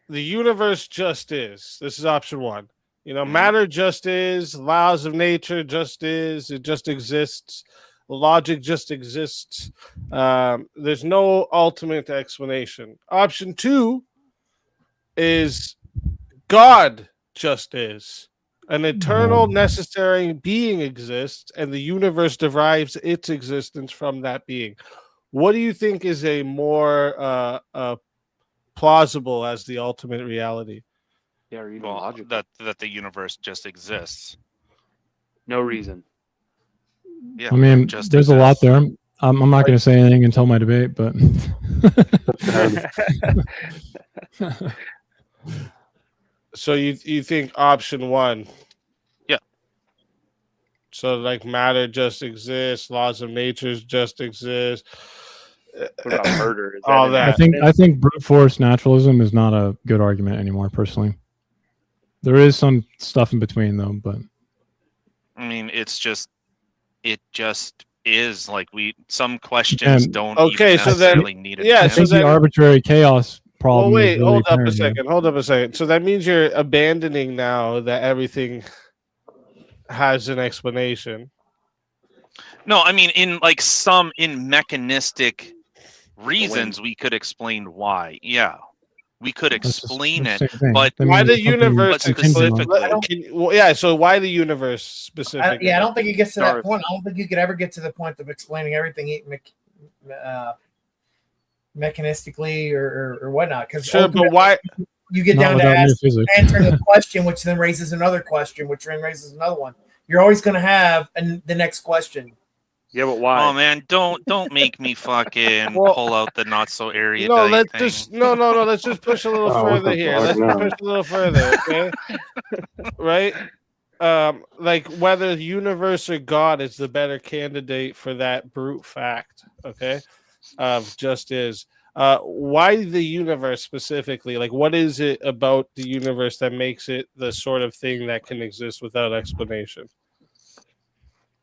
the universe just is. This is option 1. Matter just is. Laws of nature just is. It just exists. Logic just exists. There's no ultimate explanation. Option 2 is God just is. An eternal, necessary being exists, and the universe derives its existence from that being. What do you think is a more plausible as the ultimate reality? Yeah, or even logical. That the universe just exists. No reason. Yeah, I mean, there's a lot there. I'm not going to say anything until my debate, but so you think option 1? Yeah. So like matter just exists, laws of nature just exist. What about murder? All that. I think brute force naturalism is not a good argument anymore. Personally, there is some stuff in between though, but I mean, it just is like some questions don't even necessarily need it. Yeah, I think the arbitrary chaos problem. Well, wait, hold up a second. So that means you're abandoning now that everything has an explanation. No, I mean in mechanistic reasons we could explain why. Yeah. We could explain it, but why the universe specifically? So why the universe specifically? I don't think it gets to that point. I don't think you could ever get to the point of explaining everything mechanistically or whatnot. Because but why you get down to answering a question, which then raises another question, which then raises another one. You're always going to have the next question. Yeah, but why? Oh man, don't make me fucking pull out the not so erudite. No, let's just push a little further here. Let's push a little further, okay? Right? Like whether the universe or God is the better candidate for that brute fact, okay? Of just is. Why the universe specifically? Like, what is it about the universe that makes it the sort of thing that can exist without explanation?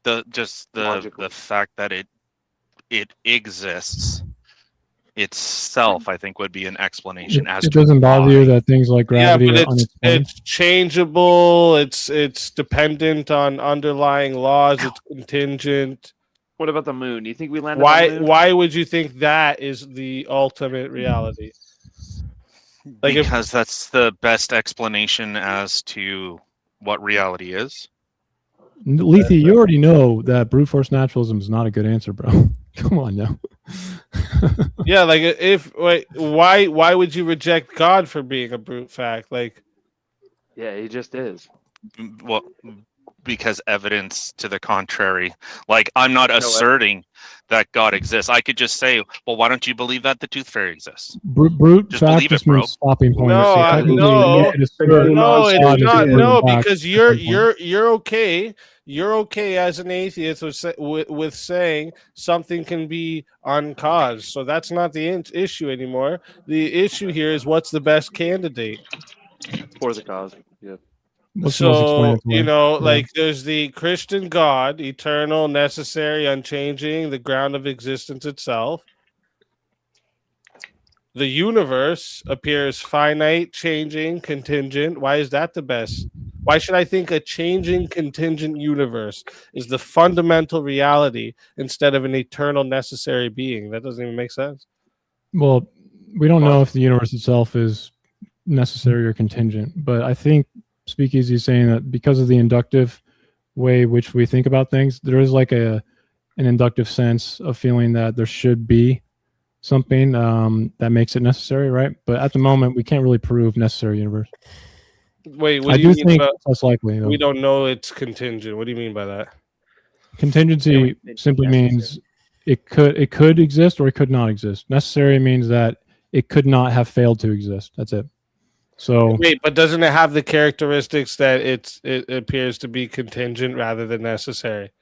The fact that it exists. itself, I think, would be an explanation as it to doesn't bother why. you that things like gravity yeah, are but unexplained? it's changeable. It's dependent on underlying laws. It's contingent. What about the moon? Do you think we landed on the moon? Why would you think that is the ultimate reality? Like because that's the best explanation as to what reality is. Lethe, you already know that brute force naturalism is not a good answer, bro. Come on now. Yeah, like why would you reject God for being a brute fact? Like, yeah, he just is. Well, because evidence to the contrary. Like, I'm not asserting that God exists. I could just say, well, why don't you believe that the tooth fairy exists? Brute just fact believe it, just bro. means stopping point. No, because you're okay. You're okay as an atheist with saying something can be uncaused. So that's not the issue anymore. The issue here is what's the best candidate for the cause. Yeah. So, you know, like there's the Christian God, eternal, necessary, unchanging, the ground of existence itself. The universe appears finite, changing, contingent. Why is that the best? Why should I think a changing, contingent universe is the fundamental reality instead of an eternal, necessary being? That doesn't even make sense. Well, we don't know if the universe itself is necessary or contingent, but I think SpeakeaZy is saying that because of the inductive way which we think about things, there is like an inductive sense of feeling that there should be something that makes it necessary, right? But at the moment, we can't really prove necessary universe. Wait, what I do you do mean think about, that's likely. Though. We don't know it's contingent. What do you mean by that? Contingency simply means it could exist or it could not exist. Necessary means that it could not have failed to exist. That's it. So wait, but doesn't it have the characteristics that it appears to be contingent rather than necessary?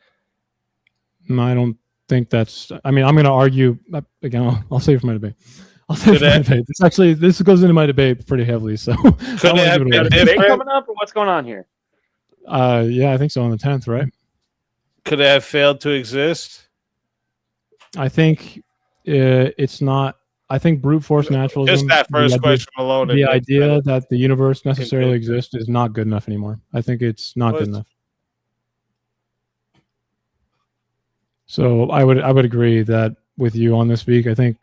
No, I don't think that's. I mean, I'm going to argue again. I'll save it for my debate. I'll save it for my debate. This goes into my debate pretty heavily. So could it have been debate coming up, or what's going on here? Yeah, I think so on the 10th, right? Could it have failed to exist? I think it's not. I think brute force naturalism. Just that first question alone. The idea that the universe necessarily exists is not good enough anymore. I think it's not good enough. So I would agree that with you on this week. I think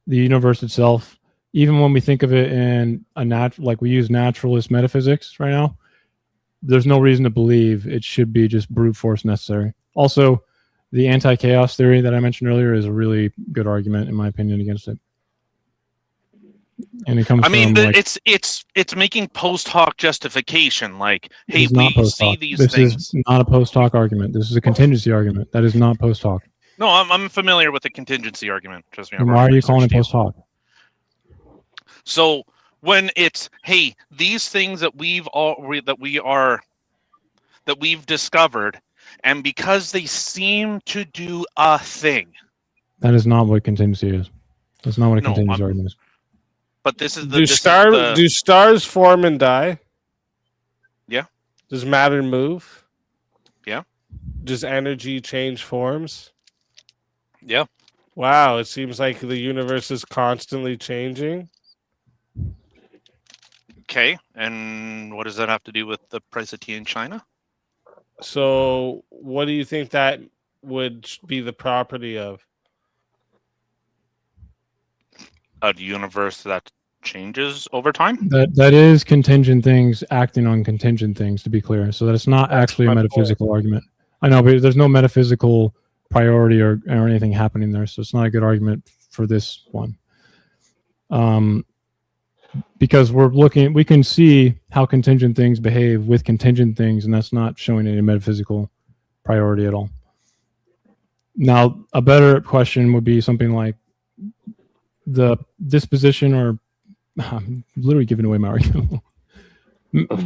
the universe itself, even when we think of it in a like we use naturalist metaphysics right now, there's no reason to believe it should be just brute force necessary. Also, the anti-chaos theory that I mentioned earlier is a really good argument, in my opinion, against it. And it comes. I mean, from, like, it's making post hoc justification. Like, hey, we see these things. This is not a post hoc argument. This is a contingency argument. That is not post hoc. No, I'm familiar with the contingency argument. Trust me. And why are you calling it post hoc? So when it's, hey, these things that we've discovered, and because they seem to do a thing. That is not what contingency is. That's not what a contingency argument is. But this is do stars form and die? Yeah. Does matter move? Yeah. Does energy change forms? Yeah. Wow, it seems like the universe is constantly changing. Okay, and what does that have to do with the price of tea in China? So, what do you think that would be the property of? A universe that changes over time? That is contingent things acting on contingent things, to be clear. So that it's not actually a metaphysical argument. I know, but there's no metaphysical priority or anything happening there. So it's not a good argument for this one. Because we can see how contingent things behave with contingent things, and that's not showing any metaphysical priority at all. Now, a better question would be something like the disposition, or I'm literally giving away my argument.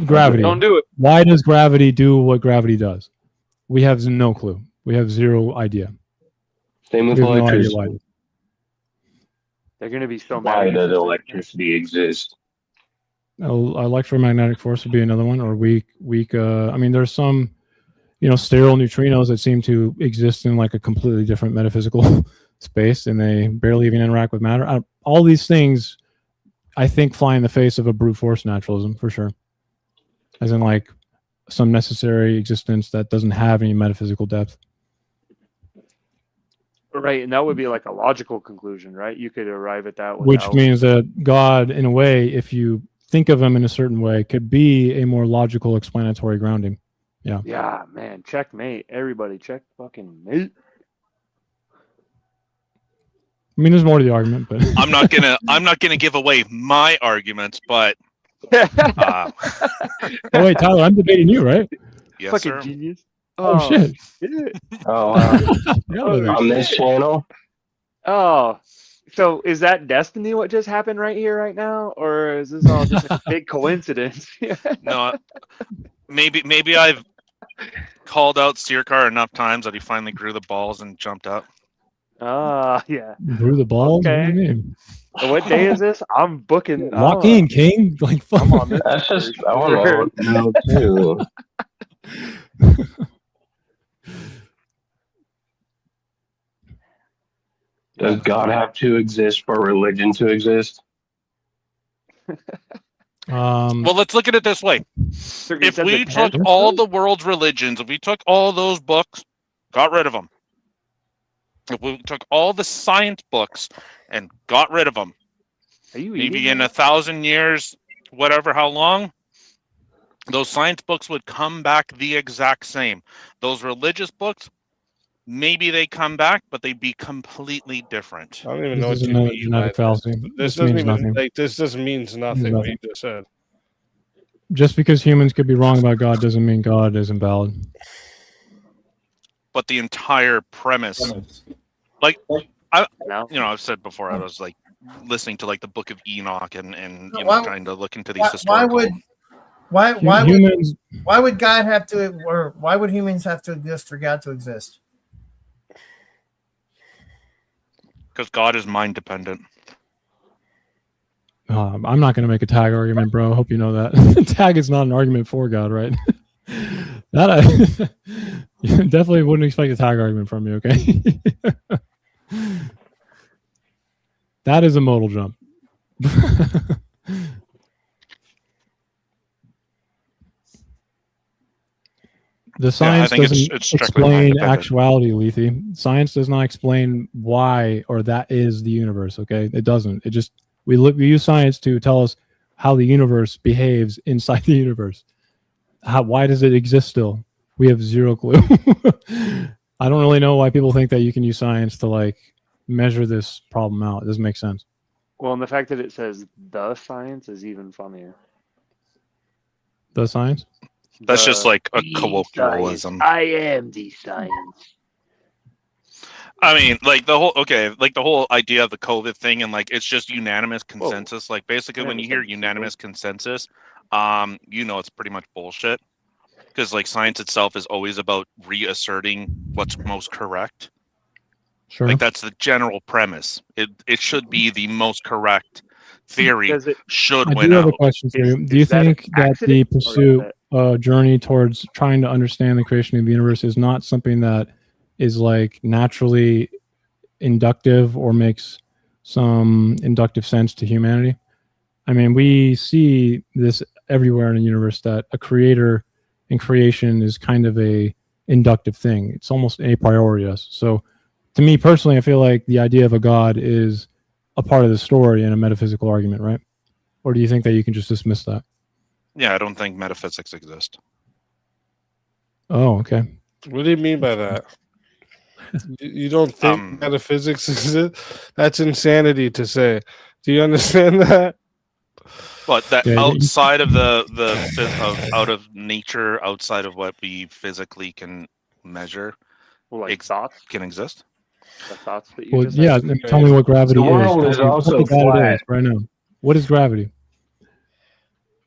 Gravity. Don't do it. Why does gravity do what gravity does? We have no clue. We have zero idea. Same with electricity. They're going to be so Why does electricity exist? Electromagnetic force would be another one, or weak. I mean, there's some sterile neutrinos that seem to exist in like a completely different metaphysical space, and they barely even interact with matter. All these things, I think, fly in the face of a brute force naturalism for sure, as in like some necessary existence that doesn't have any metaphysical depth. Right, and that would be like a logical conclusion, right? You could arrive at that without... Which means that God, in a way, if you think of him in a certain way, could be a more logical explanatory grounding. Yeah. Yeah, man. Checkmate. Everybody check fucking mate. I mean, there's more to the argument, but I'm not gonna give away my arguments, but oh wait, Tyler, I'm debating you, right? Yes, fucking sir. genius. Oh shit. Oh, wow. On this channel? Oh, so is that destiny what just happened right here, right now? Or is this all just a big coincidence? No, maybe I've called out Searcar enough times that he finally grew the balls and jumped up. Ah, yeah. Grew the balls? Okay. What do you mean? So what day is this? I'm booking. Lock in, King. Like, fuck. I'm on this. That's just, I want to know too. Does God have to exist for religion to exist? Well, let's look at it this way. If we took all the world's religions, if we took all those books, got rid of them, if we took all the science books and got rid of them, maybe in 1,000 years, whatever, how long, those science books would come back the exact same. Those religious books, maybe they come back, but they'd be completely different. I don't even know what you mean by that. This doesn't even like this just means nothing. What you just said. Just because humans could be wrong about God doesn't mean God is invalid. But the entire premise, like I've said before, I was like listening to like the Book of Enoch and trying to look into these historical. Why would God have to, or why would humans have to exist for God to exist? Because God is mind dependent. I'm not going to make a tag argument, bro. I hope you know that. Tag is not an argument for God, right? That I definitely wouldn't expect a tag argument from you, okay? That is a modal jump. The science doesn't explain actuality, Lethe. Science does not explain why or that is the universe, okay? It doesn't. It just, we use science to tell us how the universe behaves inside the universe. Why does it exist still? We have zero clue. I don't really know why people think that you can use science to like measure this problem out. It doesn't make sense. Well, and the fact that it says the science is even funnier. The science? That's just like a colloquialism. I am the science. I mean, like the whole idea of the COVID thing, and like it's just unanimous consensus. Like basically, when you hear unanimous consensus, it's pretty much bullshit. Because like science itself is always about reasserting what's most correct. Sure. Like that's the general premise. It should be the most correct theory. Should win out. I do have a question for you. Do you think that the pursuit, journey towards trying to understand the creation of the universe is not something that is like naturally inductive or makes some inductive sense to humanity? I mean, we see this everywhere in the universe that a creator and creation is kind of a inductive thing. It's almost a priori. So to me personally, I feel like the idea of a God is a part of the story in a metaphysical argument, right? Or do you think that you can just dismiss that? Yeah, I don't think metaphysics exist. Oh, okay. What do you mean by that? You don't think metaphysics exists? That's insanity to say. Do you understand that? But that outside of out of nature, outside of what we physically can measure, thoughts can exist. The thoughts that you just mentioned. Tell me what gravity is. The world is also flat right now. What is gravity?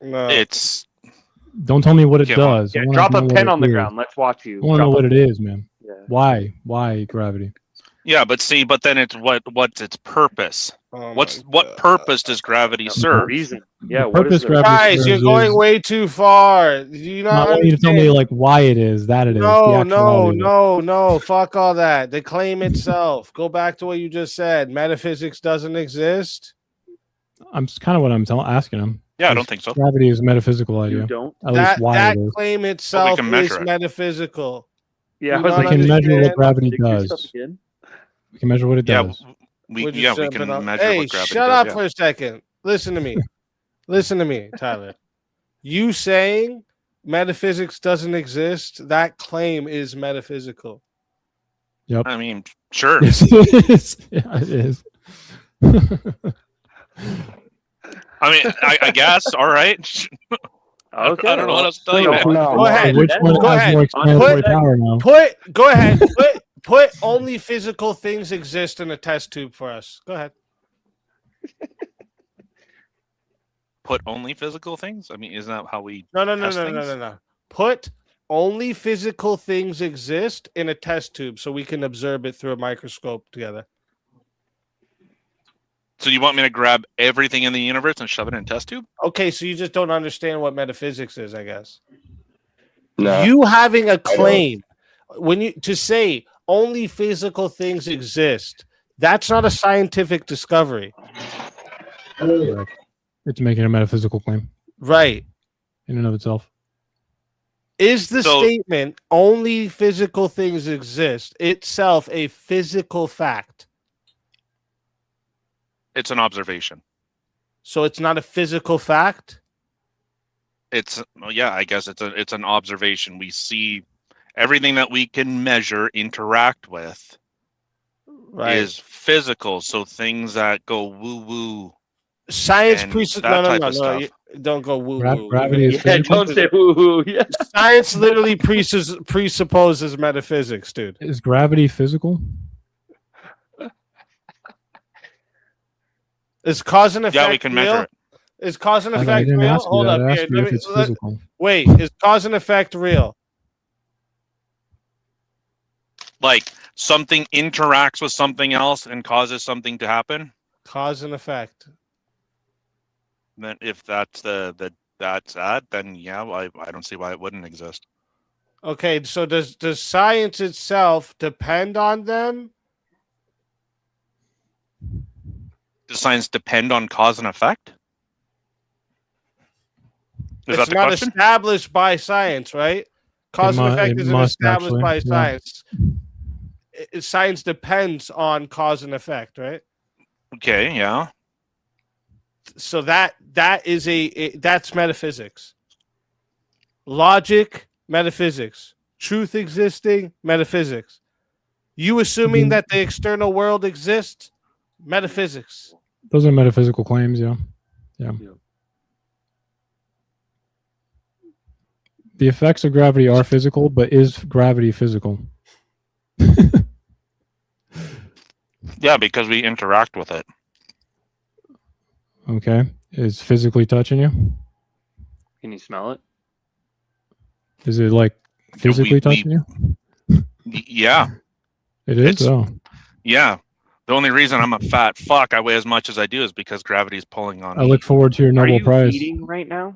It's. Don't tell me what it does. Yeah, drop a pen on the ground. Let's watch you. I want to know what it is, man. Yeah. Why gravity? Yeah, but then it's what's its purpose? Oh what purpose does gravity serve? Reason. Yeah, what is the guys? You're going way too far. Do you not I want you to tell me like why it is that it is. No. Fuck all that. The claim itself. Go back to what you just said. Metaphysics doesn't exist. I'm kind of what I'm asking him. Yeah, I don't think so. Gravity is a metaphysical idea. You don't. At least why that it is. claim itself is it. metaphysical. Yeah, we can measure what gravity does. We can measure what it does. We can measure hey, what gravity shut does, up for a second. Listen to me. Listen to me, Tyler. You saying metaphysics doesn't exist, that claim is metaphysical. Yep. I mean, sure. Yes, it is. Yeah, it is. I mean, I guess. All right. Okay. I don't know what else to tell you. Go ahead. Which one has more explanatory power now? Go ahead. Put only physical things exist in a test tube for us. Go ahead. Put only physical things? I mean, isn't that how we No. Put only physical things exist in a test tube so we can observe it through a microscope together. So you want me to grab everything in the universe and shove it in a test tube? Okay, so you just don't understand what metaphysics is, I guess. No. You having a claim to say only physical things exist, that's not a scientific discovery. It's making a metaphysical claim. Right. In and of itself. Is the statement only physical things exist itself a physical fact? It's an observation. So it's not a physical fact? I guess it's an observation. We see everything that we can measure, interact with, is physical. So things that go woo-woo. Science no. Don't go woo-woo. Gravity is don't say woo-woo. Yeah. Science literally presupposes metaphysics, dude. Is gravity physical? Is cause and effect Yeah, we can real? measure it. Is cause and effect real? Hold up. Here, wait, is cause and effect real? Like something interacts with something else and causes something to happen? Cause and effect. Then if that's that, then yeah, I don't see why it wouldn't exist. Okay, so does science itself depend on them? Does science depend on cause and effect? Is that It's the not question? established by science, right? Cause and effect isn't established by science. Science depends on cause and effect, right? Okay, yeah. So that is that's metaphysics. Logic, metaphysics. Truth existing, metaphysics. You assuming that the external world exists, metaphysics. Those are metaphysical claims, yeah. The effects of gravity are physical, but is gravity physical? Yeah, because we interact with it. Okay. Is physically touching you? Can you smell it? Is it like physically touching you? Yeah. It is? Yeah. The only reason I'm a fat fuck, I weigh as much as I do, is because gravity is pulling on me. I look forward to your Nobel Prize. Are you eating right now?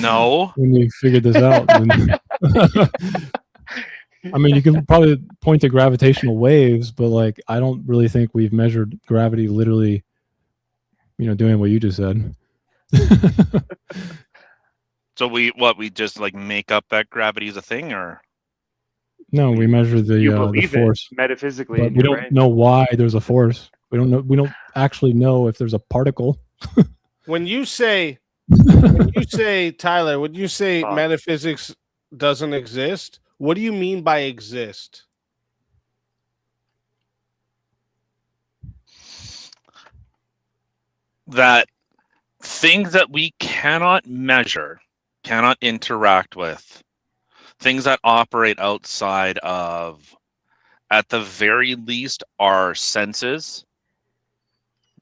No. When you figured this out. I mean, you can probably point to gravitational waves, but like, I don't really think we've measured gravity literally, doing what you just said. So we just like make up that gravity is a thing, or? No, we measure the force metaphysically. But we don't know why there's a force. We don't know. We don't actually know if there's a particle. When you say Tyler, when you say metaphysics doesn't exist, what do you mean by exist? That things that we cannot measure, cannot interact with, things that operate outside of, at the very least, our senses,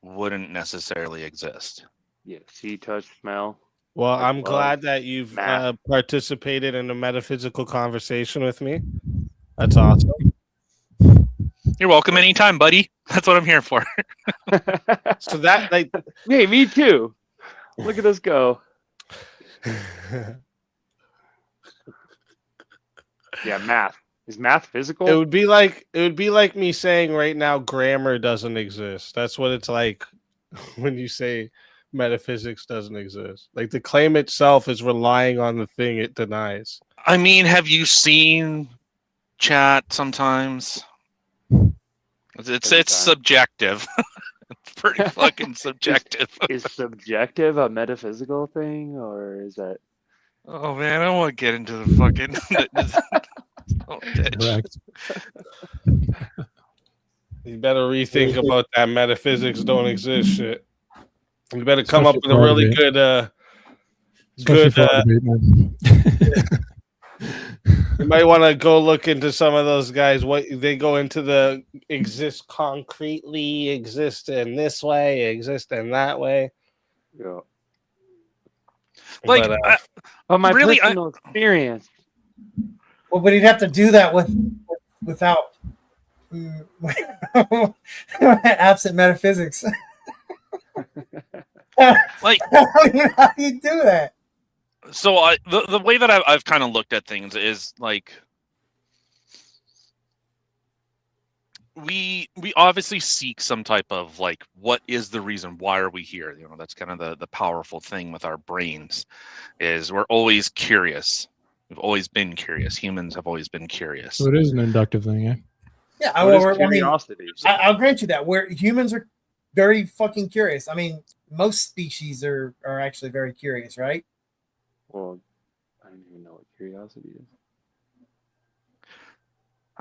wouldn't necessarily exist. Yeah, see, touch, smell. Well, I'm glad that you've participated in a metaphysical conversation with me. That's awesome. You're welcome anytime, buddy. That's what I'm here for. So that like, hey, me too. Look at us go. Yeah, math. Is math physical? it would be like me saying right now grammar doesn't exist. That's what it's like when you say metaphysics doesn't exist. Like the claim itself is relying on the thing it denies. I mean, have you seen chat sometimes? It's subjective. It's pretty fucking subjective. Is subjective a metaphysical thing, or is that? Oh man, I don't want to get into the fucking. Correct. You better rethink about that metaphysics don't exist shit. You better come up with a really good you might want to go look into some of those guys. What they go into the exist concretely, exist in this way, exist in that way. Yeah. Like, but my really, personal experience. Well, but he'd have to do that without absent metaphysics. Like, how do you do that? So the way that I've kind of looked at things is like we obviously seek some type of like, what is the reason? Why are we here? You know, that's kind of the powerful thing with our brains is we're always curious. We've always been curious. Humans have always been curious. So it is an inductive thing, yeah. Yeah, I'll grant you that. Where humans are very fucking curious. I mean, most species are actually very curious, right? Well, I don't even know what curiosity is.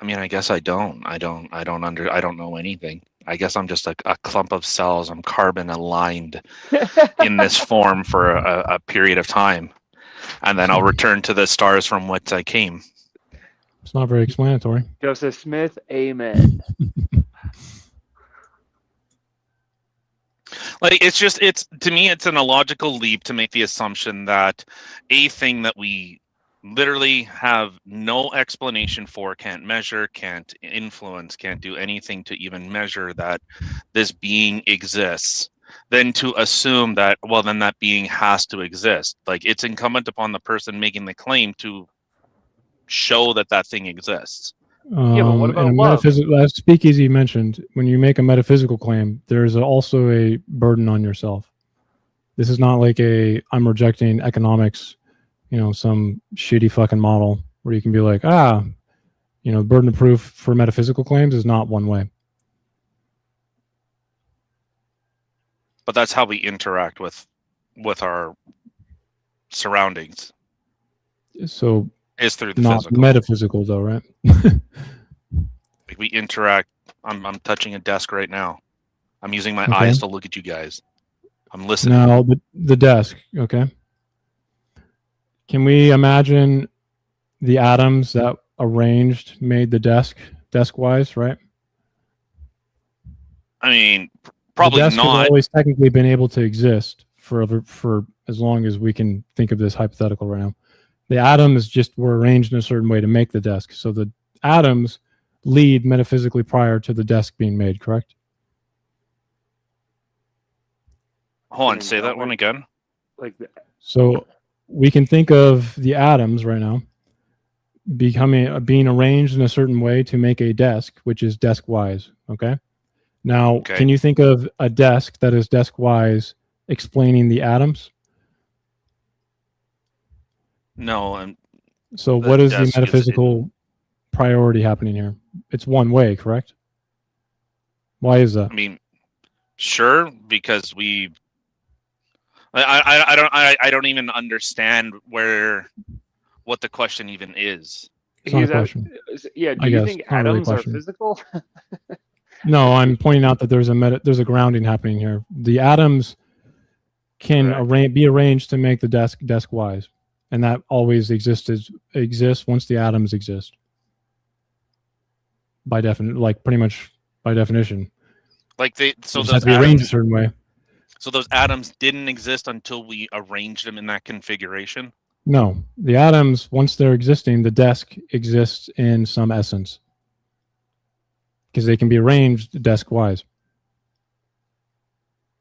I mean, I guess I don't know anything. I guess I'm just a clump of cells. I'm carbon aligned in this form for a period of time. And then I'll return to the stars from whence I came. It's not very explanatory. Joseph Smith, amen. Like, to me, it's an illogical leap to make the assumption that a thing that we literally have no explanation for, can't measure, can't influence, can't do anything to even measure, that this being exists, then to assume that, well, then that being has to exist. Like, it's incumbent upon the person making the claim to show that that thing exists. Yeah, but what about love? As SpeakeaZy mentioned, when you make a metaphysical claim, there's also a burden on yourself. This is not like I'm rejecting economics, some shitty fucking model where you can be like, burden of proof for metaphysical claims is not one way. But that's how we interact with our surroundings. So is through the not physical. Metaphysical though, right? Like we interact. I'm touching a desk right now. I'm using my eyes to look at you guys. I'm listening. Now the desk, okay. Can we imagine the atoms that arranged made the desk-wise, right? I mean, probably the desk not. Has always technically been able to exist for as long as we can think of this hypothetical right now. The atoms just were arranged in a certain way to make the desk. So the atoms lead metaphysically prior to the desk being made, correct? Hold on, say that one again. So we can think of the atoms right now being arranged in a certain way to make a desk, which is desk-wise, okay? Now, Can you think of a desk that is desk-wise explaining the atoms? No. So what is the metaphysical priority happening here? It's one way, correct? Why is that? I mean, sure, because I don't even understand what the question even is. It's not a question. Yeah, do you think atoms are physical? No, I'm pointing out that there's a grounding happening here. The atoms can be arranged to make the desk-wise, and that always exists once the atoms exist. Pretty much by definition. Like have to be arranged a certain way. So those atoms didn't exist until we arranged them in that configuration? No, the atoms, once they're existing, the desk exists in some essence. because they can be arranged desk-wise.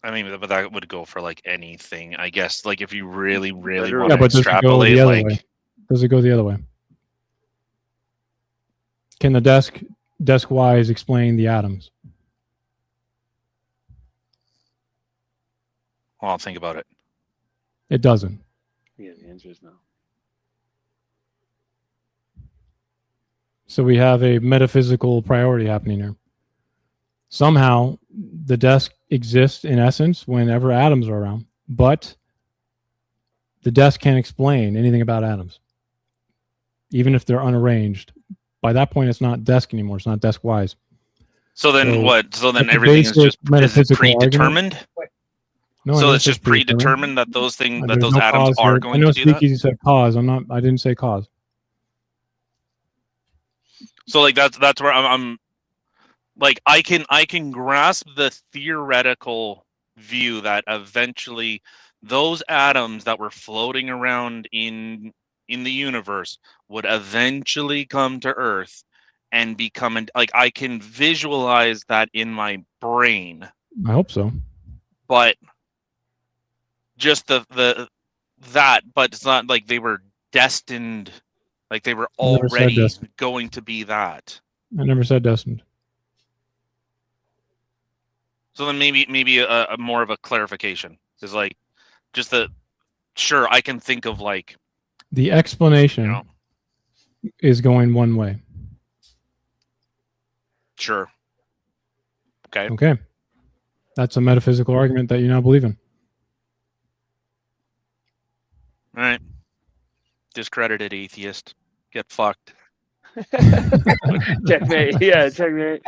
I mean, but that would go for like anything, I guess. Like if you really, really Yeah, want to but does it go extrapolate, the other like way? Does it go the other way? Can the desk-wise explain the atoms? well, I'll think about it. It doesn't. Yeah, the answer is no. So we have a metaphysical priority happening here. Somehow, the desk exists in essence whenever atoms are around, but the desk can't explain anything about atoms, even if they're unarranged. By that point, it's not desk anymore. It's not desk-wise. So then what? So then that's the everything is basic just metaphysical predetermined? argument. No, I So didn't it's say just predetermined that those There's those no atoms cause are here. going I know to do that? SpeakeaZy said cause. I didn't say cause. So like that's where I'm like I can grasp the theoretical view that eventually those atoms that were floating around in the universe would eventually come to Earth and become like I can visualize that in my brain. I hope so. But just but it's not like they were destined, like they were never said already destined. going to be that. I never said destined. So then maybe a more of a clarification is like just sure I can think of like The explanation is going one way. Sure. Okay. Okay. That's a metaphysical argument that you now believe in. All right. Discredited atheist. Get fucked. Checkmate. Yeah, checkmate.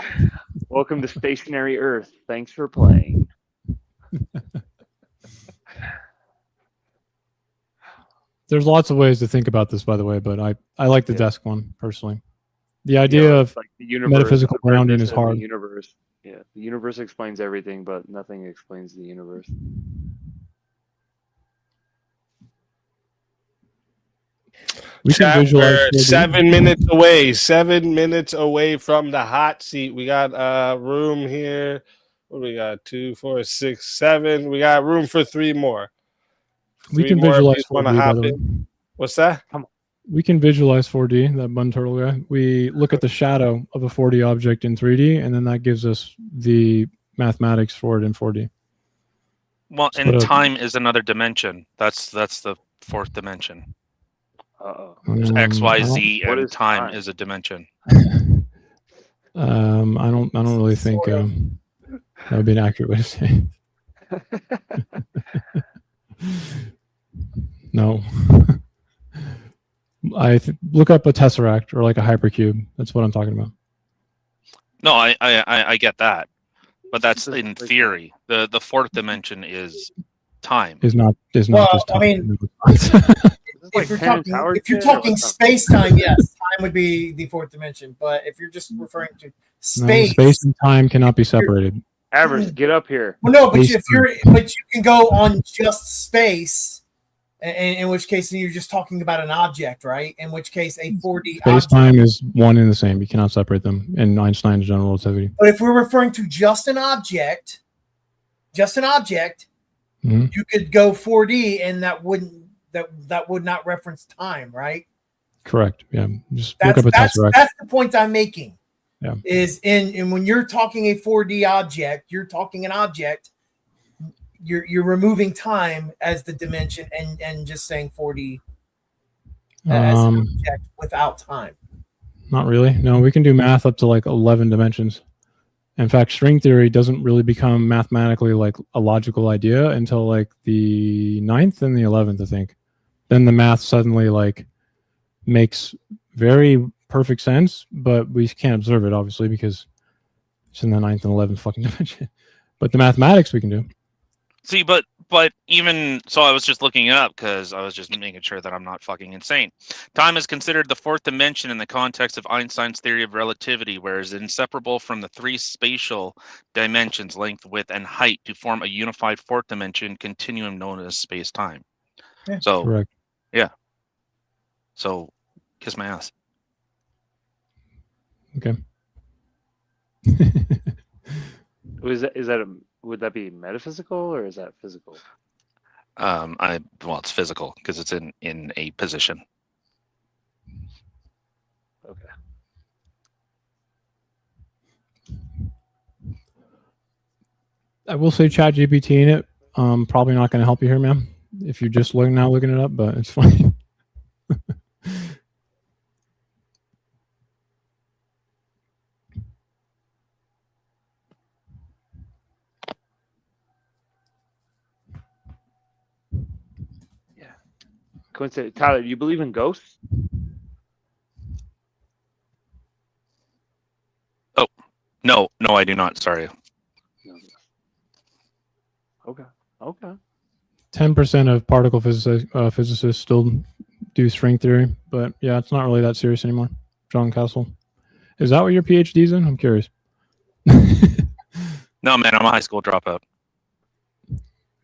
Welcome to stationary Earth. Thanks for playing. There's lots of ways to think about this, by the way, but I like the desk one personally. The idea of like the universe, metaphysical grounding is the hard. universe. Yeah, the universe explains everything, but nothing explains the universe. We can visualize We're 7 minutes away. 7 minutes away from the hot seat. We got room here. What do we got? 2, 4, 6, 7. We got room for 3 more. We 3 can more if visualize you wanna 4D, by hop the way. in. What's that? We can visualize 4D, that bun turtle guy. We look at the shadow of a 4D object in 3D, and then that gives us the mathematics for it in 4D. Well, So and time is another dimension. That's the fourth dimension. There's X, Y, Z, and time is a dimension. I don't really think that would be an accurate way to say it. No. Look up a tesseract or like a hypercube. That's what I'm talking about. No, I get that, but that's in theory. The fourth dimension is time. Is not just time. I mean, if you're talking space time, yes, time would be the fourth dimension. But if you're just referring to space, space and time cannot be separated. Avers, get up here. Well, no, but you can go on just space. In which case, you're just talking about an object, right? In which case, a 4D object. Space-time is one and the same. You cannot separate them in Einstein's general relativity. But if we're referring to just an object, Mm-hmm. you could go 4D, and that would not reference time, right? Correct. Yeah. Just look up a tesseract. That's the point I'm making. Yeah. Is in when you're talking a 4D object, you're talking an object. You're removing time as the dimension and just saying 4D as an object without time. Not really. No, we can do math up to like 11 dimensions. In fact, string theory doesn't really become mathematically like a logical idea until like the 9th and the 11th, I think. Then the math suddenly like makes very perfect sense, but we can't observe it obviously because it's in the 9th and 11th fucking dimension. But the mathematics we can do. See, but even so, I was just looking it up because I was just making sure that I'm not fucking insane. Time is considered the fourth dimension in the context of Einstein's theory of relativity, whereas inseparable from the 3 spatial dimensions, length, width, and height, to form a unified fourth dimension continuum known as space-time. Yeah. So, correct. Yeah. So, kiss my ass. Okay. Is that would that be metaphysical or is that physical? Well, it's physical because it's in a position. Okay. I will say ChatGPT in it. Probably not going to help you here, ma'am. If you're just looking it up, but it's fine. Yeah. Coincidence. Tyler, do you believe in ghosts? Oh, no, I do not. Sorry. Okay. 10% of particle physicists still do string theory, but yeah, it's not really that serious anymore. John Castle. Is that what your PhD's in? I'm curious. No, man, I'm a high school dropout.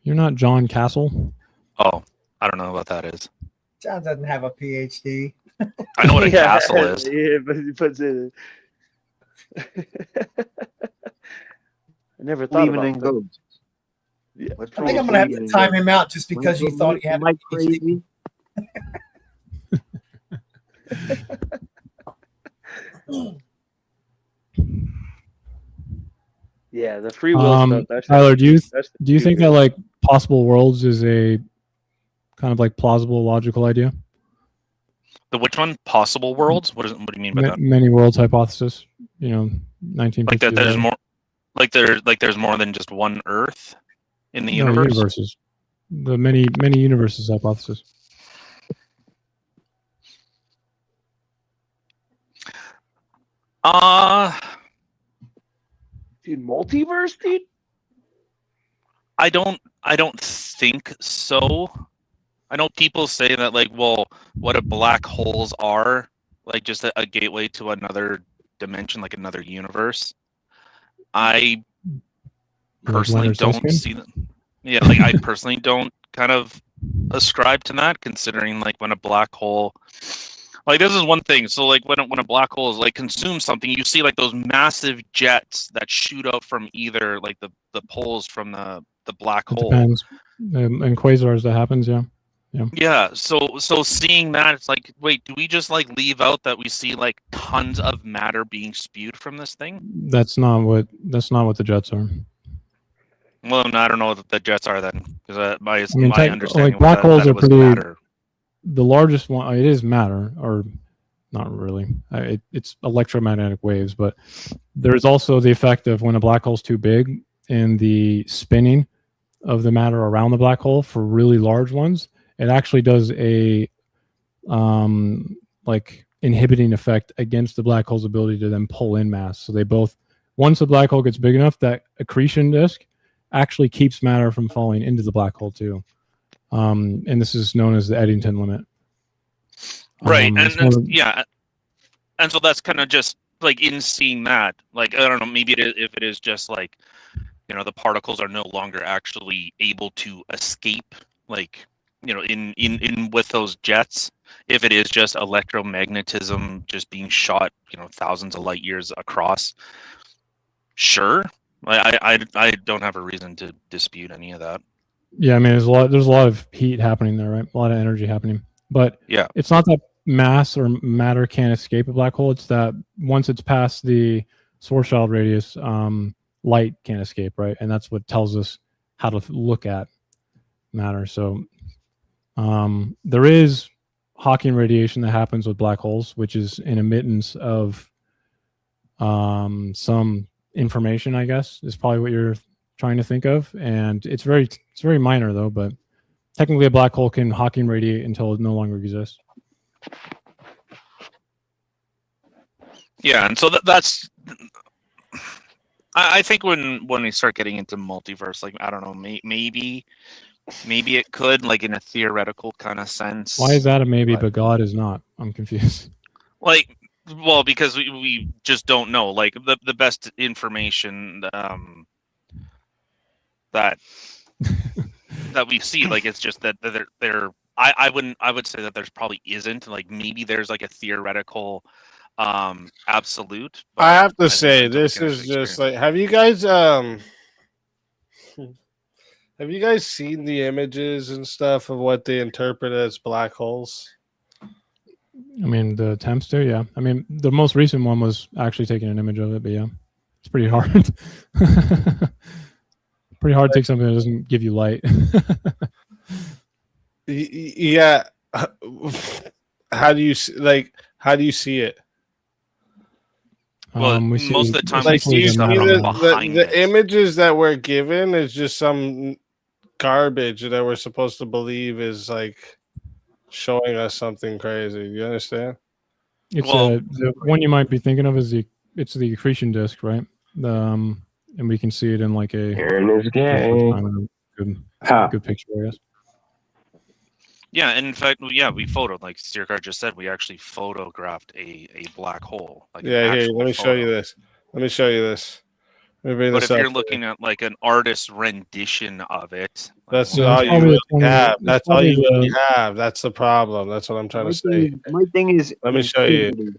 You're not John Castle? Oh, I don't know what that is. John doesn't have a PhD. I know what a castle is. Yeah, but he puts it. I never thought Believing in about ghosts. Yeah. I think I'm gonna have to time him out just because you thought he had a PhD. Yeah, the free will stuff. Tyler, do you think that like possible worlds is a kind of like plausible, logical idea? The which one? Possible worlds? What do you mean by that? Many worlds hypothesis. 1950s. Like that. There's more. Like there's more than just one Earth in the universe. Universes. The many universes hypothesis. Dude, multiverse, dude. I don't think so. I know people say that, like, well, what if black holes are, like, just a gateway to another dimension, like another universe. I personally don't see them. Yeah, like I personally don't kind of ascribe to that, considering like when a black hole, like this is one thing. So like when a black hole is like consumes something, you see like those massive jets that shoot out from either like the poles from the black hole. Depends. In quasars that happens, yeah. Yeah, so seeing that, it's like, wait, do we just like leave out that we see like tons of matter being spewed from this thing? That's not what the jets are. Well, I don't know what the jets are then, because my understanding like black holes are pretty. Matter. The largest one, it is matter, or not really. It's electromagnetic waves, but there's also the effect of when a black hole's too big and the spinning of the matter around the black hole for really large ones. It actually does a like inhibiting effect against the black hole's ability to then pull in mass. So they both, once the black hole gets big enough, that accretion disk actually keeps matter from falling into the black hole too. And this is known as the Eddington limit. Right, and so that's kind of just like in seeing that, like I don't know, maybe if it is just like, you know, the particles are no longer actually able to escape, like, you know, in with those jets, if it is just electromagnetism just being shot, you know, thousands of light years across, sure, I don't have a reason to dispute any of that. Yeah, I mean, there's a lot of heat happening there, right? A lot of energy happening, but yeah, it's not that mass or matter can't escape a black hole. It's that once it's past the Schwarzschild radius, light can't escape, right? And that's what tells us how to look at matter. So there is Hawking radiation that happens with black holes, which is an emittance of some information, I guess, is probably what you're trying to think of. And it's very minor though, but technically a black hole can Hawking radiate until it no longer exists. Yeah, and so that's I think when we start getting into multiverse, like I don't know, maybe it could, like in a theoretical kind of sense. Why is that a maybe, but God is not? I'm confused. Like, well, because we just don't know. Like the best information that we see, like it's just that there I would say that there's probably isn't, like maybe there's like a theoretical absolute. I have to think say, until we this can is actually just like, have you guys seen the images and stuff of what they interpret as black holes? I mean, the attempts to, yeah. I mean, the most recent one was actually taking an image of it, but yeah, it's pretty hard. Pretty hard to take something that doesn't give you light. Yeah. How do you see it? Well, We see, most of the time like, we see stuff from behind the it. images that we're given is just some garbage that we're supposed to believe is like showing us something crazy. You understand? It's the one you might be thinking of is the accretion disk, right? And we can see it in like a good picture, I guess. Yeah, and in fact, yeah, we photoed, like Steercar just said, we actually photographed a black hole. Like yeah, here, let me show you this. Let me show you this. But if you're looking at like an artist's rendition of it, that's all you really have. That's all you really have. That's the problem. That's what I'm trying to say. My thing is, let me show you.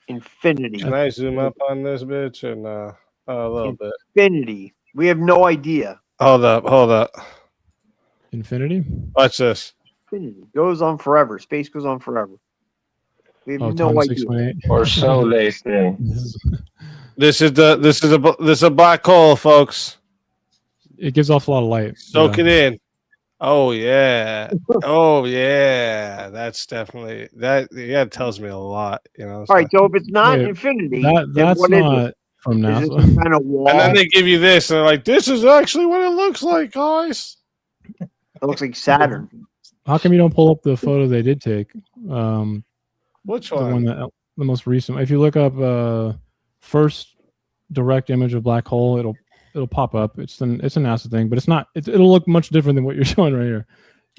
Infinity. Can I zoom up on this bitch and a little bit? Infinity. We have no idea. Hold up. Infinity. Watch this. Infinity goes on forever. Space goes on forever. We have no idea. Or so they say. This is a black hole, folks. It gives off a lot of light. Soak it in. Oh yeah. Oh yeah. That's definitely that. Yeah, it tells me a lot. You know. All right. So if it's not infinity, that's what not is it? From NASA. Is it some kind of wall? And then they give you this, and they're like, "This is actually what it looks like, guys." It looks like Saturn. How come you don't pull up the photo they did take? Which the one? The most recent. If you look up first direct image of black hole, it'll pop up. It's a NASA thing, but it's not. It'll look much different than what you're showing right here.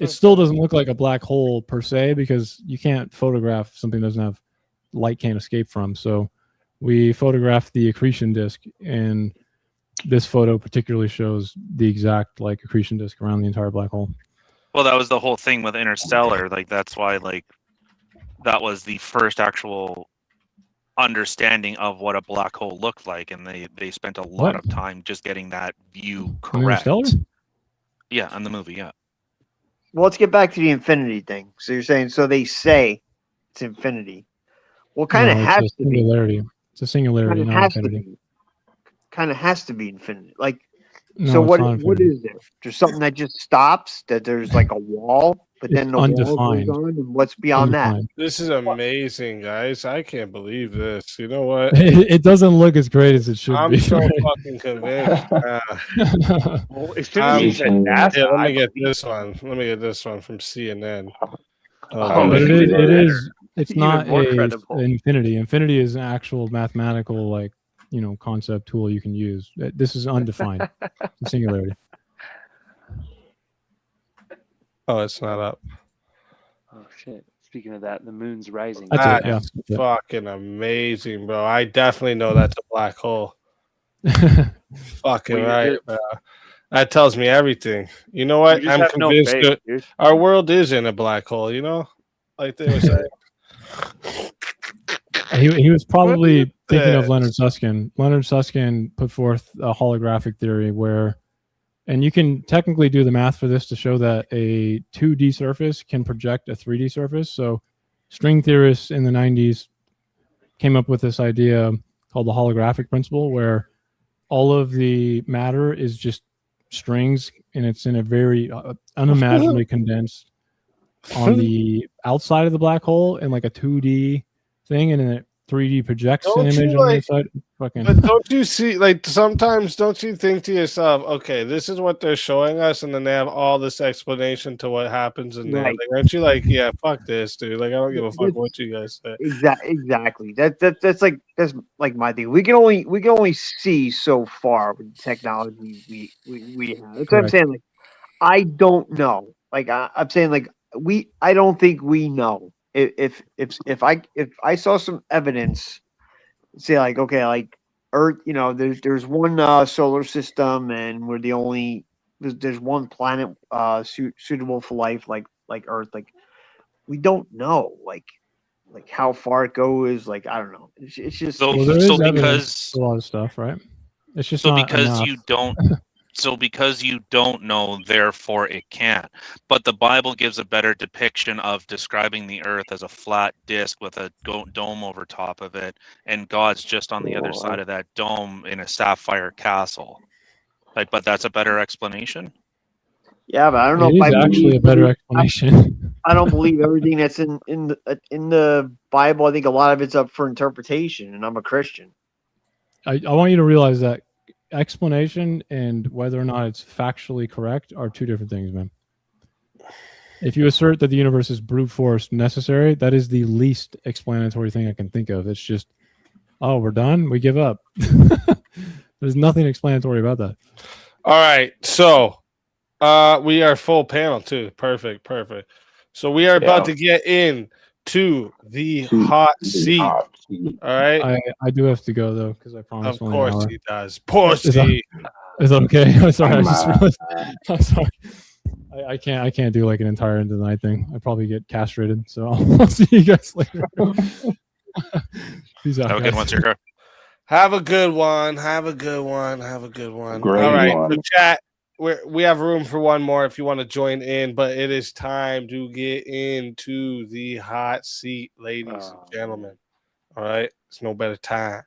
It still doesn't look like a black hole per se because you can't photograph something that doesn't have light can't escape from. So we photographed the accretion disk, and this photo particularly shows the exact like accretion disk around the entire black hole. Well, that was the whole thing with Interstellar. Like that's why that was the first actual understanding of what a black hole looked like, and they spent a lot of time just getting that view correct. Yeah, on the movie, yeah. Well, let's get back to the infinity thing. So you're saying, so they say it's infinity. Well, kind of has to be singularity. It's a singularity, not infinity. Kind of has to be infinity. Like, no, so what is there? There's something that just stops. That there's like a wall, but then the undefined. wall goes on, and what's beyond that? This is amazing, guys. I can't believe this. You know what? It doesn't look as great as it should be. I'm so fucking convinced. Well, as soon as you said NASA, yeah, let me get this one. Let me get this one from CNN. But it is. It's not an infinity. Infinity is an actual mathematical, like, concept tool you can use. This is undefined. Singularity. Oh, it's not up. Oh shit! Speaking of that, the moon's rising. That's fucking amazing, bro. I definitely know that's a black hole. Fucking right, bro. That tells me everything. You know what? I'm convinced that our world is in a black hole. Like they were saying. He was probably thinking of Leonard Susskind. Leonard Susskind put forth a holographic theory where, and you can technically do the math for this to show that a 2D surface can project a 3D surface. So string theorists in the 90s came up with this idea called the holographic principle, where all of the matter is just strings, and it's in a very unimaginably condensed on the outside of the black hole in like a 2D thing, and then it 3D projects an image on the inside. But don't you see, like, sometimes don't you think to yourself, okay, this is what they're showing us, and then they have all this explanation to what happens in there. Like, aren't you like, yeah, fuck this, dude? Like, I don't give a fuck what you guys say. Exactly. That's like my thing. We can only see so far with the technology we have. That's what I'm saying. Like, I don't know. Like, I'm saying, like, I don't think we know. If I saw some evidence, say like, okay, like Earth, there's one solar system, and we're the only there's one planet suitable for life, like Earth. Like, we don't know. Like, like how far it goes. Like I don't know. It's just well, there is because a lot of stuff, right? It's just not because enough. you don't. So because you don't know, therefore it can't. But the Bible gives a better depiction of describing the earth as a flat disc with a dome over top of it, and God's just on the other side of that dome in a sapphire castle. Like, but that's a better explanation. Yeah, but I don't know It if is I actually believe a better explanation. I don't believe everything that's in the Bible. I think a lot of it's up for interpretation, and I'm a Christian. I want you to realize that explanation and whether or not it's factually correct are two different things, man. If you assert that the universe is brute force necessary, that is the least explanatory thing I can think of. It's just, oh, we're done, we give up. There's nothing explanatory about that. All right, so we are full panel too. Perfect. So we are about to get in to the hot seat. All right. I do have to go though because I promised. Of course he does. Is that okay? I'm sorry. I just realized. I'm sorry. I can't do like an entire end of the night thing. I probably get castrated. So I'll see you guys later. Peace out. Have a good one, sir. Have a good one. Great All right, one. so chat. We have room for one more if you want to join in, but it is time to get into the hot seat, ladies and gentlemen. All right, it's no better time.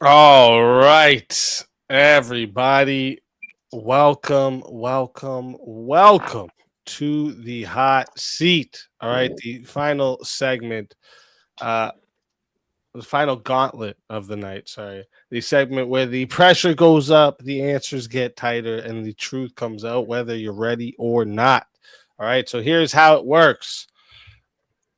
All right, everybody, welcome to the hot seat. All right, the final segment, the final gauntlet of the night. Sorry, the segment where the pressure goes up, the answers get tighter, and the truth comes out, whether you're ready or not. All right, so here's how it works.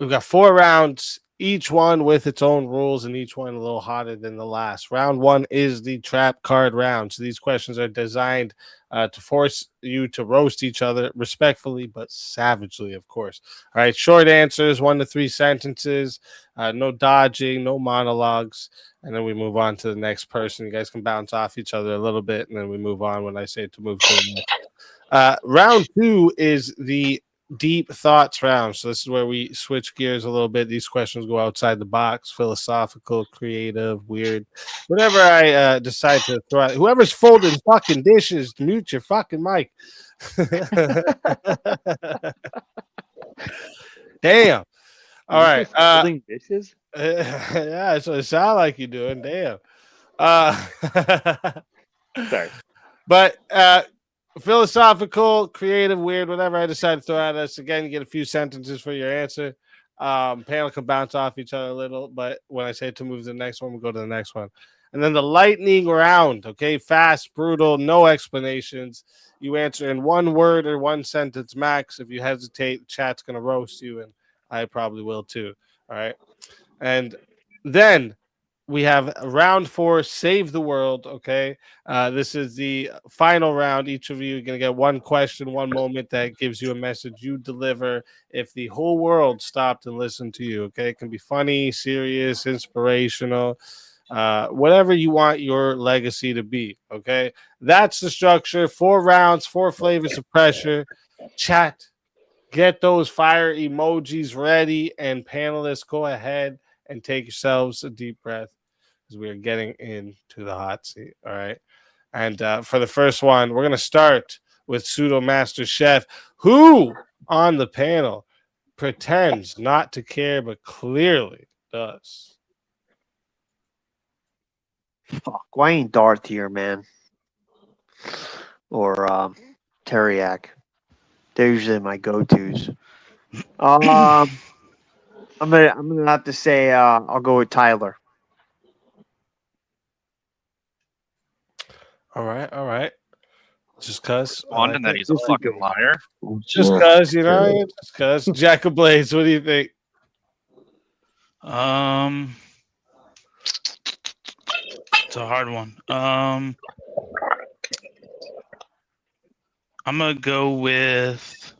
We've got 4 rounds, each one with its own rules, and each one a little hotter than the last. Round 1 is the trap card round. So these questions are designed to force you to roast each other respectfully, but savagely, of course. All right, short answers, 1 to 3 sentences, no dodging, no monologues, and then we move on to the next person. You guys can bounce off each other a little bit, and then we move on when I say to move to the next. Round 2 is the deep thoughts round. So this is where we switch gears a little bit. These questions go outside the box, philosophical, creative, weird, whatever I decide to throw out. Whoever's folding fucking dishes, mute your fucking mic. Damn. All right. Folding dishes? Yeah, that's what it sounds like you're doing. Damn. Sorry. But philosophical, creative, weird, whatever I decide to throw at us. Again, you get a few sentences for your answer. Panel can bounce off each other a little, but when I say to move to the next one, we'll go to the next one. And then the lightning round, okay? Fast, brutal, no explanations. You answer in 1 word or 1 sentence max. If you hesitate, the chat's going to roast you, and I probably will too, all right? And then we have round 4, Save the World. Okay. This is the final round. Each of you are going to get one question, one moment that gives you a message you deliver if the whole world stopped and listened to you. Okay. It can be funny, serious, inspirational, whatever you want your legacy to be. Okay. That's the structure. 4 rounds, 4 flavors of pressure. Chat. Get those fire emojis ready. And panelists, go ahead and take yourselves a deep breath as we are getting into the hot seat. All right. And for the first one, we're going to start with Pseudo Master Chef, who on the panel pretends not to care, but clearly does. Fuck, why ain't Darth here, man? Or Teriak. They're usually my go-tos. I'm gonna have to say I'll go with Tyler. All right. Just cause Responding that he's a fucking liar. Just cause, you know, just cause. Jack of Blades, what do you think? It's a hard one. I'm gonna go with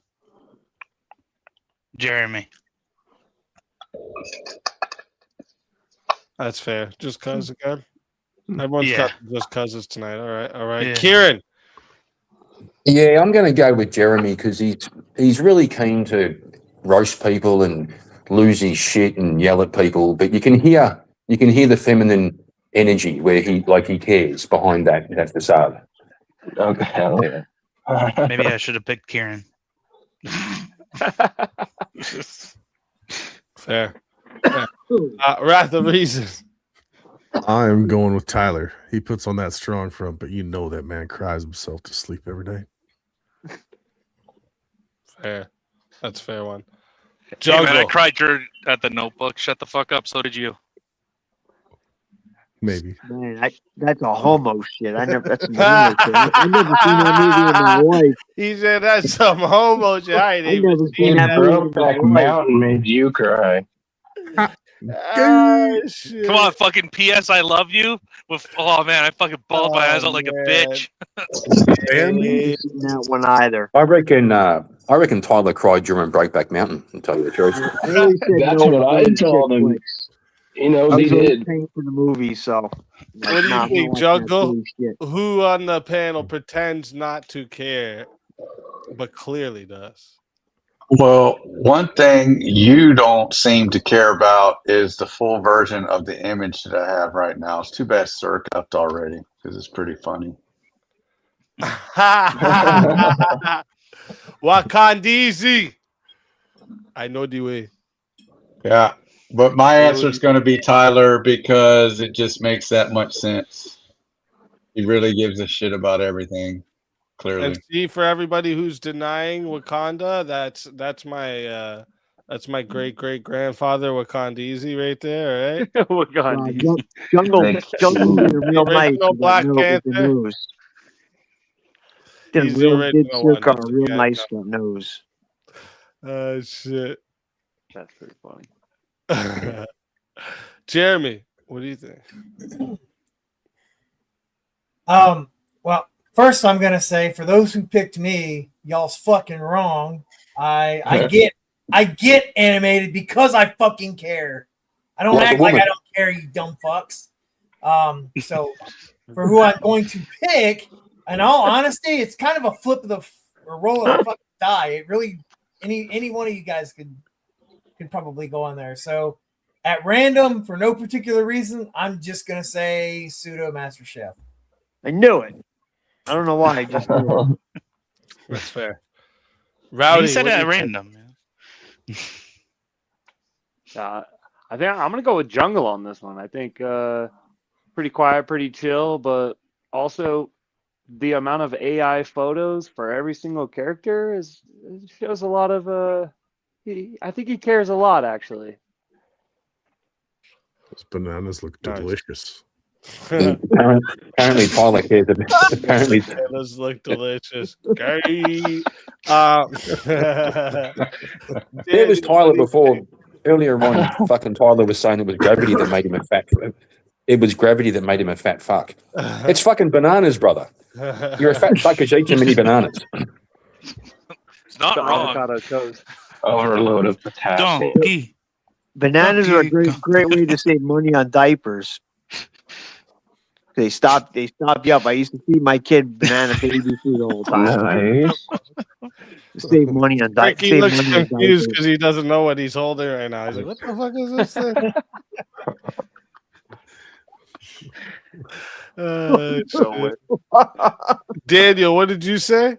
Jeremy. That's fair. Just cause again. Everyone's got just causes tonight. All right. Yeah. Kieran. Yeah, I'm going to go with Jeremy because he's really keen to roast people and lose his shit and yell at people. But you can hear the feminine energy where he cares behind that facade. Okay, hell yeah. Maybe I should have picked Kieran. Fair. Wrath of Reason. I'm going with Tyler. He puts on that strong front, but you know that man cries himself to sleep every day. Fair. That's a fair one. Hey, man, I cried at the Notebook. Shut the fuck up. So did you. Maybe. Man, that's a homo shit. I never seen that movie in my life. He said that's some homo shit. I ain't even seen that movie. Brokeback Mountain made you cry. Shit. Come on, fucking P.S. I love you. Oh man, I fucking bawled my eyes out like a bitch. I haven't seen that one either. I reckon Tyler cried during Breakback Mountain, to tell you the truth. That's what I told him. He knows he did. Paying for the movie, so. What do you think, Jungle? Who on the panel pretends not to care, but clearly does? Well, one thing you don't seem to care about is the full version of the image that I have right now. It's too bad Sir left already because it's pretty funny. Wakandizi. I know the way. Yeah, but my answer is going to be Tyler because it just makes that much sense. He really gives a shit about everything. Clearly. And see, for everybody who's denying Wakanda, that's my great grandfather Wakandizi right there, right? Wakandizi. Jungle is real nice. Black Panther. He's the original one. Real nice nose. Shit. That's pretty funny. Jeremy, what do you think? Well, first I'm gonna say for those who picked me, y'all's fucking wrong. I get animated because I fucking care. I don't act like I don't care, you dumb fucks. So for who I'm going to pick, in all honesty, it's kind of a flip of the or roll of the fucking die. It really any one of you guys could probably go on there. So at random, for no particular reason, I'm just gonna say Pseudo Master Chef. I knew it. I don't know why. I just knew it. That's fair. Rowdy, he said it at random. I think I'm gonna go with Jungle on this one. I think pretty quiet, pretty chill, but also the amount of AI photos for every single character shows a lot of I think he cares a lot, actually. Those bananas look delicious. Apparently Tyler cares a bit. Apparently those look delicious. It was Tyler before. Earlier on, fucking Tyler was saying it was gravity that made him a fat. it was gravity that made him a fat fuck. It's fucking bananas, brother. You're a fat fuck because you eat too many bananas. It's not wrong. Avocado toast. Overload of potassium. Donkey. Bananas are a great way to save money on diapers. They stop you up. I used to feed my kid banana baby food all the time. Nice. Save money on diapers. He looks confused because he doesn't know what he's holding right now. He's like, "What the fuck is this thing?" Daniel, what did you say?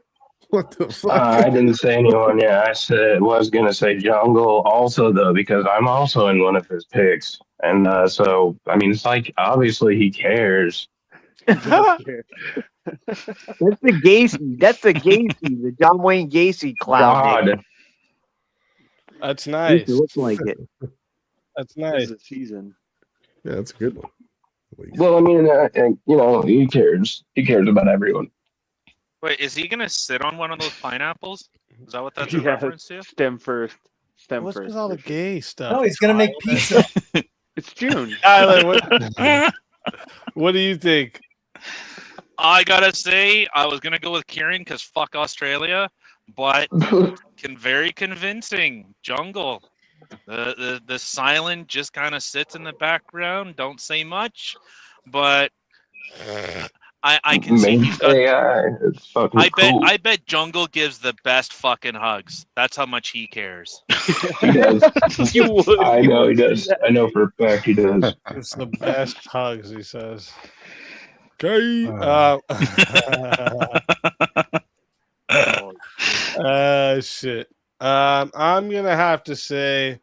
What the fuck? I didn't say anyone yet. I was gonna say jungle also though, because I'm also in one of his picks, and so I mean, it's like obviously he cares. That's the Gacy. That's the Gacy. The John Wayne Gacy clown. God. That's nice. Looks like it. That's nice. It's a season. Yeah, that's a good one. Well, I mean, you know, he cares. He cares about everyone. Wait, is he gonna sit on one of those pineapples? Is that what that's a reference to? Stem first. What's with all the gay stuff? No, he's gonna make pizza. It's June. Tyler, what do you think? I gotta say, I was gonna go with Kieran because fuck Australia, but very convincing. Jungle. The silent just kind of sits in the background, don't say much, but I can see he's got. It's fucking I bet Jungle gives the best fucking hugs. That's how much he cares. He does. You would. I know he does. I know for a fact he does. It's the best hugs, he says. Okay. Shit. I'm gonna have to say.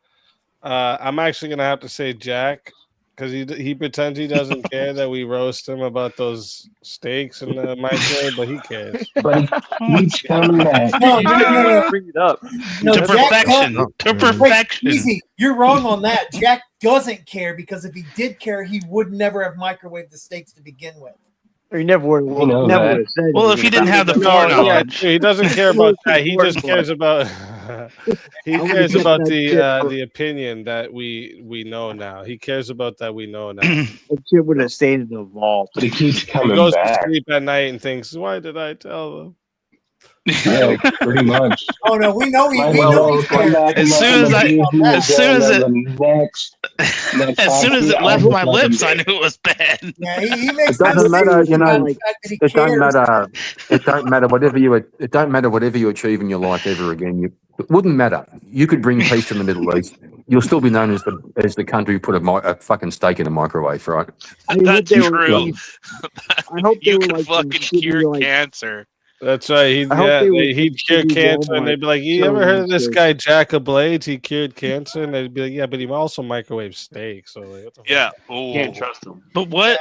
I'm actually gonna have to say Jack. Because he pretends he doesn't care that we roast him about those steaks in the microwave, but he cares. But he keeps coming back. No. Bring it up. No, To perfection. To perfection. Wait, easy. You're wrong on that. Jack doesn't care because if he did care, he would never have microwaved the steaks to begin with. Or you never would have said. Well, if he didn't have the foreknowledge, he doesn't care about that. He just cares about the opinion that we know now. He cares about that we know now. That shit would have stayed in the vault. But he keeps coming He goes back. to sleep at night and thinks, "Why did I tell them?" Yeah, pretty much. Oh no, we know he cares. as soon as it left my lips, I knew it was bad. Yeah, he makes It doesn't matter, you know. the fact that he It don't cares. matter. It don't matter whatever you achieve in your life ever again. It wouldn't matter. You could bring peace to the Middle East. You'll still be known as the country who put a fucking steak in a microwave, right? That's true. I hope You they can were fucking cure cancer. That's right. He'd cure cancer, and they'd be like, "You ever heard of this guy Jack of Blades? He cured cancer." And they'd be like, "Yeah, but he also microwaved steak." So like, what the Yeah. Can't trust him. But what?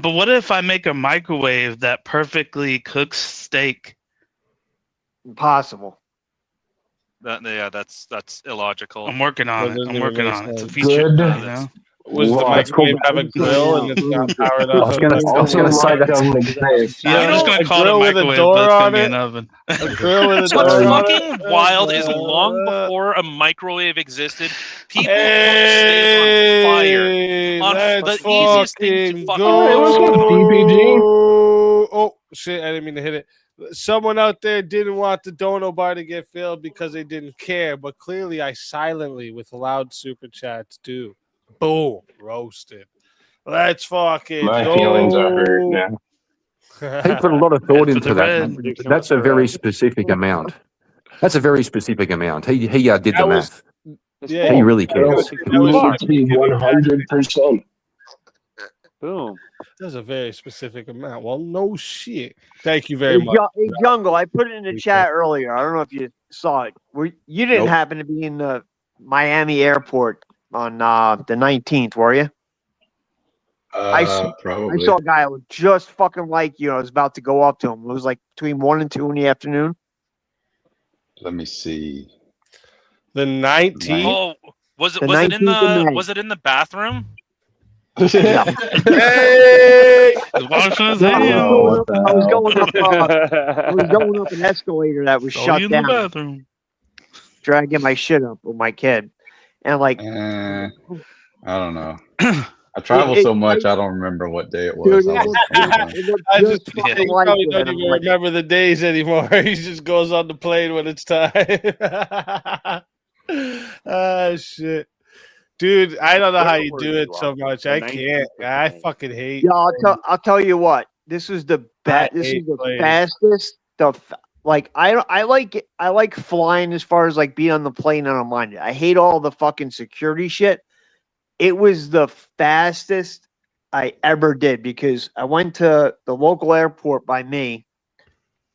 But what if I make a microwave that perfectly cooks steak? Impossible. That's illogical. I'm working on it. doesn't I'm even working make on it. It's a sense. feature. Good. You know? Was the microwave have a grill and it's not powered up? I was gonna say that. Yeah, I'm just gonna call it a grill with a microwave, door but it's on gonna be it? an oven. A grill with a What's door on fucking it? wild is long before a microwave existed, people Hey, put steak on fire. let's The easiest thing to fucking fucking go. Oh shit! I didn't mean to hit it. Someone out there didn't want the dono bar to get filled because they didn't care, but clearly I silently, with loud super chats, do. Boom, roasted. Let's fucking My go. feelings are hurt now. He put a lot of thought Head for into the that. red. That's a very specific amount. That's a very specific amount. He did the That was- math. Yeah, He really cares. that was 100%. Boom. That's a very specific amount. Well, no shit. Thank you very much. Hey, Jungle, I put it in the chat earlier. I don't know if you saw it. You didn't Nope. happen to be in the Miami airport on the 19th, were you? I Probably. saw a guy who was just fucking like you. I was about to go up to him. It was like between 1 and 2 in the afternoon. Let me see. The 19th. Oh, was The it 19th of May. was it in the bathroom? No. Hey! Washing his I hands. was going up. I was going up an escalator that was Throw shut you in the down. bathroom. Trying to get my shit up with my kid, and like I don't know. I travel so much, I don't remember what day it was. Dude, I just you probably don't even remember the days anymore. He just goes on the plane when it's time. Ah, shit. Dude, I don't know how you do it so much. I can't. I fucking hate. Yeah, I'll tell you what. This is the best. This is the fastest. I like flying as far as like being on the plane. I don't mind it. I hate all the fucking security shit. It was the fastest I ever did because I went to the local airport by me,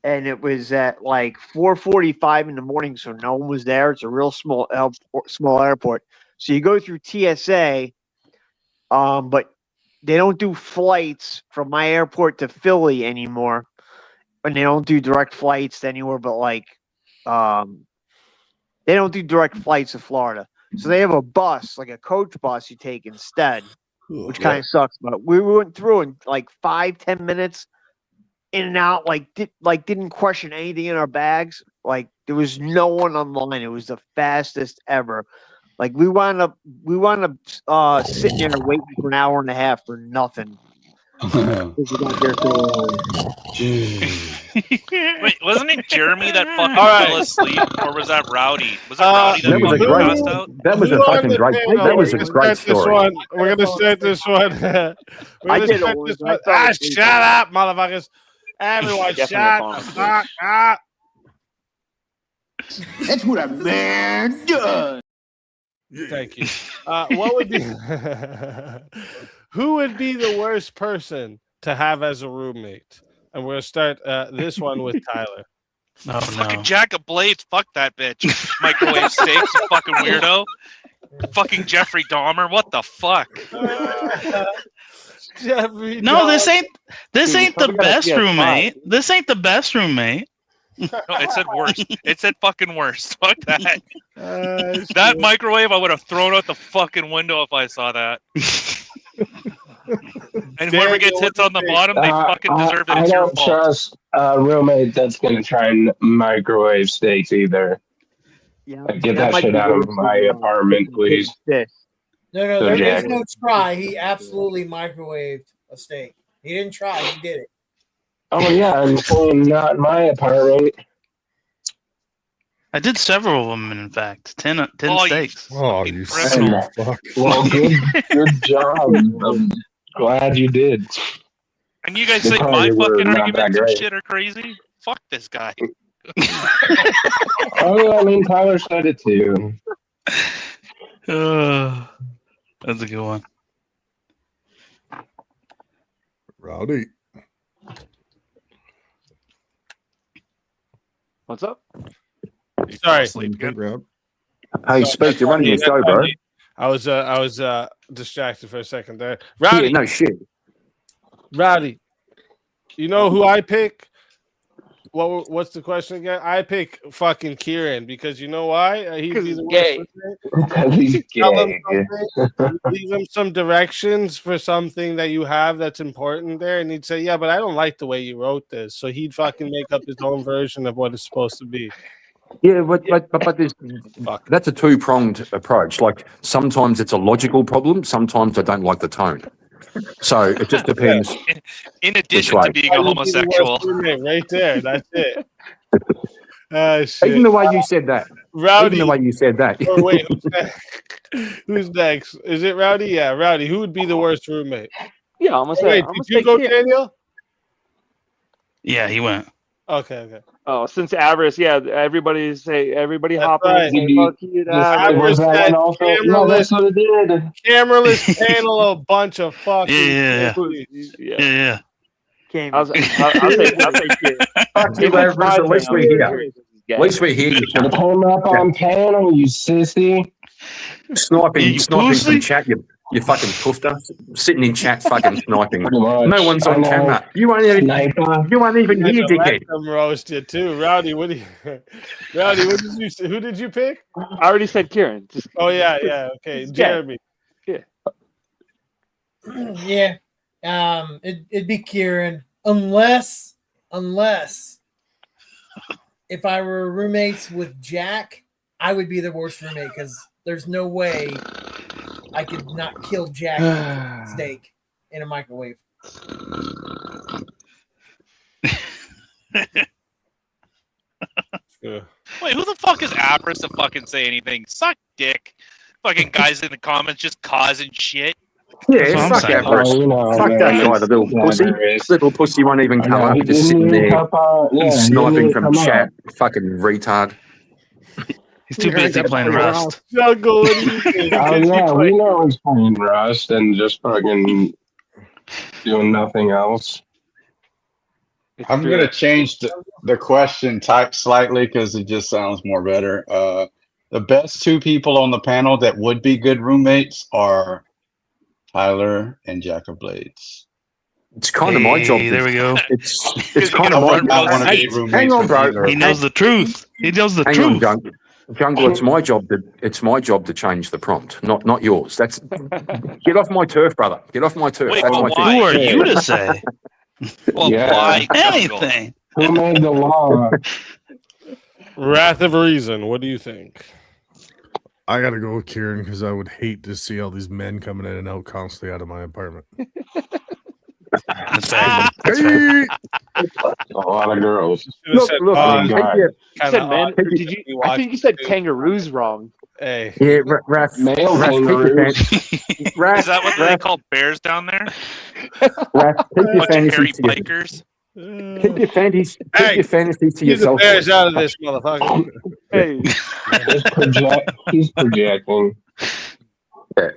and it was at like 4:45 in the morning, so no one was there. It's a real small airport. So you go through TSA, but they don't do flights from my airport to Philly anymore, and they don't do direct flights to anywhere but like they don't do direct flights to Florida. So they have a bus, like a coach bus you take instead, which kind of sucks. But we went through in like 5-10 minutes, in and out, didn't question anything in our bags. Like there was no one on the line. It was the fastest ever. Like we wound up sitting there waiting for an hour and a half for nothing. Wait, wasn't it Jeremy that fucking fell asleep, or was that Rowdy? Was it Rowdy that fucking passed out? That was a fucking great. That was a great story. We're gonna start this one. Shut up, motherfuckers! Everyone, shut the fuck up! That's what a man does. Thank you. What would be? Who would be the worst person to have as a roommate? And we're gonna start this one with Tyler. No, fucking Jack of Blades, fuck that bitch. Microwave steaks, you fucking weirdo. Fucking Jeffrey Dahmer, what the fuck? No, this ain't the best roommate. This ain't the best roommate. No, it said worse. It said fucking worse. Fuck that. That microwave, I would have thrown out the fucking window if I saw that. And whoever gets hits on the bottom, they fucking deserve it. It's your fault. I don't trust a roommate that's going to try and microwave steaks either. Yeah, like, get that shit out of my apartment, please. No, So there Jack- is no try. He absolutely microwaved a steak. He didn't try. He did it. Oh yeah, I'm saying not in my apartment. I did several of them, in fact. 10 steaks. Oh, you so fuck. Well, good job. I'm glad you did. And you guys They think my probably were fucking not arguments that and great. shit are crazy? Fuck this guy. Oh, I mean, Tyler said it too. That's a good one. Rowdy. What's up? Sorry. Hey, Speak, you're running your show, bro. I was distracted for a second there. Rowdy, Yeah, no shit. Rowdy. You know who I pick? What's the question again? I pick fucking Kieran because you know why? He'd be the worst. He's gay. Leave him some directions for something that you have that's important there, and he'd say, "Yeah, but I don't like the way you wrote this." So he'd fucking make up his own version of what it's supposed to be. Yeah, but there's, that's a two-pronged approach. Like sometimes it's a logical problem, sometimes I don't like the tone. So it just depends. In addition to being a homosexual. Right there, that's it. Even the way you said that. Rowdy. Even the way you said that. Oh, wait, who's next? Is it Rowdy? Yeah, Rowdy. Who would be the worst roommate? Yeah, I'm gonna say. Wait, did you go, Daniel? Yeah, he went. Okay. Oh, since Avarice, yeah, everybody hop on. right. Avarice said cameraless, cameraless panel, a bunch of fucking. Yeah. I'll say Kieran. Fuck you, Avarice, at least we're here. At least we're here. You Put him up on panel, you sissy. Sniping from chat, you fucking poofter. Sitting in chat fucking sniping. No one's on camera. You aren't even here, dickhead. I'm roast you too. Rowdy, who did you pick? I already said Kieran. Oh yeah, okay. Jeremy. Yeah. It'd be Kieran unless if I were roommates with Jack, I would be the worst roommate because there's no way I could not kill Jack for steak in a microwave. Wait, who the fuck is Avarice to fucking say anything? Suck dick. Fucking guys in the comments just causing shit. Yeah, fuck Avarice. Fuck that guy, the little pussy. Little pussy won't even come up. He's just sitting there sniping from chat. Fucking retard. He's too busy playing Rust. Oh yeah, we know he's playing Rust and just fucking doing nothing else. I'm going to change the question type slightly because it just sounds more better. The best two people on the panel that would be good roommates are Tyler and Jack of Blades. It's kind of my job. There we go. It's kind of my job. Hang on, bro. He knows the truth. He knows the Hang on, truth. Jungle. It's my job to change the prompt, not yours. That's get off my turf, brother. Get off my turf. Wait, That's my Who are you to say? Well, why anything? Who made the law? Wrath of Reason. What do you think? I gotta go with Kieran because I would hate to see all these men coming in and out constantly out of my apartment. That's fair. That's fair. A lot of girls. Look, God. I think you said kangaroos wrong. Hey. Yeah, Raph. Male Raph, Is that what they call bears down there? Raph, keep your Bunch of hairy fantasies to bikers. keep your fantasies. Keep your fantasies to Keep the yourself. bears out of this, motherfucker. Hey, He's projecting. Yeah.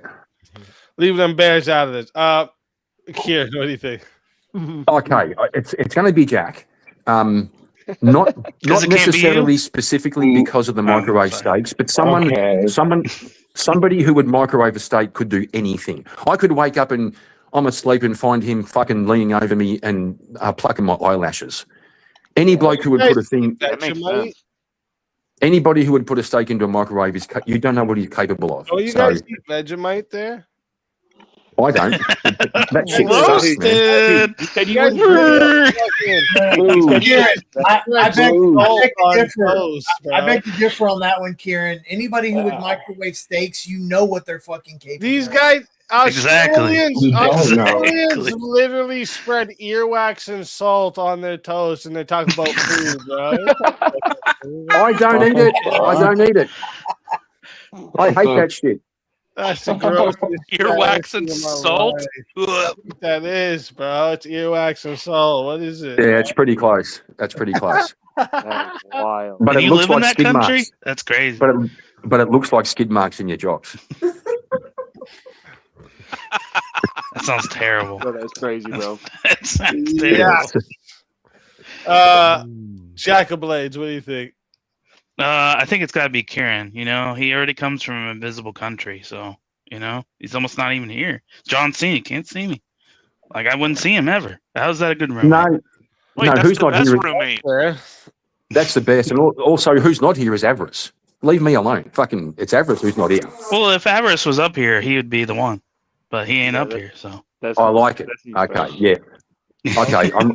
Leave them bears out of this. Kieran, what do you think? Okay, it's going to be Jack. Not necessarily specifically because of the microwave steaks, but somebody who would microwave a steak could do anything. I could wake up and I'm asleep and find him fucking leaning over me and plucking my eyelashes. Any bloke who would put a thing, anybody who would put a steak into a microwave you don't know what he's capable of. Oh, you guys eat Vegemite there? I don't. That shit sucks, man. I beg to differ on that one, Kieran. Anybody who would microwave steaks, you know what they're fucking capable These of. guys, Exactly. Australians literally spread earwax and salt on their toast and they talk about food, bro. I don't eat it. I don't eat it. I hate that shit. That's the gross. Earwax and salt? That is, bro. It's earwax and salt. What is it? Yeah, it's pretty close. That's pretty close. that's wild. But And it you looks live in like that skid country? marks. That's crazy. But it looks like skid marks in your jocks. That sounds terrible. Oh, that's crazy, bro. That sounds terrible. Yeah. Jack of Blades, what do you think? I think it's got to be Kieran. You know, he already comes from an invisible country, so he's almost not even here. John Cena can't see me. Like I wouldn't see him ever. How's that a good roommate? No, Wait, no, that's who's the not best here? roommate. That's the best, and also who's not here is Avarice. Leave me alone. Fucking, it's Avarice who's not here. Well, if Avarice was up here, he would be the one, but he ain't up here. So I like it. Okay, yeah. Okay, I'm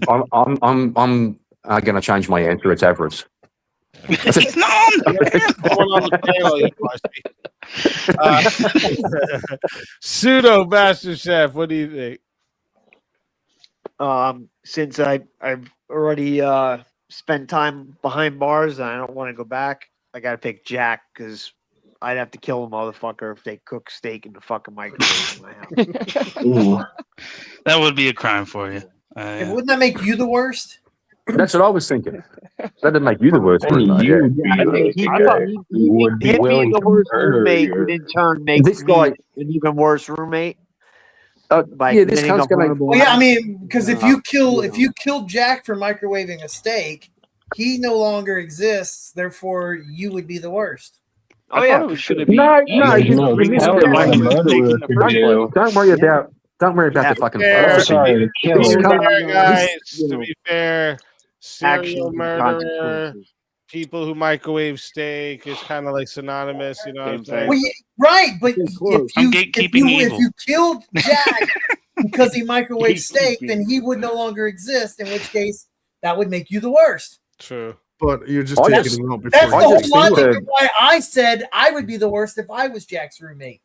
going to change my answer. It's Avarice. he's not on the Pseudo Master Chef, what do you think? Since I've already spent time behind bars and I don't want to go back, I gotta pick Jack because I'd have to kill a motherfucker if they cook steak in the fucking microwave in my house. That would be a crime for you. And wouldn't that make you the worst? That's what I was thinking. That'd make you the worst roommate. Yeah. I think he'd be the worst roommate, and in turn make This guy- me an even worse roommate. By yeah, this ending cunt's up gonna- vulnerable. Well, yeah, I mean, because if you kill Jack for microwaving a steak, he no longer exists. Therefore, you would be the worst. Oh yeah, for sure. No, don't worry about the fucking. To These be cunts- fair, guys, to be fair, serial murderer, people who microwave steak is kind of like synonymous, you know what I'm saying? Well, right, but if I'm you gatekeeping if evil. you killed Jack because he microwaved steak, then he would no longer exist. In which case, that would make you the worst. True. But you're just I taking him out That's before the you whole just logic think of why I said I would be the worst if I was Jack's roommate.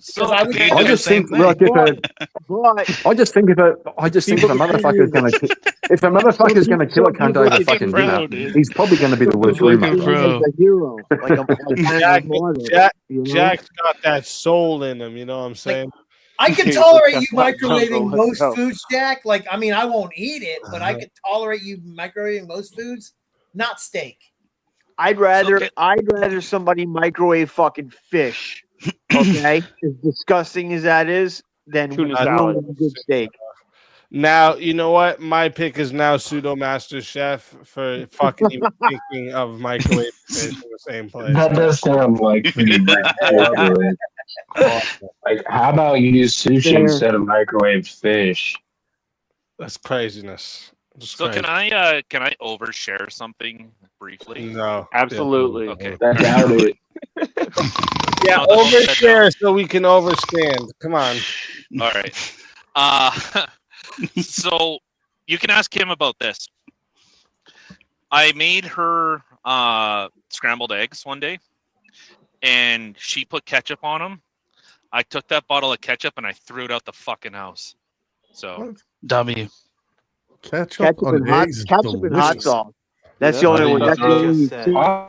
So I just think, look, if a motherfucker's gonna kill a cunt over fucking dinner, he's probably gonna be the worst roommate. Like a hero, like a Jack's got that soul in him. You know what I'm saying? I can tolerate you microwaving most foods, Jack. Like, I mean, I won't eat it, but I could tolerate you microwaving most foods, not steak. I'd rather somebody microwave fucking fish, okay? As disgusting as that is, than ruin a good steak. Now, you know what? My pick is now Pseudo Master Chef for fucking even thinking of microwave fish in the same place. That does sound like pretty bad. Like, how about you use sushi instead of microwave fish? That's craziness. So can I overshare something briefly? No, absolutely. Okay. Yeah, overshare so we can overstand. Come on. All right. So you can ask him about this. I made her scrambled eggs one day, and she put ketchup on them. I took that bottle of ketchup and I threw it out the fucking house. So W. Ketchup and hot sauce. That's the only one. That's the only one.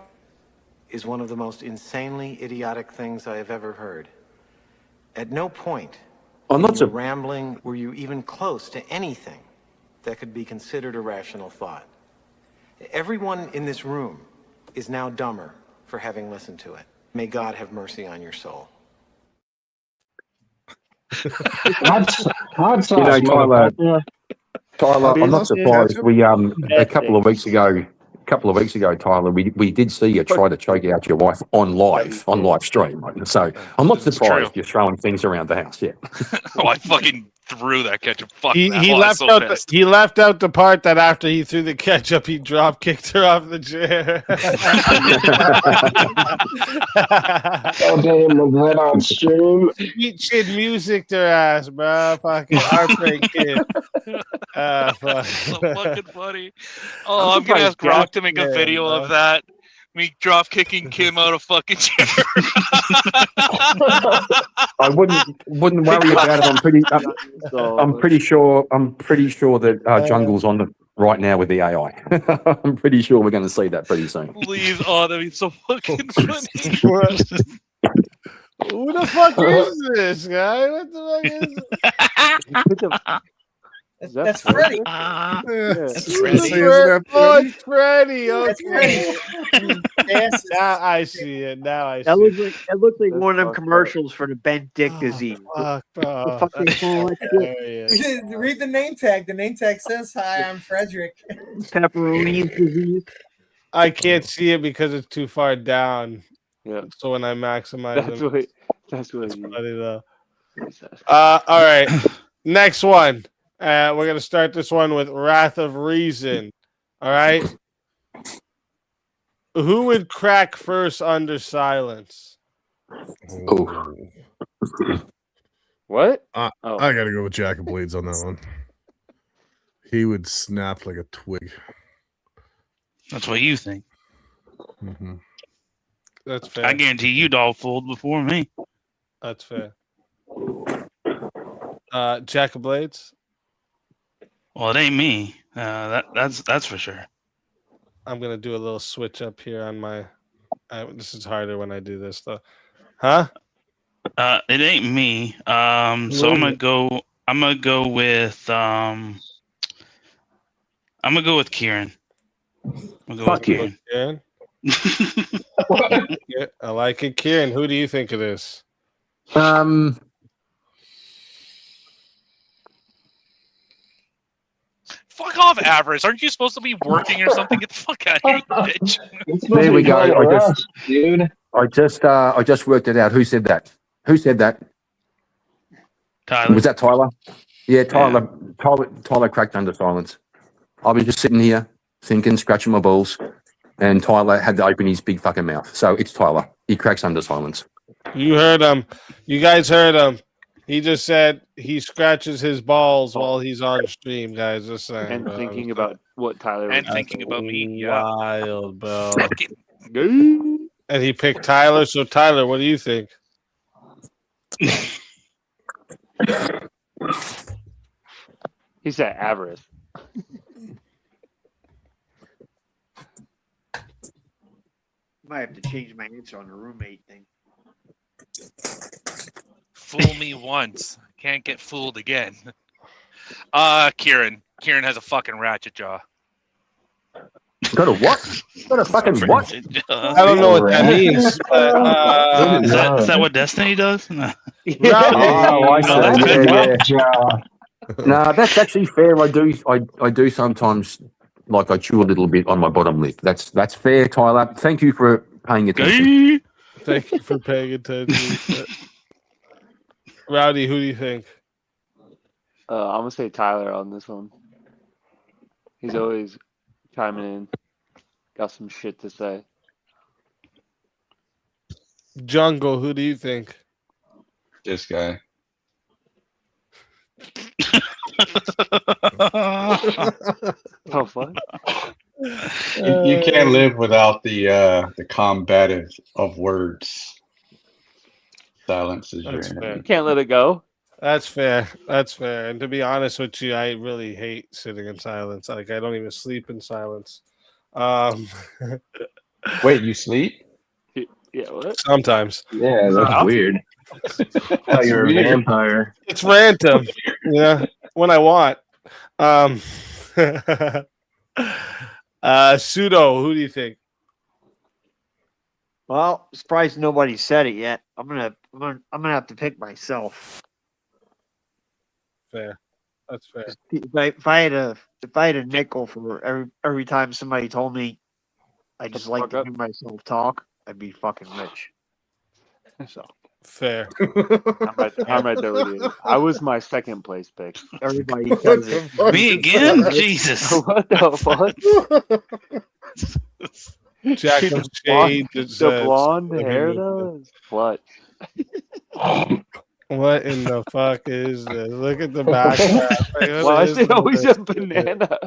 Is one of the most insanely idiotic things I have ever heard. At no point in your rambling were you even close to anything that could be considered a rational thought. Everyone in this room is now dumber for having listened to it. May God have mercy on your soul. Tyler, I'm not surprised. We a couple of weeks ago, Tyler, we did see you try to choke out your wife on live stream. Right? So I'm not surprised you're throwing things around the house. Yeah. Oh, I fucking threw that ketchup. Fuck He that. left out he left out the part that after he threw the ketchup, he drop kicked her off the chair. Oh damn, was that on stream? Eat shit music their ass, bro. Fucking heartbreak kid. Fuck. So fucking funny. Oh, I'm gonna ask Grok to make a video of that. Me drop kicking Kim out of fucking chair. I wouldn't worry about it. I'm pretty sure that Jungle's on the right now with the AI. I'm pretty sure we're going to see that pretty soon. Please, oh, that'd be so fucking funny. Who the fuck is this guy? What the fuck is this? That's Freddy. That's Freddy. Oh, it's Freddy. Okay. Now I see it. Now I see it. That looks like one of them commercials for the bent dick disease. Read the name tag. The name tag says, "Hi, I'm Frederick." Pepperoni disease. I can't see it because it's too far down. Yeah. So when I maximize that's what funny though. All right. Next one. We're going to start this one with Wrath of Reason. All right. Who would crack first under silence? Oh. What? I got to go with Jack of Blades on that one. He would snap like a twig. That's what you think. Mm-hmm. That's fair. I guarantee you dog fooled before me. That's fair. Jack of Blades? Well, it ain't me. That's for sure. I'm gonna do a little switch up here on my. This is harder when I do this though. Huh? It ain't me. So I'm gonna go. I'm gonna go with. I'm gonna go with Kieran. I'm gonna go with Kieran. Kieran? Yeah, I like it, Kieran. Who do you think it is? Fuck off, Avarice. Aren't you supposed to be working or something? Get the fuck out of here, you bitch. There we go. I just worked it out. Who said that? Tyler. Was that Tyler? Yeah, Tyler. Tyler cracked under silence. I was just sitting here thinking, scratching my balls, and Tyler had to open his big fucking mouth. So it's Tyler. He cracks under silence. You heard him. You guys heard him. He just said he scratches his balls while he's on stream, guys. Just saying. And thinking about what Tyler and thinking about me. Yeah. Wild, bro. And he picked Tyler. So Tyler, what do you think? He said avarice. Might have to change my answer on the roommate thing. Fool me once, can't get fooled again. Kieran has a fucking ratchet jaw. Got a what? Got a fucking what? I don't know what that means. Is that what Destiny does? No. Oh, I see. No, that's actually fair. I do sometimes, like, I chew a little bit on my bottom lip. That's fair, Tyler. Thank you for paying attention. Thank you for paying attention. Rowdy, who do you think? I'm gonna say Tyler on this one. He's always chiming in. Got some shit to say. Jungle, who do you think? This guy. Oh, fuck. You can't live without the combative of words. Silence is your enemy. You can't let it go. That's fair. That's fair. And to be honest with you, I really hate sitting in silence. Like, I don't even sleep in silence. Wait, you sleep? Yeah, what? Sometimes. Yeah, that's weird. Oh, you're a vampire. It's random. Yeah, when I want. Pseudo, who do you think? Well, surprised nobody said it yet. I'm gonna have to pick myself. Fair. That's fair. If I had a nickel for every time somebody told me I just like to hear myself talk, I'd be fucking rich. So fair. I'm right there with you. I was my second place pick. Everybody says it. Me again? Jesus. What the fuck? Jack of Shade. The blonde hair though is clutch. What in the fuck is this? Look at the background. Why is it always a banana?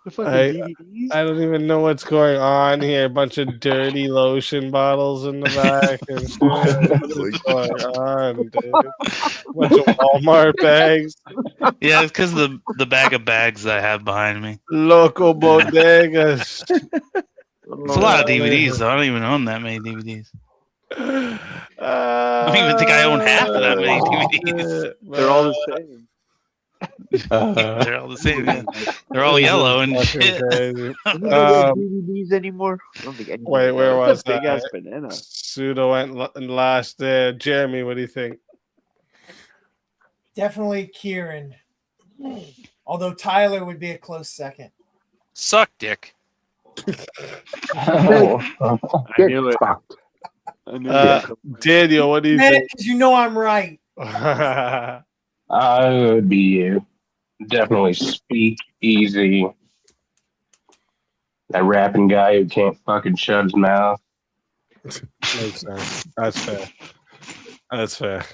The fucking DVDs? I don't even know what's going on here. A bunch of dirty lotion bottles in the back and shit. What's going on, dude? A bunch of Walmart bags. Yeah, it's because the bag of bags I have behind me. Local bodegas. It's a lot of DVDs, though. I don't even own that many DVDs. I don't even think I own half of that many DVDs. They're all the same. They're all the same. Yeah. They're all yellow and shit. DVDs anymore? I don't think anybody Wait, where was Big that? ass banana. Pseudo went last there. Jeremy, what do you think? Definitely Kieran. Although Tyler would be a close second. Suck dick. I knew it. Daniel, what do you think? Because you know I'm right. I would be definitely SpeakeaZy. That rapping guy who can't fucking shut his mouth. Makes sense. That's fair. That's fair.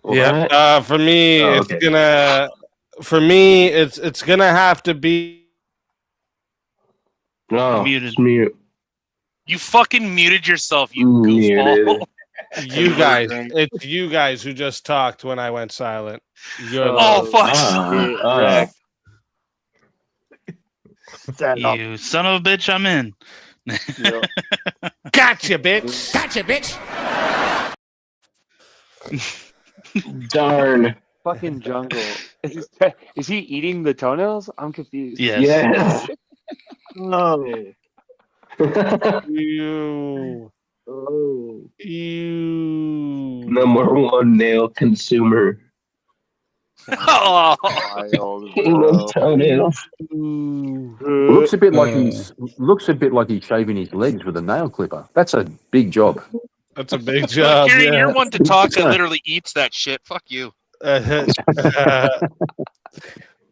What? Yeah. For me, it's gonna. For me, it's gonna have to be. No, muted. Mute. You fucking muted yourself, you goofball. You guys, it's you guys who just talked when I went silent. You're fuck. You son of a bitch, I'm in. Gotcha, bitch. Gotcha, bitch. Darn. Fucking Jungle. Is he eating the toenails? I'm confused. Yes. No. Ew. Oh. Ew. Number one nail consumer. Oh. Those toenails. Looks a bit like he's shaving his legs with a nail clipper. That's a big job. That's a big job. Kieran, Yeah. you're one to talk that literally eats that shit. Fuck you.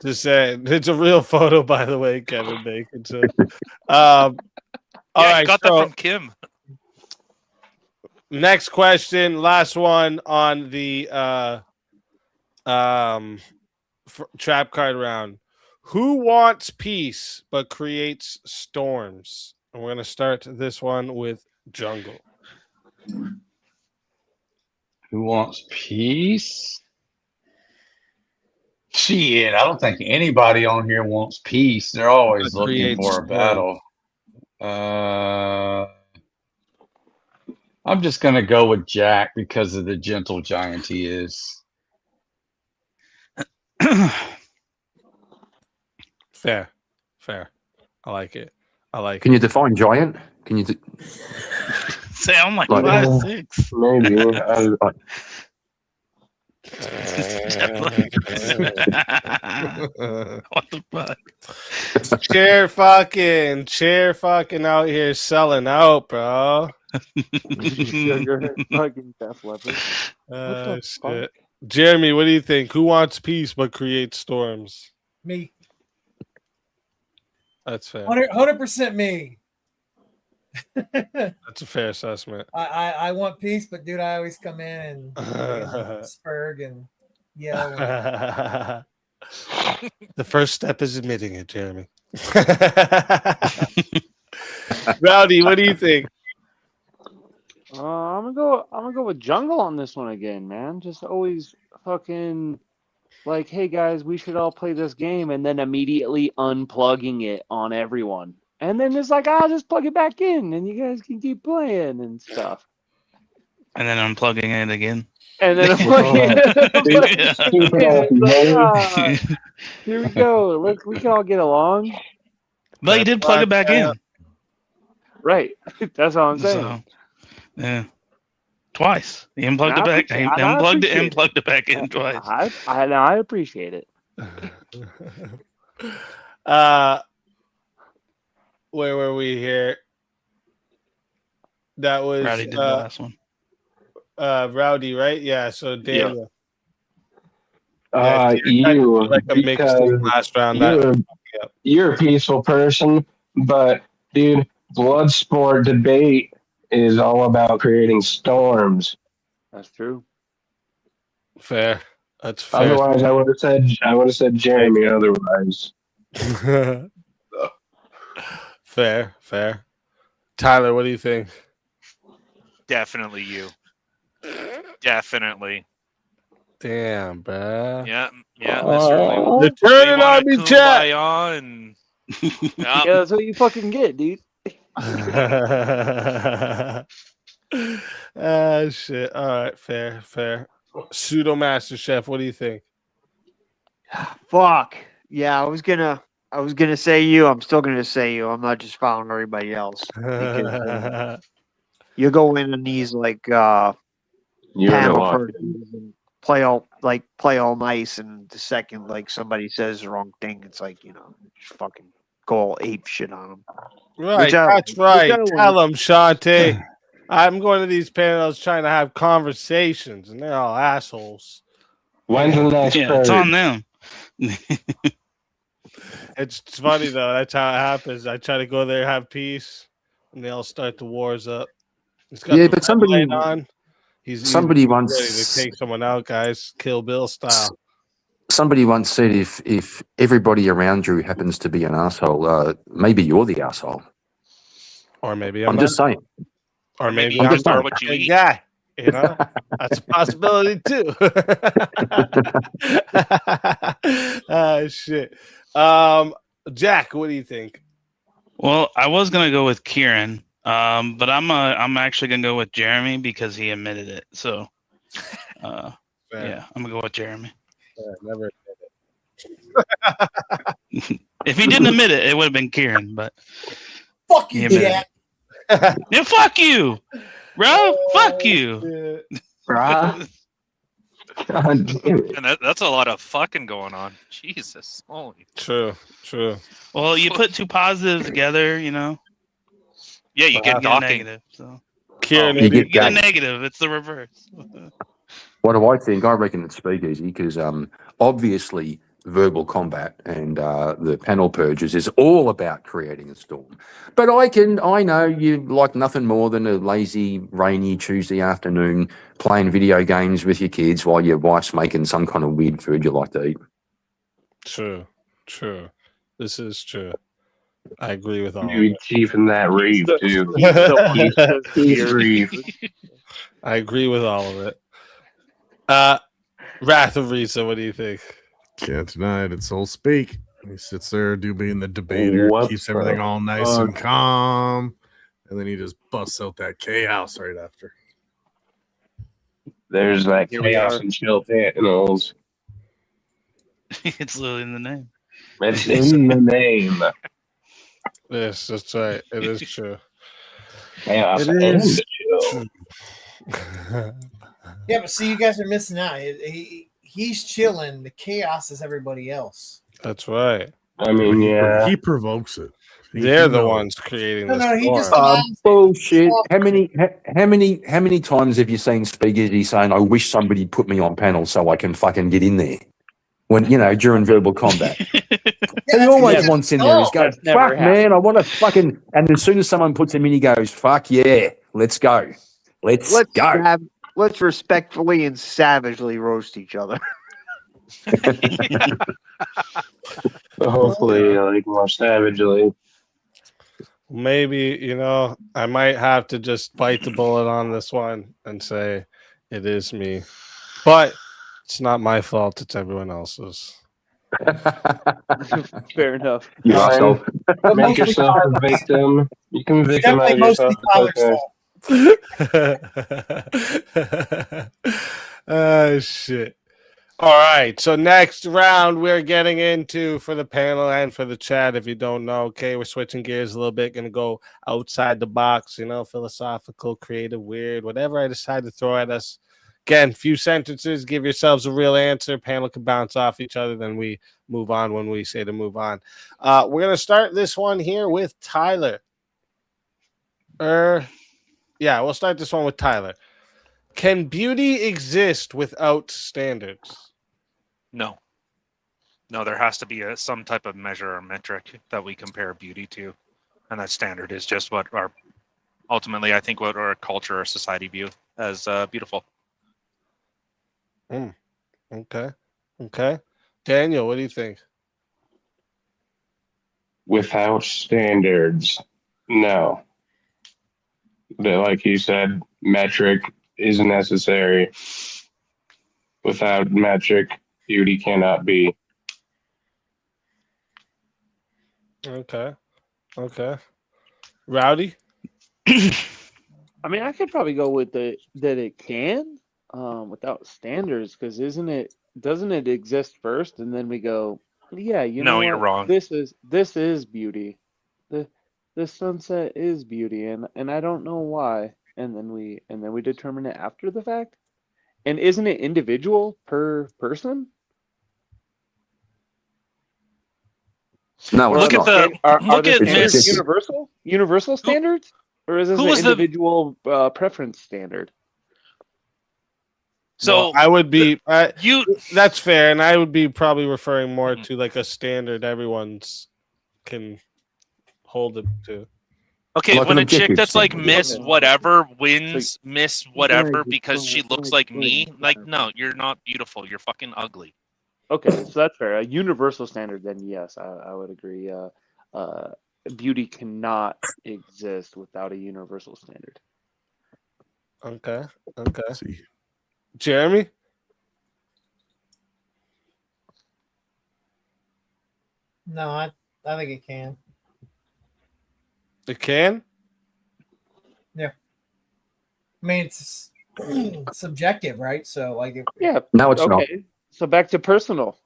Just saying, it's a real photo, by the way, Kevin Bacon. So, all right, got that from Kim. Next question, last one on the trap card round. Who wants peace but creates storms? And we're gonna start this one with Jungle. Who wants peace? Shit, I don't think anybody on here wants peace. They're always looking for a battle. I'm just going to go with Jack because of the gentle giant he is. Fair. I like it. Can you define giant? Can you say I'm like 5'6"? Maybe. What the fuck? Chair fucking out here selling out, bro. Sugar fucking Def Leppard. Shit. Jeremy, what do you think? Who wants peace but creates storms? Me. That's fair. 100% me. That's a fair assessment. I want peace, but dude, I always come in and spurg and yell. The first step is admitting it, Jeremy. Rowdy, what do you think? I'm gonna go with jungle on this one again, man. Just always fucking like, hey guys, we should all play this game, and then immediately unplugging it on everyone. And then it's like, I'll just plug it back in, and you guys can keep playing and stuff. And then unplugging it again. And then unplugging it. Here we go. We can all get along. But you did plug it back in. Right. That's all I'm saying. So, yeah. Twice. He unplugged it back. He unplugged it back in twice. I appreciate it. Where were we here? That was Rowdy did the last one. Rowdy, right? Yeah. So Daniel. You like a mixed last round. You're a peaceful person, but dude, Bloodsport debate is all about creating storms. That's true. Fair. That's fair. Otherwise, I would have said Jeremy. Otherwise. Fair. Tyler, what do you think? Definitely you. Definitely. Damn, bro. Yeah. Certainly. They're turning on me, chat. And yeah, that's what you fucking get, dude. Shit. All right, fair. Pseudo Master Chef, what do you think? Fuck. Yeah, I was gonna say you. I'm still gonna say you. I'm not just following everybody else. Because, you go in on these like panel persons and play all nice, and the second like somebody says the wrong thing, it's like, just fucking go all ape shit on them. Right, that's right. Tell them, Shantae. I'm going to these panels trying to have conversations, and they're all assholes. When's the next it's on them. It's funny though. That's how it happens. I try to go there, have peace, and they all start the wars up. Yeah, but somebody on. He's ready once to take someone out, guys. Kill Bill style. Somebody once said, if everybody around you happens to be an asshole, maybe you're the asshole. Or maybe I'm just saying. Or maybe I'm just what you eat. guy. That's a possibility too. Shit. Jack, what do you think? Well, I was gonna go with Kieran, but I'm actually gonna go with Jeremy because he admitted it. So, yeah, I'm gonna go with Jeremy. Never admit it. If he didn't admit it, it would have been Kieran. But fuck you, Jack. Yeah, fuck you, bro. Fuck you, bro. And that's a lot of fucking going on. Jesus, holy. True. Well, you put two positives together, Yeah, you get a negative. So Kieran, you get a negative. It's the reverse. What do I think? I reckon it's SpeakeaZy because obviously verbal combat and the panel purges is all about creating a storm. But I know you like nothing more than a lazy, rainy Tuesday afternoon playing video games with your kids while your wife's making some kind of weird food you like to eat. True. This is true. I agree with all. Maybe chief in that reef too. I agree with all of it. Wrath of Risa, what do you think? Can't deny it. It's Soul Speak. He sits there, being the debater, What keeps the everything all nice and fuck? calm, and then he just busts out that chaos right after. There's that Here we chaos are. and chill panels. It's literally in the name. It's in the name. Yes, that's right. It is true. Chaos It and is chill. Yeah, but see, you guys are missing out. He's chilling. The chaos is everybody else. That's right. I mean, yeah. He provokes it. They're the ones creating No, this no, he just storm. Bullshit. How many times have you seen SpeakeaZy saying, "I wish somebody put me on panel so I can fucking get in there"? When during verbal combat, he always wants in there. He's going, That's never "Fuck, happened. man, I want to fucking." And as soon as someone puts him in, he goes, "Fuck yeah, let's go, let's go." Let's respectfully and savagely roast each other. Hopefully, like more savagely. Maybe, I might have to just bite the bullet on this one and say it is me. But it's not my fault, it's everyone else's. Fair enough. Make yourself a victim. You can victimize yourself. Oh, shit. All right. So next round, we're getting into for the panel and for the chat. If you don't know, okay, we're switching gears a little bit. Going to go outside the box, philosophical, creative, weird, whatever I decide to throw at us. Again, few sentences. Give yourselves a real answer. Panel can bounce off each other. Then we move on when we say to move on. We're going to start this one here with Tyler. Yeah, we'll start this one with Tyler. Can beauty exist without standards? No. No, there has to be some type of measure or metric that we compare beauty to. And that standard is just what ultimately, I think, what our culture or society view as beautiful. Okay. Daniel, what do you think? Without standards, no. Like you said, metric is necessary. Without metric, beauty cannot be. Okay. Rowdy? I mean, I could probably go with that it can without standards, because doesn't it exist first, and then we go, yeah, No, you're wrong. This is beauty. The sunset is beauty, and I don't know why. And then we determine it after the fact. And isn't it individual per person? No, look at the look at Miss universal standards, or is this an individual preference standard? So I would be that's fair, and I would be probably referring more to like a standard everyone's can hold it to. Okay, when a chick that's like Miss whatever wins Miss whatever because she looks like me, like, no, you're not beautiful. You're fucking ugly. Okay, so that's fair. A universal standard, then yes, I would agree. Beauty cannot exist without a universal standard. Okay. Jeremy? No, I think it can. It can? Yeah. I mean, it's subjective, right? So, like, no, it's not. So back to personal.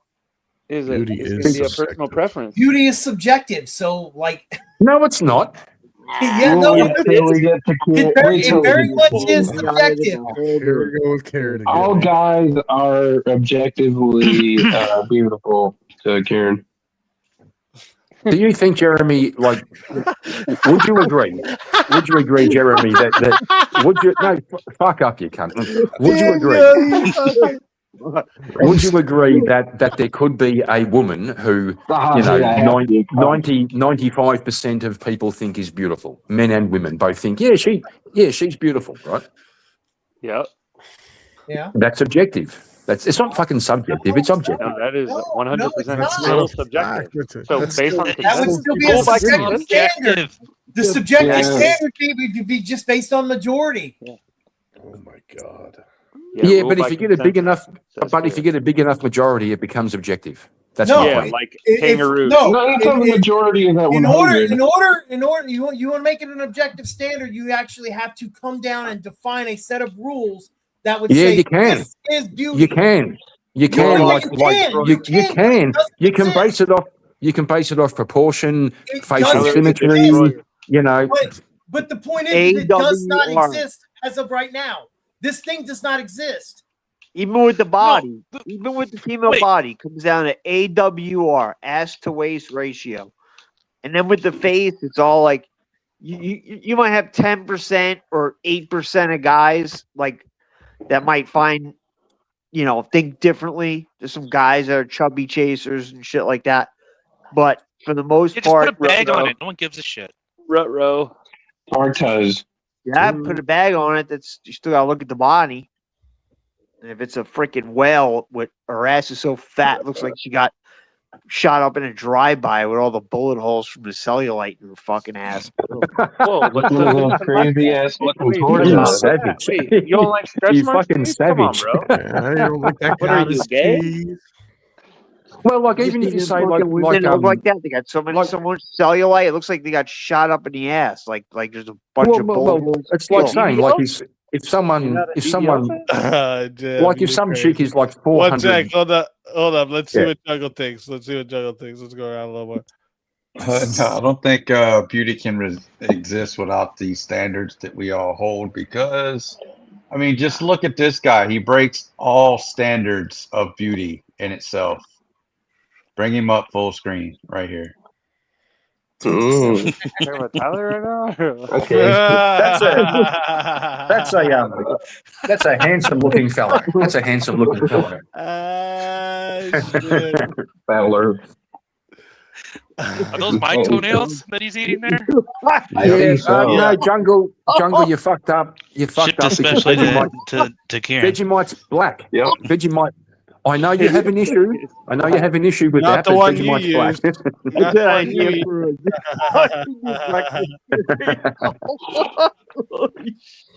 Beauty is a personal preference. Beauty is subjective. So, like, no, it's not. Yeah, no, it very much is subjective. Here we go with Karen again. All guys are objectively beautiful to Karen. Do you think, Jeremy, like, would you agree? Would you agree, Jeremy, that would you, no, fuck up, you cunt. Would you agree? Would you agree that there could be a woman who, 95% of people think is beautiful, men and women both think, she's beautiful, right? Yeah. That's objective. It's not fucking subjective. It's objective. No, that is 100% still subjective. So based on that would still be a subjective standard. The subjective standard would be just based on majority. Oh my god. Yeah, but if you get a big enough, majority, it becomes objective. That's my point. like kangaroos. The majority of that 100. In order, you want to make it an objective standard, you actually have to come down and define a set of rules that would say you can. This is beauty. You can. You can. You can base it off. You can base it off proportion, facial symmetry. You know. But the point is, it does not exist as of right now. This thing does not exist. Even with the body, even with the female body, comes down to AWR, ass to waist ratio. And then with the face, it's all like you might have 10% or 8% of guys like that might find, think differently. There's some guys that are chubby chasers and shit like that. But for the most part, just put a bag on it. No one gives a shit. Rut-row. Artaz. Yeah, put a bag on it. You still gotta look at the body. And if it's a freaking whale with her ass is so fat, looks like she got shot up in a drive-by with all the bullet holes from the cellulite in her fucking ass. Whoa, what's the crazy ass looking savage. Wait, you don't like stretch You marks? fucking Come on, savage. bro. Yeah, you don't like that What kind are you, of gay? cheese. Well, like even if you say like that, they got so much cellulite. It looks like they got shot up in the ass. Like there's a bunch of bullet holes. it's like saying like if someone like if some chick is like 400. One sec, hold up. Let's see what Juggle thinks. Let's go around a little more. No, I don't think beauty can exist without these standards that we all hold because, I mean, just look at this guy. He breaks all standards of beauty in itself. Bring him up full screen right here. Talking about Tyler right now? Okay, that's a handsome looking fellow. That's a handsome looking fellow. Battler. Are those my toenails that he's eating there? No, jungle, you fucked up. You fucked Shipped up. especially to Kieran. Vegemite's black. Yep. Vegemite. I know you have an issue. With Not that, the but one you Vegemite's black. used. Not the one you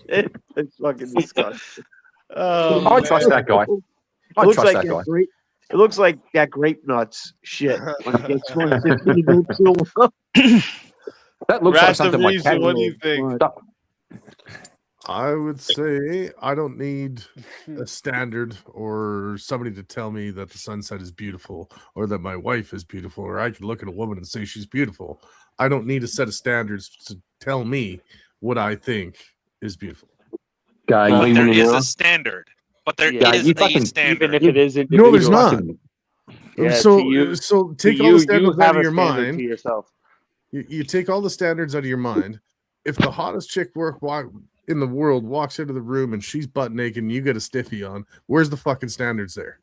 used. It's fucking disgusting. I trust that guy. I Looks trust like that guy. It looks like that grape nuts shit. When it gets 115 That looks like something like Reason, what do you think? I would say I don't need a standard or somebody to tell me that the sunset is beautiful or that my wife is beautiful or I can look at a woman and say she's beautiful. I don't need a set of standards to tell me what I think is beautiful. But there is a standard. But there is a standard. Even if it is individual. No, there's not. Yeah, so take all the you standards have out of a your standard mind. to yourself. You take all the standards out of your mind. If the hottest chick in the world walks into the room and she's butt naked and you get a stiffy on, where's the fucking standards there?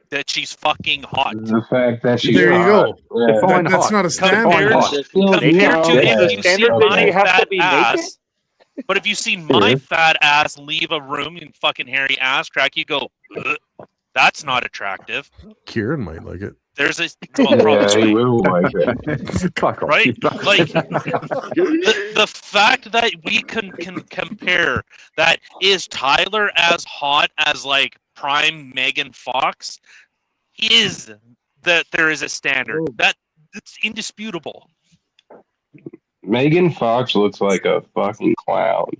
That she's fucking hot. The fact that she's there you hot. go. Yeah. That's not a standard. Compared to if you see my fat ass. naked? But if you see my fat ass leave a room and fucking hairy ass crack, you go, ugh, that's not attractive. Kieran might like it. There's a probably he will like it. right? Like the fact that we can compare that is Tyler as hot as like prime Megan Fox is that there is a standard that it's indisputable. Megan Fox looks like a fucking clown.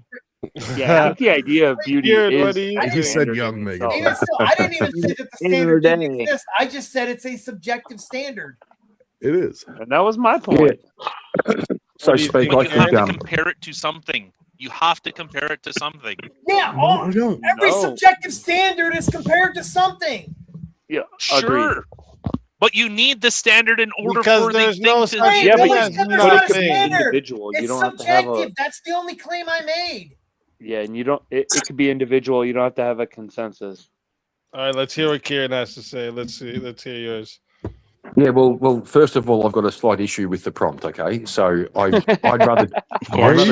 Yeah, I think the idea of beauty is. He said young Megan. I didn't even say that the standard didn't exist. I just said it's a subjective standard. It is. And that was my point. So But you have to compare it to something. You have to compare it to something. Yeah, every subjective standard is compared to something. Yeah, sure. But you need the standard in order Because for there's the no thing such to... Yeah, but it's it's not a individual. It's You don't have to have a. subjective. That's the only claim I made. Yeah, and you don't. It could be individual. You don't have to have a consensus. All right, let's hear what Kieran has to say. Let's hear yours. Yeah, well, first of all, I've got a slight issue with the prompt. Okay, so I'd rather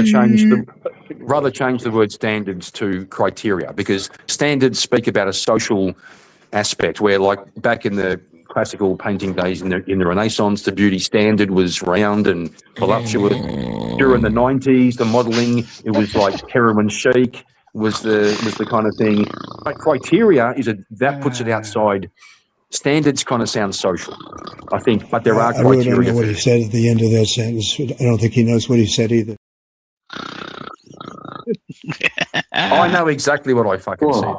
change the word standards to criteria, because standards speak about a social aspect where, like back in the classical painting days in the Renaissance, the beauty standard was round and voluptuous. During the 90s, the modelling, it was like heroin chic. was the kind of thing. But criteria that puts it outside. Standards kind of sound social, I think, but there are criteria. I really don't know what he said at the end of that sentence. I don't think he knows what he said either. I know exactly what I fucking said.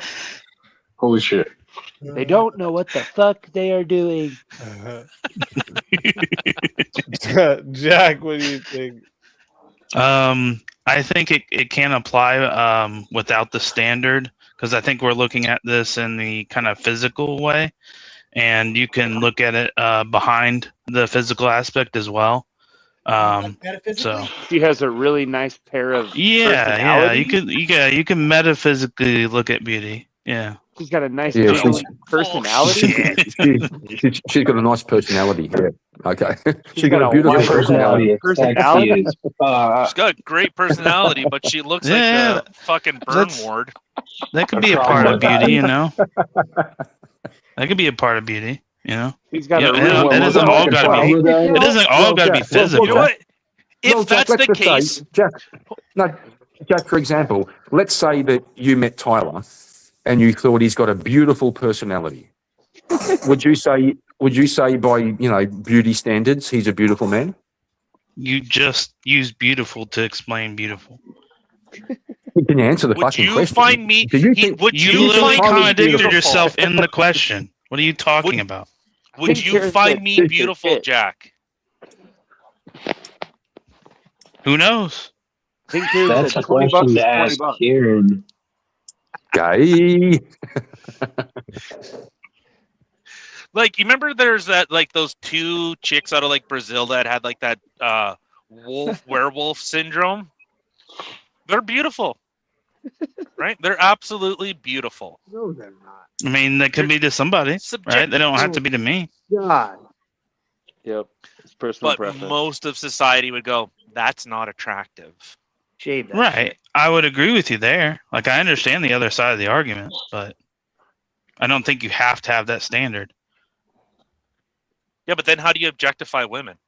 Holy shit. They don't know what the fuck they are doing. Jack, what do you think? I think it can apply without the standard, because I think we're looking at this in the kind of physical way, and you can look at it behind the physical aspect as well. So she has a really nice pair of you can metaphysically look at beauty. Yeah. She's got a nice personality. She's got a nice personality. Yeah. Okay. She's got a beautiful personality. She's got a great personality, but she looks like a fucking burn ward. That could be a part of beauty, you know. That could be a part of beauty, you know. He's got it doesn't all got to be. It doesn't all got to be physical. You know what? If that's the case, Jack, for example, let's say that you met Tyler and you thought he's got a beautiful personality. Would you say by beauty standards he's a beautiful man? You just use beautiful to explain beautiful. You can answer the fucking question. You literally contradicted yourself in the question. What are you talking about? Would you find me beautiful, Jack? Who knows? That's a question to ask Kieran. Guy. Like, you remember there's that, like, those two chicks out of, like, Brazil that had, like, that werewolf syndrome? They're beautiful. Right? They're absolutely beautiful. No, they're not. I mean, that could be to somebody, right? They don't have to be to me. God. Yep. It's personal but preference. Most of society would go, that's not attractive. Shave that Right. shit. I would agree with you there. Like, I understand the other side of the argument, but I don't think you have to have that standard. Yeah, but then how do you objectify women?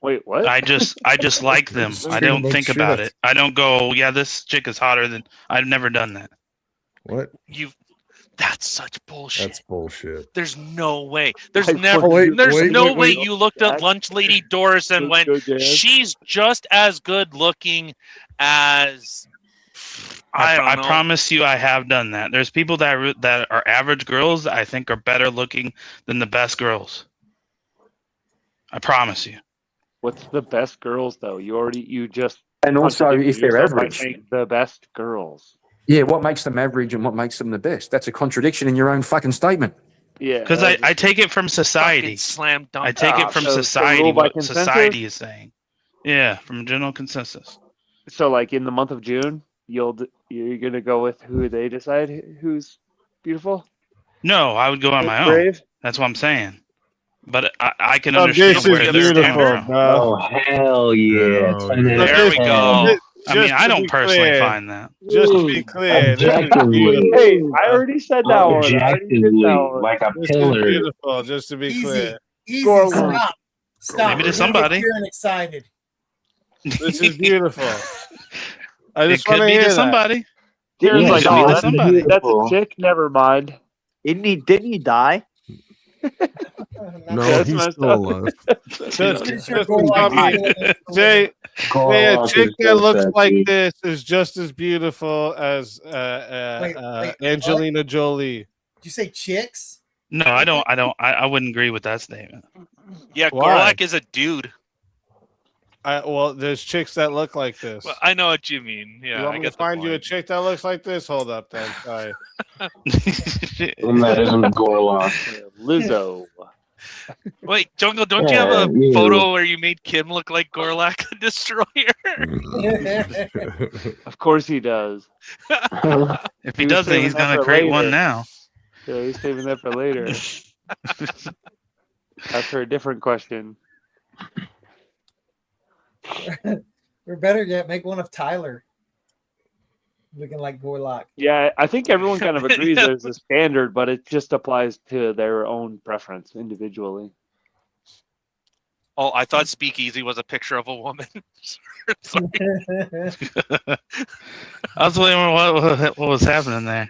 Wait, what? I just like them. I don't think about it. I don't go, yeah, this chick is hotter than. I've never done that. What? That's such bullshit. That's bullshit. There's no way. There's no way you looked at Lunch Lady Doris and went, she's just as good looking as. I promise you, I have done that. There's people that are average girls that I think are better looking than the best girls. I promise you. What's the best girls though? You just and also if they're average, the best girls. Yeah, what makes them average and what makes them the best? That's a contradiction in your own fucking statement. Yeah, because I take it from society. Slam dunk. I take it from society. What society is saying. Yeah, from general consensus. So, like in the month of June, you're gonna go with who they decide who's beautiful. No, I would go on my own. Brave? That's what I'm saying. But I can understand where they're coming from. Oh, hell yeah. There we go. I mean, I don't personally find that. Just to be clear. Objectively. Hey, I already said that one. Objectively, like a pillar. Beautiful, just to be clear. Easy, stop. Maybe to somebody. You're excited. This is beautiful. I just it could want to be hear to that. somebody. Kieran's like, oh, that's a chick. Never mind. Didn't he die? No, he's still alive. Jay, a chick that looks like this is just as beautiful as Angelina Jolie. Did you say chicks? No, I don't. I wouldn't agree with that statement. Yeah, Why? Gorlak is a dude. Well, there's chicks that look like this. Well, I know what you mean. Yeah, You want I me get to the find you a point. chick that looks like this? Hold up, then. Sorry. And that isn't Gorlak. Lizzo. Wait, Jungle, don't you have a photo where you made Kim look like Gorlak the Destroyer? Of course he does. If he doesn't, he's gonna create one now. Yeah, he's saving that for later. After a different question. Or better yet, make one of Tyler looking like Gorlak. Yeah, I think everyone kind of agrees there's a standard, but it just applies to their own preference individually. Oh, I thought SpeakeaZy was a picture of a woman. Sorry. I was wondering what was happening there.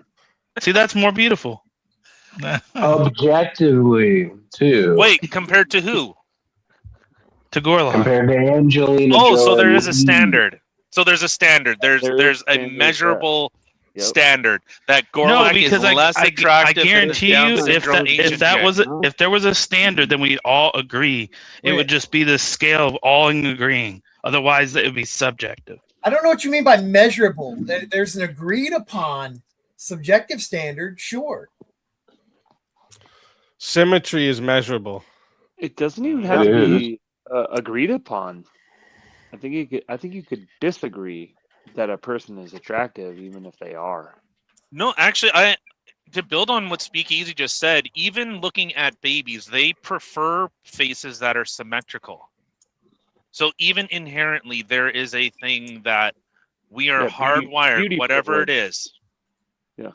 See, that's more beautiful. Objectively, too. Wait, compared to who? To Gorlock. Compared to Angelina Oh, Jolie. so there is a standard. So there's a standard. There's a standard, measurable standard that No, Gorlock is because less I attractive. guarantee than you, this if Down syndrome if there was a standard, then we'd all agree. It would just be the scale of all agreeing. Otherwise, it would be subjective. I don't know what you mean by measurable. There's an agreed upon subjective standard, sure. Symmetry is measurable. It doesn't even have to be agreed upon. I think you could disagree that a person is attractive even if they are. No, actually, to build on what SpeakeaZy just said, even looking at babies, they prefer faces that are symmetrical. So even inherently, there is a thing that we are hardwired, beauty whatever privilege. it is. Yeah.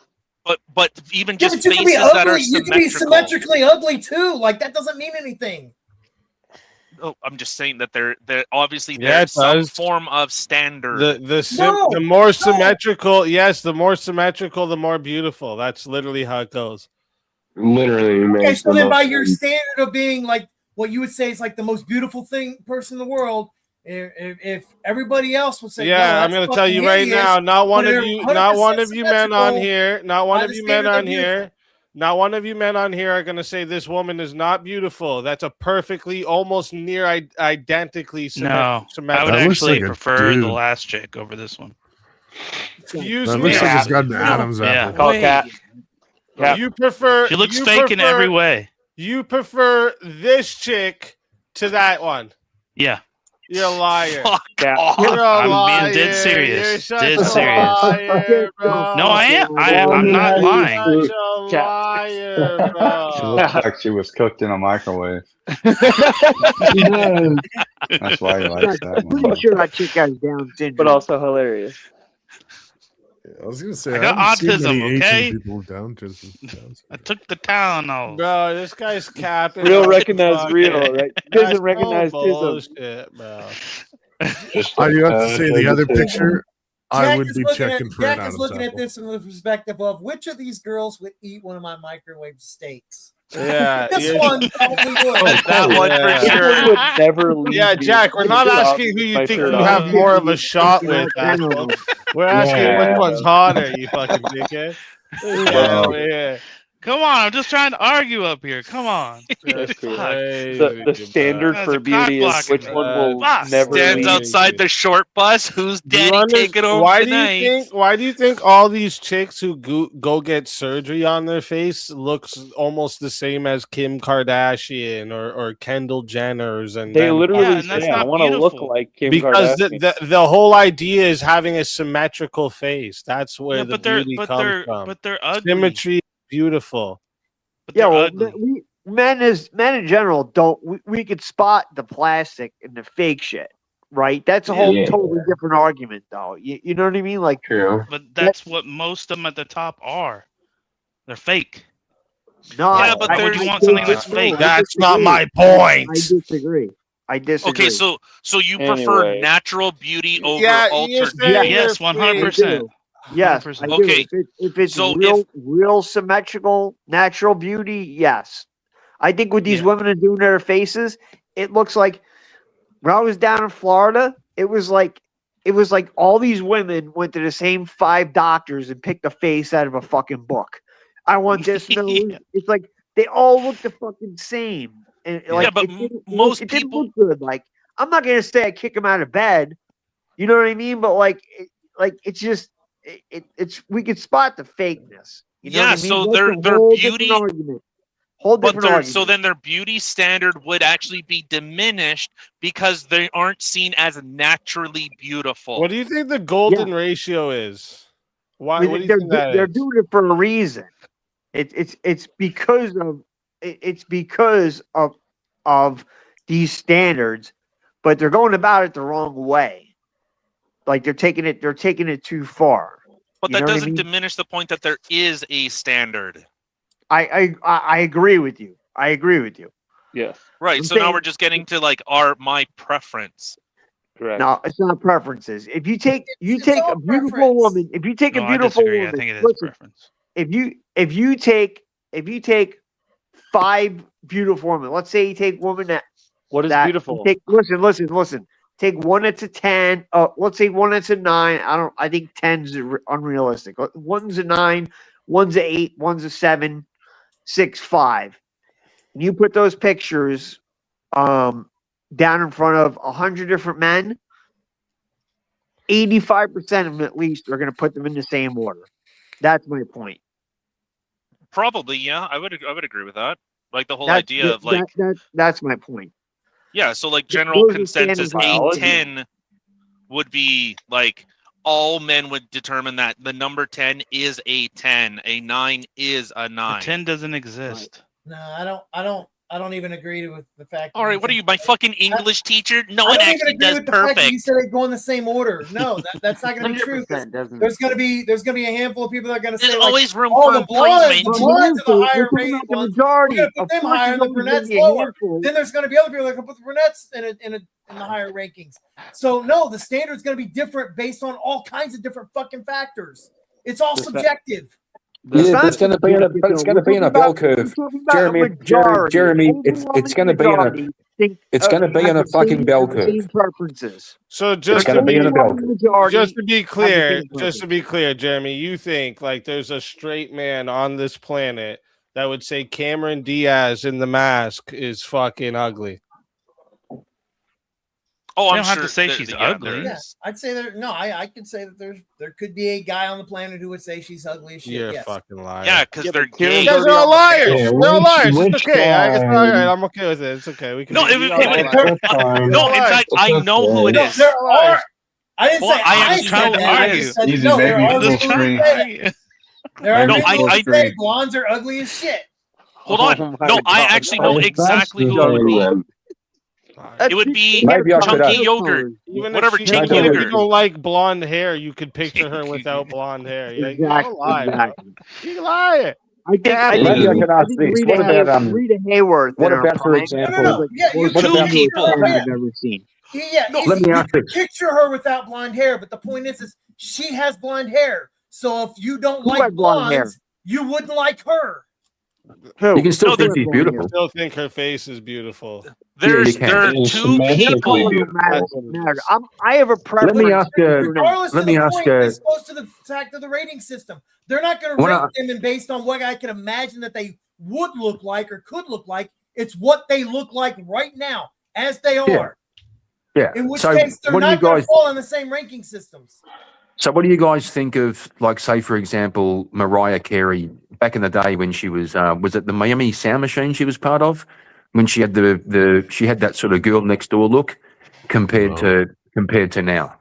But even Yeah, just but you can be faces that are ugly. You can be symmetrical. symmetrically ugly too. Like that doesn't mean anything. Oh, I'm just saying that there obviously Yeah, there's it some does. form of standard. The more symmetrical, yes, the more symmetrical, the more beautiful. That's literally how it goes. Literally Okay, makes so the then most by your sense. standard of being like what you would say is like the most beautiful person in the world, if everybody else would say, Yeah, "No, I'm that's going to tell you fucking right hideous," now, not one when of they're you 100% men on symmetrical here, not one by of the you men standard on of beauty. here, not one of you men on here are going to say this woman is not beautiful. That's a perfectly, almost near identically No, symmetrical. I would That looks actually like a prefer the dude. last chick over this one. Excuse That me. looks like it's got an Adam's Yeah. apple. Cat. You prefer? She looks you fake in prefer- every way. You prefer this chick to that one? Yeah. You're a liar. Cat. You're a I'm liar. being dead serious. You're such Dead a serious. liar, bro. No, I am. I'm not lying. You're such a liar, bro. She looked like she was cooked in a microwave. That's why he likes that I'm one. pretty sure that chick has Down syndrome. But also hilarious. I was gonna say I got haven't seen autism, many okay? Asian people with Down syndrome. I took the Tylenol. Bro, this guy's capping. Real like recognize fucking- real, right? That's Doesn't so recognize tism. bullshit, bro. I do have to say the other picture. I Jack would is be looking checking at, for an Jack is Adam's looking at apple. this from the perspective of which of these girls would eat one of my microwave steaks. Yeah, This yeah. one probably would. That one for Yeah. sure. Would never leave Yeah, me Jack, we're not without asking who you my think shirt you off. have more of a shot with, asshole. We're asking Yeah. which one's hotter, you fucking dickhead. Yeah, over here. Come on, I'm just trying to argue up here. Come on. That's true. Crazy, The standard That's for a beauty is cock which blocking. one will Boss never Stands leave. outside the short bus. Who's Do you daddy under- taking home why tonight? Why do you think all these chicks who go get surgery on their face looks almost the same as Kim Kardashian or Kendall Jenner's? And They them? literally Yeah, and that's say, I not want to look beautiful. like Kim Because Kardashian. the whole idea is having a symmetrical face. That's where Yeah, the beauty comes from. but they're ugly. Symmetry is beautiful. But Yeah, they're well, ugly. men in general don't. We could spot the plastic and the fake shit, right? That's a whole Yeah. totally different argument, though. You know what I mean? Like, True. But that's what most of them at the top are. They're fake. no, Yeah, but Why would there's- you want something that's fake? That's not my point. I disagree. I disagree. Okay, so you prefer Anyway. natural beauty over Yeah, you're altered saying beauty? Yes, I 100%. do. Yes, I 100%. do. Okay, If it's so real symmetrical, natural beauty, yes. I think what these Yeah. women are doing to their faces, it looks like when I was down in Florida, it was like all these women went to the same 5 doctors and picked a face out of a fucking book. I want this. No, Yeah. it's like they all look the fucking same. And like, Yeah, but it didn't look good. Like, I'm not gonna say I kick them out of bed. You know what I mean? But it's just it's we could spot the fakeness. You know Yeah, what I mean? so That's their a whole different beauty- argument. Whole But different argument. so then their beauty standard would actually be diminished because they aren't seen as naturally beautiful. What do you think the golden ratio is? Why? I mean, What do you they're think that they're is? doing it for a reason. It's because of these standards, but they're going about it the wrong way. Like they're taking it too far. But You that know what I doesn't mean? diminish the point that there is a standard. I agree with you. I agree with you. Yes. Right. So now we're just getting to like my preference. Correct. No, it's not preferences. If you take a beautiful woman, if you take a beautiful woman, I think it is listen, preference. if you take 5 beautiful women, let's say you take women that what is beautiful? Listen. Take one that's a 10. Let's say one that's a 9. I think 10's unrealistic. One's a 9, one's a 8, one's a 7, 6, 5. And you put those pictures down in front of 100 different men. 85% of them, at least, are going to put them in the same order. That's my point. Probably, yeah. I would agree with that. Like the whole idea of like that's my point. Yeah, so like general Those are consensus, standard A10 would be like all men would determine that the number 10 is a 10, a 9 is a 9. 10 doesn't exist. No, I don't even agree with the fact. All right, what are you, my fucking English teacher? No I one don't even actually agree does with the fact that you perfect. said they go in the same order. No, that's not going to be true. 100% There's going to be a handful of people that are going to say, There's like, always room oh, for the blondes improvement. are the higher rated ones. We're going to put them higher and the brunettes lower. Then there's going to be other people that can put the brunettes in the higher rankings. So no, the standard is going to be different based on all kinds of different fucking factors. It's all subjective. Yeah, but it's going to be in a bell curve, Jeremy. It's going to be in a fucking bell curve. Preferences. So just to be in a bell curve. Just to be clear, Jeremy, you think like there's a straight man on this planet that would say Cameron Diaz in The Mask is fucking ugly? Oh, You I'm don't have sure to say that- she's yeah, ugly. there Yeah, is. I'd say I could say that there could be a guy on the planet who would say she's ugly as shit. You're a yes. fucking liar. Yeah, because they're gay. You guys are all liars. Yeah, They're all liars. which It's okay. It's all right. guy- I'm okay with it. It's okay. We can. No, we all liars. no. In fact, I know who it No, is. there are. I didn't Well, say I I actually said know that. who I it just is. said, Easy, no, there baby, are full people who screen. say there are No, people who I say do. blondes are ugly as shit. Hold on. No, I actually know exactly who it would be. It would be Maybe I should chunky ask. yogurt. Even Whatever, if she, chunky even if you yogurt. don't like blonde hair, you could picture her without blonde hair. Yeah, you don't lie, bro. You lie. I think Maybe I could ask this. What about Rita Hayworth. What in her about, for prime example, No, yeah, you what can about- picture her. I've ever seen. Yeah, Let easy. me You ask can this. picture her without blonde hair, but the point is she has blonde hair. So if you don't Who like had blonde hair? blondes, you wouldn't like her. Who? You can still No, think there's- she's I beautiful. still think her face is beautiful. There's can. there are It's two symmetrically people. beautiful. I have a preference. Let me ask Regardless let of me the ask point, this goes to the fact of the rating system. They're not going to Wanna- rate them based on what I can imagine that they would look like or could look like. It's what they look like right now, as they are. Yeah. In which So case, they're what do you not going to guys? fall in the same ranking systems. So what do you guys think of, like, say, for example, Mariah Carey back in the day when she was it the Miami Sound Machine she was part of, when she had she had that sort of girl next door look compared to now.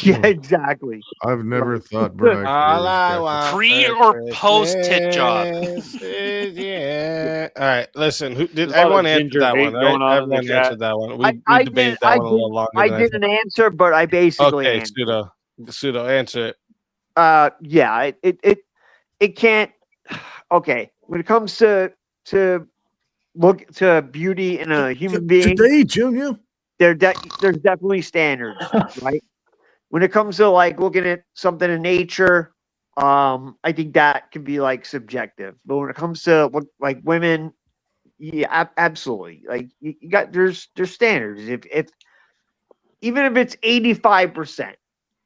Yeah, exactly. I've never thought Mariah All I Carey. want Pre for or post tit job? Christmas is yeah. All right, listen. Who did There's a lot of everyone answer ginger that hate one? Right? going on in the Everyone chat. answered that one. We debated that one a little longer I than I didn't thought. answer, but I basically Okay, answered. pseudo answer it. Yeah, it can't. Okay, when it comes to look to beauty in a human being, Today, Junior. there's definitely standards, right? When it comes to like looking at something in nature, I think that can be like subjective. But when it comes to like women, yeah, absolutely. Like you got there's standards. If even if it's 85%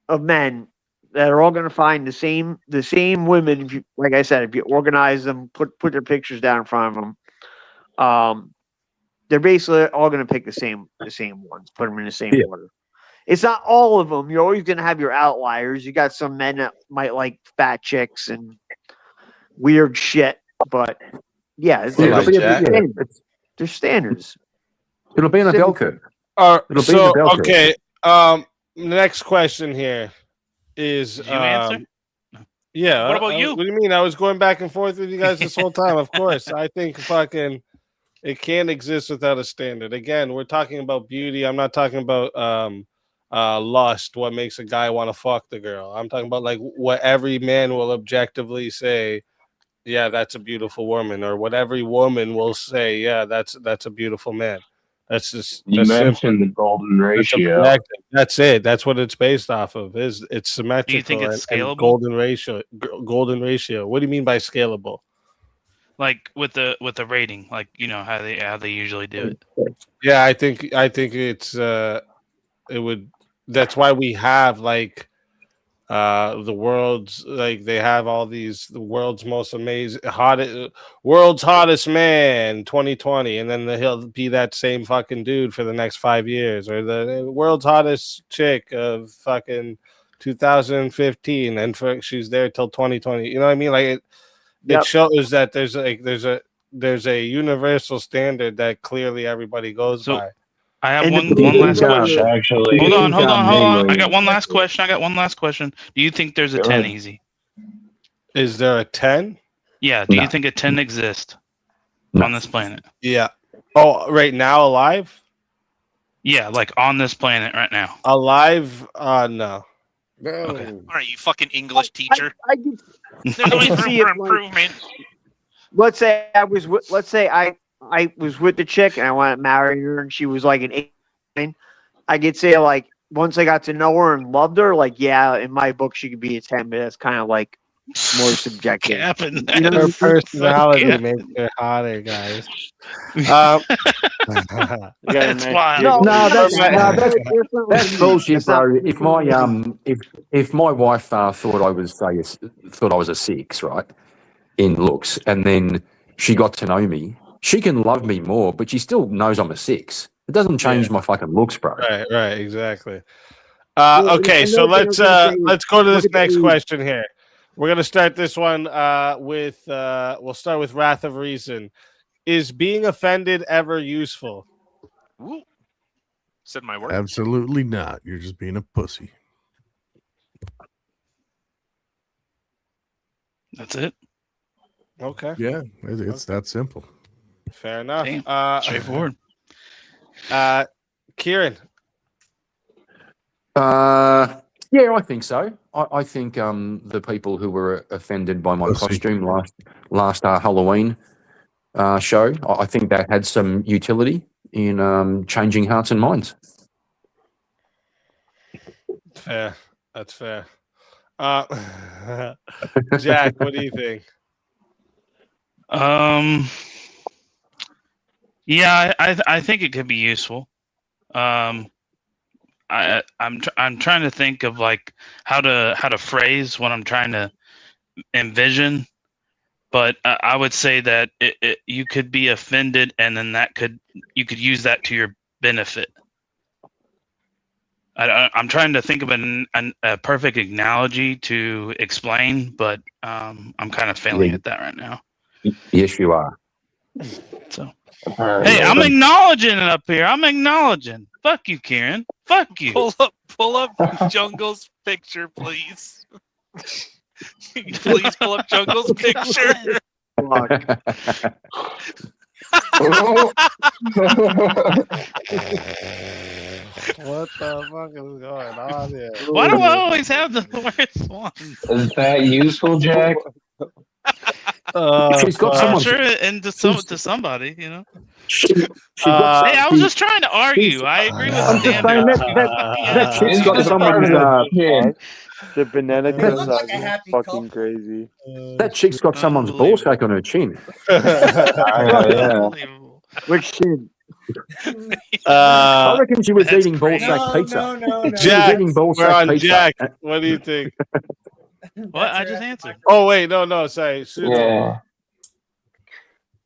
of men that are all going to find the same women, if you, like I said, if you organize them, put their pictures down in front of them, they're basically all going to pick the same ones, put them in the same order. It's not all of them. You're always going to have your outliers. You got some men that might like fat chicks and weird shit, but yeah, there's standards. It'll be in a bell curve. It'll be in the bell curve. Okay. Next question here is. Did you answer? Yeah. What about you? What do you mean? I was going back and forth with you guys this whole time. Of course, I think fucking it can't exist without a standard. Again, we're talking about beauty. I'm not talking about lust. What makes a guy want to fuck the girl? I'm talking about like what every man will objectively say yeah, that's a beautiful woman, or what every woman will say, yeah, that's a beautiful man. That's just You that's mentioned simple. the golden That's ratio. objective. That's it. That's what it's based off of. It's symmetrical it's and scalable? golden ratio. Golden ratio. What do you mean by scalable? Like with the rating, like how they usually do it. Yeah, I think it's it would. That's why we have like the world's, like they have all these, the world's most amazing world's hottest man 2020, and then he'll be that same fucking dude for the next 5 years, or the world's hottest chick of fucking 2015, and she's there till 2020. You know what I mean? Like it shows that there's a universal standard that clearly everybody goes by. I have one last question. Hold on. I got one last question. Do you think there's a 10 easy? Is there a 10? Yeah. Do you think a 10 exists on this planet? Yeah. Oh, right now alive? Yeah, like on this planet right now. Alive? No. Okay. All right, you fucking English teacher. There's I always can room see for it, like- improvement. Let's say I was with the chick and I wanted to marry her and she was like an 8. I could say like once I got to know her and loved her, like yeah, in my book she could be a 10, but that's kind of like more subjective. You know, her personality makes her hotter, guys. That's wild. That's bullshit, bro. If my wife thought I was a 6, right, in looks, and then she got to know me, she can love me more, but she still knows I'm a 6. It doesn't change my fucking looks, bro. Right, exactly. Okay, so let's go to this next question here. We're gonna start this one with we'll start with Wrath of Reason. Is being offended ever useful? Ooh. Said my word. Absolutely not. You're just being a pussy. That's it. Okay. Yeah, it's that simple. Fair enough. Straightforward. Kieran. Yeah, I think so. I think the people who were offended by my costume last Halloween show, I think that had some utility in changing hearts and minds. Fair. That's fair. Jack, what do you think? Yeah, I think it could be useful. I'm trying to think of like how to phrase what I'm trying to envision, but I would say that you could be offended, and then you could use that to your benefit. I'm trying to think of a perfect analogy to explain, but I'm kind of failing at that right now. Yes, you are. So, hey, I'm acknowledging it up here. I'm acknowledging. Fuck you, Kieran. Fuck you. Pull up Jungle's picture, please. Please pull up Jungle's picture. What the fuck is going on here? Why do I always have the worst ones? Is that useful, Jack? She's got I'm someone's- sure, and to somebody, you know. She got Hey, I was just trying to argue. I agree with I'm just saying that chick's got someone's The banana That gun looks dog like a is happy fucking crazy. that chick's got someone's ball sack on her chin. Yeah. Which chin? I reckon she was eating ball sack pizza. She was eating ball We're sack on pizza. Jack. What do you think? What? I just answered. Oh wait, no, sorry. Yeah.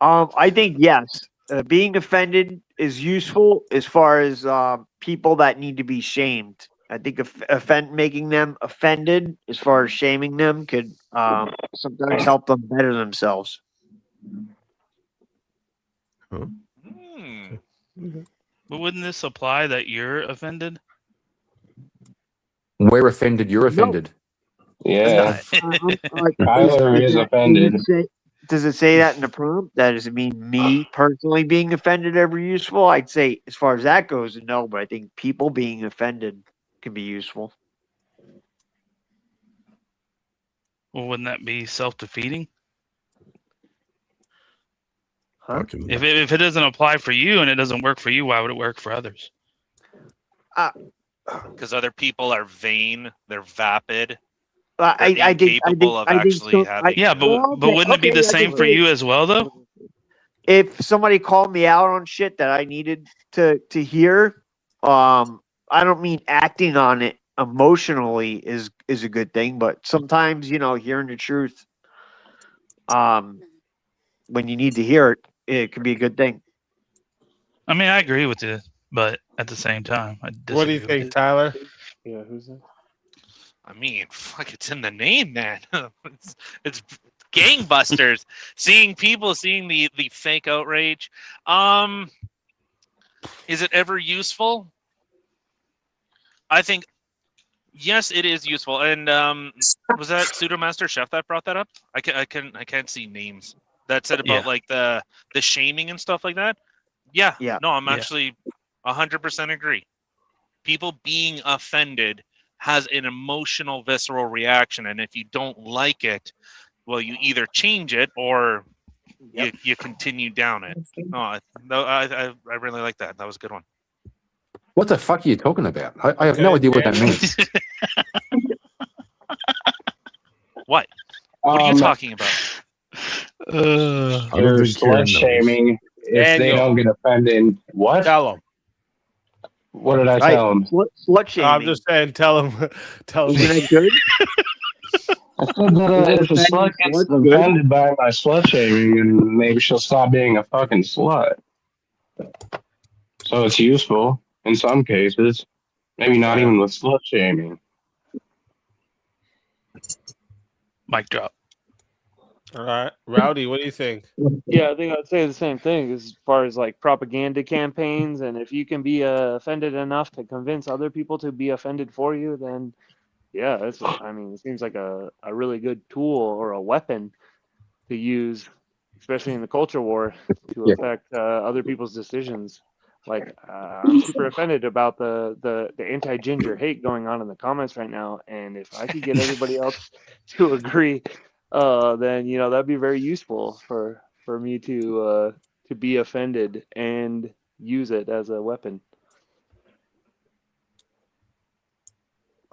I think yes. Being offended is useful as far as people that need to be shamed. I think making them offended, as far as shaming them, could sometimes help them better themselves. But wouldn't this apply that you're offended? We're offended. You're offended. Yeah. Tyler is offended. Does it say that in the prompt? Does it mean me personally being offended ever useful? I'd say, as far as that goes, no. But I think people being offended can be useful. Well, wouldn't that be self-defeating? If it doesn't apply for you and it doesn't work for you, why would it work for others? Because other people are vain, they're vapid. I think Yeah, but wouldn't it be the same for you as well, though? If somebody called me out on shit that I needed to hear, I don't mean acting on it emotionally is a good thing, but sometimes, you know, hearing the truth, when you need to hear it, it can be a good thing. I mean, I agree with you, but at the same time, I disagree. What do you think, Tyler? Yeah, who's that? I mean, fuck, it's in the name, man. it's gangbusters. Seeing the fake outrage. Is it ever useful? I think yes, it is useful. And was that Pseudomaster Chef that brought that up? I can't see names that said about like the shaming and stuff like that. Yeah. No, I'm actually 100% agree. People being offended has an emotional, visceral reaction, and if you don't like it, well, you either change it or you continue down it. I really like that. That was a good one. What the fuck are you talking about? I have no idea what that means. What? What are you talking about? They're slut shaming if they don't get offended. What? Tell them. What did I tell him? Slut shaming. I'm just saying, tell him. Isn't it good? I said that if a slut gets offended by my slut shaming, and maybe she'll stop being a fucking slut. So it's useful in some cases. Maybe not even with slut shaming. Mic drop. All right, Rowdy, what do you think? Yeah, I think I'd say the same thing as far as like propaganda campaigns, and if you can be offended enough to convince other people to be offended for you, then yeah, it seems like a really good tool or a weapon to use, especially in the culture war, to affect other people's decisions. Like I'm super offended about the anti-ginger hate going on in the comments right now, and if I could get everybody else to agree, then that'd be very useful for me to be offended and use it as a weapon.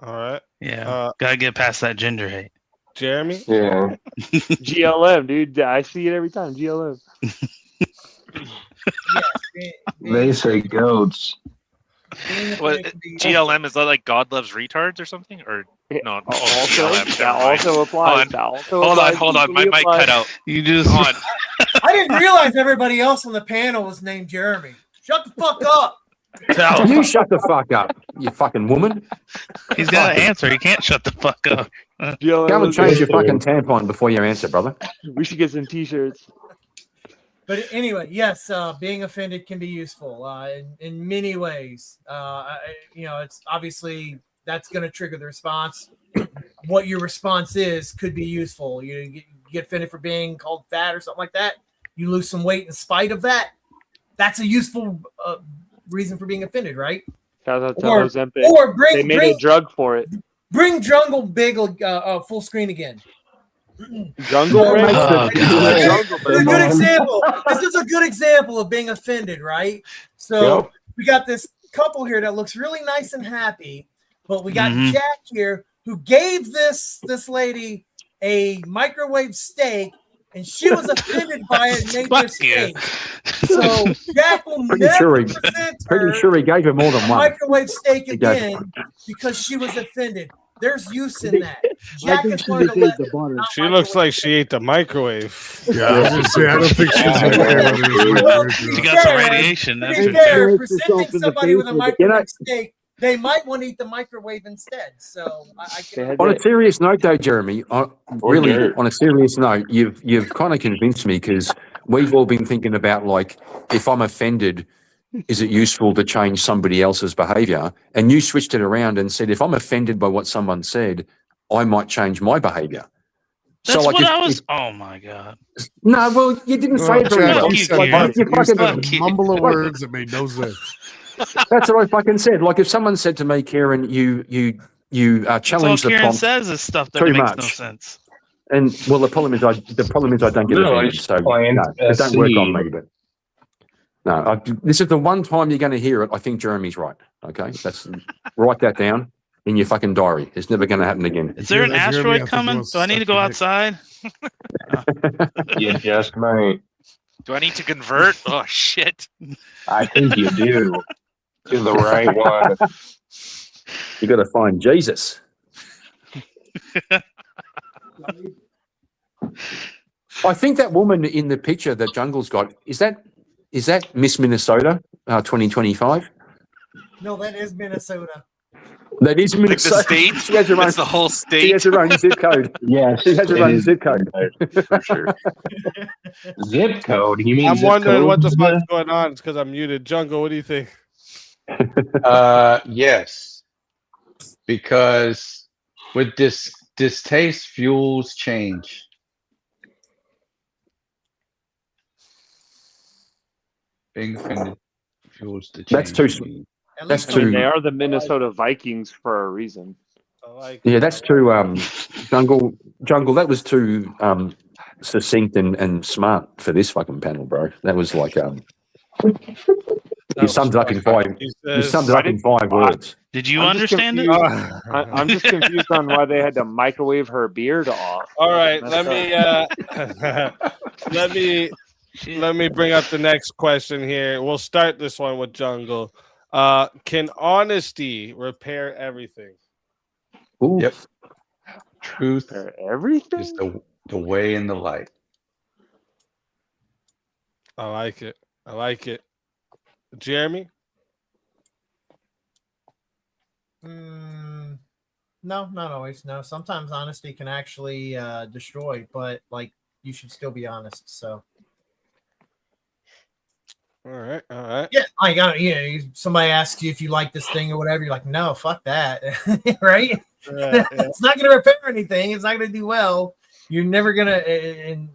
All right. Yeah. Gotta get past that ginger hate. Jeremy? Yeah. GLM, dude. I see it every time. GLM. They say goats. What, GLM, is that like God loves retards or something? Or no? That also applies. Hold on. My mic cut out. You just. I didn't realize everybody else on the panel was named Jeremy. Shut the fuck up. You shut the fuck up, you fucking woman. He's got to answer. He can't shut the fuck up. Go and change your fucking tampon before you answer, brother. We should get some t-shirts. But anyway, yes, being offended can be useful in many ways. It's obviously that's going to trigger the response. What your response is could be useful. You get offended for being called fat or something like that. You lose some weight in spite of that. That's a useful reason for being offended, right? Shout out to Ozempic. They made a drug for it. Bring Jungle Big full screen again. Jungle Big? A good example. This is a good example of being offended, right? So we got this couple here that looks really nice and happy, but we got Jack here who gave this lady a microwave steak, and she was offended by it and made this steak. So Jack will never present pretty sure he gave her more than one microwave steak again because she was offended. There's use in that. Jack has learned a lesson. She looks like she ate the microwave. Yeah, I was gonna say, I don't think she's She got some radiation. To be fair, presenting somebody with a microwave steak, they might want to eat the microwave instead. So I can. On a serious note, though, Jeremy, really, on a serious note, you've kind of convinced me, because we've all been thinking about, like, if I'm offended, is it useful to change somebody else's behavior? And you switched it around and said, if I'm offended by what someone said, I might change my behavior. That's so, like, what I was. Oh my god. No, well, you didn't say it very well. You said mumble of words that made no sense. That's what I fucking said. Like, if someone said to me, Kieran, you challenge That's all the Kieran prompt says is stuff that too makes much. no sense. And well, the problem is I don't get No, offended, it's so plant no, a it don't work on seed. me. But no, this is the one time you're going to hear it. I think Jeremy's right. Okay, write that down in your fucking diary. It's never going to happen again. Is there an asteroid coming? Do I need to go outside? You just might. Do I need to convert? Oh shit! I think you do to the right one. You got to find Jesus. I think that woman in the picture that Jungle's got is that Miss Minnesota 2025? No, that is Minnesota. That is Minnesota. Like the state? She has her own, it's the whole state. She has her own zip code. Yes, she has her own zip code. For sure. Zip code? You mean I'm zip wondering what the codes? fuck's going on. It's because I'm muted. Jungle, what do you think? Yes, because with distaste fuels change. Being offended fuels the change. That's too. That's too. They are the Minnesota Vikings for a reason. Yeah, that's too. Jungle. That was too succinct and smart for this fucking panel, bro. That was like you summed it up in five. You summed it up in 5 words. Did you I'm just understand it? confused- I'm just confused on why they had to microwave her beard off. All right, That's let me bring up the next question here. We'll start this one with Jungle. Can honesty repair everything? Ooh. Yep. Truth everything is the way and the light. I like it. I like it. Jeremy? No, not always. No, sometimes honesty can actually destroy, but like you should still be honest. So. All right, all right. Yeah, I got somebody asks you if you like this thing or whatever, you're like, no, fuck that, right? Yeah. It's not going to repair anything. It's not going to do well. You're never going to, and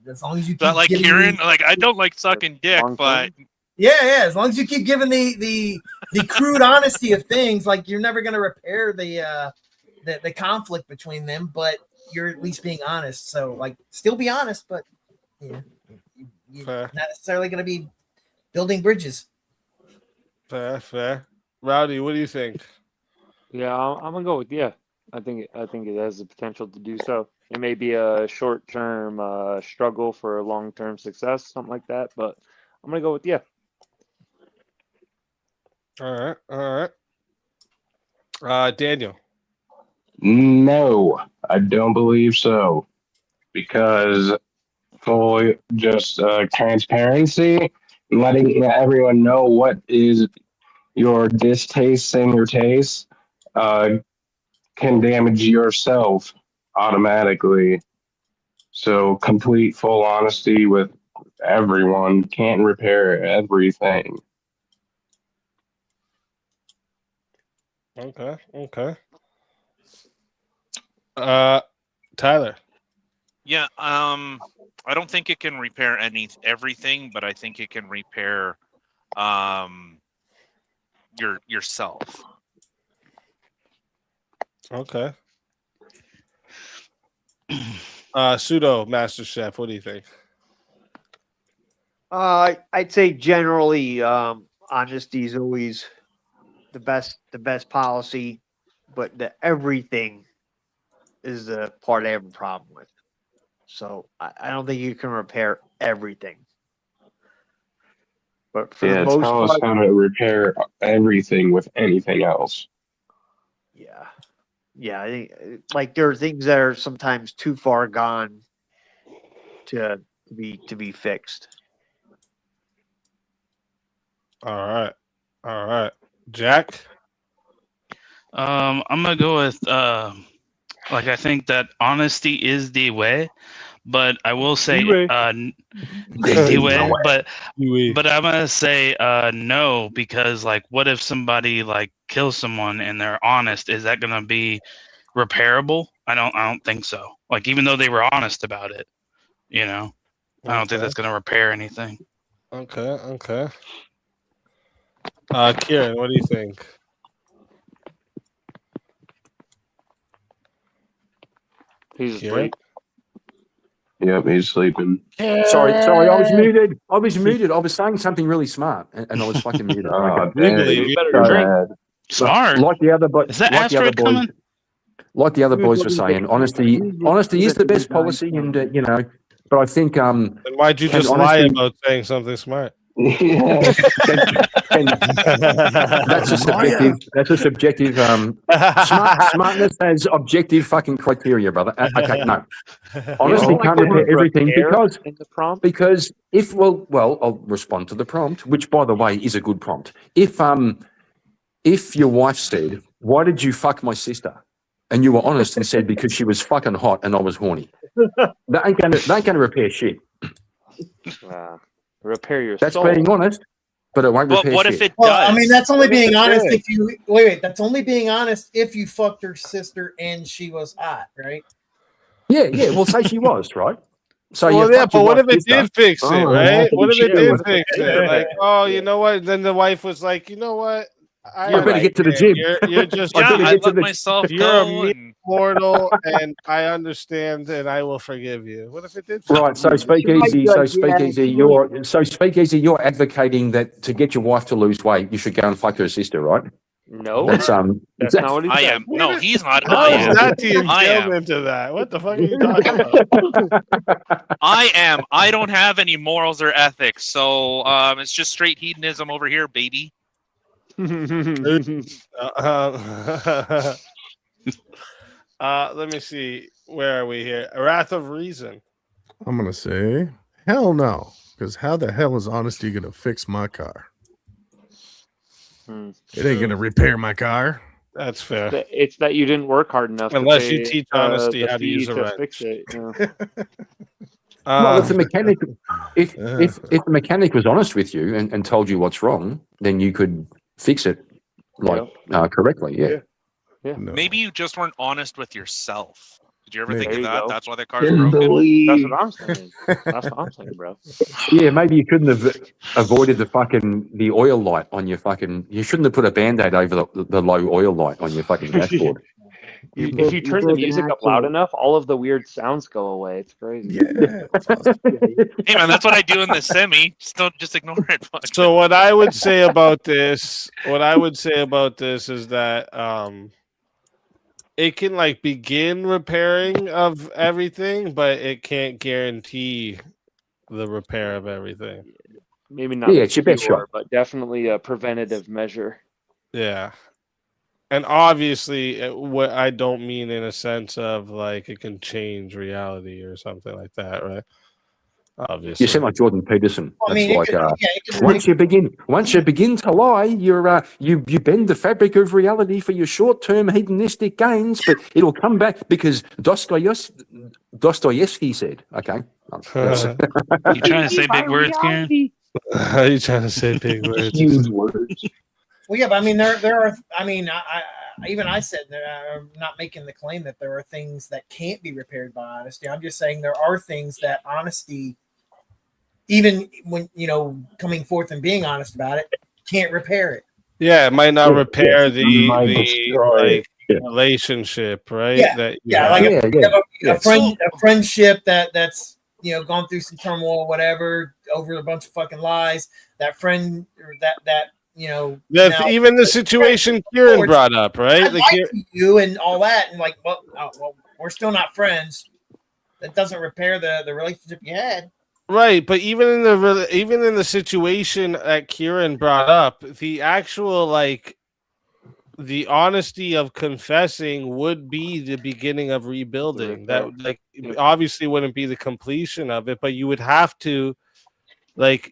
as long as you keep But like giving Kieran, like I don't like sucking dick, but yeah, as long as you keep giving the crude honesty of things, like you're never going to repair the conflict between them, but you're at least being honest. So like, still be honest, but yeah. You're not necessarily going to be building bridges. Fair. Rowdy, what do you think? Yeah, I'm gonna go with yeah. I think it has the potential to do so. It may be a short-term struggle for a long-term success, something like that. But I'm gonna go with yeah. All right. Daniel. No, I don't believe so. Because full just transparency, letting everyone know what is your distaste and your taste can damage yourself automatically. So complete full honesty with everyone can't repair everything. Okay. Tyler. yeah, I don't think it can repair everything, but I think it can repair yourself. Okay. Pseudo Master Chef, what do you think? I'd say generally, honesty is always the best policy, but the everything is the part I have a problem with. So I don't think you can repair everything. But for the most tell us part, how to repair everything with anything else. yeah, I think like there are things that are sometimes too far gone to be fixed. All right. Jack? I'm gonna go with like I think that honesty is the way, but I will say the way, but I'm gonna say no, because like what if somebody like kills someone and they're honest? Is that gonna be repairable? I don't think so. Like even though they were honest about it, I don't think that's gonna repair anything. Okay. Kieran, what do you think? He's asleep. Yep, he's sleeping. Sorry, I was muted. I was saying something really smart, and I was fucking muted. Oh, You better drink. Smart. Like the other, Is that like the other asteroid boys, coming? like the other boys were saying, honesty is the best policy, and you know. But I think Then why'd you just lie about saying something smart? that's a subjective. Smartness has objective fucking criteria, brother. Okay, no. Honesty can't repair everything because if I'll respond to the prompt, which by the way is a good prompt. If your wife said, "Why did you fuck my sister?" and you were honest and said because she was fucking hot and I was horny, that ain't gonna repair shit. Repair your That's soul. being honest, but it won't repair What shit. if it does? Well, I mean, that's only being honest does? if you wait. That's only being honest if you fucked her sister and she was hot, right? Yeah. Well, say she was, right? So Well, you yeah, fucked but your what if wife's it did sister. fix it, right? What if it did fix it? it? Like, oh, you know what? Then the wife was like, you know what? I better get to the gym. You're just Yeah, I get to let myself you're a go. mere And mortal, and I understand, and I will forgive you. What if it did? Right, so SpeakeaZy, you're advocating that to get your wife to lose weight, you should go and fuck her sister, right? No, That's not what he I said. am. No, he's not. How I is am. that the I am. entailment to that? What the fuck are you talking about? I am. I don't have any morals or ethics, so it's just straight hedonism over here, baby. Let me see. Where are we here? Wrath of Reason. I'm gonna say hell no, because how the hell is honesty gonna fix my car? It ain't gonna repair my car. That's fair. It's that you didn't work hard enough. Unless to you pay, teach honesty the how to fee use a wrench. fix it. well, if the mechanic, if the mechanic was honest with you and told you what's wrong, then you could fix it correctly. Yeah. No. Maybe you just weren't honest with yourself. Did you ever Maybe. think of There you that? go. That's why the car's broken. That's what I'm saying. That's what I'm saying, bro. Yeah, maybe you couldn't have avoided the oil light on your fucking. You shouldn't have put a band-aid over the low oil light on your fucking dashboard. If you turn the music up loud enough, all of the weird sounds go away. It's crazy. Yeah. Hey man, that's what I do in the semi. Just ignore it. Fuck. So what I would say about this, is that it can like begin repairing of everything, but it can't guarantee the repair of everything. Maybe not. Yeah, it's your best shot, but definitely a preventative measure. Yeah. And obviously, what I don't mean in a sense of like it can change reality or something like that, right? Obviously, You sound like Jordan Peterson. Well, I That's mean, like it could once you begin to lie, you bend the fabric of reality for your short-term hedonistic gains, but it'll come back because Dostoevsky said, "Okay." You trying to say big words, Karen? Are you trying to say big words? Huge words. Well, yeah, but I mean, there are. I mean, I said that I'm not making the claim that there are things that can't be repaired by honesty. I'm just saying there are things that honesty, even when coming forth and being honest about it, can't repair it. Yeah, it might not repair the destroy relationship, right? A friendship that's gone through some turmoil, whatever, over a bunch of fucking lies. That friend or that. Even the situation Kieran brought up, right? You and all that, and like, well, we're still not friends. That doesn't repair the relationship you had. Right, but even in the situation that Kieran brought up, the actual the honesty of confessing would be the beginning of rebuilding. That obviously wouldn't be the completion of it, but you would have to.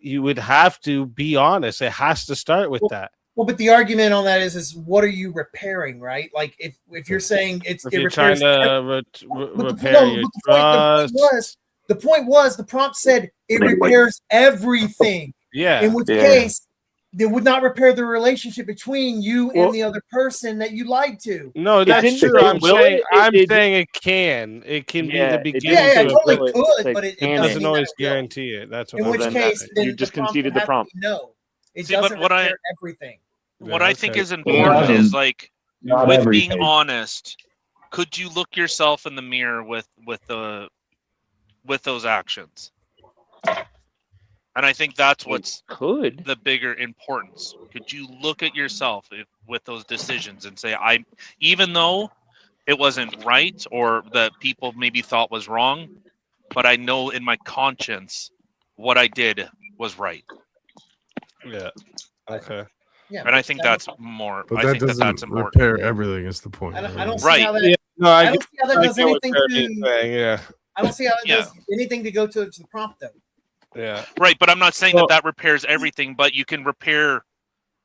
You would have to be honest. It has to start with that. Well, but the argument on that is what are you repairing, right? Like if you're saying it repairs, trying to repair your trust. The point was the prompt said it repairs everything. Yeah. In which case, it would not repair the relationship between you and the other person that you lied to. No, that's true. I'm saying it can. It can be the beginning. Yeah, it totally could, but it doesn't always guarantee it. That's what in which case, you just conceded the prompt. No, it doesn't repair everything. What I think is important is with being honest, could you look yourself in the mirror with those actions? And I think that's what's the bigger importance. Could you look at yourself with those decisions and say, even though it wasn't right or that people maybe thought was wrong, but I know in my conscience what I did was right. Yeah. Okay. Yeah, and I think that's more. But I that think doesn't that's important. repair everything. Is the point? I don't see Right. how that. Yeah, no, I don't see how that does get what anything Jeremy's to. saying, yeah. I don't see how that does anything to go to the prompt though. Yeah. Right, but I'm not saying that repairs everything, but you can repair.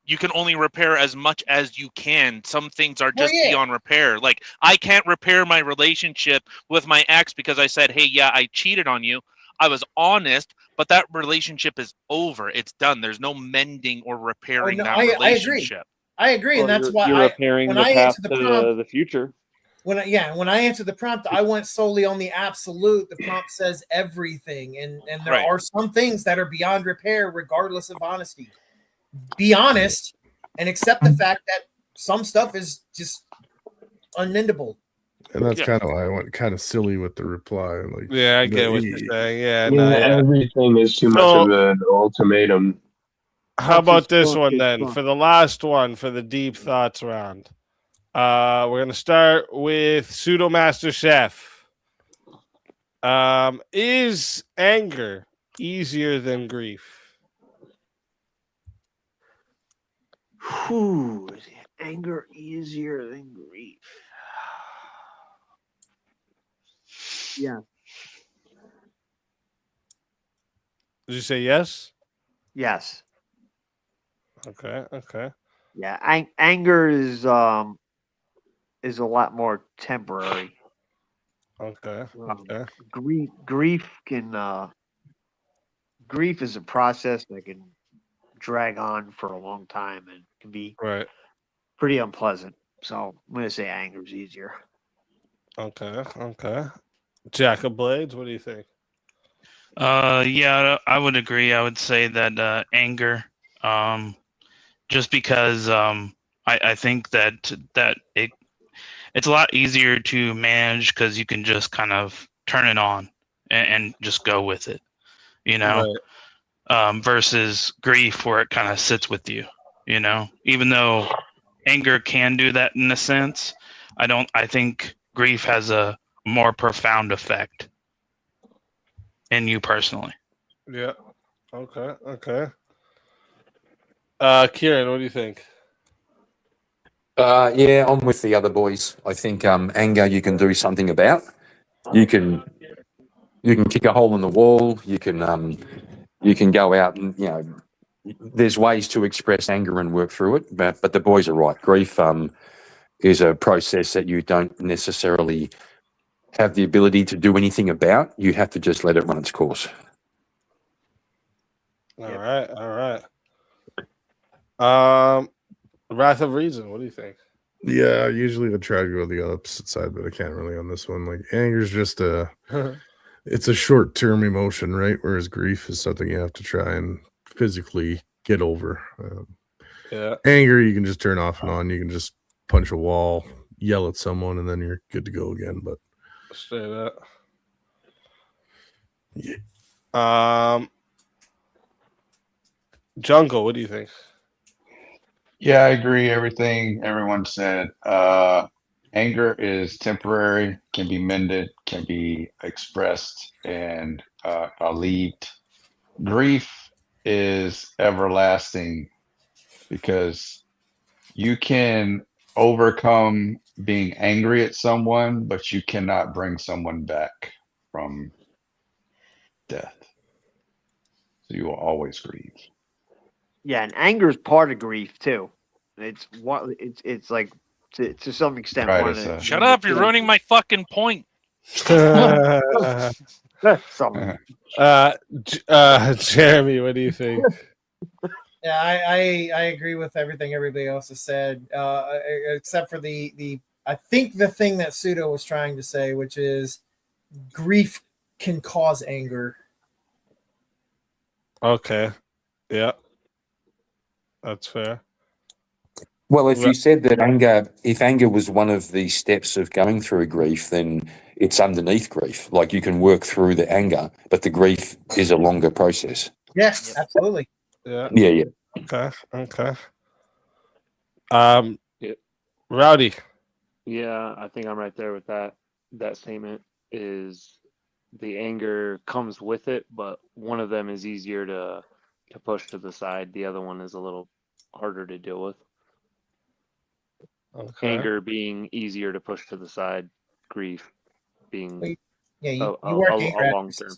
You can only repair as much as you can. Some things are just beyond repair. Like, I can't repair my relationship with my ex because I said, hey, yeah, I cheated on you. I was honest, but that relationship is over. It's done. There's no mending or repairing that relationship. I agree, Well, and that's why you're repairing when the I path answered the to prompt, the future. when I answered the prompt, I went solely on the absolute. The prompt says everything, and there are some things that are beyond repair, regardless of honesty. Be honest and accept the fact that some stuff is just unmendable. And that's kind of why I went kind of silly with the reply. Like, yeah, I get what you're saying. Yeah, everything is too much of an ultimatum. How about this one then? For the last one, for the deep thoughts round, we're gonna start with Pseudo Master Chef. Is anger easier than grief? Is anger easier than grief? Yeah. Did you say yes? Yes. Okay. Okay. Yeah. Anger is a lot more temporary. Okay. Okay. Grief can grief is a process that can drag on for a long time and can be pretty unpleasant. So I'm gonna say anger is easier. Okay. Okay. Jack of Blades, what do you think? Yeah, I would agree. I would say that anger, just because I think that it's a lot easier to manage because you can just kind of turn it on and just go with it, you know, versus grief where it kind of sits with you, you know. Even though anger can do that in a sense, I think grief has a more profound effect in you personally. Yeah. Okay. Okay. Kieran, what do you think? Yeah, I'm with the other boys. I think anger you can do something about. You can kick a hole in the wall. You can go out and there's ways to express anger and work through it. But the boys are right. Grief is a process that you don't necessarily have the ability to do anything about. You have to just let it run its course. All right. All right. Wrath of Reason, what do you think? Yeah, usually I try to go the opposite side, but I can't really on this one. Like, anger is just it's a short-term emotion, right? Whereas grief is something you have to try and physically get over. Anger, you can just turn off and on. You can just punch a wall, yell at someone, and then you're good to go again. But say that. Yeah. Jungle, what do you think? Yeah, I agree. Everything everyone said. Anger is temporary, can be mended, can be expressed and alleviated. Grief is everlasting because you can overcome being angry at someone, but you cannot bring someone back from death. So you will always grieve. Yeah, and anger is part of grief too. It's like to some extent one of the, Shut up! You're ruining my fucking point. Sorry. Jeremy, what do you think? Yeah, I agree with everything everybody else has said, except for the I think the thing that Pseudo was trying to say, which is grief can cause anger. Okay. Yeah. That's fair. Well, if you said that if anger was one of the steps of going through grief, then it's underneath grief. Like you can work through the anger, but the grief is a longer process. Yes, absolutely. Yeah. Yeah. Okay. Rowdy. Yeah, I think I'm right there with that. That statement is the anger comes with it, but one of them is easier to push to the side. The other one is a little harder to deal with. Okay. Anger being easier to push to the side, grief being you a work anger out long of your term.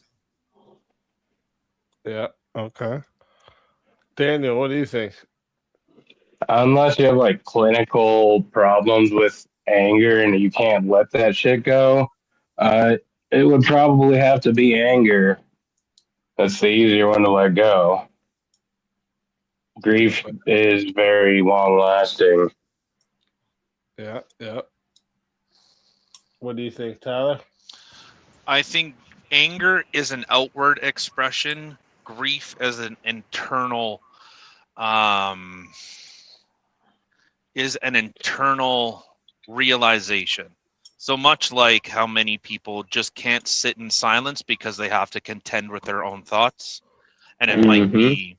Yeah. Okay. Daniel, what do you think? Unless you have like clinical problems with anger and you can't let that shit go, it would probably have to be anger. That's the easier one to let go. Grief is very long lasting. Yeah. What do you think, Tyler? I think anger is an outward expression. Grief is an internal realization. So much like how many people just can't sit in silence because they have to contend with their own thoughts. And it might be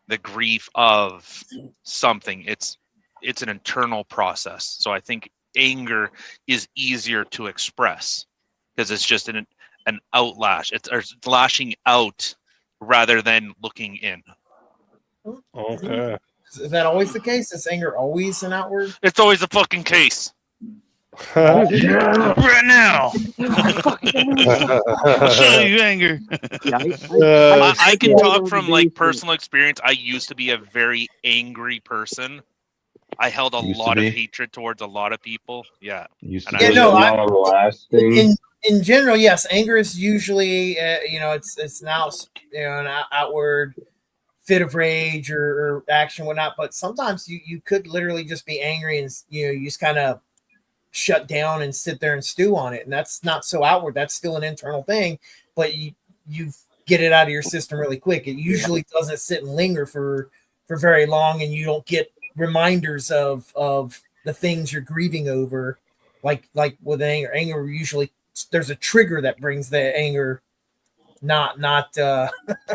the grief of something. It's an internal process. So I think anger is easier to express because it's just an outlash. It's lashing out rather than looking in. Okay. Is that always the case? Is anger always an outward? It's always the fucking case. Right now. I'll show you anger. I can talk from like personal experience. I used to be a very angry person. I held a lot of hatred towards a lot of people. Yeah. In general, yes, anger is usually it's now an outward fit of rage or action, whatnot. But sometimes you could literally just be angry and you just kind of shut down and sit there and stew on it, and that's not so outward. That's still an internal thing, but you get it out of your system really quick. It usually doesn't sit and linger for very long, and you don't get reminders of the things you're grieving over, like with anger. Anger usually there's a trigger that brings the anger. Not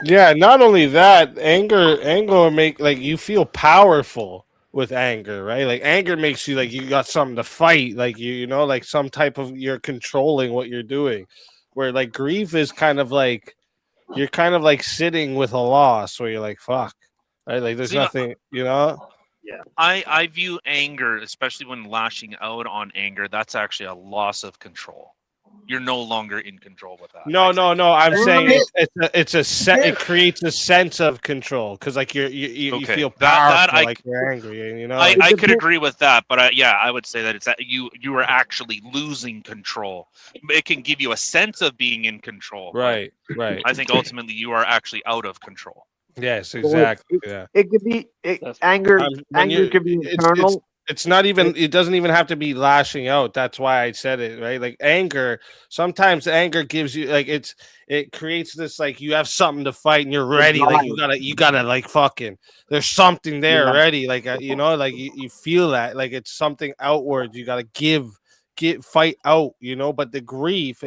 Yeah, not only that, anger make like you feel powerful with anger, right? Like anger makes you like you got something to fight, like you know, like some type of you're controlling what you're doing. Where like grief is kind of like you're kind of like sitting with a loss where you're like, fuck. Right? Like there's nothing, you know? Yeah. I view anger, especially when lashing out on anger, that's actually a loss of control. You're no longer in control with that. No. I'm saying it creates a sense of control because like you feel powerful, like you're angry, you know. I could agree with that, but I would say that it's that you are actually losing control. It can give you a sense of being in control. Right. I think ultimately you are actually out of control. Yes, exactly. It could be anger. Anger could be internal. It's not even. It doesn't even have to be lashing out. That's why I said it, right? Like anger. Sometimes anger gives you like it creates this like you have something to fight and you're ready. Like you gotta like fucking. There's something there ready. Like you know, like you feel that like it's something outward. You gotta fight out. You know, but the grief,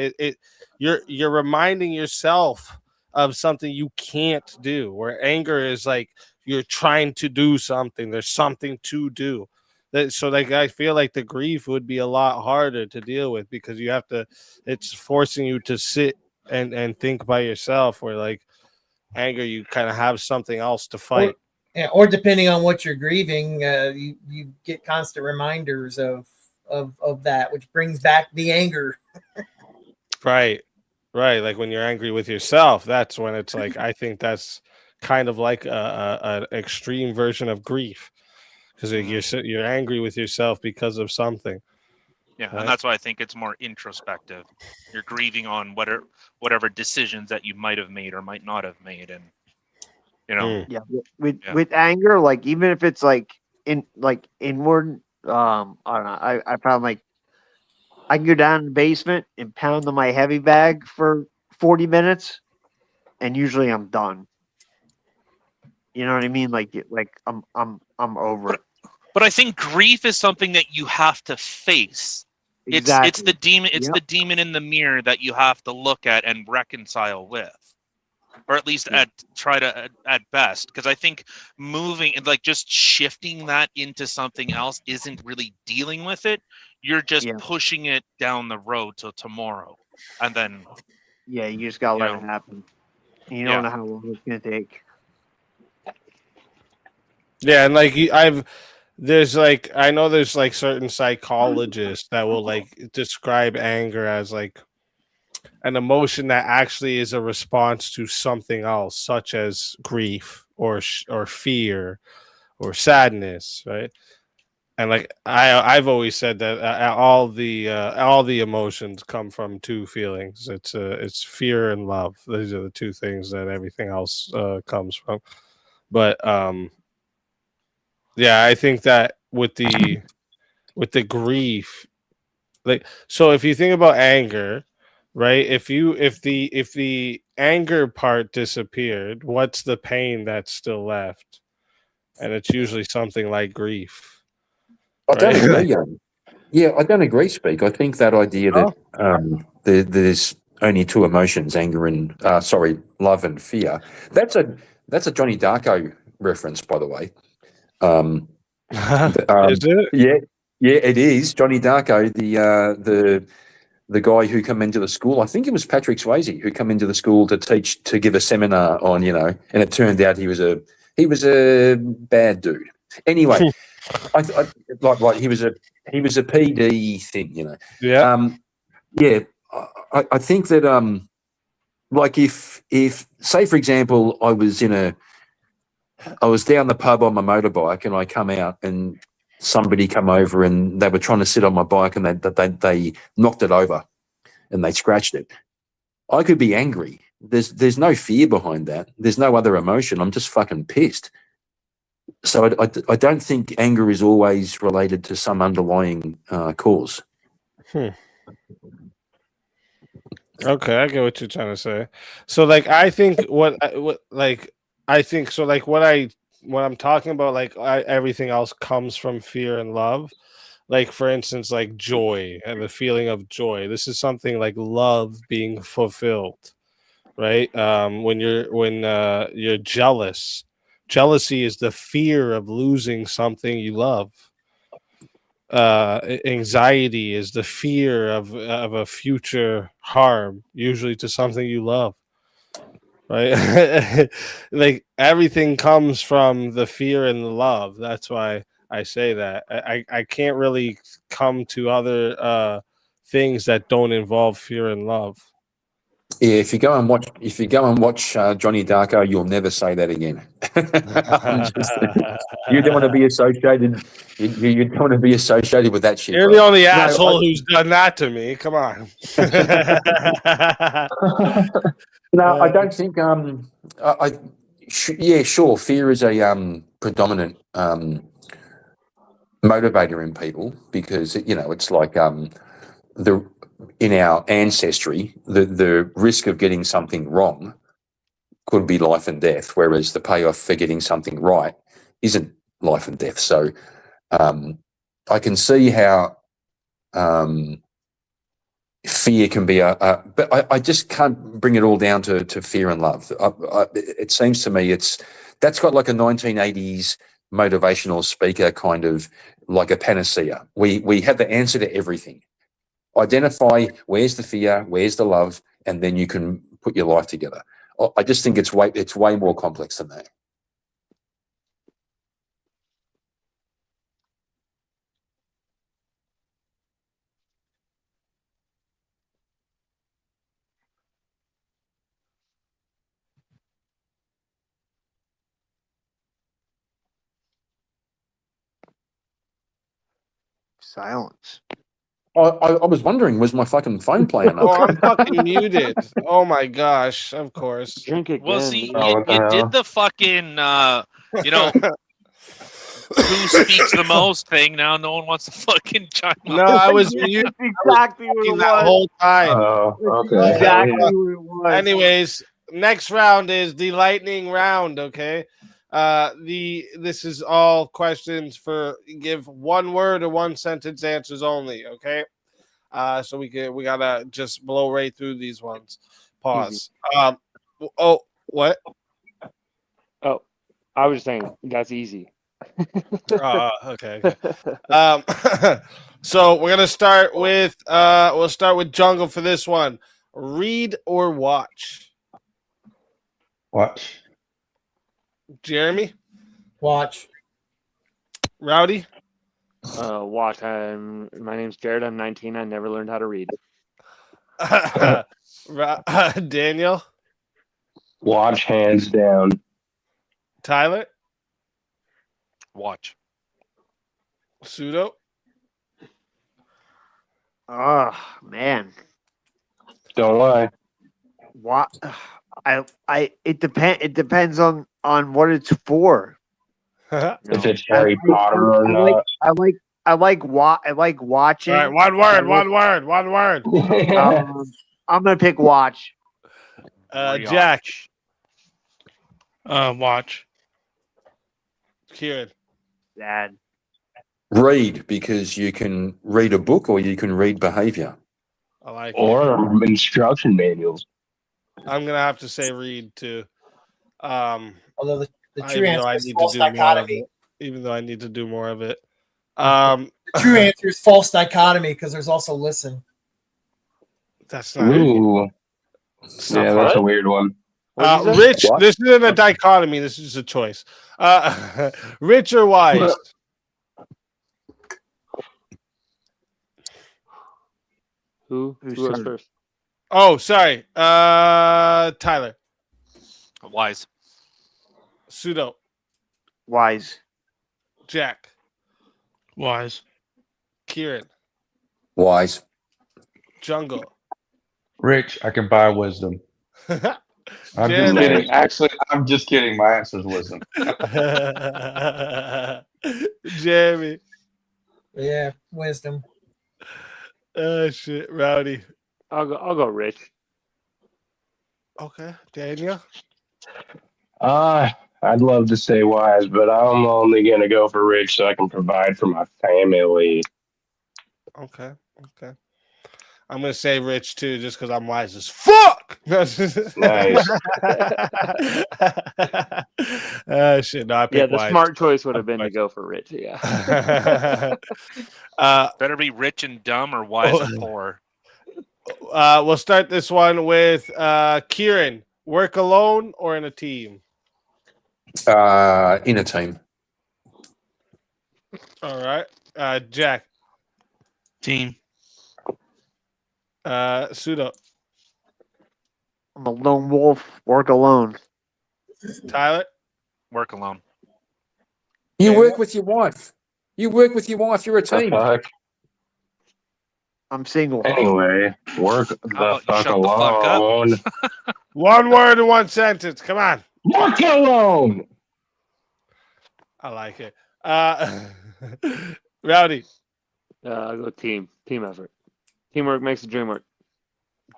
you're reminding yourself of something you can't do. Where anger is like you're trying to do something. There's something to do. So like I feel like the grief would be a lot harder to deal with because you have to. It's forcing you to sit and think by yourself. Where like anger, you kind of have something else to fight. Or depending on what you're grieving, you get constant reminders of that, which brings back the anger. Right. Like when you're angry with yourself, that's when it's like I think that's kind of like an extreme version of grief. Because you're angry with yourself because of something. Yeah, right? And that's why I think it's more introspective. You're grieving on whatever decisions that you might have made or might not have made, and you know. With anger, like even if it's like inward, I don't know. I found like I can go down in the basement and pound on my heavy bag for 40 minutes, and usually I'm done. You know what I mean? Like I'm over it. But I think grief is something that you have to face. Exactly. It's the demon. It's the demon in the mirror that you have to look at and reconcile with, or at least try to at best. Because I think moving and like just shifting that into something else isn't really dealing with it. You're just pushing it down the road till tomorrow, and then you just gotta let it happen. You don't know how long it's gonna take. Yeah, and like there's like I know there's like certain psychologists that will like describe anger as like an emotion that actually is a response to something else, such as grief or fear or sadness, right? And like I've always said that all the emotions come from two feelings. It's fear and love. These are the two things that everything else comes from. But yeah, I think that with the grief, like, so if you think about anger, right? If the anger part disappeared, what's the pain that's still left? And it's usually something like grief. I don't agree. Yeah, I don't agree, Speak. I think that idea that there's only two emotions, anger and love and fear. That's a Johnny Darko reference, by the way. Is it? Yeah, it is. Johnny Darko, the guy who come into the school. I think it was Patrick Swayze who come into the school to give a seminar on, and it turned out he was a bad dude. Anyway, I he was a PD thing, Yeah. Yeah. I think that like if say for example I was down the pub on my motorbike and I come out and somebody come over and they were trying to sit on my bike and they knocked it over and they scratched it. I could be angry. There's no fear behind that. There's no other emotion. I'm just fucking pissed. So I don't think anger is always related to some underlying cause. Okay, I get what you're trying to say. So like I think what I'm talking about, like everything else comes from fear and love. Like for instance, like joy and the feeling of joy. This is something like love being fulfilled, right? When you're jealous, jealousy is the fear of losing something you love. Anxiety is the fear of a future harm, usually to something you love. Right? Like everything comes from the fear and the love. That's why I say that. I can't really come to other things that don't involve fear and love. Yeah, if you go and watch Johnny Darko, you'll never say that again. You don't want to be associated. You don't want to be associated with that shit. You're the only asshole who's done that to me. Come on. No, I don't think. Yeah, sure. Fear is a predominant motivator in people because it's like in our ancestry, the risk of getting something wrong could be life and death, whereas the payoff for getting something right isn't life and death. So I can see how fear can be but I just can't bring it all down to fear and love. It seems to me that's got like a 1980s motivational speaker kind of like a panacea. We have the answer to everything. Identify where's the fear, where's the love, and then you can put your life together. I just think it's way more complex than that. Silence. I was wondering, was my fucking phone playing up? Oh, I'm fucking muted. Oh my gosh, of course. Drink again. Well, see, you did the fucking, who speaks the most thing. Now no one wants to fucking chime up. No, I was muted exactly what it that was. whole time. Oh, okay. Exactly what it was. Anyways, next round is the lightning round, okay? This is all questions for give 1 word or 1 sentence answers only. Okay. So we gotta just blow right through these ones. Pause. Oh, what? Oh, I was saying that's easy. Okay. So we're gonna start with we'll start with Jungle for this one. Read or watch? Watch. Jeremy? Watch. Rowdy? Watch. My name's Jared. I'm 19. I never learned how to read. Daniel? Watch, hands down. Tyler? Watch. Pseudo? Oh man. Don't lie. What? It depends on what it's for. If it's Harry Potter or not. I like watching. All right, one word. I'm gonna pick watch. Jack. Watch. Kieran. Dad. Read, because you can read a book or you can read behavior. I like or instruction manuals. I'm gonna have to say read too. Although the true even though answer I is need false to do more of dichotomy. it, even though I need to do more of it. The true answer is false dichotomy because there's also listen. That's not. Ooh. Yeah, that's a weird one. Rich, What? this isn't a dichotomy. This is just a choice. Rich or wise? Who goes first? Oh, sorry. Tyler. Wise. Pseudo. Wise. Jack. Wise. Kieran. Wise. Jungle. Rich, I can buy wisdom. I'm just Jeremy. kidding. Actually, I'm just kidding. My answer is wisdom. Jeremy. Yeah, wisdom. Oh shit, Rowdy. I'll go Rich. Okay, Daniel. I'd love to say wise, but I'm only gonna go for rich so I can provide for my family. Okay. I'm gonna say rich too, just because I'm wise as fuck. Nice. Shit, no, I picked Yeah, the wise. smart choice would have been to go for Rich. Yeah. Better be rich and dumb or wise and poor. We'll start this one with Kieran. Work alone or in a team? In a team. All right. Jack. Team. Pseudo. I'm a lone wolf. Work alone. Tyler. Work alone. You work with your wife. You're a team. I'm single. Anyway, work the fuck alone. One word and 1 sentence. Come on. Work alone. I like it. Rowdy. I'll go team effort. Teamwork makes the dream work.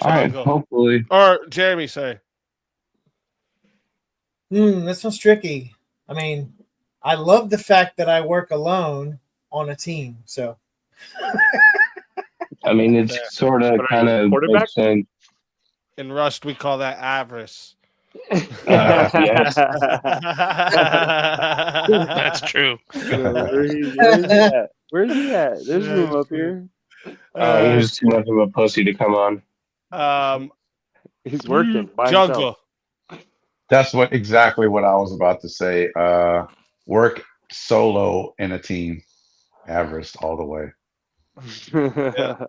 All right, hopefully. Or Jeremy, sorry. This one's tricky. I mean, I love the fact that I work alone on a team. So, I mean, it's sort of kind of makes sense. In Rust, we call that avarice. Yes. That's true. Where's he at? There's room up here. He was too much of a pussy to come on. He's working by Jungle. himself. That's exactly what I was about to say. Work solo in a team. Avarice all the way. Yeah.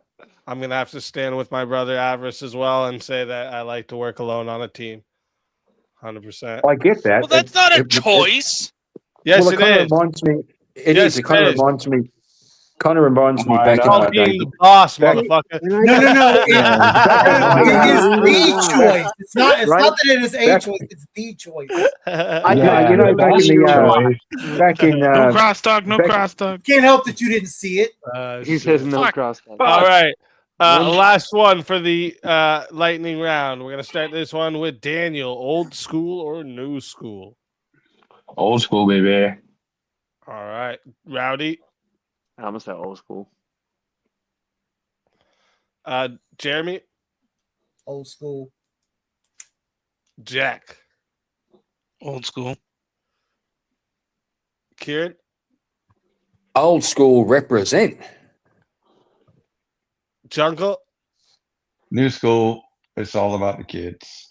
I'm gonna have to stand with my brother Avarice as well and say that I like to work alone on a team. 100%. I get that. Well, that's not a choice. Yes, well, it kind is. of reminds me. It Yes, is. It kind of reminds me. Kind of reminds me back in my day. Being the boss, motherfucker. No. It is the choice. It's not. It's not that it is a choice. It's the choice. Back in no crosstalk. No crosstalk. Can't help that you didn't see it. He says no crosstalk. All right. Last one for the lightning round. We're gonna start this one with Daniel. Old school or new school? Old school, baby. All right, Rowdy. I'm gonna say old school. Jeremy. Old school. Jack. Old school. Kieran. Old school represent. Jungle. New school. It's all about the kids.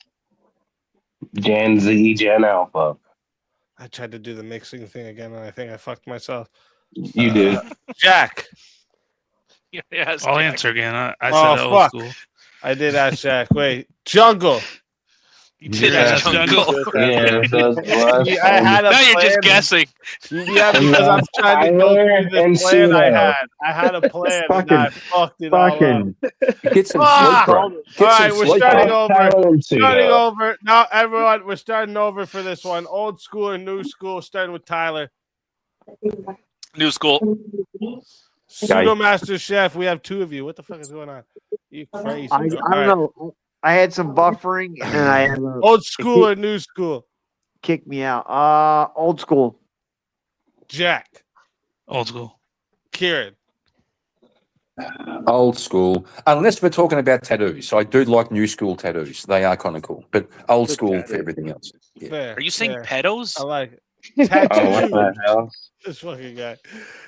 Gen Z, Gen Alpha. I tried to do the mixing thing again, and I think I fucked myself. You did. Jack. Yes, I'll Jack. answer again. I said old fuck. school. I did ask Jack. Wait, Jungle. You did ask Jungle. Yeah, I had a now you're just plan. guessing. Yeah, because I'm trying to go through the plan I had. I had a plan, and I fucked it all up. Get some Fuck! sleep, bro. All Get right, some we're sleep, starting bro. over. Starting over. Now, everyone, we're starting over for this one. Old school and new school, starting with Tyler. New school. Pseudo Master Chef, we have two of you. What the fuck is going on? You crazy. I don't know. I had some buffering, and then I had Old school or new school? Kick me out. Old school. Jack. Old school. Kieran. Old school. Unless we're talking about tattoos. So I do like new school tattoos. They are kind of cool. But old school for everything else. Yeah. Fair, Are you saying fair. pedos? I like it. Tattoos. Oh, what the hell? This fucking guy.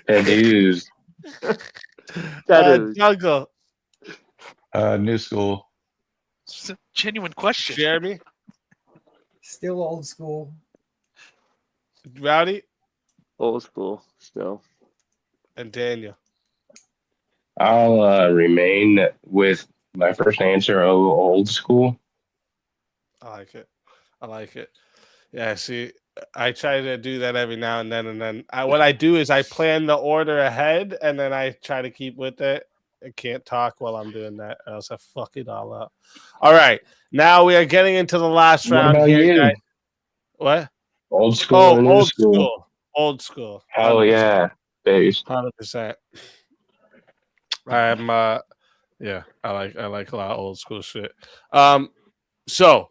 Tattoos. Jungle. New school. It's a genuine question. Jeremy. Still old school. Rowdy. Old school still. And Daniel. I'll remain with my first answer, old school. I like it. I like it. Yeah, see, I try to do that every now and then. What I do is I plan the order ahead, and then I try to keep with it. I can't talk while I'm doing that, or else I fuck it all up. All right, now we are getting into the last What round about here, you? guys. What? Old school Oh, or new old school? school. Old school. Hell yeah, base. 100%. I'm yeah, I like a lot of old school shit. So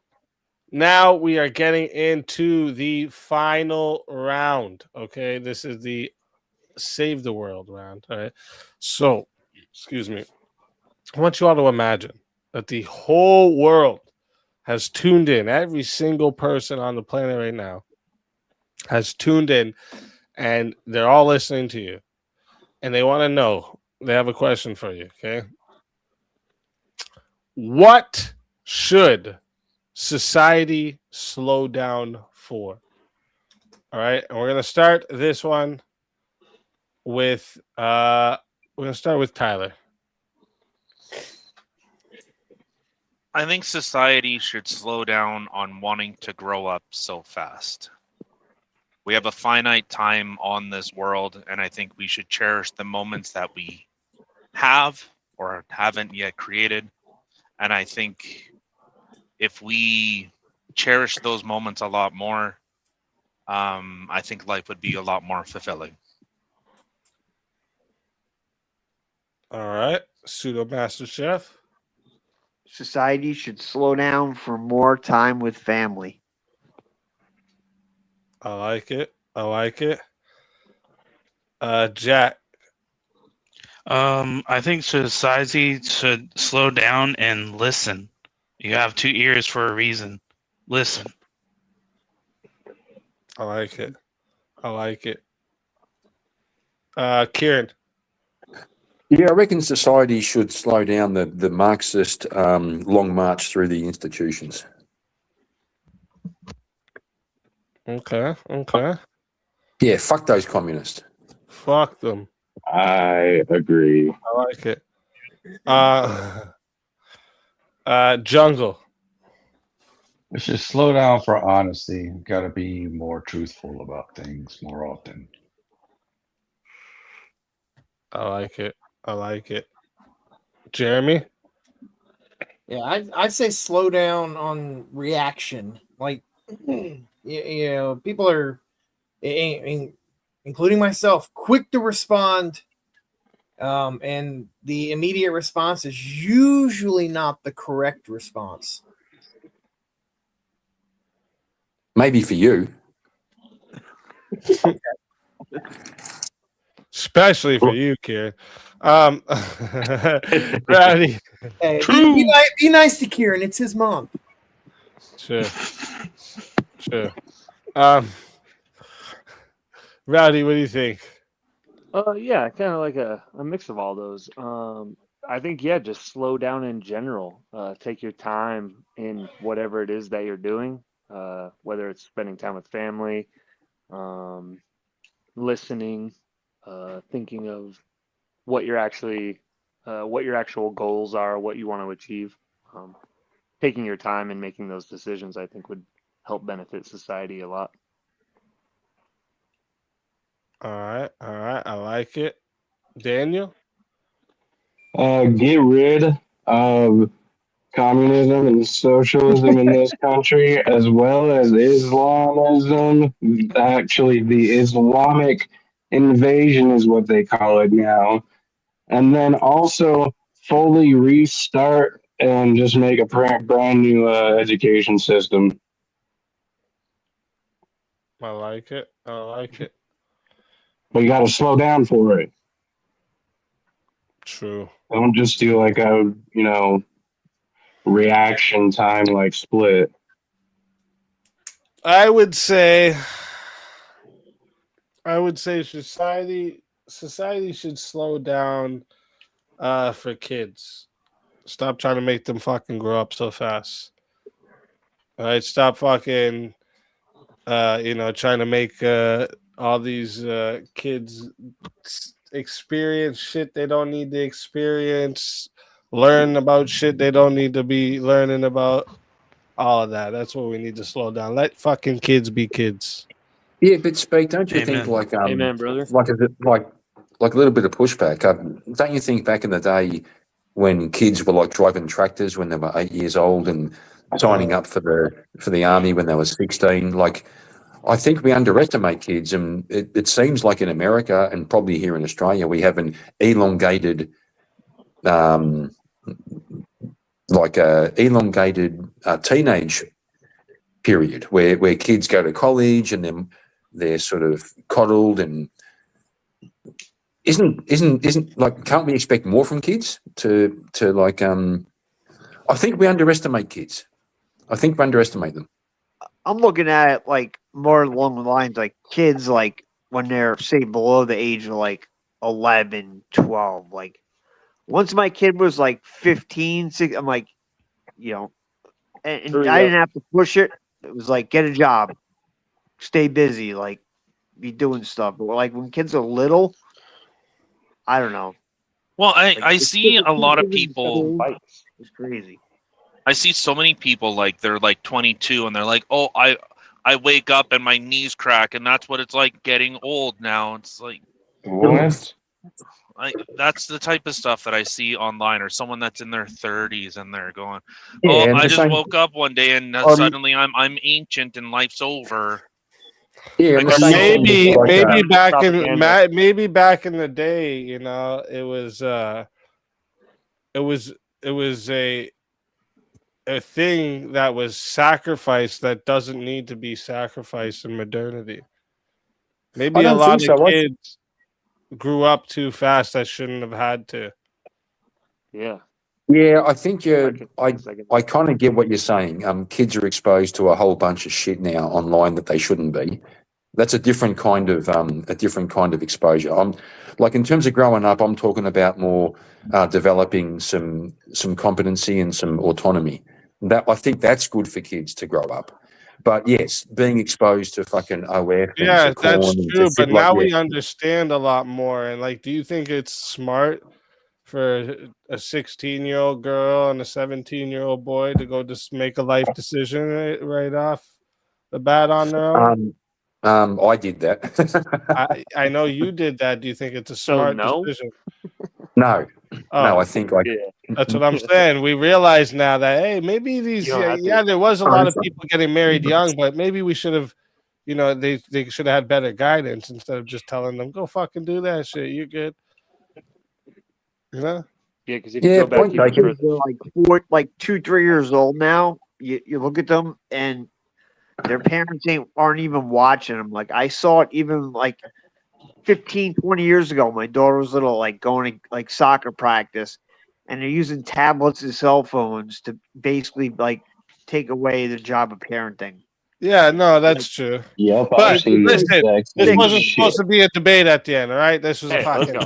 now we are getting into the final round. Okay, this is the Save the World round. All right. So, excuse me. I want you all to imagine that the whole world has tuned in. Every single person on the planet right now has tuned in, and they're all listening to you, and they want to know. They have a question for you, okay? What should society slow down for? All right, and we're gonna start this one with Tyler. I think society should slow down on wanting to grow up so fast. We have a finite time on this world, and I think we should cherish the moments that we have or haven't yet created. And I think if we cherish those moments a lot more, I think life would be a lot more fulfilling. All right, Pseudo Master Chef. Society should slow down for more time with family. I like it. I like it. Jack. I think society should slow down and listen. You have two ears for a reason. Listen. I like it. I like it. Kieran. Yeah, I reckon society should slow down the Marxist long march through the institutions. Okay. Yeah, fuck those communists. Fuck them. I agree. I like it. Jungle. We should slow down for honesty. Got to be more truthful about things more often. I like it. I like it. Jeremy? Yeah, I'd say slow down on reaction. Like, you know, people are, including myself, quick to respond. And the immediate response is usually not the correct response. Maybe for you. Especially for you, Kieran. Rowdy. Hey, True. be nice to Kieran. It's his mom. Sure. Rowdy, what do you think? Yeah, kind of like a mix of all those. I think, yeah, just slow down in general. Take your time in whatever it is that you're doing, whether it's spending time with family, listening, thinking of what your actual goals are, what you want to achieve. Taking your time and making those decisions, I think, would help benefit society a lot. All right. I like it. Daniel? Get rid of communism and socialism in this country, as well as Islamism. Actually, the Islamic invasion is what they call it now. And then also fully restart and just make a brand new education system. I like it. But you got to slow down for it. True. Don't just do like a, reaction time like Split. I would say society should slow down for kids. Stop trying to make them fucking grow up so fast. All right, stop fucking trying to make all these kids experience shit they don't need to experience, learn about shit they don't need to be learning about. All of that. That's what we need to slow down. Let fucking kids be kids. Yeah, but Speak, don't you think Amen, brother. like a little bit of pushback? Don't you think back in the day when kids were like driving tractors when they were 8 years old and signing up for the army when they were 16? Like, I think we underestimate kids, and it seems like in America and probably here in Australia we have an elongated teenage period where kids go to college and then they're sort of coddled, and isn't like, can't we expect more from kids to like I think we underestimate kids. I think we underestimate them. I'm looking at it like more along the lines like kids, like when they're say below the age of like 11, 12, like once my kid was like 15, 16, I'm like, and I didn't have to push it. It was like, get a job, stay busy, like be doing stuff. But like when kids are little, I don't know. Well, I see a lot of people. It's crazy. I see so many people like they're like 22 and they're like, oh, I wake up and my knees crack and that's what it's like getting old now. It's like, what? That's the type of stuff that I see online, or someone that's in their 30s and they're going, Yeah, I just woke up one day and suddenly I'm ancient and life's over. Yeah, maybe back in the day, it was a thing that was sacrificed that doesn't need to be sacrificed in modernity. Maybe a lot of kids grew up too fast that shouldn't have had to. Yeah. Yeah, I think I kind of get what you're saying. Kids are exposed to a whole bunch of shit now online that they shouldn't be. That's a different kind of exposure. I'm like, in terms of growing up, I'm talking about more developing some competency and some autonomy. That I think that's good for kids to grow up. But yes, being exposed to fucking OF. Yeah, that's true. But now we understand a lot more. And like, do you think it's smart for a 16-year-old girl and a 17-year-old boy to go just make a life decision right off the bat on their own? I did that. I know you did that. Do you think it's a smart decision? No. No, I think that's what I'm saying. We realize now that, hey, maybe there was a lot of people getting married young, but maybe we should have, they should have had better guidance instead of just telling them, go fucking do that shit. You're good. Yeah, because if you go back they're like 2-3 years old now, you look at them and Their parents aren't even watching them. Like I saw it even like 15, 20 years ago. My daughter was little, like going to like soccer practice, and they're using tablets and cell phones to basically like take away the job of parenting. Yeah, no, that's true. Yep, But listen, this wasn't supposed to be a debate at the end, all right? This was a fucking.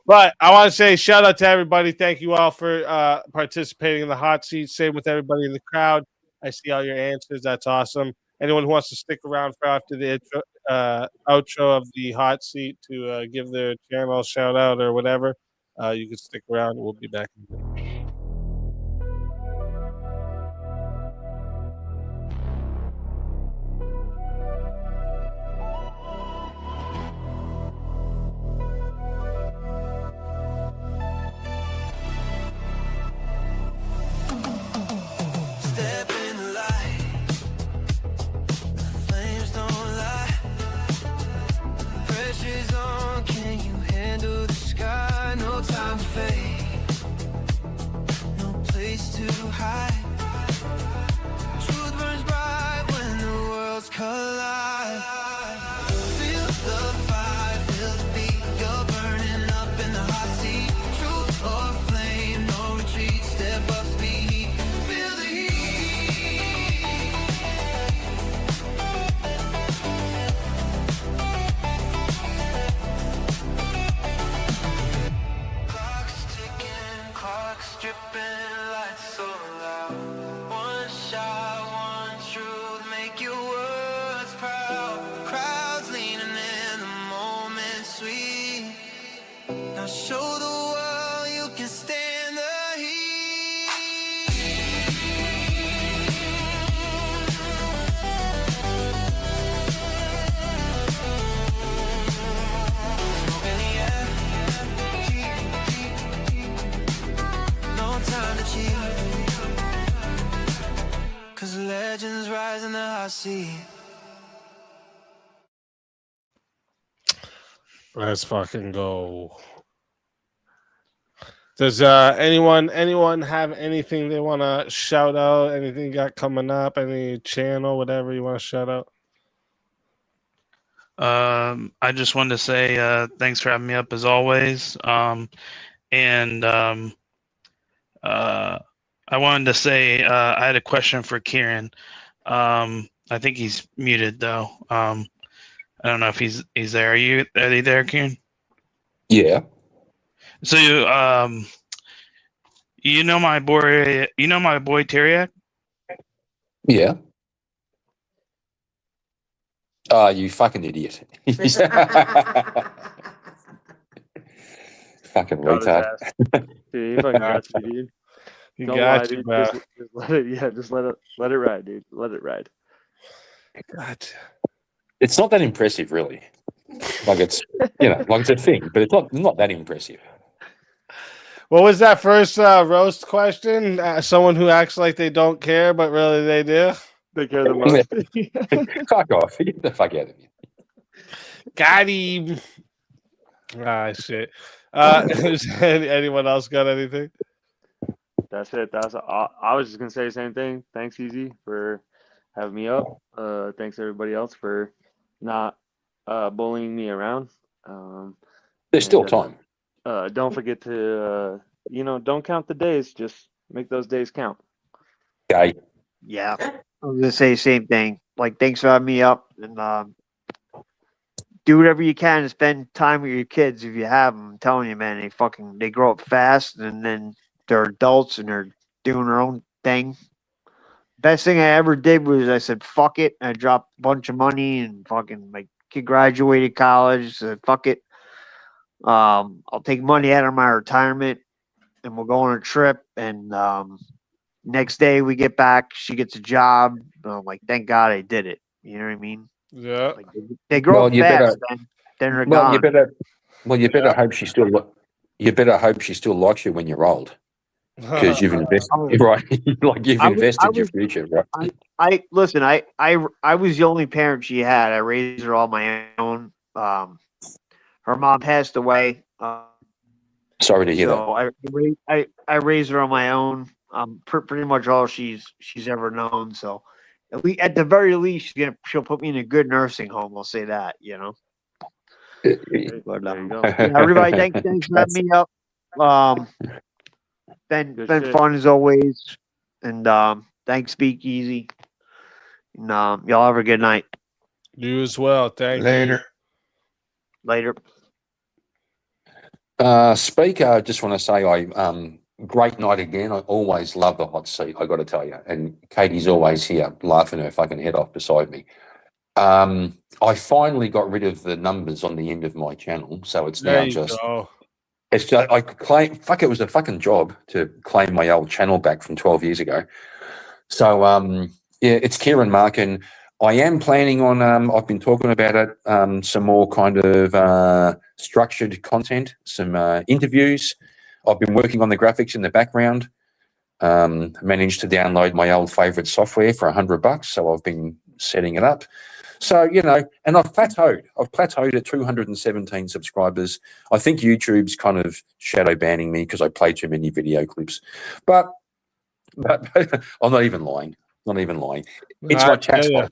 But I want to say shout out to everybody. Thank you all for participating in the hot seat. Same with everybody in the crowd. I see all your answers. That's awesome. Anyone who wants to stick around for after the outro of the hot seat to give their channel a shout out or whatever, you can stick around. We'll be back in a minute. Step in the light. The flames don't lie. Pressure's on. Can you handle the sky? No time to fade. No place to hide. Truth burns bright when the worlds collide. Feel the fire, feel the beat. You're burning up in the hot seat. Truth or flame, no retreat. Step up, speed. Feel the heat. Clock's ticking, clock's dripping, lights so loud. One shot, one truth, make your words proud. Crowds leaning in, the moment sweet. Now show the world you can stand the heat. Smoke in the air. No time to cheat. 'Cause legends rise in the hot seat. Let's fucking go. Does anyone have anything they want to shout out? Anything you got coming up? Any channel, whatever you want to shout out? I just wanted to say thanks for having me up as always. And I wanted to say I had a question for Kieran. I think he's muted though. I don't know if he's there. Are you there, Kieran? Yeah. So you know my boy Teriak? Yeah. You fucking idiot. Fucking retard. Dude, he fucking got you, dude. He Don't got lie, you, dude. bro. Just let it, yeah, just let it ride, dude. Let it ride. Gotcha. It's not that impressive, really. Like it's, like it's a thing, but it's not that impressive. What was that first roast question? Someone who acts like they don't care, but really they do. They care the most. Fuck off. Get the fuck out of here. Got him. Ah, shit. Anyone else got anything? That's it. I was just gonna say the same thing. Thanks, Easy, for having me up. Thanks everybody else for not bullying me around. There's still time. Don't forget to don't count the days. Just make those days count. Okay. Yeah, I was gonna say the same thing. Like, thanks for having me up, and do whatever you can to spend time with your kids if you have them. I'm telling you, man, they grow up fast, and then they're adults and they're doing their own thing. Best thing I ever did was I said, fuck it. I dropped a bunch of money and fucking my kid graduated college. Said, fuck it. I'll take money out of my retirement and we'll go on a trip. And next day we get back, she gets a job. I'm like, thank God I did it. You know what I mean? Yeah. Like, they grow up fast, then they're gone. You better hope she still. You better hope she still likes you when you're old, because you've invested, right? Like you've invested your future, right? I listen. I was the only parent she had. I raised her on my own. Her mom passed away. Sorry to hear that. So I raised her on my own. Pretty much all she's ever known. So At the very least, she'll put me in a good nursing home. I'll say that, you know. But, yeah, everybody, thanks for having me up. Been fun as always, and thanks, SpeakeaZy, and y'all have a good night. You as well. Thank Later. you. Later. Speaker, I just want to say great night again. I always love the hot seat, I got to tell you. And Katie's always here laughing her fucking head off beside me. I finally got rid of the numbers on the end of my channel, so it's now just. It's just I claim. Fuck, it was a fucking job to claim my old channel back from 12 years ago. So yeah, it's Kieran Markin. I am planning on. I've been talking about it. Some more kind of structured content, some interviews. I've been working on the graphics in the background. Managed to download my old favorite software for $100, so I've been setting it up. So, you know, and I've plateaued. I've plateaued at 217 subscribers. I think YouTube's kind of shadow banning me because I play too many video clips. But I'm not even lying. Not even lying. It's my chat's fault.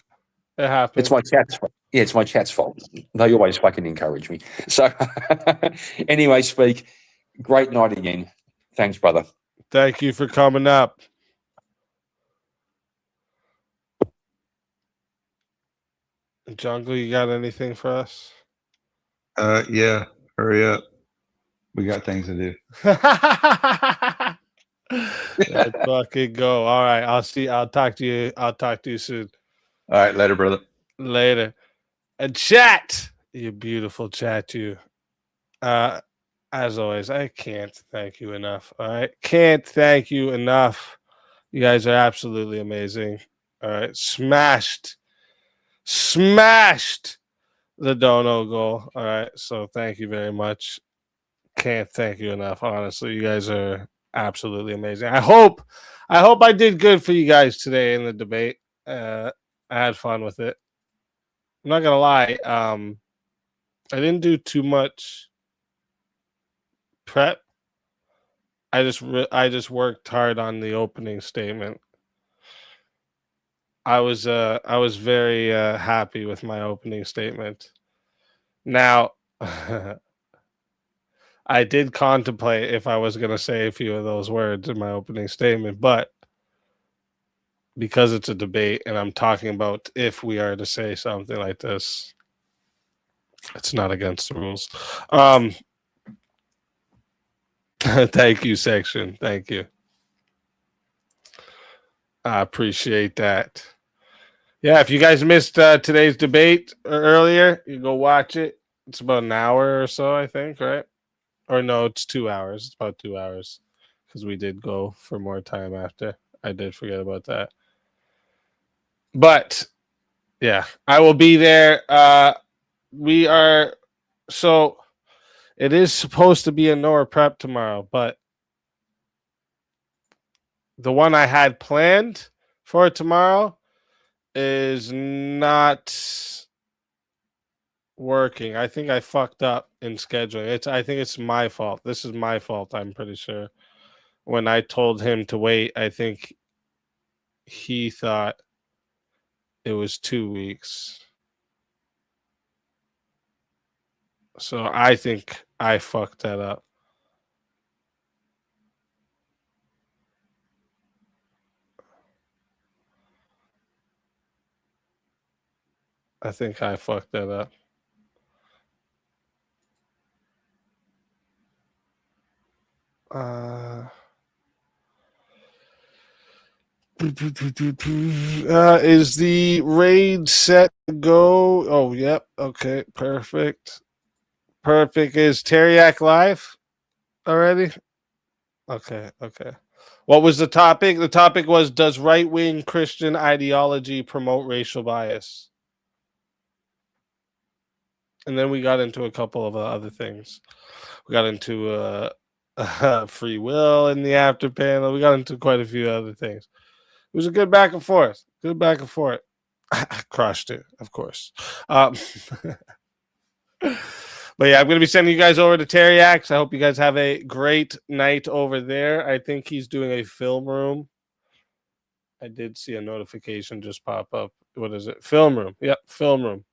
It happens. It's my chat's fault. Yeah, it's my chat's fault. They always fucking encourage me. So anyway, Speak. Great night again. Thanks, brother. Thank you for coming up. Jungle, you got anything for us? Yeah. Hurry up. We got things to do. Let's fucking go. All right. I'll talk to you. I'll talk to you soon. All right. Later, brother. Later. And chat. You beautiful chat, you. As always, I can't thank you enough. All right. Can't thank you enough. You guys are absolutely amazing. All right. Smashed the dono goal. All right. So thank you very much. Can't thank you enough. Honestly, you guys are absolutely amazing. I hope I did good for you guys today in the debate. I had fun with it. I'm not gonna lie. I didn't do too much prep. I just worked hard on the opening statement. I was very happy with my opening statement. Now, I did contemplate if I was going to say a few of those words in my opening statement, but because it's a debate and I'm talking about if we are to say something like this, it's not against the rules. Thank you, Section. Thank you. I appreciate that. Yeah, if you guys missed today's debate earlier, you go watch it. It's about an hour or so, I think, right? Or no, it's 2 hours. It's about 2 hours because we did go for more time after. I did forget about that. But yeah, I will be there. So it is supposed to be a Nora prep tomorrow, but the one I had planned for tomorrow is not working. I think I fucked up in scheduling. I think it's my fault. This is my fault, I'm pretty sure. When I told him to wait, I think he thought it was 2 weeks. So I think I fucked that up. I think I fucked that up. Is the raid set to go? Oh, yep. Okay, perfect. Perfect. Is Teriak live already? Okay. What was the topic? The topic was, does right-wing Christian ideology promote racial bias? And then we got into a couple of other things. We got into free will in the after panel. We got into quite a few other things. It was a good back and forth. I crushed it, of course. But yeah, I'm going to be sending you guys over to Teriak's. I hope you guys have a great night over there. I think he's doing a film room. I did see a notification just pop up. What is it? Film Room. Yep, Film Room.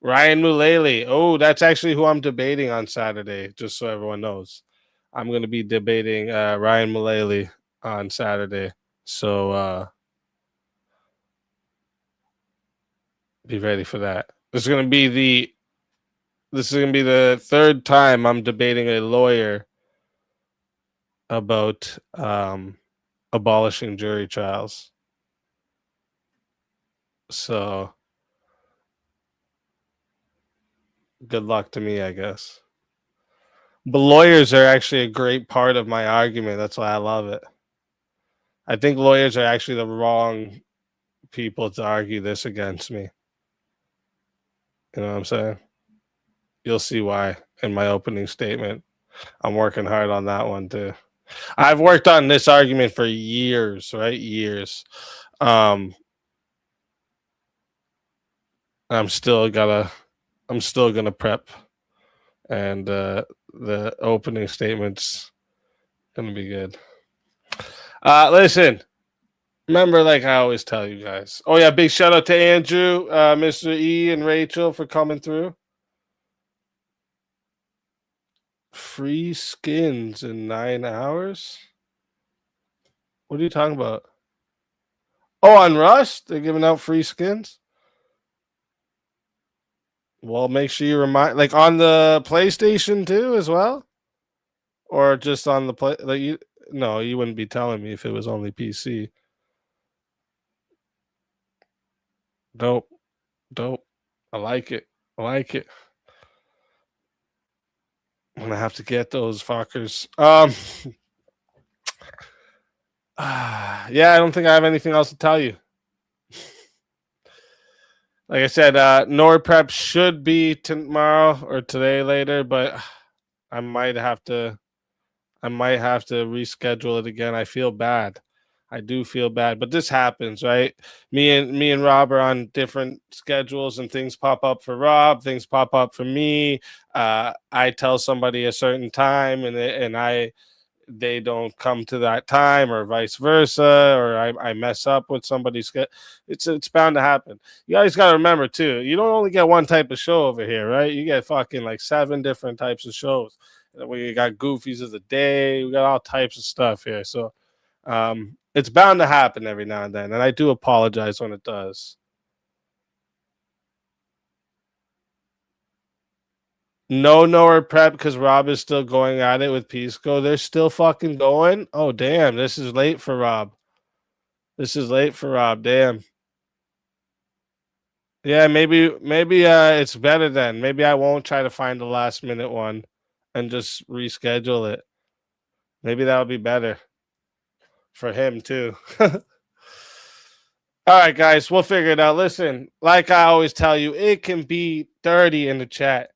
Ryan Mulally. Oh, that's actually who I'm debating on Saturday, just so everyone knows. I'm going to be debating Ryan Mulally on Saturday. So be ready for that. This is going to be the third time I'm debating a lawyer about abolishing jury trials. So good luck to me, I guess. But lawyers are actually a great part of my argument. That's why I love it. I think lawyers are actually the wrong people to argue this against me. You know what I'm saying? You'll see why in my opening statement. I'm working hard on that one too. I've worked on this argument for years, right? Years. I'm still gonna prep, and the opening statement's gonna be good. Listen, remember, like I always tell you guys. Oh yeah, big shout out to Andrew, Mr. E, and Rachel for coming through. Free skins in 9 hours? What are you talking about? Oh, on Rust? They're giving out free skins? Well, make sure you remind, like on the PlayStation too as well? Or just on the play, like you wouldn't be telling me if it was only PC. Dope. I like it. I'm gonna have to get those fuckers. Yeah, I don't think I have anything else to tell you. Like I said, NOR prep should be tomorrow or today later, but I might have to reschedule it again. I feel bad. I do feel bad, but this happens, right? Me and Rob are on different schedules, and things pop up for Rob, things pop up for me. I tell somebody a certain time, and they don't come to that time, or vice versa, or I mess up with somebody's schedule. It's bound to happen. You guys got to remember too, you don't only get one type of show over here, right? You get fucking like 7 different types of shows. We got Goofies of the Day, we got all types of stuff here. So it's bound to happen every now and then, and I do apologize when it does. No NOR prep because Rob is still going at it with Pisco. They're still fucking going. Oh damn, this is late for Rob. Damn. Yeah, maybe it's better then. Maybe I won't try to find the last minute one and just reschedule it. Maybe that'll be better for him too. All right, guys, we'll figure it out. Listen, like I always tell you, it can be 30 in the chat.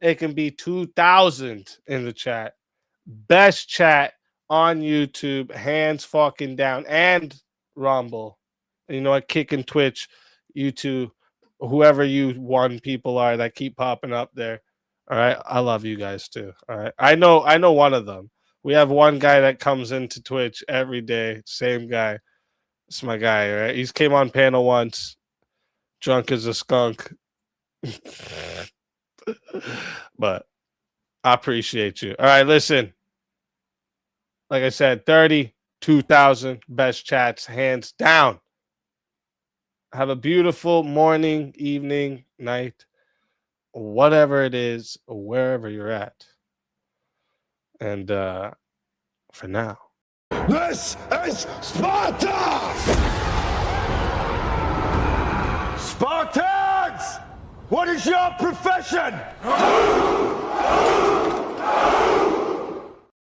It can be 2,000 in the chat. Best chat on YouTube, hands fucking down, and Rumble. You know what? Kick and Twitch, you two, whoever you one people are that keep popping up there. All right, I love you guys too. All right, I know one of them. We have one guy that comes into Twitch every day. Same guy. It's my guy. All right, he's came on panel once, drunk as a skunk. But I appreciate you. All right, listen. Like I said, 32,000 best chats, hands down. Have a beautiful morning, evening, night, whatever it is, wherever you're at. And for now. This is Sparta! Spartans! What is your profession?